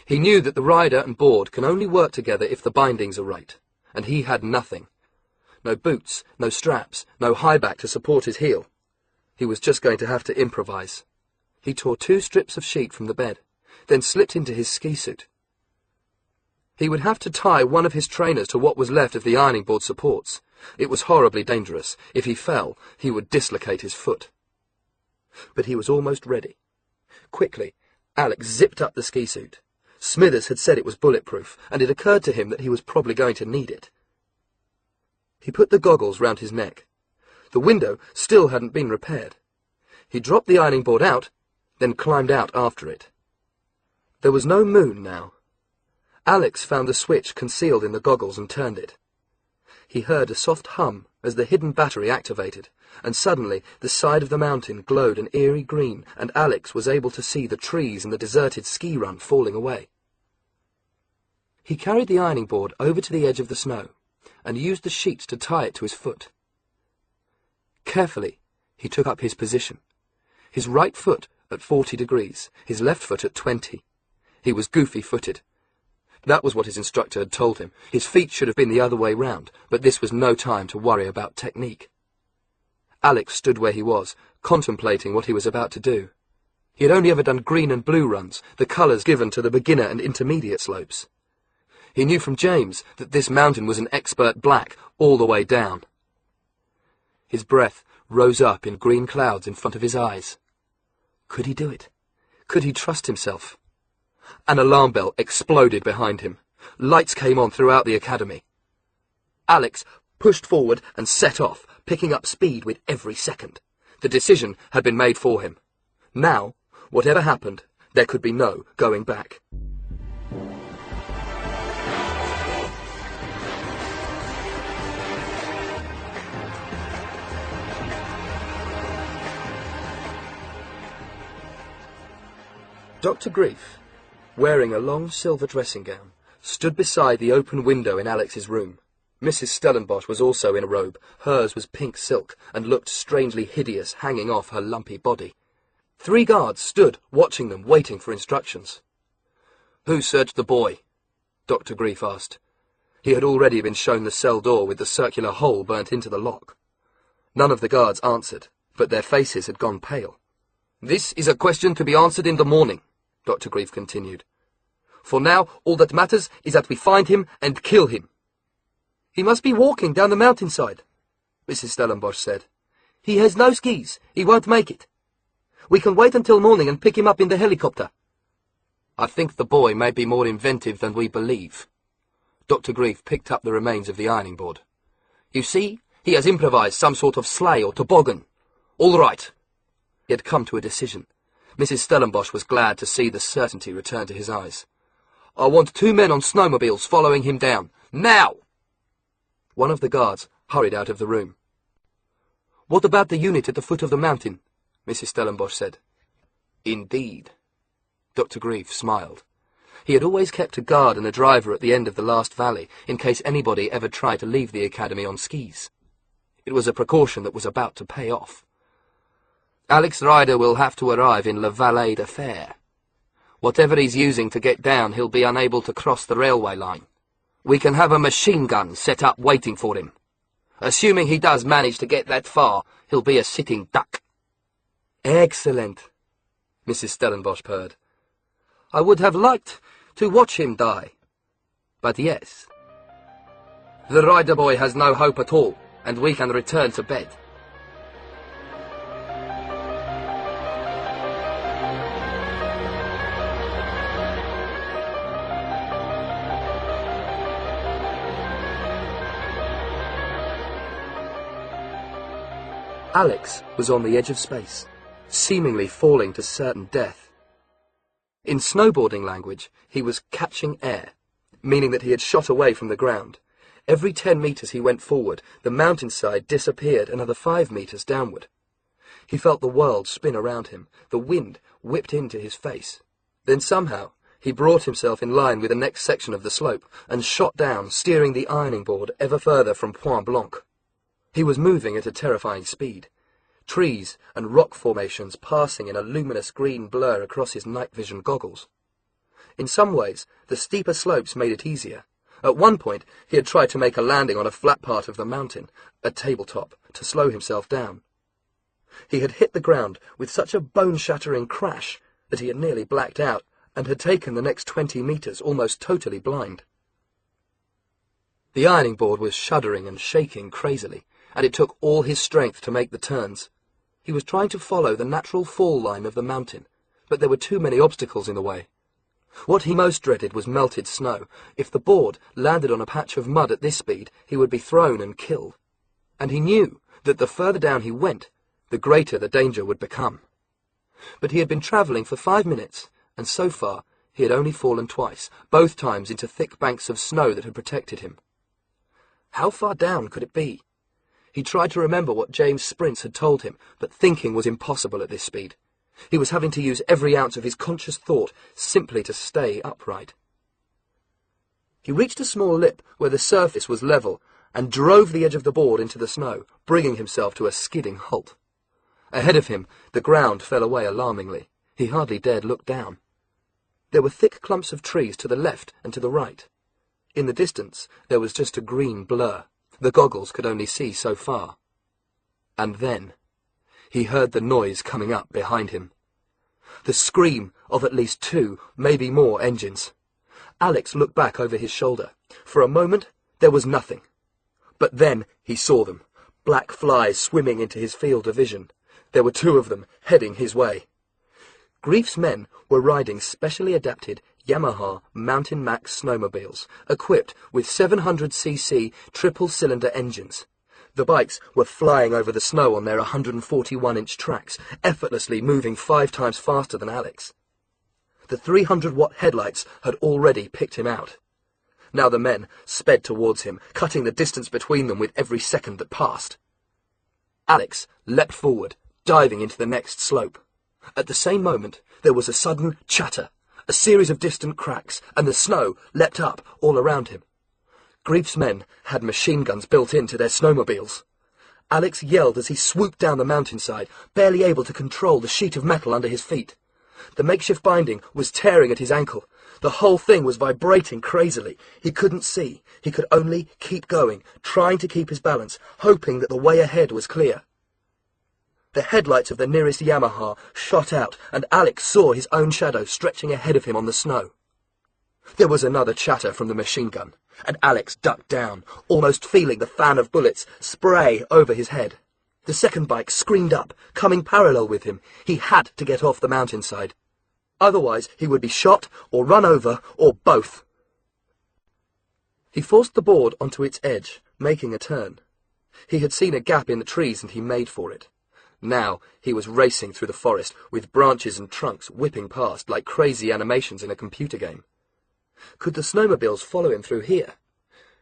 He knew that the rider and board can only work together if the bindings are right, and he had nothing. No boots, no straps, no high back to support his heel. He was just going to have to improvise. He tore 2 strips of sheet from the bed, then slipped into his ski suit. He would have to tie one of his trainers to what was left of the ironing board supports. It was horribly dangerous. If he fell, he would dislocate his foot. But he was almost ready. Quickly, Alex zipped up the ski suit. Smithers had said it was bulletproof, and it occurred to him that he was probably going to need it. He put the goggles round his neck. The window still hadn't been repaired. He dropped the ironing board out, then climbed out after it. There was no moon now. Alex found the switch concealed in the goggles and turned it. He heard a soft hum as the hidden battery activated, and suddenly the side of the mountain glowed an eerie green, and Alex was able to see the trees and the deserted ski run falling away. He carried the ironing board over to the edge of the snow, and used the sheets to tie it to his foot. Carefully, he took up his position. His right foot at 40 degrees, his left foot at 20. He was goofy-footed. That was what his instructor had told him. His feet should have been the other way round, but this was no time to worry about technique. Alex stood where he was, contemplating what he was about to do. He had only ever done green and blue runs, the colours given to the beginner and intermediate slopes. He knew from James that this mountain was an expert black all the way down. His breath rose up in green clouds in front of his eyes. Could he do it? Could he trust himself? An alarm bell exploded behind him. Lights came on throughout the academy. Alex pushed forward and set off, picking up speed with every second. The decision had been made for him. Now, whatever happened, there could be no going back. Dr. Grief, wearing a long silver dressing gown, stood beside the open window in Alex's room. Mrs. Stellenbos was also in a robe. Hers was pink silk and looked strangely hideous hanging off her lumpy body. 3 guards stood watching them, waiting for instructions. "Who searched the boy?" Dr. Grief asked. He had already been shown the cell door with the circular hole burnt into the lock. None of the guards answered, but their faces had gone pale. "This is a question to be answered in the morning," Dr. Grief continued. "For now, all that matters is that we find him and kill him." "He must be walking down the mountainside," Mrs. Stellenbos said. "He has no skis. He won't make it. We can wait until morning and pick him up in the helicopter." "I think the boy may be more inventive than we believe." Dr. Grief picked up the remains of the ironing board. "You see, he has improvised some sort of sleigh or toboggan. All right." He had come to a decision. Mrs. Stellenbosch was glad to see the certainty return to his eyes. "I want 2 men on snowmobiles following him down. Now!" One of the guards hurried out of the room. "What about the unit at the foot of the mountain?" Mrs. Stellenbosch said. "Indeed." Dr. Grief smiled. He had always kept a guard and a driver at the end of the last valley, in case anybody ever tried to leave the academy on skis. It was a precaution that was about to pay off. "Alex Ryder will have to arrive in La Vallée de Fer. Whatever he's using to get down, he'll be unable to cross the railway line. We can have a machine gun set up waiting for him. Assuming he does manage to get that far, he'll be a sitting duck." "Excellent," Mrs. Stellenbosch purred. "I would have liked to watch him die. But yes. The Ryder boy has no hope at all, and we can return to bed." Alex was on the edge of space, seemingly falling to certain death. In snowboarding language, he was catching air, meaning that he had shot away from the ground. Every 10 meters he went forward, the mountainside disappeared another 5 meters downward. He felt the world spin around him. The wind whipped into his face. Then somehow He brought himself in line with the next section of the slope and shot down, steering the ironing board ever further from Point Blanc. He was moving at a terrifying speed, trees and rock formations passing in a luminous green blur across his night vision goggles. In some ways, the steeper slopes made it easier. At one point, he had tried to make a landing on a flat part of the mountain, a tabletop, to slow himself down. He had hit the ground with such a bone-shattering crash that he had nearly blacked out and had taken the next 20 metres almost totally blind. The ironing board was shuddering and shaking crazily, and it took all his strength to make the turns. He was trying to follow the natural fall line of the mountain, but there were too many obstacles in the way. What he most dreaded was melted snow. If the board landed on a patch of mud at this speed, he would be thrown and killed. And he knew that the further down he went, the greater the danger would become. But he had been travelling for 5 minutes, and so far he had only fallen twice, both times into thick banks of snow that had protected him. How far down could it be? He tried to remember what James Sprints had told him, but thinking was impossible at this speed. He was having to use every ounce of his conscious thought simply to stay upright. He reached a small lip where the surface was level and drove the edge of the board into the snow, bringing himself to a skidding halt. Ahead of him, the ground fell away alarmingly. He hardly dared look down. There were thick clumps of trees to the left and to the right. In the distance, there was just a green blur. The goggles could only see so far. And then he heard the noise coming up behind him. The scream of at least 2, maybe more engines. Alex looked back over his shoulder. For a moment, there was nothing. But then he saw them, black flies swimming into his field of vision. There were 2 of them heading his way. Grief's men were riding specially adapted Yamaha Mountain Max snowmobiles, equipped with 700cc triple-cylinder engines. The bikes were flying over the snow on their 141-inch tracks, effortlessly moving 5 times faster than Alex. The 300-watt headlights had already picked him out. Now the men sped towards him, cutting the distance between them with every second that passed. Alex leapt forward, diving into the next slope. At the same moment, there was a sudden chatter, a series of distant cracks, and the snow leapt up all around him. Grief's men had machine guns built into their snowmobiles. Alex yelled as he swooped down the mountainside, barely able to control the sheet of metal under his feet. The makeshift binding was tearing at his ankle. The whole thing was vibrating crazily. He couldn't see. He could only keep going, trying to keep his balance, hoping that the way ahead was clear. The headlights of the nearest Yamaha shot out, and Alex saw his own shadow stretching ahead of him on the snow. There was another chatter from the machine gun, and Alex ducked down, almost feeling the fan of bullets spray over his head. The second bike screamed up, coming parallel with him. He had to get off the mountainside. Otherwise, he would be shot, or run over, or both. He forced the board onto its edge, making a turn. He had seen a gap in the trees, and he made for it. Now he was racing through the forest, with branches and trunks whipping past like crazy animations in a computer game. Could the snowmobiles follow him through here?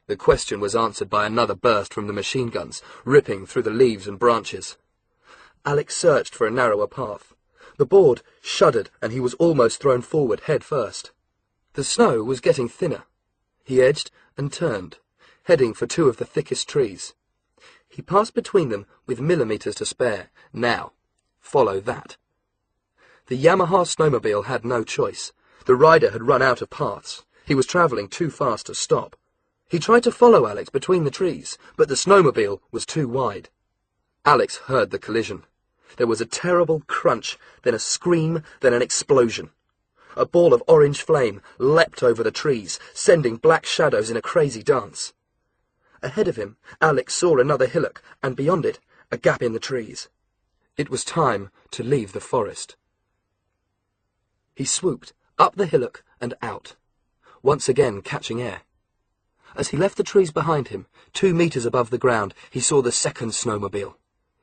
The question was answered by another burst from the machine guns, ripping through the leaves and branches. Alex searched for a narrower path. The board shuddered, and he was almost thrown forward head first. The snow was getting thinner. He edged and turned, heading for 2 of the thickest trees. He passed between them with millimetres to spare. Now, follow that. The Yamaha snowmobile had no choice. The rider had run out of paths. He was travelling too fast to stop. He tried to follow Alex between the trees, but the snowmobile was too wide. Alex heard the collision. There was a terrible crunch, then a scream, then an explosion. A ball of orange flame leapt over the trees, sending black shadows in a crazy dance. Ahead of him, Alex saw another hillock, and beyond it, a gap in the trees. It was time to leave the forest. He swooped up the hillock and out, once again catching air. As he left the trees behind him, 2 metres above the ground, he saw the second snowmobile.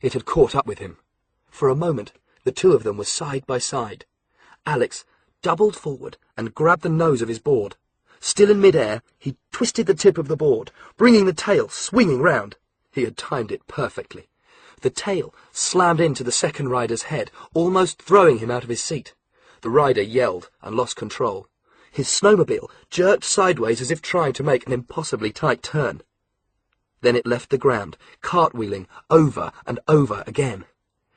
It had caught up with him. For a moment, the 2 of them were side by side. Alex doubled forward and grabbed the nose of his board. Still in mid-air, he twisted the tip of the board, bringing the tail swinging round. He had timed it perfectly. The tail slammed into the second rider's head, almost throwing him out of his seat. The rider yelled and lost control. His snowmobile jerked sideways as if trying to make an impossibly tight turn. Then it left the ground, cartwheeling over and over again.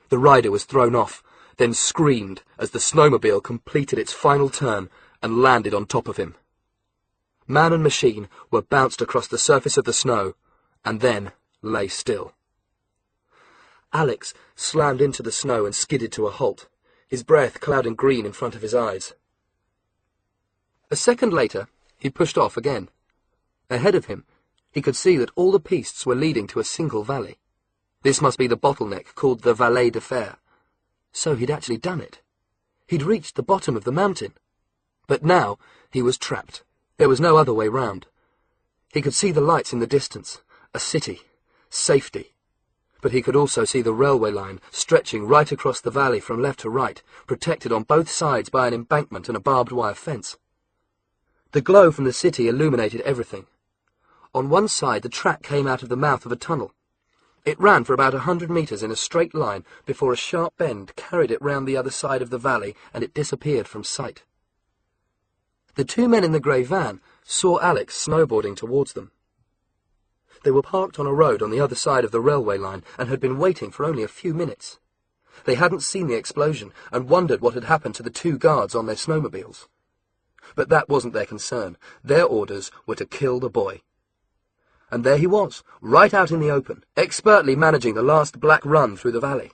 The rider was thrown off, then screamed as the snowmobile completed its final turn and landed on top of him. Man and machine were bounced across the surface of the snow, and then lay still. Alex slammed into the snow and skidded to a halt, his breath clouding green in front of his eyes. A second later, he pushed off again. Ahead of him, he could see that all the pistes were leading to a single valley. This must be the bottleneck called the Vallée de Fer. So he'd actually done it. He'd reached the bottom of the mountain. But now he was trapped. There was no other way round. He could see the lights in the distance, a city, safety. But he could also see the railway line stretching right across the valley from left to right, protected on both sides by an embankment and a barbed wire fence. The glow from the city illuminated everything. On one side, the track came out of the mouth of a tunnel. It ran for about 100 metres in a straight line before a sharp bend carried it round the other side of the valley and it disappeared from sight. The two men in the grey van saw Alex snowboarding towards them. They were parked on a road on the other side of the railway line and had been waiting for only a few minutes. They hadn't seen the explosion and wondered what had happened to the two guards on their snowmobiles. But that wasn't their concern. Their orders were to kill the boy. And there he was, right out in the open, expertly managing the last black run through the valley.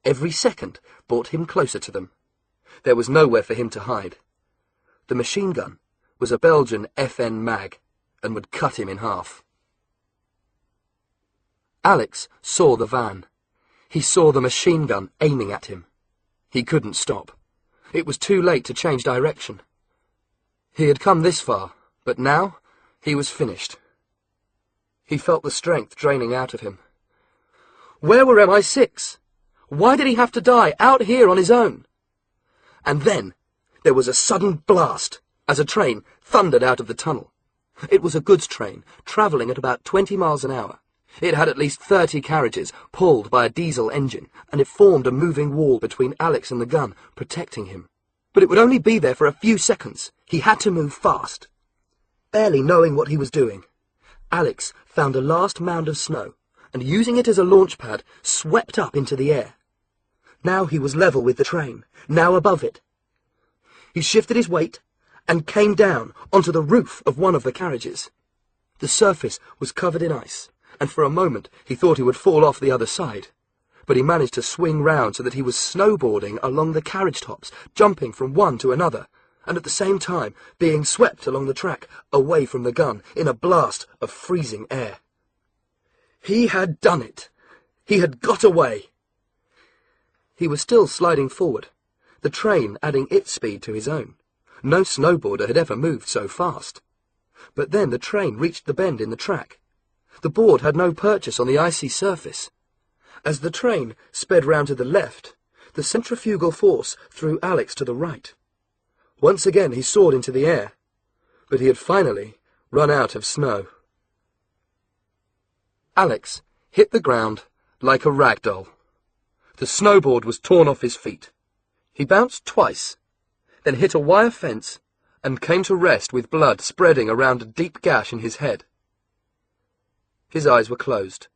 Every second brought him closer to them. There was nowhere for him to hide. The machine gun was a Belgian FN mag and would cut him in half. Alex saw the van. He saw the machine gun aiming at him. He couldn't stop. It was too late to change direction. He had come this far, but now he was finished. He felt the strength draining out of him. Where were MI6? Why did he have to die out here on his own? And then there was a sudden blast as a train thundered out of the tunnel. It was a goods train, travelling at about 20 miles an hour. It had at least 30 carriages, pulled by a diesel engine, and it formed a moving wall between Alex and the gun, protecting him. But it would only be there for a few seconds. He had to move fast. Barely knowing what he was doing, Alex found a last mound of snow, and using it as a launch pad, swept up into the air. Now he was level with the train, now above it. He shifted his weight and came down onto the roof of one of the carriages. The surface was covered in ice, and for a moment he thought he would fall off the other side. But he managed to swing round so that he was snowboarding along the carriage tops, jumping from one to another, and at the same time being swept along the track, away from the gun, in a blast of freezing air. He had done it. He had got away. He was still sliding forward, the train adding its speed to his own. No snowboarder had ever moved so fast. But then the train reached the bend in the track. The board had no purchase on the icy surface. As the train sped round to the left, the centrifugal force threw Alex to the right. Once again he soared into the air, but he had finally run out of snow. Alex hit the ground like a rag doll. The snowboard was torn off his feet. He bounced twice, then hit a wire fence and came to rest with blood spreading around a deep gash in his head. His eyes were closed.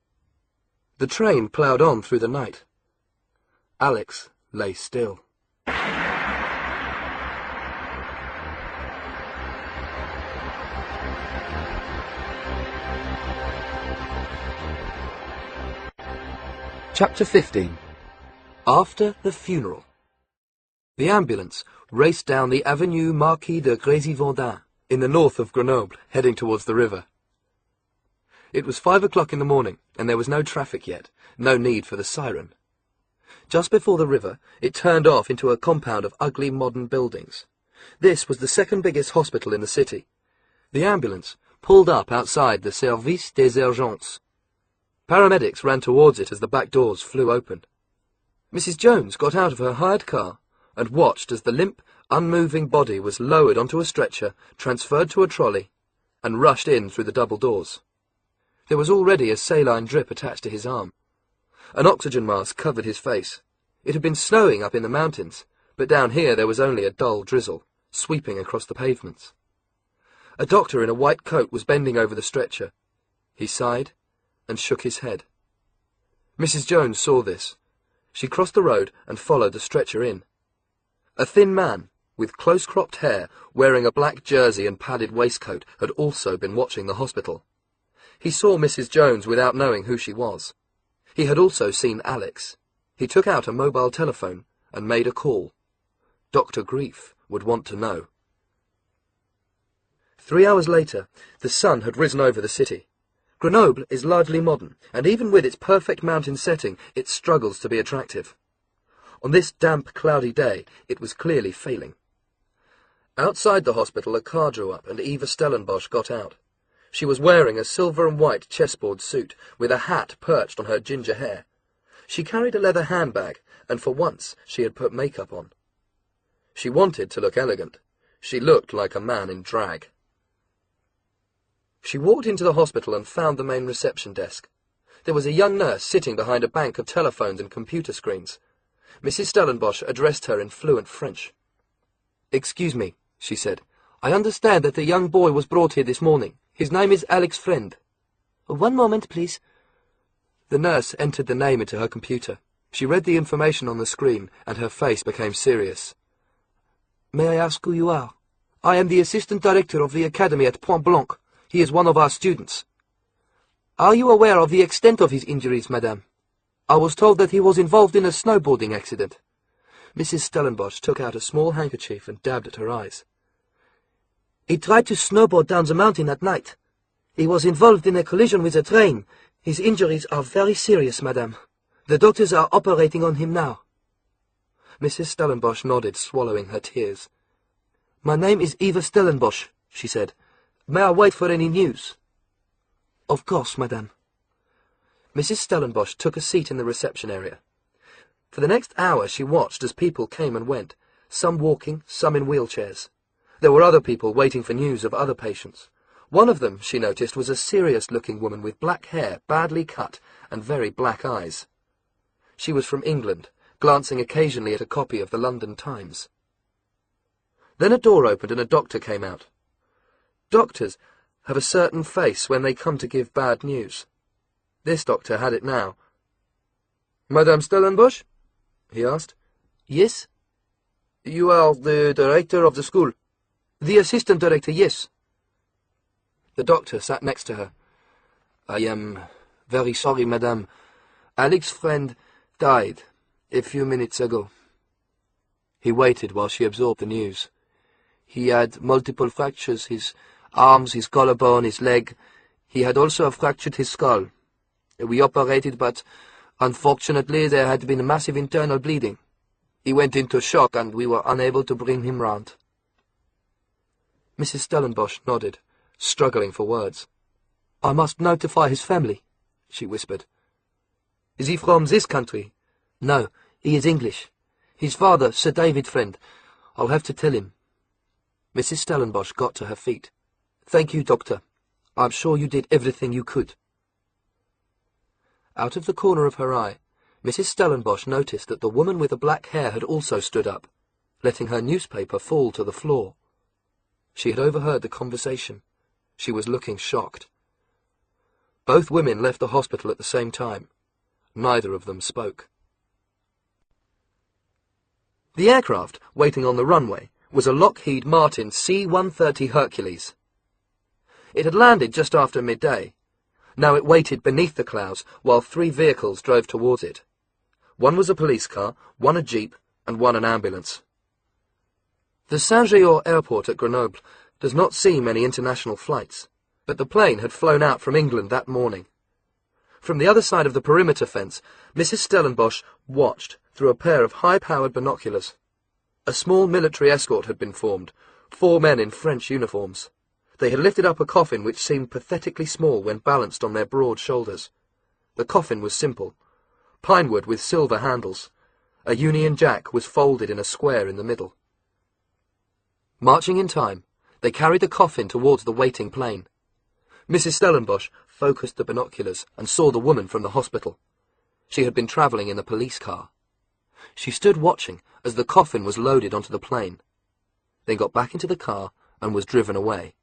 The train ploughed on through the night. Alex lay still. Chapter 15. After the funeral. The ambulance raced down the Avenue Marquis de Grésivaudan in the north of Grenoble, heading towards the river. It was 5 o'clock in the morning, and there was no traffic yet, no need for the siren. Just before the river, it turned off into a compound of ugly modern buildings. This was the second biggest hospital in the city. The ambulance pulled up outside the Service des Urgences. Paramedics ran towards it as the back doors flew open. Mrs. Jones got out of her hired car and watched as the limp, unmoving body was lowered onto a stretcher, transferred to a trolley, and rushed in through the double doors. There was already a saline drip attached to his arm. An oxygen mask covered his face. It had been snowing up in the mountains, but down here there was only a dull drizzle, sweeping across the pavements. A doctor in a white coat was bending over the stretcher. He sighed and shook his head. Mrs. Jones saw this. She crossed the road and followed the stretcher in. A thin man, with close-cropped hair, wearing a black jersey and padded waistcoat, had also been watching the hospital. He saw Mrs. Jones without knowing who she was. He had also seen Alex. He took out a mobile telephone and made a call. Dr. Grief would want to know. 3 hours later, the sun had risen over the city. Grenoble is largely modern, and even with its perfect mountain setting, it struggles to be attractive. On this damp, cloudy day, it was clearly failing. Outside the hospital, a car drew up, and Eva Stellenbos got out. She was wearing a silver and white chessboard suit, with a hat perched on her ginger hair. She carried a leather handbag, and for once she had put makeup on. She wanted to look elegant. She looked like a man in drag. She walked into the hospital and found the main reception desk. There was a young nurse sitting behind a bank of telephones and computer screens. Mrs. Stellenbos addressed her in fluent French. "Excuse me," she said. "I understand that a young boy was brought here this morning. His name is Alex Friend." "1 moment, please." The nurse entered the name into her computer. She read the information on the screen, and her face became serious. "May I ask who you are?" "I am the assistant director of the academy at Point Blanc. He is one of our students." "Are you aware of the extent of his injuries, madame?" "I was told that he was involved in a snowboarding accident." Mrs. Stellenbos took out a small handkerchief and dabbed at her eyes. "He tried to snowboard down the mountain at night. He was involved in a collision with a train. His injuries are very serious, madame. The doctors are operating on him now." Mrs. Stellenbos nodded, swallowing her tears. "My name is Eva Stellenbos," she said. "May I wait for any news?" "Of course, madame." Mrs. Stellenbos took a seat in the reception area. For the next hour she watched as people came and went, some walking, some in wheelchairs. There were other people waiting for news of other patients. One of them, she noticed, was a serious-looking woman with black hair, badly cut, and very black eyes. She was from England, glancing occasionally at a copy of the London Times. Then a door opened and a doctor came out. Doctors have a certain face when they come to give bad news. This doctor had it now. "Madame Stellenbos?" he asked. "Yes." "You are the director of the school?" "The assistant director, yes." The doctor sat next to her. "I am very sorry, madame. Alex's friend died a few minutes ago." He waited while she absorbed the news. "He had multiple fractures, his arms, his collarbone, his leg. He had also fractured his skull. We operated, but unfortunately there had been massive internal bleeding. He went into shock, and we were unable to bring him round." Mrs. Stellenbos nodded, struggling for words. "I must notify his family," she whispered. "Is he from this country?" "No, he is English. His father, Sir David Friend. I'll have to tell him." Mrs. Stellenbos got to her feet. "Thank you, doctor. I'm sure you did everything you could." Out of the corner of her eye, Mrs. Stellenbos noticed that the woman with the black hair had also stood up, letting her newspaper fall to the floor. She had overheard the conversation. She was looking shocked. Both women left the hospital at the same time. Neither of them spoke. The aircraft, waiting on the runway, was a Lockheed Martin C-130 Hercules. It had landed just after midday. Now it waited beneath the clouds while 3 vehicles drove towards it. One was a police car, one a jeep, and one an ambulance. The Saint-Géor airport at Grenoble does not see many international flights, but the plane had flown out from England that morning. From the other side of the perimeter fence, Mrs. Stellenbos watched through a pair of high-powered binoculars. A small military escort had been formed, 4 men in French uniforms. They had lifted up a coffin which seemed pathetically small when balanced on their broad shoulders. The coffin was simple, pinewood with silver handles. A Union Jack was folded in a square in the middle. Marching in time, they carried the coffin towards the waiting plane. Mrs. Stellenbos focused the binoculars and saw the woman from the hospital. She had been travelling in the police car. She stood watching as the coffin was loaded onto the plane. then got back into the car and was driven away.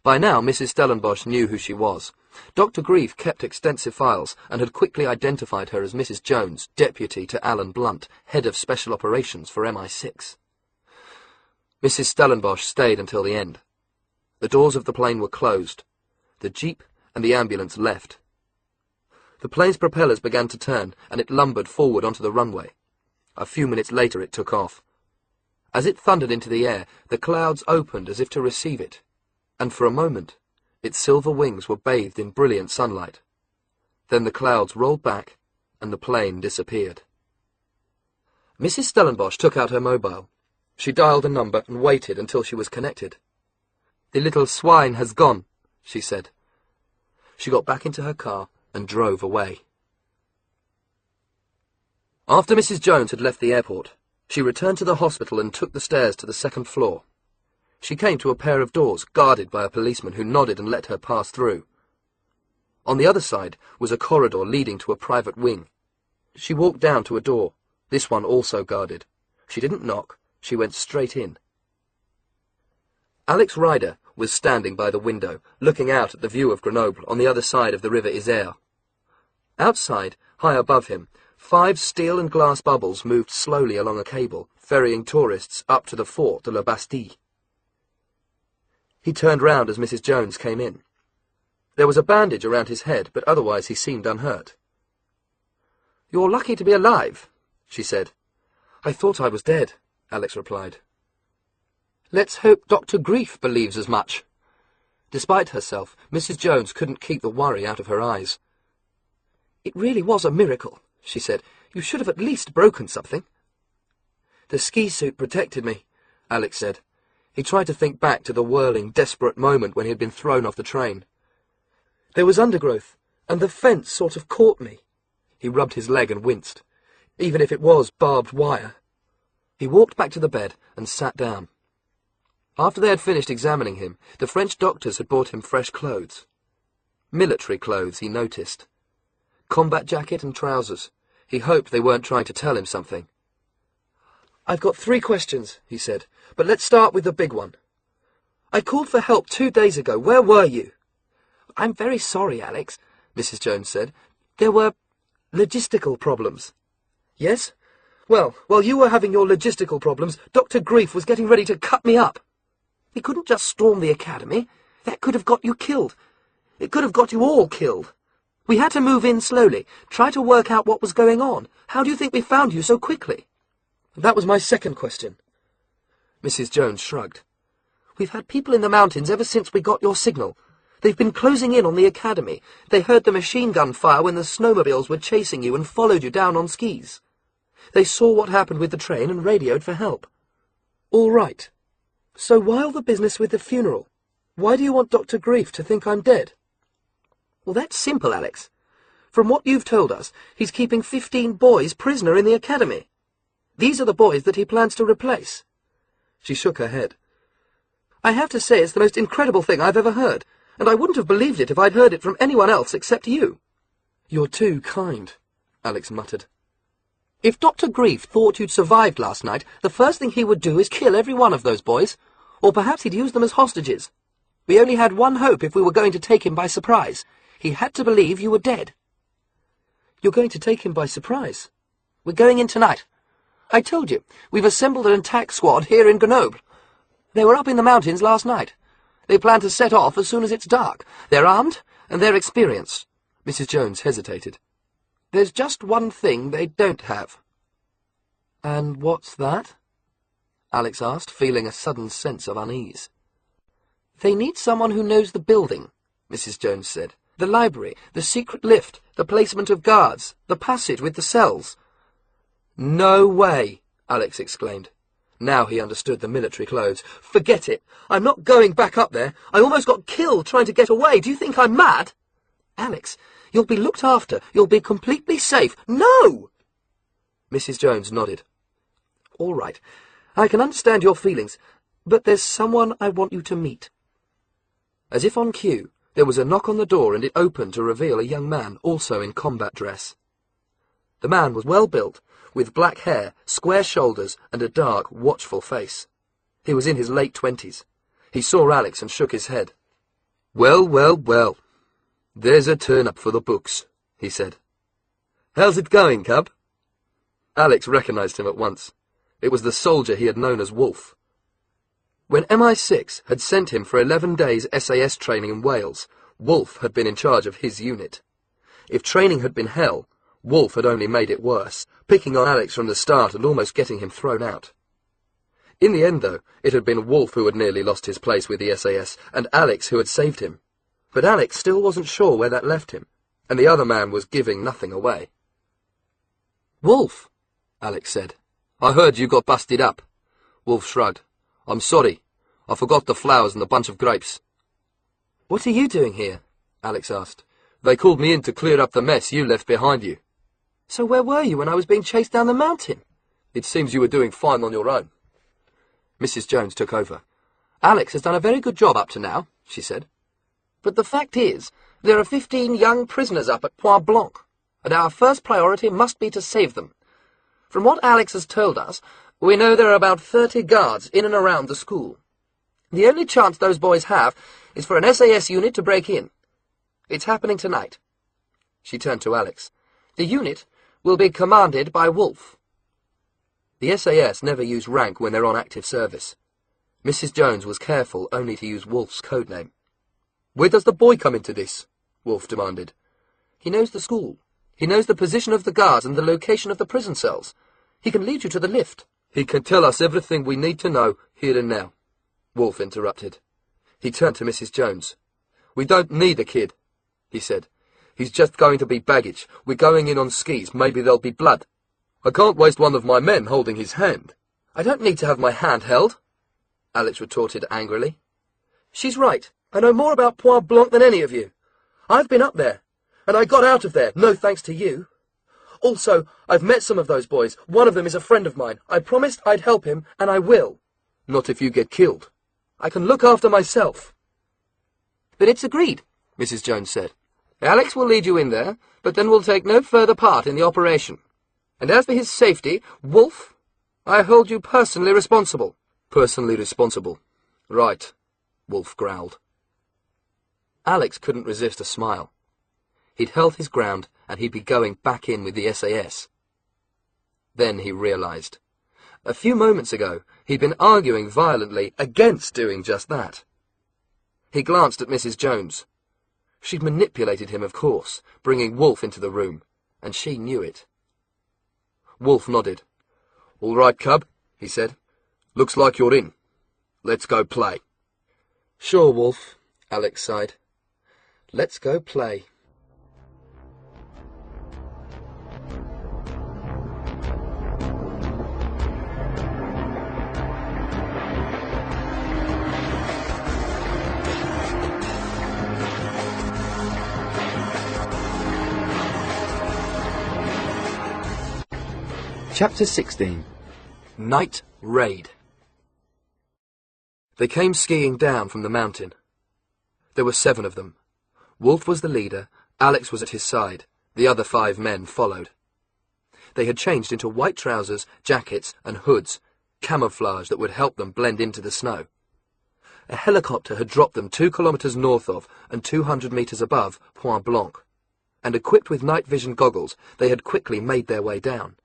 By now, Mrs. Stellenbos knew who she was. Dr. Grief kept extensive files and had quickly identified her as Mrs. Jones, deputy to Alan Blunt, head of special operations for MI6. Mrs. Stellenbos stayed until the end. The doors of the plane were closed. The jeep and the ambulance left. The plane's propellers began to turn, and it lumbered forward onto the runway. A few minutes later it took off. As it thundered into the air, the clouds opened as if to receive it, and for a moment its silver wings were bathed in brilliant sunlight. Then the clouds rolled back, and the plane disappeared. Mrs. Stellenbosch took out her mobile. She dialed a number and waited until she was connected. "The little swine has gone," she said. She got back into her car and drove away. After Mrs. Jones had left the airport, she returned to the hospital and took the stairs to the second floor. She came to a pair of doors guarded by a policeman who nodded and let her pass through. On the other side was a corridor leading to a private wing. She walked down to a door, this one also guarded. She didn't knock, she went straight in. Alex Ryder was standing by the window, looking out at the view of Grenoble on the other side of the river Isère. Outside, high above him, 5 steel and glass bubbles moved slowly along a cable, ferrying tourists up to the Fort de la Bastille. He turned round as Mrs. Jones came in. There was a bandage around his head, but otherwise he seemed unhurt. "You're lucky to be alive," she said. "I thought I was dead," Alex replied. "Let's hope Dr. Grief believes as much." Despite herself, Mrs. Jones couldn't keep the worry out of her eyes. "It really was a miracle," she said. "You should have at least broken something." "The ski suit protected me," Alex said. He tried to think back to the whirling, desperate moment when he had been thrown off the train. "There was undergrowth, and the fence sort of caught me." He rubbed his leg and winced. "Even if it was barbed wire." He walked back to the bed and sat down. After they had finished examining him, the French doctors had brought him fresh clothes. Military clothes, he noticed. Combat jacket and trousers. He hoped they weren't trying to tell him something. "I've got 3 questions," he said, "but let's start with the big one. I called for help 2 days ago. Where were you?" "I'm very sorry, Alex," Mrs. Jones said. "There were logistical problems." "Yes? Well, while you were having your logistical problems, Dr. Grief was getting ready to cut me up. He couldn't just storm the academy. That could have got you killed. It could have got you all killed. We had to move in slowly, try to work out what was going on. How do you think we found you so quickly?" "That was my second question." Mrs. Jones shrugged. "We've had people in the mountains ever since we got your signal. They've been closing in on the academy. They heard the machine gun fire when the snowmobiles were chasing you and followed you down on skis. They saw what happened with the train and radioed for help." "All right. So why all the business with the funeral? Why do you want Dr. Grief to think I'm dead?" "Well, that's simple, Alex. From what you've told us, he's keeping 15 boys prisoner in the academy. These are the boys that he plans to replace." She shook her head. "I have to say it's the most incredible thing I've ever heard, and I wouldn't have believed it if I'd heard it from anyone else except you." "You're too kind," Alex muttered. "If Dr. Grief thought you'd survived last night, the first thing he would do is kill every one of those boys, or perhaps he'd use them as hostages. We only had one hope if we were going to take him by surprise. He had to believe you were dead." "You're going to take him by surprise?" "We're going in tonight. I told you, we've assembled an attack squad here in Grenoble. They were up in the mountains last night. They plan to set off as soon as it's dark. They're armed, and they're experienced." Mrs. Jones hesitated. "There's just one thing they don't have." "And what's that?" Alex asked, feeling a sudden sense of unease. "They need someone who knows the building," Mrs. Jones said. "The library, the secret lift, the placement of guards, the passage with the cells." "No way!" Alex exclaimed. Now he understood the military clothes. "Forget it! I'm not going back up there! I almost got killed trying to get away! Do you think I'm mad?" "Alex, you'll be looked after. You'll be completely safe." "No!" Mrs. Jones nodded. "All right. I can understand your feelings, but there's someone I want you to meet." As if on cue, there was a knock on the door and it opened to reveal a young man, also in combat dress. The man was well built, with black hair, square shoulders, and a dark, watchful face. He was in his late 20s. He saw Alex and shook his head. "Well, well, well. There's a turn-up for the books," he said. "How's it going, cub?" Alex recognized him at once. It was the soldier he had known as Wolf. When MI6 had sent him for 11 days SAS training in Wales, Wolf had been in charge of his unit. If training had been hell, Wolf had only made it worse, picking on Alex from the start and almost getting him thrown out. In the end, though, it had been Wolf who had nearly lost his place with the SAS, and Alex who had saved him. But Alex still wasn't sure where that left him, and the other man was giving nothing away. "Wolf," Alex said. "I heard you got busted up." Wolf shrugged. "I'm sorry. I forgot the flowers and the bunch of grapes." "What are you doing here?" Alex asked. "They called me in to clear up the mess you left behind you." "So where were you when I was being chased down the mountain?" "It seems you were doing fine on your own." Mrs. Jones took over. "Alex has done a very good job up to now," she said. "But the fact is, there are 15 young prisoners up at Point Blanc, and our first priority must be to save them. From what Alex has told us, we know there are about 30 guards in and around the school. The only chance those boys have is for an SAS unit to break in. It's happening tonight." She turned to Alex. "The unit will be commanded by Wolf." The SAS never use rank when they're on active service. Mrs. Jones was careful only to use Wolf's code name. "Where does the boy come into this?" Wolf demanded. "He knows the school. He knows the position of the guards and the location of the prison cells. He can lead you to the lift." "He can tell us everything we need to know here and now," Wolf interrupted. He turned to Mrs. Jones. "We don't need a kid," he said. "He's just going to be baggage. We're going in on skis. Maybe there'll be blood. I can't waste one of my men holding his hand." "I don't need to have my hand held," Alex retorted angrily. "She's right. I know more about Point Blanc than any of you. I've been up there, and I got out of there, no thanks to you. Also, I've met some of those boys. One of them is a friend of mine. I promised I'd help him, and I will." "Not if you get killed." "I can look after myself." "But it's agreed," Mrs. Jones said. "Alex will lead you in there, but then will take no further part in the operation. And as for his safety, Wolf, I hold you personally responsible." "Personally responsible. Right," Wolf growled. Alex couldn't resist a smile. He'd held his ground, and he'd be going back in with the SAS. Then he realized. A few moments ago, he'd been arguing violently against doing just that. He glanced at Mrs. Jones. She'd manipulated him, of course, bringing Wolf into the room, and she knew it. Wolf nodded. "All right, cub," he said. "Looks like you're in. Let's go play." "Sure, Wolf," Alex sighed. "Let's go play." Chapter 16. Night Raid. They came skiing down from the mountain. There were 7 of them. Wolf was the leader, Alex was at his side, the other 5 men followed. They had changed into white trousers, jackets and hoods, camouflage that would help them blend into the snow. A helicopter had dropped them 2 kilometres north of and 200 metres above Point Blanc, and equipped with night vision goggles, they had quickly made their way down.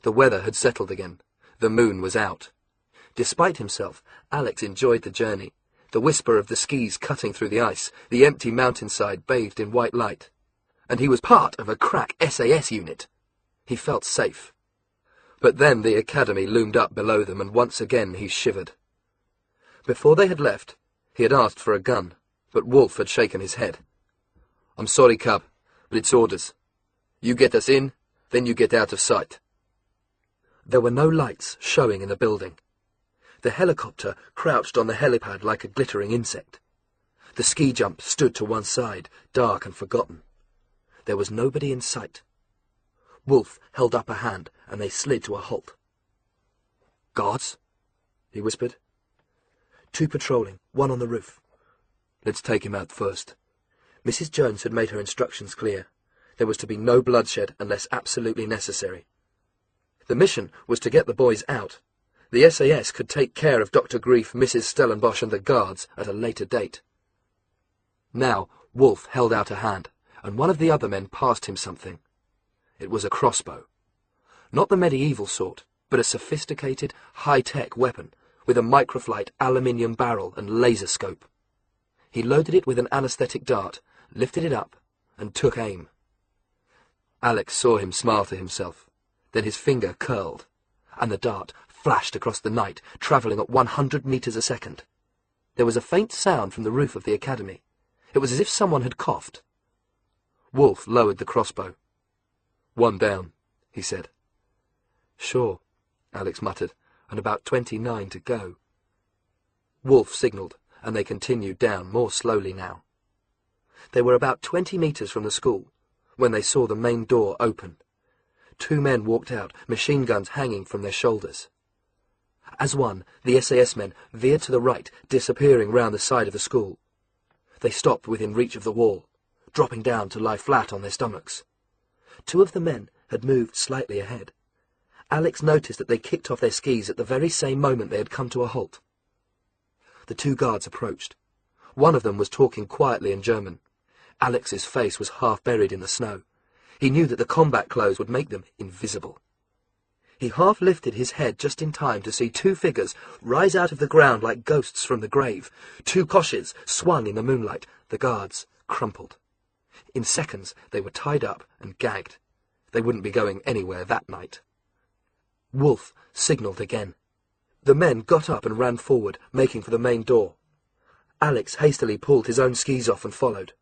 The weather had settled again. The moon was out. Despite himself, Alex enjoyed the journey, the whisper of the skis cutting through the ice, the empty mountainside bathed in white light. And he was part of a crack SAS unit. He felt safe. But then the academy loomed up below them, and once again he shivered. Before they had left, he had asked for a gun, but Wolf had shaken his head. "I'm sorry, cub, but it's orders. You get us in, then you get out of sight." There were no lights showing in the building. The helicopter crouched on the helipad like a glittering insect. The ski jump stood to one side, dark and forgotten. There was nobody in sight. Wolf held up a hand, and they slid to a halt. "Guards?" he whispered. "2 patrolling, 1 on the roof." "Let's take him out first." Mrs. Jones had made her instructions clear. There was to be no bloodshed unless absolutely necessary. The mission was to get the boys out. The SAS could take care of Dr. Grief, Mrs. Stellenbos and the guards at a later date. Now, Wolf held out a hand, and one of the other men passed him something. It was a crossbow. Not the medieval sort, but a sophisticated, high-tech weapon with a microflight aluminium barrel and laser scope. He loaded it with an anesthetic dart, lifted it up, and took aim. Alex saw him smile to himself. Then his finger curled, and the dart flashed across the night, travelling at 100 meters a second. There was a faint sound from the roof of the academy. It was as if someone had coughed. Wolf lowered the crossbow. "One down," he said. "Sure," Alex muttered, "and about 29 to go." Wolf signalled, and they continued down more slowly now. They were about 20 meters from the school when they saw the main door open. 2 men walked out, machine guns hanging from their shoulders. As one, the SAS men veered to the right, disappearing round the side of the school. They stopped within reach of the wall, dropping down to lie flat on their stomachs. 2 of the men had moved slightly ahead. Alex noticed that they kicked off their skis at the very same moment they had come to a halt. The 2 guards approached. One of them was talking quietly in German. Alex's face was half buried in the snow. He knew that the combat clothes would make them invisible. He half lifted his head just in time to see 2 figures rise out of the ground like ghosts from the grave. 2 Koshes swung in the moonlight, the guards crumpled. In seconds they were tied up and gagged. They wouldn't be going anywhere that night. Wolf signalled again. The men got up and ran forward, making for the main door. Alex hastily pulled his own skis off and followed.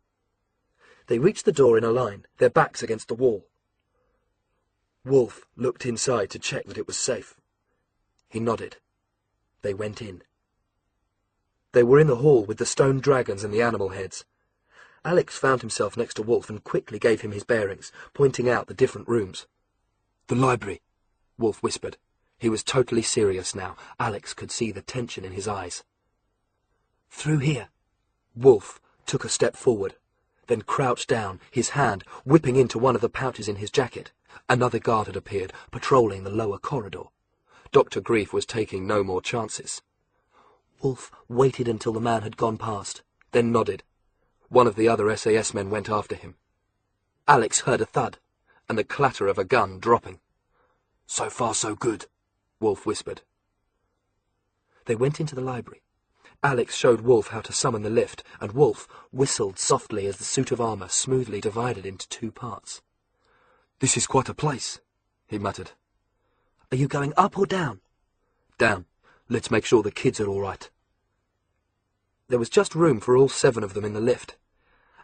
They reached the door in a line, their backs against the wall. Wolf looked inside to check that it was safe. He nodded. They went in. They were in the hall with the stone dragons and the animal heads. Alex found himself next to Wolf and quickly gave him his bearings, pointing out the different rooms. "The library," Wolf whispered. He was totally serious now. Alex could see the tension in his eyes. "Through here." Wolf took a step forward, then crouched down, his hand whipping into one of the pouches in his jacket. Another guard had appeared, patrolling the lower corridor. Dr. Grief was taking no more chances. Wolf waited until the man had gone past, then nodded. One of the other SAS men went after him. Alex heard a thud, and the clatter of a gun dropping. "So far so good," Wolf whispered. They went into the library. Alex showed Wolf how to summon the lift, and Wolf whistled softly as the suit of armour smoothly divided into 2 parts. "This is quite a place," he muttered. "Are you going up or down?" "Down. Let's make sure the kids are all right." There was just room for all 7 of them in the lift.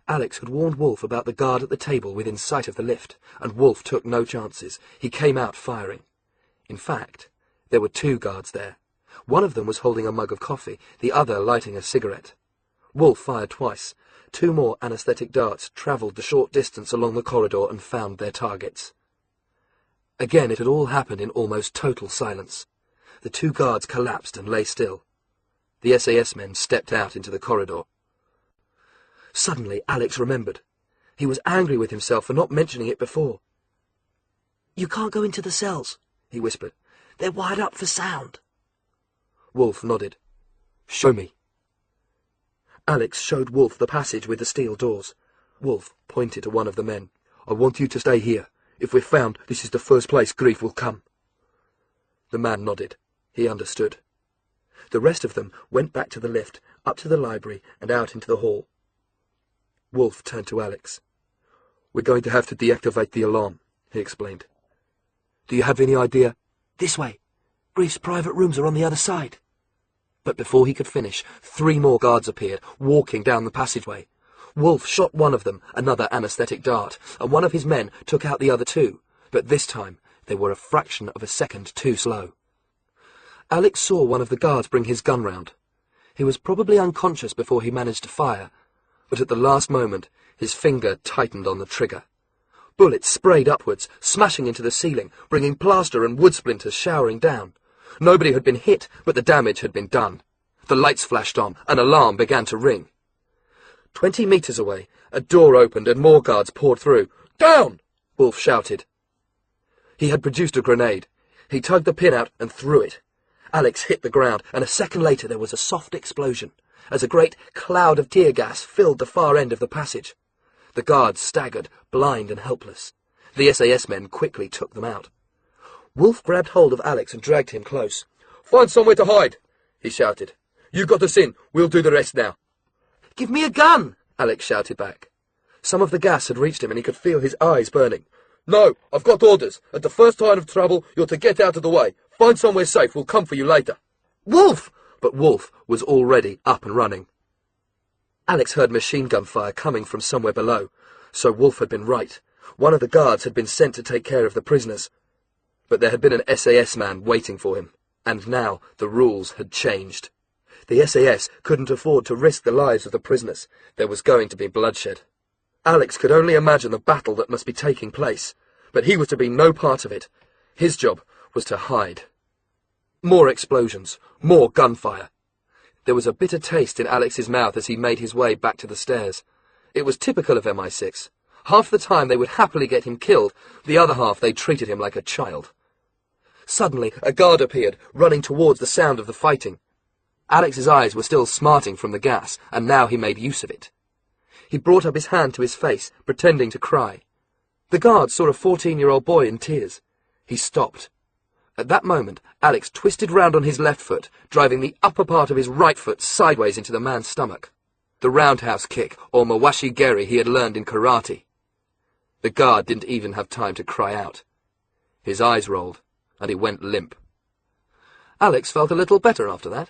Alex had warned Wolf about the guard at the table within sight of the lift, and Wolf took no chances. He came out firing. In fact, there were 2 guards there. One of them was holding a mug of coffee, the other lighting a cigarette. Wolf fired twice. 2 more anesthetic darts travelled the short distance along the corridor and found their targets. Again it had all happened in almost total silence. The 2 guards collapsed and lay still. The SAS men stepped out into the corridor. Suddenly Alex remembered. He was angry with himself for not mentioning it before. "You can't go into the cells," he whispered. "They're wired up for sound." Wolf nodded. "Show me." Alex showed Wolf the passage with the steel doors. Wolf pointed to one of the men. "I want you to stay here. If we're found, this is the first place Grief will come." The man nodded. He understood. The rest of them went back to the lift, up to the library, and out into the hall. Wolf turned to Alex. "We're going to have to deactivate the alarm," he explained. "Do you have any idea?" "This way. Grief's private rooms are on the other side." But before he could finish, 3 more guards appeared, walking down the passageway. Wolf shot one of them, another anesthetic dart, and one of his men took out the other 2, but this time they were a fraction of a second too slow. Alex saw one of the guards bring his gun round. He was probably unconscious before he managed to fire, but at the last moment his finger tightened on the trigger. Bullets sprayed upwards, smashing into the ceiling, bringing plaster and wood splinters showering down. Nobody had been hit, but the damage had been done. The lights flashed on, an alarm began to ring. 20 meters away, a door opened and more guards poured through. "Down!" Wolf shouted. He had produced a grenade. He tugged the pin out and threw it. Alex hit the ground, and a second later there was a soft explosion, as a great cloud of tear gas filled the far end of the passage. The guards staggered, blind and helpless. The SAS men quickly took them out. Wolf grabbed hold of Alex and dragged him close. "Find somewhere to hide," he shouted. "You got us in. We'll do the rest now." "Give me a gun!" Alex shouted back. Some of the gas had reached him and he could feel his eyes burning. "No, I've got orders. At the first sign of trouble, you're to get out of the way. Find somewhere safe. We'll come for you later." "Wolf!" But Wolf was already up and running. Alex heard machine gun fire coming from somewhere below, so Wolf had been right. One of the guards had been sent to take care of the prisoners. But there had been an SAS man waiting for him, and now the rules had changed. The SAS couldn't afford to risk the lives of the prisoners. There was going to be bloodshed. Alex could only imagine the battle that must be taking place, but he was to be no part of it. His job was to hide. More explosions, more gunfire. There was a bitter taste in Alex's mouth as he made his way back to the stairs. It was typical of MI6. Half the time they would happily get him killed, the other half they treated him like a child. Suddenly, a guard appeared, running towards the sound of the fighting. Alex's eyes were still smarting from the gas, and now he made use of it. He brought up his hand to his face, pretending to cry. The guard saw a 14-year-old boy in tears. He stopped. At that moment, Alex twisted round on his left foot, driving the upper part of his right foot sideways into the man's stomach. The roundhouse kick, or mawashi geri, he had learned in karate. The guard didn't even have time to cry out. His eyes rolled, and he went limp. Alex felt a little better after that.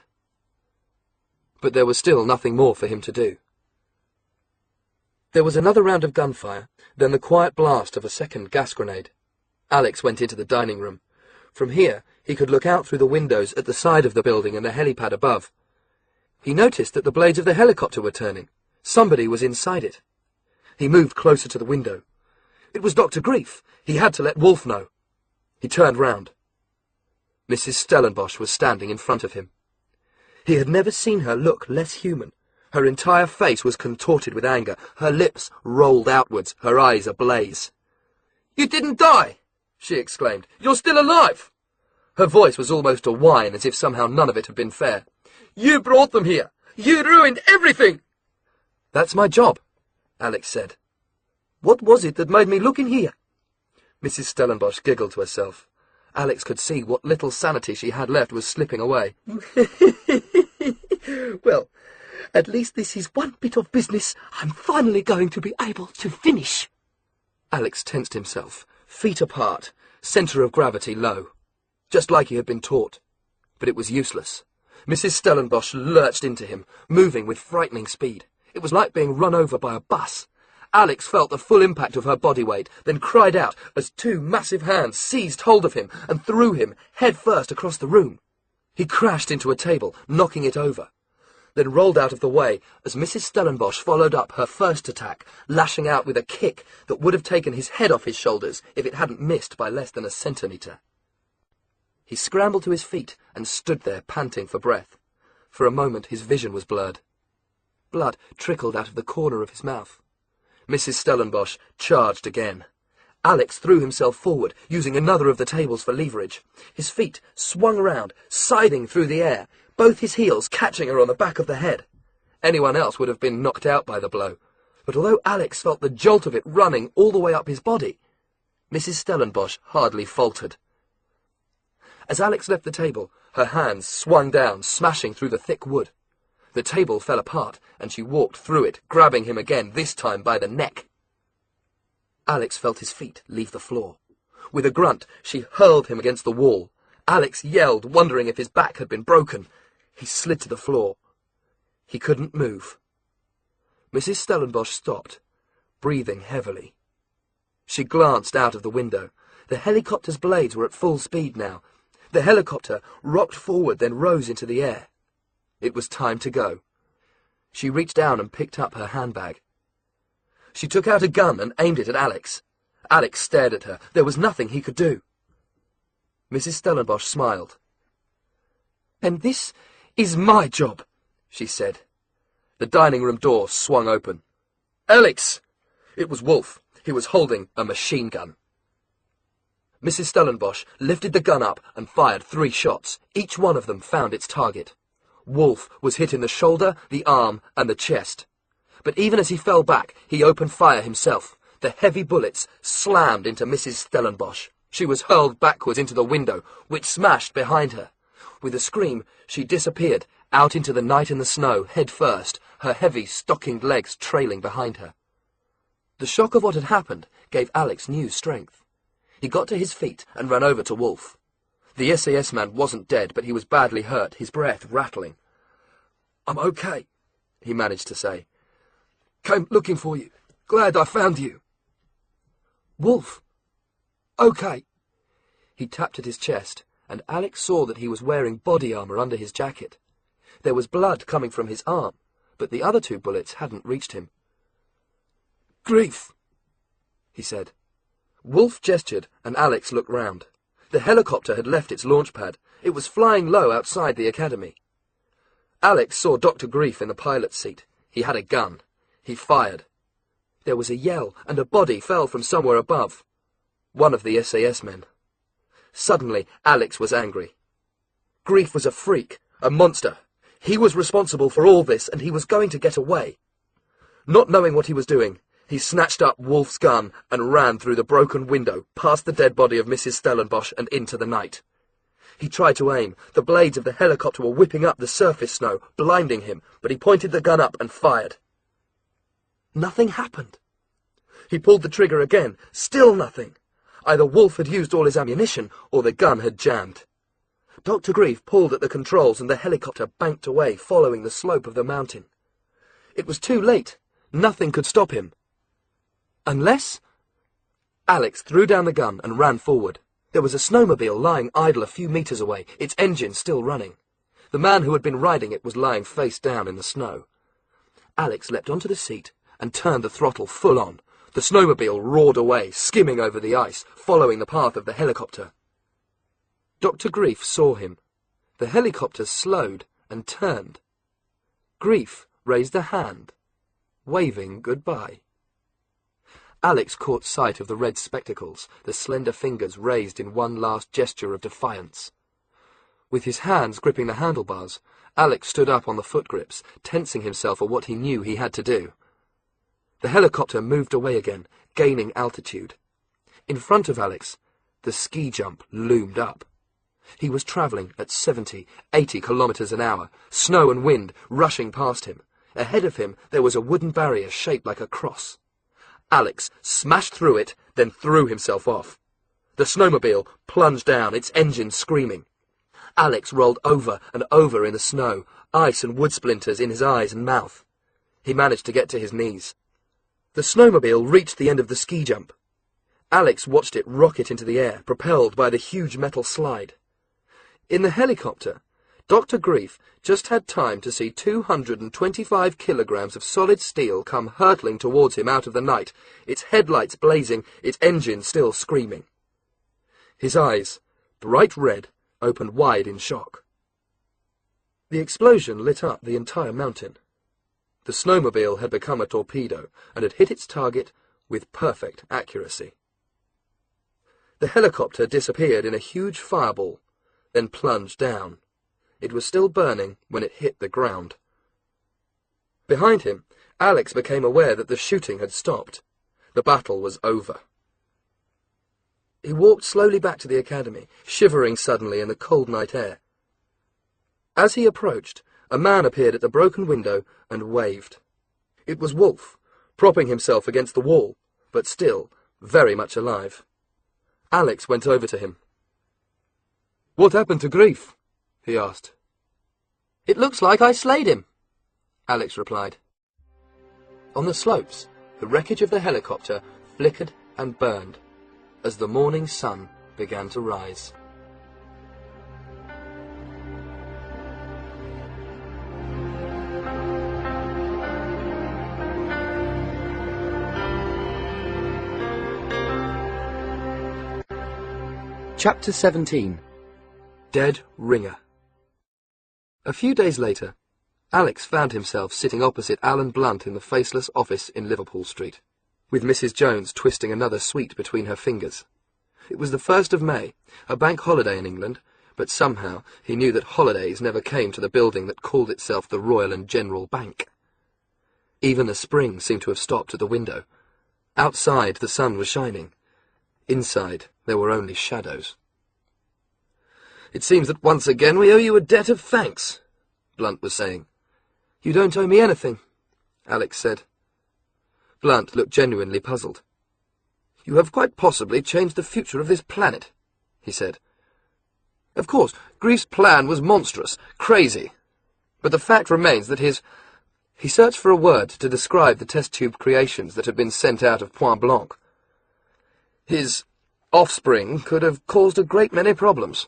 But there was still nothing more for him to do. There was another round of gunfire, then the quiet blast of a second gas grenade. Alex went into the dining room. From here, he could look out through the windows at the side of the building and the helipad above. He noticed that the blades of the helicopter were turning. Somebody was inside it. He moved closer to the window. It was Dr. Grief. He had to let Wolf know. He turned round. Mrs. Stellenbos was standing in front of him. He had never seen her look less human. Her entire face was contorted with anger, her lips rolled outwards, her eyes ablaze. "You didn't die!" she exclaimed. "You're still alive!" Her voice was almost a whine, as if somehow none of it had been fair. "You brought them here! You ruined everything!" "That's my job," Alex said. "What was it that made me look in here?" Mrs. Stellenbosch giggled to herself. Alex could see what little sanity she had left was slipping away. "Well, at least this is one bit of business I'm finally going to be able to finish." Alex tensed himself, feet apart, centre of gravity low, just like he had been taught. But it was useless. Mrs. Stellenbosch lurched into him, moving with frightening speed. It was like being run over by a bus. Alex felt the full impact of her body weight, then cried out as two massive hands seized hold of him and threw him head first across the room. He crashed into a table, knocking it over, then rolled out of the way as Mrs. Stellenbosch followed up her first attack, lashing out with a kick that would have taken his head off his shoulders if it hadn't missed by less than a centimetre. He scrambled to his feet and stood there, panting for breath. For a moment his vision was blurred. Blood trickled out of the corner of his mouth. Mrs. Stellenbosch charged again. Alex threw himself forward, using another of the tables for leverage. His feet swung round, siding through the air, both his heels catching her on the back of the head. Anyone else would have been knocked out by the blow, but although Alex felt the jolt of it running all the way up his body, Mrs. Stellenbosch hardly faltered. As Alex left the table, her hands swung down, smashing through the thick wood. The table fell apart, and she walked through it, grabbing him again, this time by the neck. Alex felt his feet leave the floor. With a grunt, she hurled him against the wall. Alex yelled, wondering if his back had been broken. He slid to the floor. He couldn't move. Mrs. Stellenbosch stopped, breathing heavily. She glanced out of the window. The helicopter's blades were at full speed now. The helicopter rocked forward, then rose into the air. It was time to go. She reached down and picked up her handbag. She took out a gun and aimed it at Alex. Alex stared at her. There was nothing he could do. Mrs. Stellenbosch smiled. "And this is my job," she said. The dining room door swung open. "Alex!" It was Wolf. He was holding a machine gun. Mrs. Stellenbos lifted the gun up and fired 3 shots. Each one of them found its target. Wolf was hit in the shoulder, the arm, and the chest. But even as he fell back, he opened fire himself. The heavy bullets slammed into Mrs. Stellenbos. She was hurled backwards into the window, which smashed behind her. With a scream, she disappeared, out into the night in the snow, head first, her heavy, stockinged legs trailing behind her. The shock of what had happened gave Alex new strength. He got to his feet and ran over to Wolf. The SAS man wasn't dead, but he was badly hurt, his breath rattling. "I'm okay," he managed to say. "Came looking for you. Glad I found you." "Wolf? Okay." He tapped at his chest, and Alex saw that he was wearing body armour under his jacket. There was blood coming from his arm, but the other 2 bullets hadn't reached him. "Grief," he said. Wolf gestured, and Alex looked round. The helicopter had left its launch pad. It was flying low outside the academy. Alex saw Dr. Grief in the pilot's seat. He had a gun. He fired. There was a yell, and a body fell from somewhere above. One of the SAS men. Suddenly, Alex was angry. Grief was a freak, a monster. He was responsible for all this, and he was going to get away. Not knowing what he was doing, he snatched up Wolf's gun and ran through the broken window, past the dead body of Mrs. Stellenbos and into the night. He tried to aim. The blades of the helicopter were whipping up the surface snow, blinding him, but he pointed the gun up and fired. Nothing happened. He pulled the trigger again. Still nothing. Either Wolf had used all his ammunition, or the gun had jammed. Dr. Grief pulled at the controls, and the helicopter banked away, following the slope of the mountain. It was too late. Nothing could stop him. Unless... Alex threw down the gun and ran forward. There was a snowmobile lying idle a few meters away, its engine still running. The man who had been riding it was lying face down in the snow. Alex leapt onto the seat and turned the throttle full on. The snowmobile roared away, skimming over the ice, following the path of the helicopter. Dr. Grief saw him. The helicopter slowed and turned. Grief raised a hand, waving goodbye. Alex caught sight of the red spectacles, the slender fingers raised in one last gesture of defiance. With his hands gripping the handlebars, Alex stood up on the foot grips, tensing himself for what he knew he had to do. The helicopter moved away again, gaining altitude. In front of Alex, the ski jump loomed up. He was travelling at 70, 80 kilometres an hour, snow and wind rushing past him. Ahead of him there was a wooden barrier shaped like a cross. Alex smashed through it, then threw himself off. The snowmobile plunged down, its engine screaming. Alex rolled over and over in the snow, ice and wood splinters in his eyes and mouth. He managed to get to his knees. The snowmobile reached the end of the ski jump. Alex watched it rocket into the air, propelled by the huge metal slide. In the helicopter, Dr. Grief just had time to see 225 kilograms of solid steel come hurtling towards him out of the night, its headlights blazing, its engine still screaming. His eyes, bright red, opened wide in shock. The explosion lit up the entire mountain. The snowmobile had become a torpedo and had hit its target with perfect accuracy. The helicopter disappeared in a huge fireball, then plunged down. It was still burning when it hit the ground. Behind him, Alex became aware that the shooting had stopped. The battle was over. He walked slowly back to the academy, shivering suddenly in the cold night air. As he approached, a man appeared at the broken window and waved. It was Wolf, propping himself against the wall, but still very much alive. Alex went over to him. "What happened to Grief?" he asked. "It looks like I slayed him," Alex replied. On the slopes, the wreckage of the helicopter flickered and burned as the morning sun began to rise. Chapter 17. Dead Ringer. A few days later, Alex found himself sitting opposite Alan Blunt in the faceless office in Liverpool Street, with Mrs. Jones twisting another sweet between her fingers. It was the 1st of May, a bank holiday in England, but somehow he knew that holidays never came to the building that called itself the Royal and General Bank. Even the spring seemed to have stopped at the window. Outside the sun was shining. Inside there were only shadows. "It seems that once again we owe you a debt of thanks," Blunt was saying. "You don't owe me anything," Alex said. Blunt looked genuinely puzzled. "You have quite possibly changed the future of this planet," he said. "Of course, Grief's plan was monstrous, crazy, but the fact remains that his—" He searched for a word to describe the test tube creations that had been sent out of Point Blanc. "His offspring could have caused a great many problems.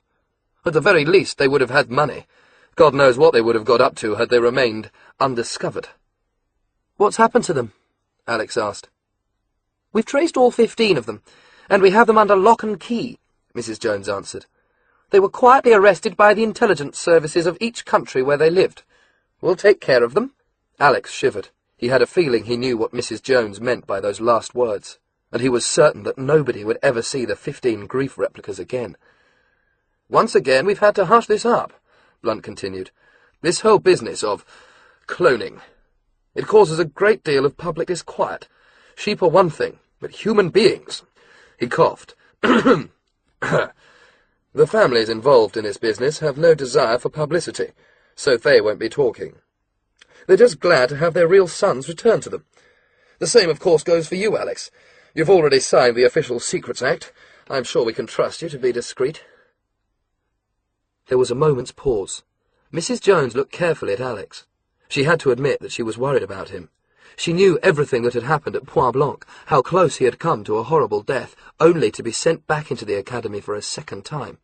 At the very least, they would have had money. God knows what they would have got up to had they remained undiscovered." "What's happened to them?" Alex asked. "We've traced all 15 of them, and we have them under lock and key," Mrs. Jones answered. "They were quietly arrested by the intelligence services of each country where they lived. We'll take care of them." Alex shivered. He had a feeling he knew what Mrs. Jones meant by those last words, and he was certain that nobody would ever see the 15 Grief replicas again. "Once again we've had to hush this up," Blunt continued. "This whole business of cloning. It causes a great deal of public disquiet. Sheep are one thing, but human beings—" He coughed. "The families involved in this business have no desire for publicity, so they won't be talking. They're just glad to have their real sons returned to them. The same, of course, goes for you, Alex. You've already signed the Official Secrets Act. I'm sure we can trust you to be discreet." There was a moment's pause. Mrs. Jones looked carefully at Alex. She had to admit that she was worried about him. She knew everything that had happened at Point Blanc, how close he had come to a horrible death, only to be sent back into the academy for a second time.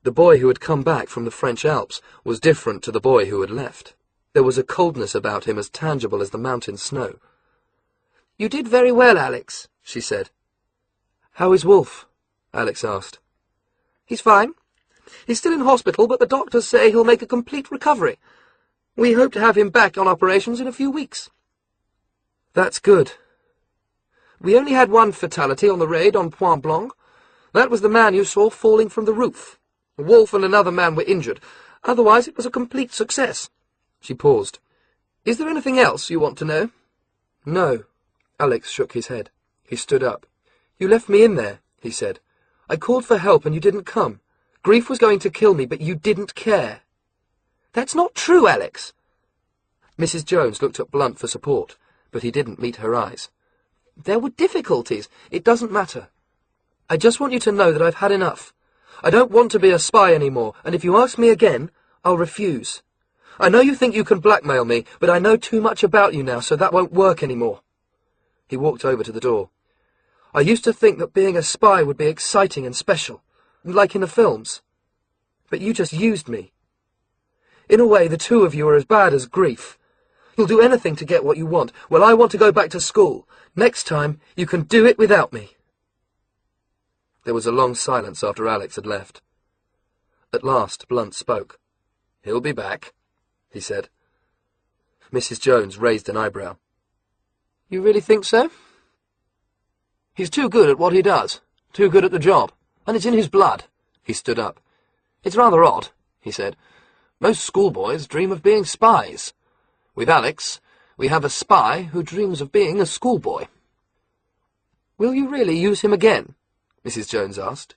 The boy who had come back from the French Alps was different to the boy who had left. There was a coldness about him as tangible as the mountain snow. "You did very well, Alex," she said. "How is Wolf?" Alex asked. "He's fine. He's still in hospital, but the doctors say he'll make a complete recovery. We hope to have him back on operations in a few weeks." "That's good." "We only had one fatality on the raid on Point Blanc. That was the man you saw falling from the roof. Wolf and another man were injured. Otherwise it was a complete success." She paused. "Is there anything else you want to know?" "No." Alex shook his head. He stood up. "You left me in there," he said. "I called for help and you didn't come. Grief was going to kill me, but you didn't care." "That's not true, Alex." Mrs. Jones looked at Blunt for support, but he didn't meet her eyes. "There were difficulties. It doesn't matter. I just want you to know that I've had enough. I don't want to be a spy anymore, and if you ask me again, I'll refuse. I know you think you can blackmail me, but I know too much about you now, so that won't work anymore." He walked over to the door. "I used to think that being a spy would be exciting and special, like in the films. But you just used me. In a way, the two of you are as bad as Grief. You'll do anything to get what you want. Well, I want to go back to school. Next time, you can do it without me." There was a long silence after Alex had left. At last, Blunt spoke. "He'll be back," he said. Mrs. Jones raised an eyebrow. "You really think so?" "He's too good at what he does, too good at the job, and it's in his blood." He stood up. "It's rather odd," he said. "Most schoolboys dream of being spies. With Alex, we have a spy who dreams of being a schoolboy." "Will you really use him again?" Mrs. Jones asked.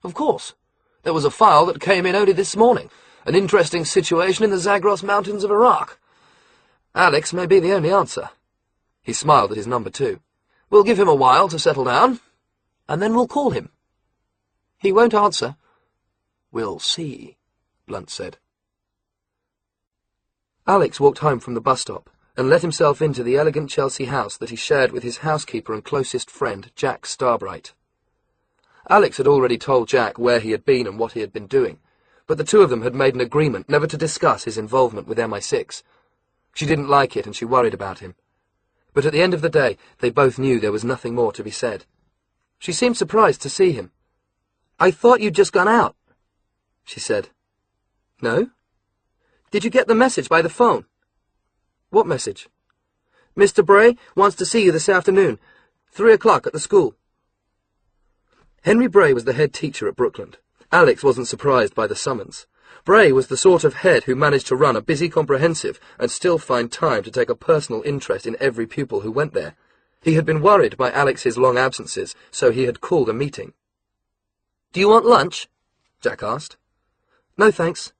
"Of course. There was a file that came in only this morning. An interesting situation in the Zagros Mountains of Iraq. Alex may be the only answer." He smiled at his number two. "We'll give him a while to settle down, and then we'll call him. He won't answer." "We'll see," Blunt said. Alex walked home from the bus stop and let himself into the elegant Chelsea house that he shared with his housekeeper and closest friend, Jack Starbright. Alex had already told Jack where he had been and what he had been doing, but the two of them had made an agreement never to discuss his involvement with MI6. She didn't like it and she worried about him. But at the end of the day, they both knew there was nothing more to be said. She seemed surprised to see him. "I thought you'd just gone out," she said. "No? Did you get the message by the phone?" "What message?" "Mr. Bray wants to see you this afternoon, 3 o'clock at the school." Henry Bray was the head teacher at Brookland. Alex wasn't surprised by the summons. Bray was the sort of head who managed to run a busy comprehensive and still find time to take a personal interest in every pupil who went there. He had been worried by Alex's long absences, so he had called a meeting. "Do you want lunch?" Jack asked. "No, thanks."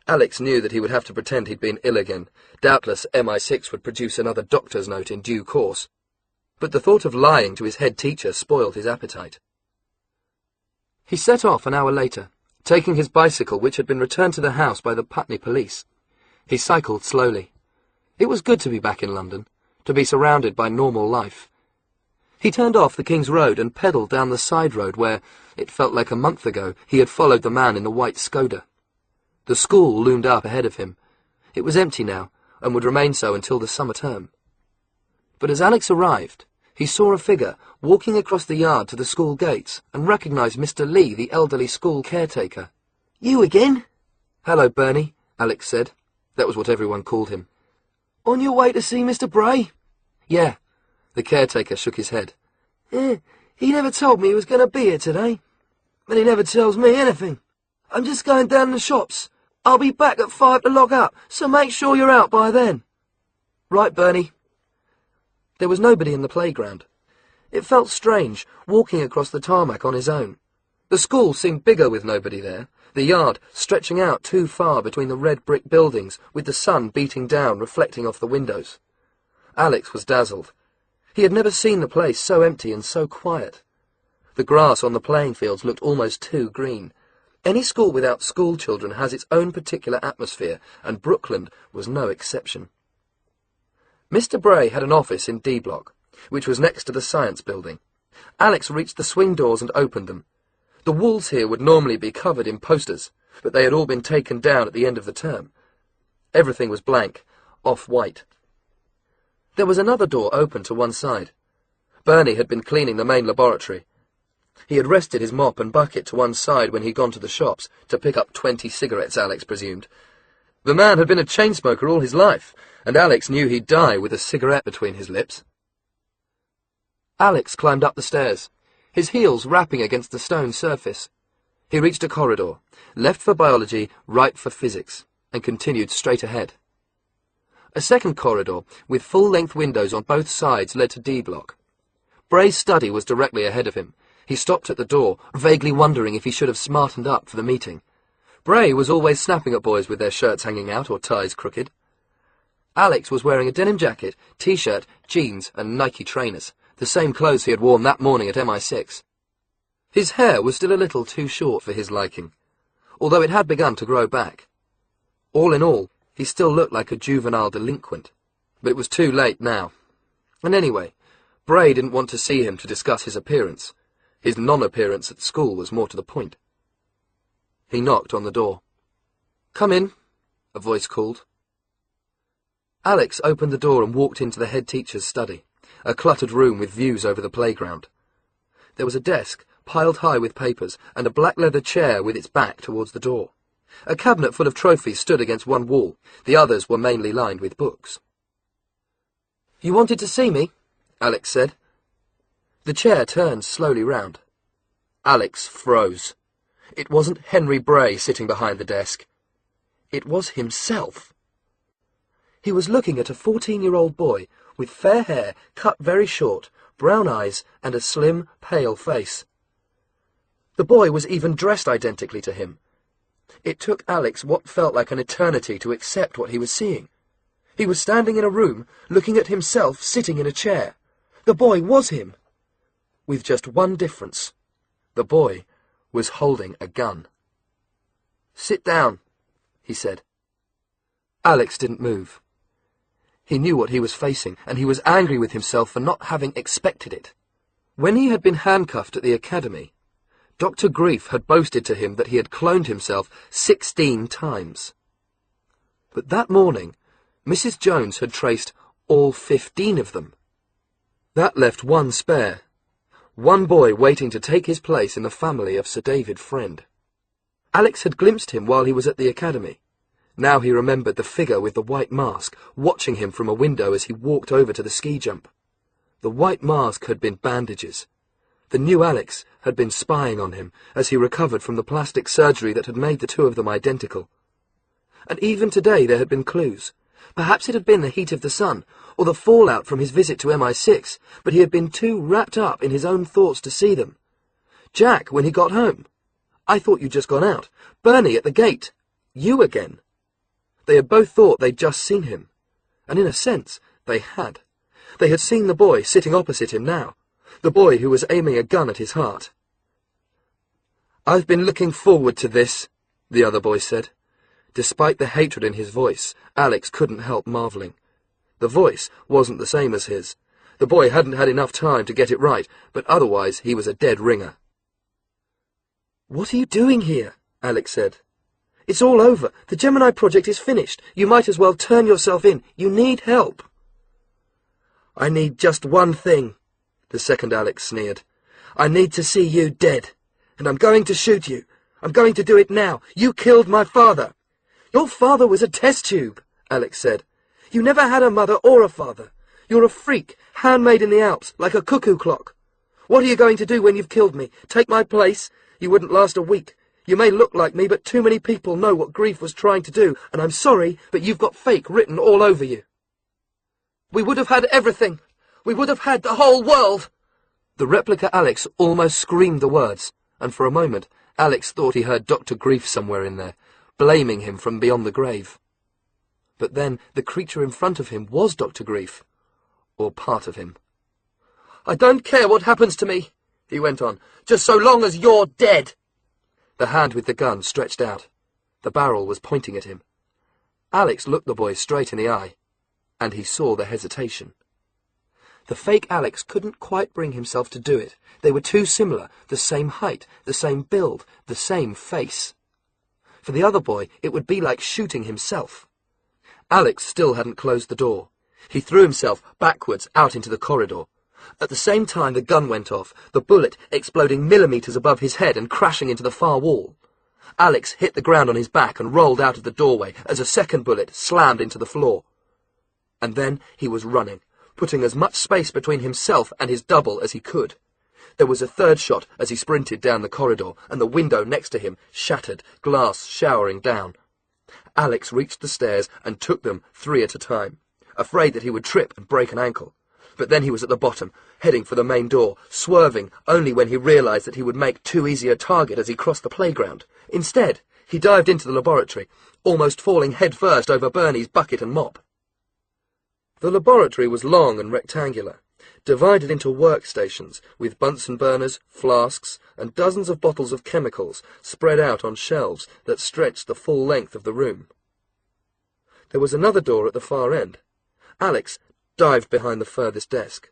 Alex knew that he would have to pretend he'd been ill again. Doubtless MI6 would produce another doctor's note in due course. But the thought of lying to his head teacher spoiled his appetite. He set off an hour later, taking his bicycle, which had been returned to the house by the Putney police. He cycled slowly. It was good to be back in London, to be surrounded by normal life. He turned off the King's Road and pedalled down the side road where, it felt like a month ago, he had followed the man in the white Skoda. The school loomed up ahead of him. It was empty now, and would remain so until the summer term. But as Alex arrived, he saw a figure walking across the yard to the school gates and recognised Mr. Lee, the elderly school caretaker. "You again?" "Hello, Bernie," Alex said. That was what everyone called him. "On your way to see Mr. Bray?" "Yeah." The caretaker shook his head. He never told me he was going to be here today. But he never tells me anything. I'm just going down the shops. I'll be back at 5 to log up, so make sure you're out by then." "Right, Bernie." There was nobody in the playground. It felt strange, walking across the tarmac on his own. The school seemed bigger with nobody there, the yard stretching out too far between the red brick buildings, with the sun beating down, reflecting off the windows. Alex was dazzled. He had never seen the place so empty and so quiet. The grass on the playing fields looked almost too green. Any school without school children has its own particular atmosphere, and Brookland was no exception. Mr. Bray had an office in D Block, which was next to the science building. Alex reached the swing doors and opened them. The walls here would normally be covered in posters, but they had all been taken down at the end of the term. Everything was blank, off-white. There was another door open to one side. Bernie had been cleaning the main laboratory. He had rested his mop and bucket to one side when he'd gone to the shops, to pick up 20 cigarettes, Alex presumed. The man had been a chain smoker all his life, and Alex knew he'd die with a cigarette between his lips. Alex climbed up the stairs, his heels rapping against the stone surface. He reached a corridor, left for biology, right for physics, and continued straight ahead. A second corridor, with full-length windows on both sides, led to D Block. Bray's study was directly ahead of him. He stopped at the door, vaguely wondering if he should have smartened up for the meeting. Bray was always snapping at boys with their shirts hanging out or ties crooked. Alex was wearing a denim jacket, t-shirt, jeans, and Nike trainers, the same clothes he had worn that morning at MI6. His hair was still a little too short for his liking, although it had begun to grow back. All in all, he still looked like a juvenile delinquent, but it was too late now. And anyway, Bray didn't want to see him to discuss his appearance. His non-appearance at school was more to the point. He knocked on the door. "Come in," a voice called. Alex opened the door and walked into the head teacher's study, a cluttered room with views over the playground. There was a desk, piled high with papers, and a black leather chair with its back towards the door. A cabinet full of trophies stood against one wall. The others were mainly lined with books. "You wanted to see me?" Alex said. The chair turned slowly round. Alex froze. It wasn't Henry Bray sitting behind the desk. It was himself. He was looking at a 14-year-old boy with fair hair cut very short, brown eyes, and a slim, pale face. The boy was even dressed identically to him. It took Alex what felt like an eternity to accept what he was seeing. He was standing in a room, looking at himself sitting in a chair. The boy was him. With just one difference. The boy was holding a gun. "Sit down," he said. Alex didn't move. He knew what he was facing, and he was angry with himself for not having expected it. When he had been handcuffed at the academy, Dr. Grief had boasted to him that he had cloned himself 16 times. But that morning, Mrs. Jones had traced all 15 of them. That left one spare. One boy waiting to take his place in the family of Sir David Friend. Alex had glimpsed him while he was at the academy. Now he remembered the figure with the white mask, watching him from a window as he walked over to the ski jump. The white mask had been bandages. The new Alex had been spying on him as he recovered from the plastic surgery that had made the two of them identical. And even today there had been clues. Perhaps it had been the heat of the sun, or the fallout from his visit to MI6, but he had been too wrapped up in his own thoughts to see them. Jack, when he got home. I thought you'd just gone out. Bernie at the gate. You again. They had both thought they'd just seen him. And in a sense, they had. They had seen the boy sitting opposite him now. The boy who was aiming a gun at his heart. "I've been looking forward to this," the other boy said. Despite the hatred in his voice, Alex couldn't help marvelling. The voice wasn't the same as his. The boy hadn't had enough time to get it right, but otherwise he was a dead ringer. "What are you doing here?" Alex said. "It's all over. The Gemini project is finished. You might as well turn yourself in. You need help." "I need just one thing," the second Alex sneered. "I need to see you dead. And I'm going to shoot you. I'm going to do it now. You killed my father." "Your father was a test tube," Alex said. "You never had a mother or a father. You're a freak, handmade in the Alps, like a cuckoo clock. What are you going to do when you've killed me? Take my place? You wouldn't last a week. You may look like me, but too many people know what grief was trying to do, and I'm sorry, but you've got fake written all over you." "We would have had everything. We would have had the whole world." The replica Alex almost screamed the words, and for a moment Alex thought he heard Dr. Grief somewhere in there, blaming him from beyond the grave. But then the creature in front of him was Dr. Grief, or part of him. "I don't care what happens to me," he went on, "just so long as you're dead." The hand with the gun stretched out. The barrel was pointing at him. Alex looked the boy straight in the eye, and he saw the hesitation. The fake Alex couldn't quite bring himself to do it. They were too similar, the same height, the same build, the same face. For the other boy, it would be like shooting himself. Alex still hadn't closed the door. He threw himself backwards out into the corridor. At the same time the gun went off, the bullet exploding millimeters above his head and crashing into the far wall. Alex hit the ground on his back and rolled out of the doorway as a second bullet slammed into the floor. And then he was running, putting as much space between himself and his double as he could. There was a third shot as he sprinted down the corridor, and the window next to him shattered, glass showering down. Alex reached the stairs and took them 3 at a time, afraid that he would trip and break an ankle. But then he was at the bottom, heading for the main door, swerving only when he realized that he would make too easy a target as he crossed the playground. Instead, he dived into the laboratory, almost falling headfirst over Bernie's bucket and mop. The laboratory was long and rectangular, divided into workstations with Bunsen burners, flasks, and dozens of bottles of chemicals spread out on shelves that stretched the full length of the room. There was another door at the far end. Alex dived behind the furthest desk.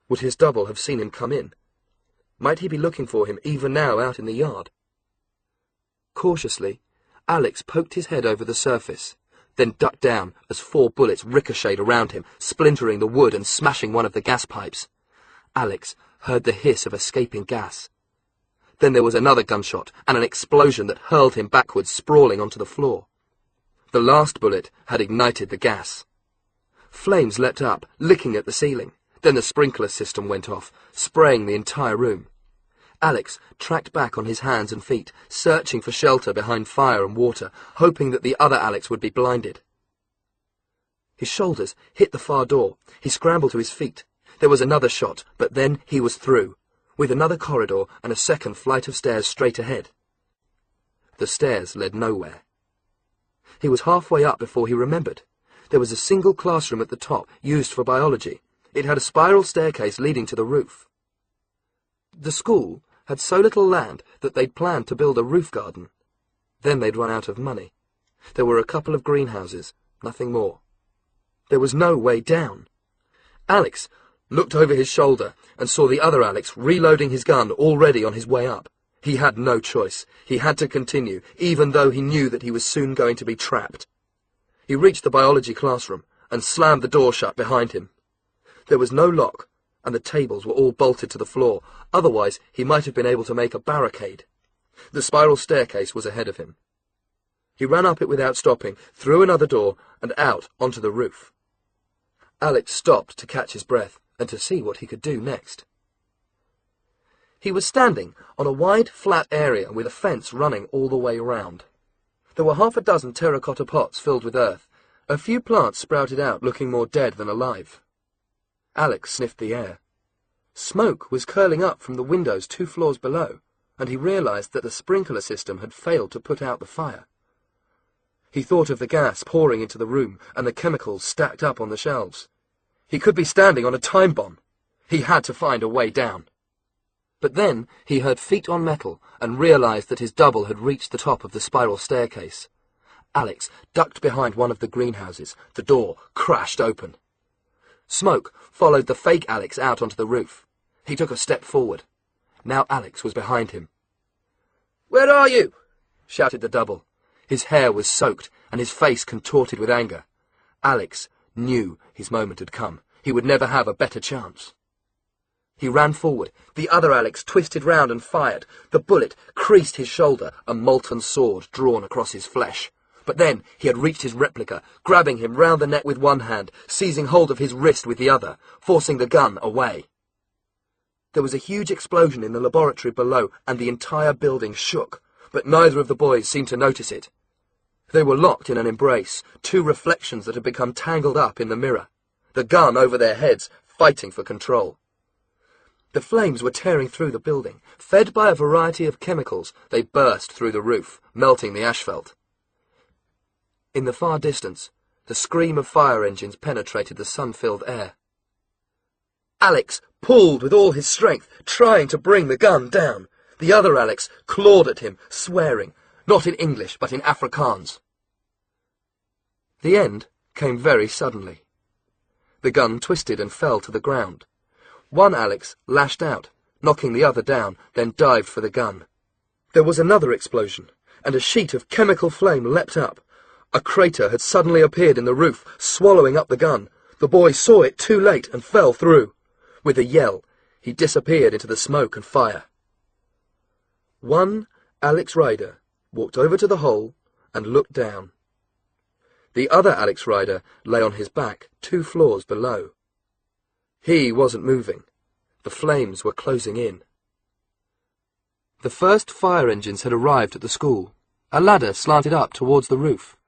Would his double have seen him come in? Might he be looking for him even now out in the yard? Cautiously, Alex poked his head over the surface, then ducked down as 4 bullets ricocheted around him, splintering the wood and smashing one of the gas pipes. Alex heard the hiss of escaping gas. Then there was another gunshot and an explosion that hurled him backwards, sprawling onto the floor. The last bullet had ignited the gas. Flames leapt up, licking at the ceiling. Then the sprinkler system went off, spraying the entire room. Alex tracked back on his hands and feet, searching for shelter behind fire and water, hoping that the other Alex would be blinded. His shoulders hit the far door. He scrambled to his feet. There was another shot, but then he was through, with another corridor and a second flight of stairs straight ahead. The stairs led nowhere. He was halfway up before he remembered. There was a single classroom at the top, used for biology. It had a spiral staircase leading to the roof. The school had so little land that they'd planned to build a roof garden. Then they'd run out of money. There were a couple of greenhouses, nothing more. There was no way down. Alex looked over his shoulder and saw the other Alex reloading his gun already on his way up. He had no choice. He had to continue, even though he knew that he was soon going to be trapped. He reached the biology classroom and slammed the door shut behind him. There was no lock, and the tables were all bolted to the floor. Otherwise, he might have been able to make a barricade. The spiral staircase was ahead of him. He ran up it without stopping, through another door, and out onto the roof. Alex stopped to catch his breath and to see what he could do next. He was standing on a wide, flat area with a fence running all the way round. There were half a dozen terracotta pots filled with earth. A few plants sprouted out, looking more dead than alive. Alex sniffed the air. Smoke was curling up from the windows 2 floors below, and he realized that the sprinkler system had failed to put out the fire. He thought of the gas pouring into the room and the chemicals stacked up on the shelves. He could be standing on a time bomb. He had to find a way down. But then he heard feet on metal and realized that his double had reached the top of the spiral staircase. Alex ducked behind one of the greenhouses. The door crashed open. Smoke followed the fake Alex out onto the roof. He took a step forward. Now Alex was behind him. "Where are you?" shouted the double. His hair was soaked and his face contorted with anger. Alex knew his moment had come. He would never have a better chance. He ran forward. The other Alex twisted round and fired. The bullet creased his shoulder, a molten sword drawn across his flesh. But then he had reached his replica, grabbing him round the neck with one hand, seizing hold of his wrist with the other, forcing the gun away. There was a huge explosion in the laboratory below, and the entire building shook, but neither of the boys seemed to notice it. They were locked in an embrace, 2 reflections that had become tangled up in the mirror, the gun over their heads, fighting for control. The flames were tearing through the building. Fed by a variety of chemicals, they burst through the roof, melting the asphalt. In the far distance, the scream of fire engines penetrated the sun-filled air. Alex pulled with all his strength, trying to bring the gun down. The other Alex clawed at him, swearing, not in English, but in Afrikaans. The end came very suddenly. The gun twisted and fell to the ground. One Alex lashed out, knocking the other down, then dived for the gun. There was another explosion, and a sheet of chemical flame leapt up. A crater had suddenly appeared in the roof, swallowing up the gun. The boy saw it too late and fell through. With a yell, he disappeared into the smoke and fire. One Alex Rider walked over to the hole and looked down. The other Alex Rider lay on his back 2 floors below. He wasn't moving. The flames were closing in. The first fire engines had arrived at the school. A ladder slanted up towards the roof.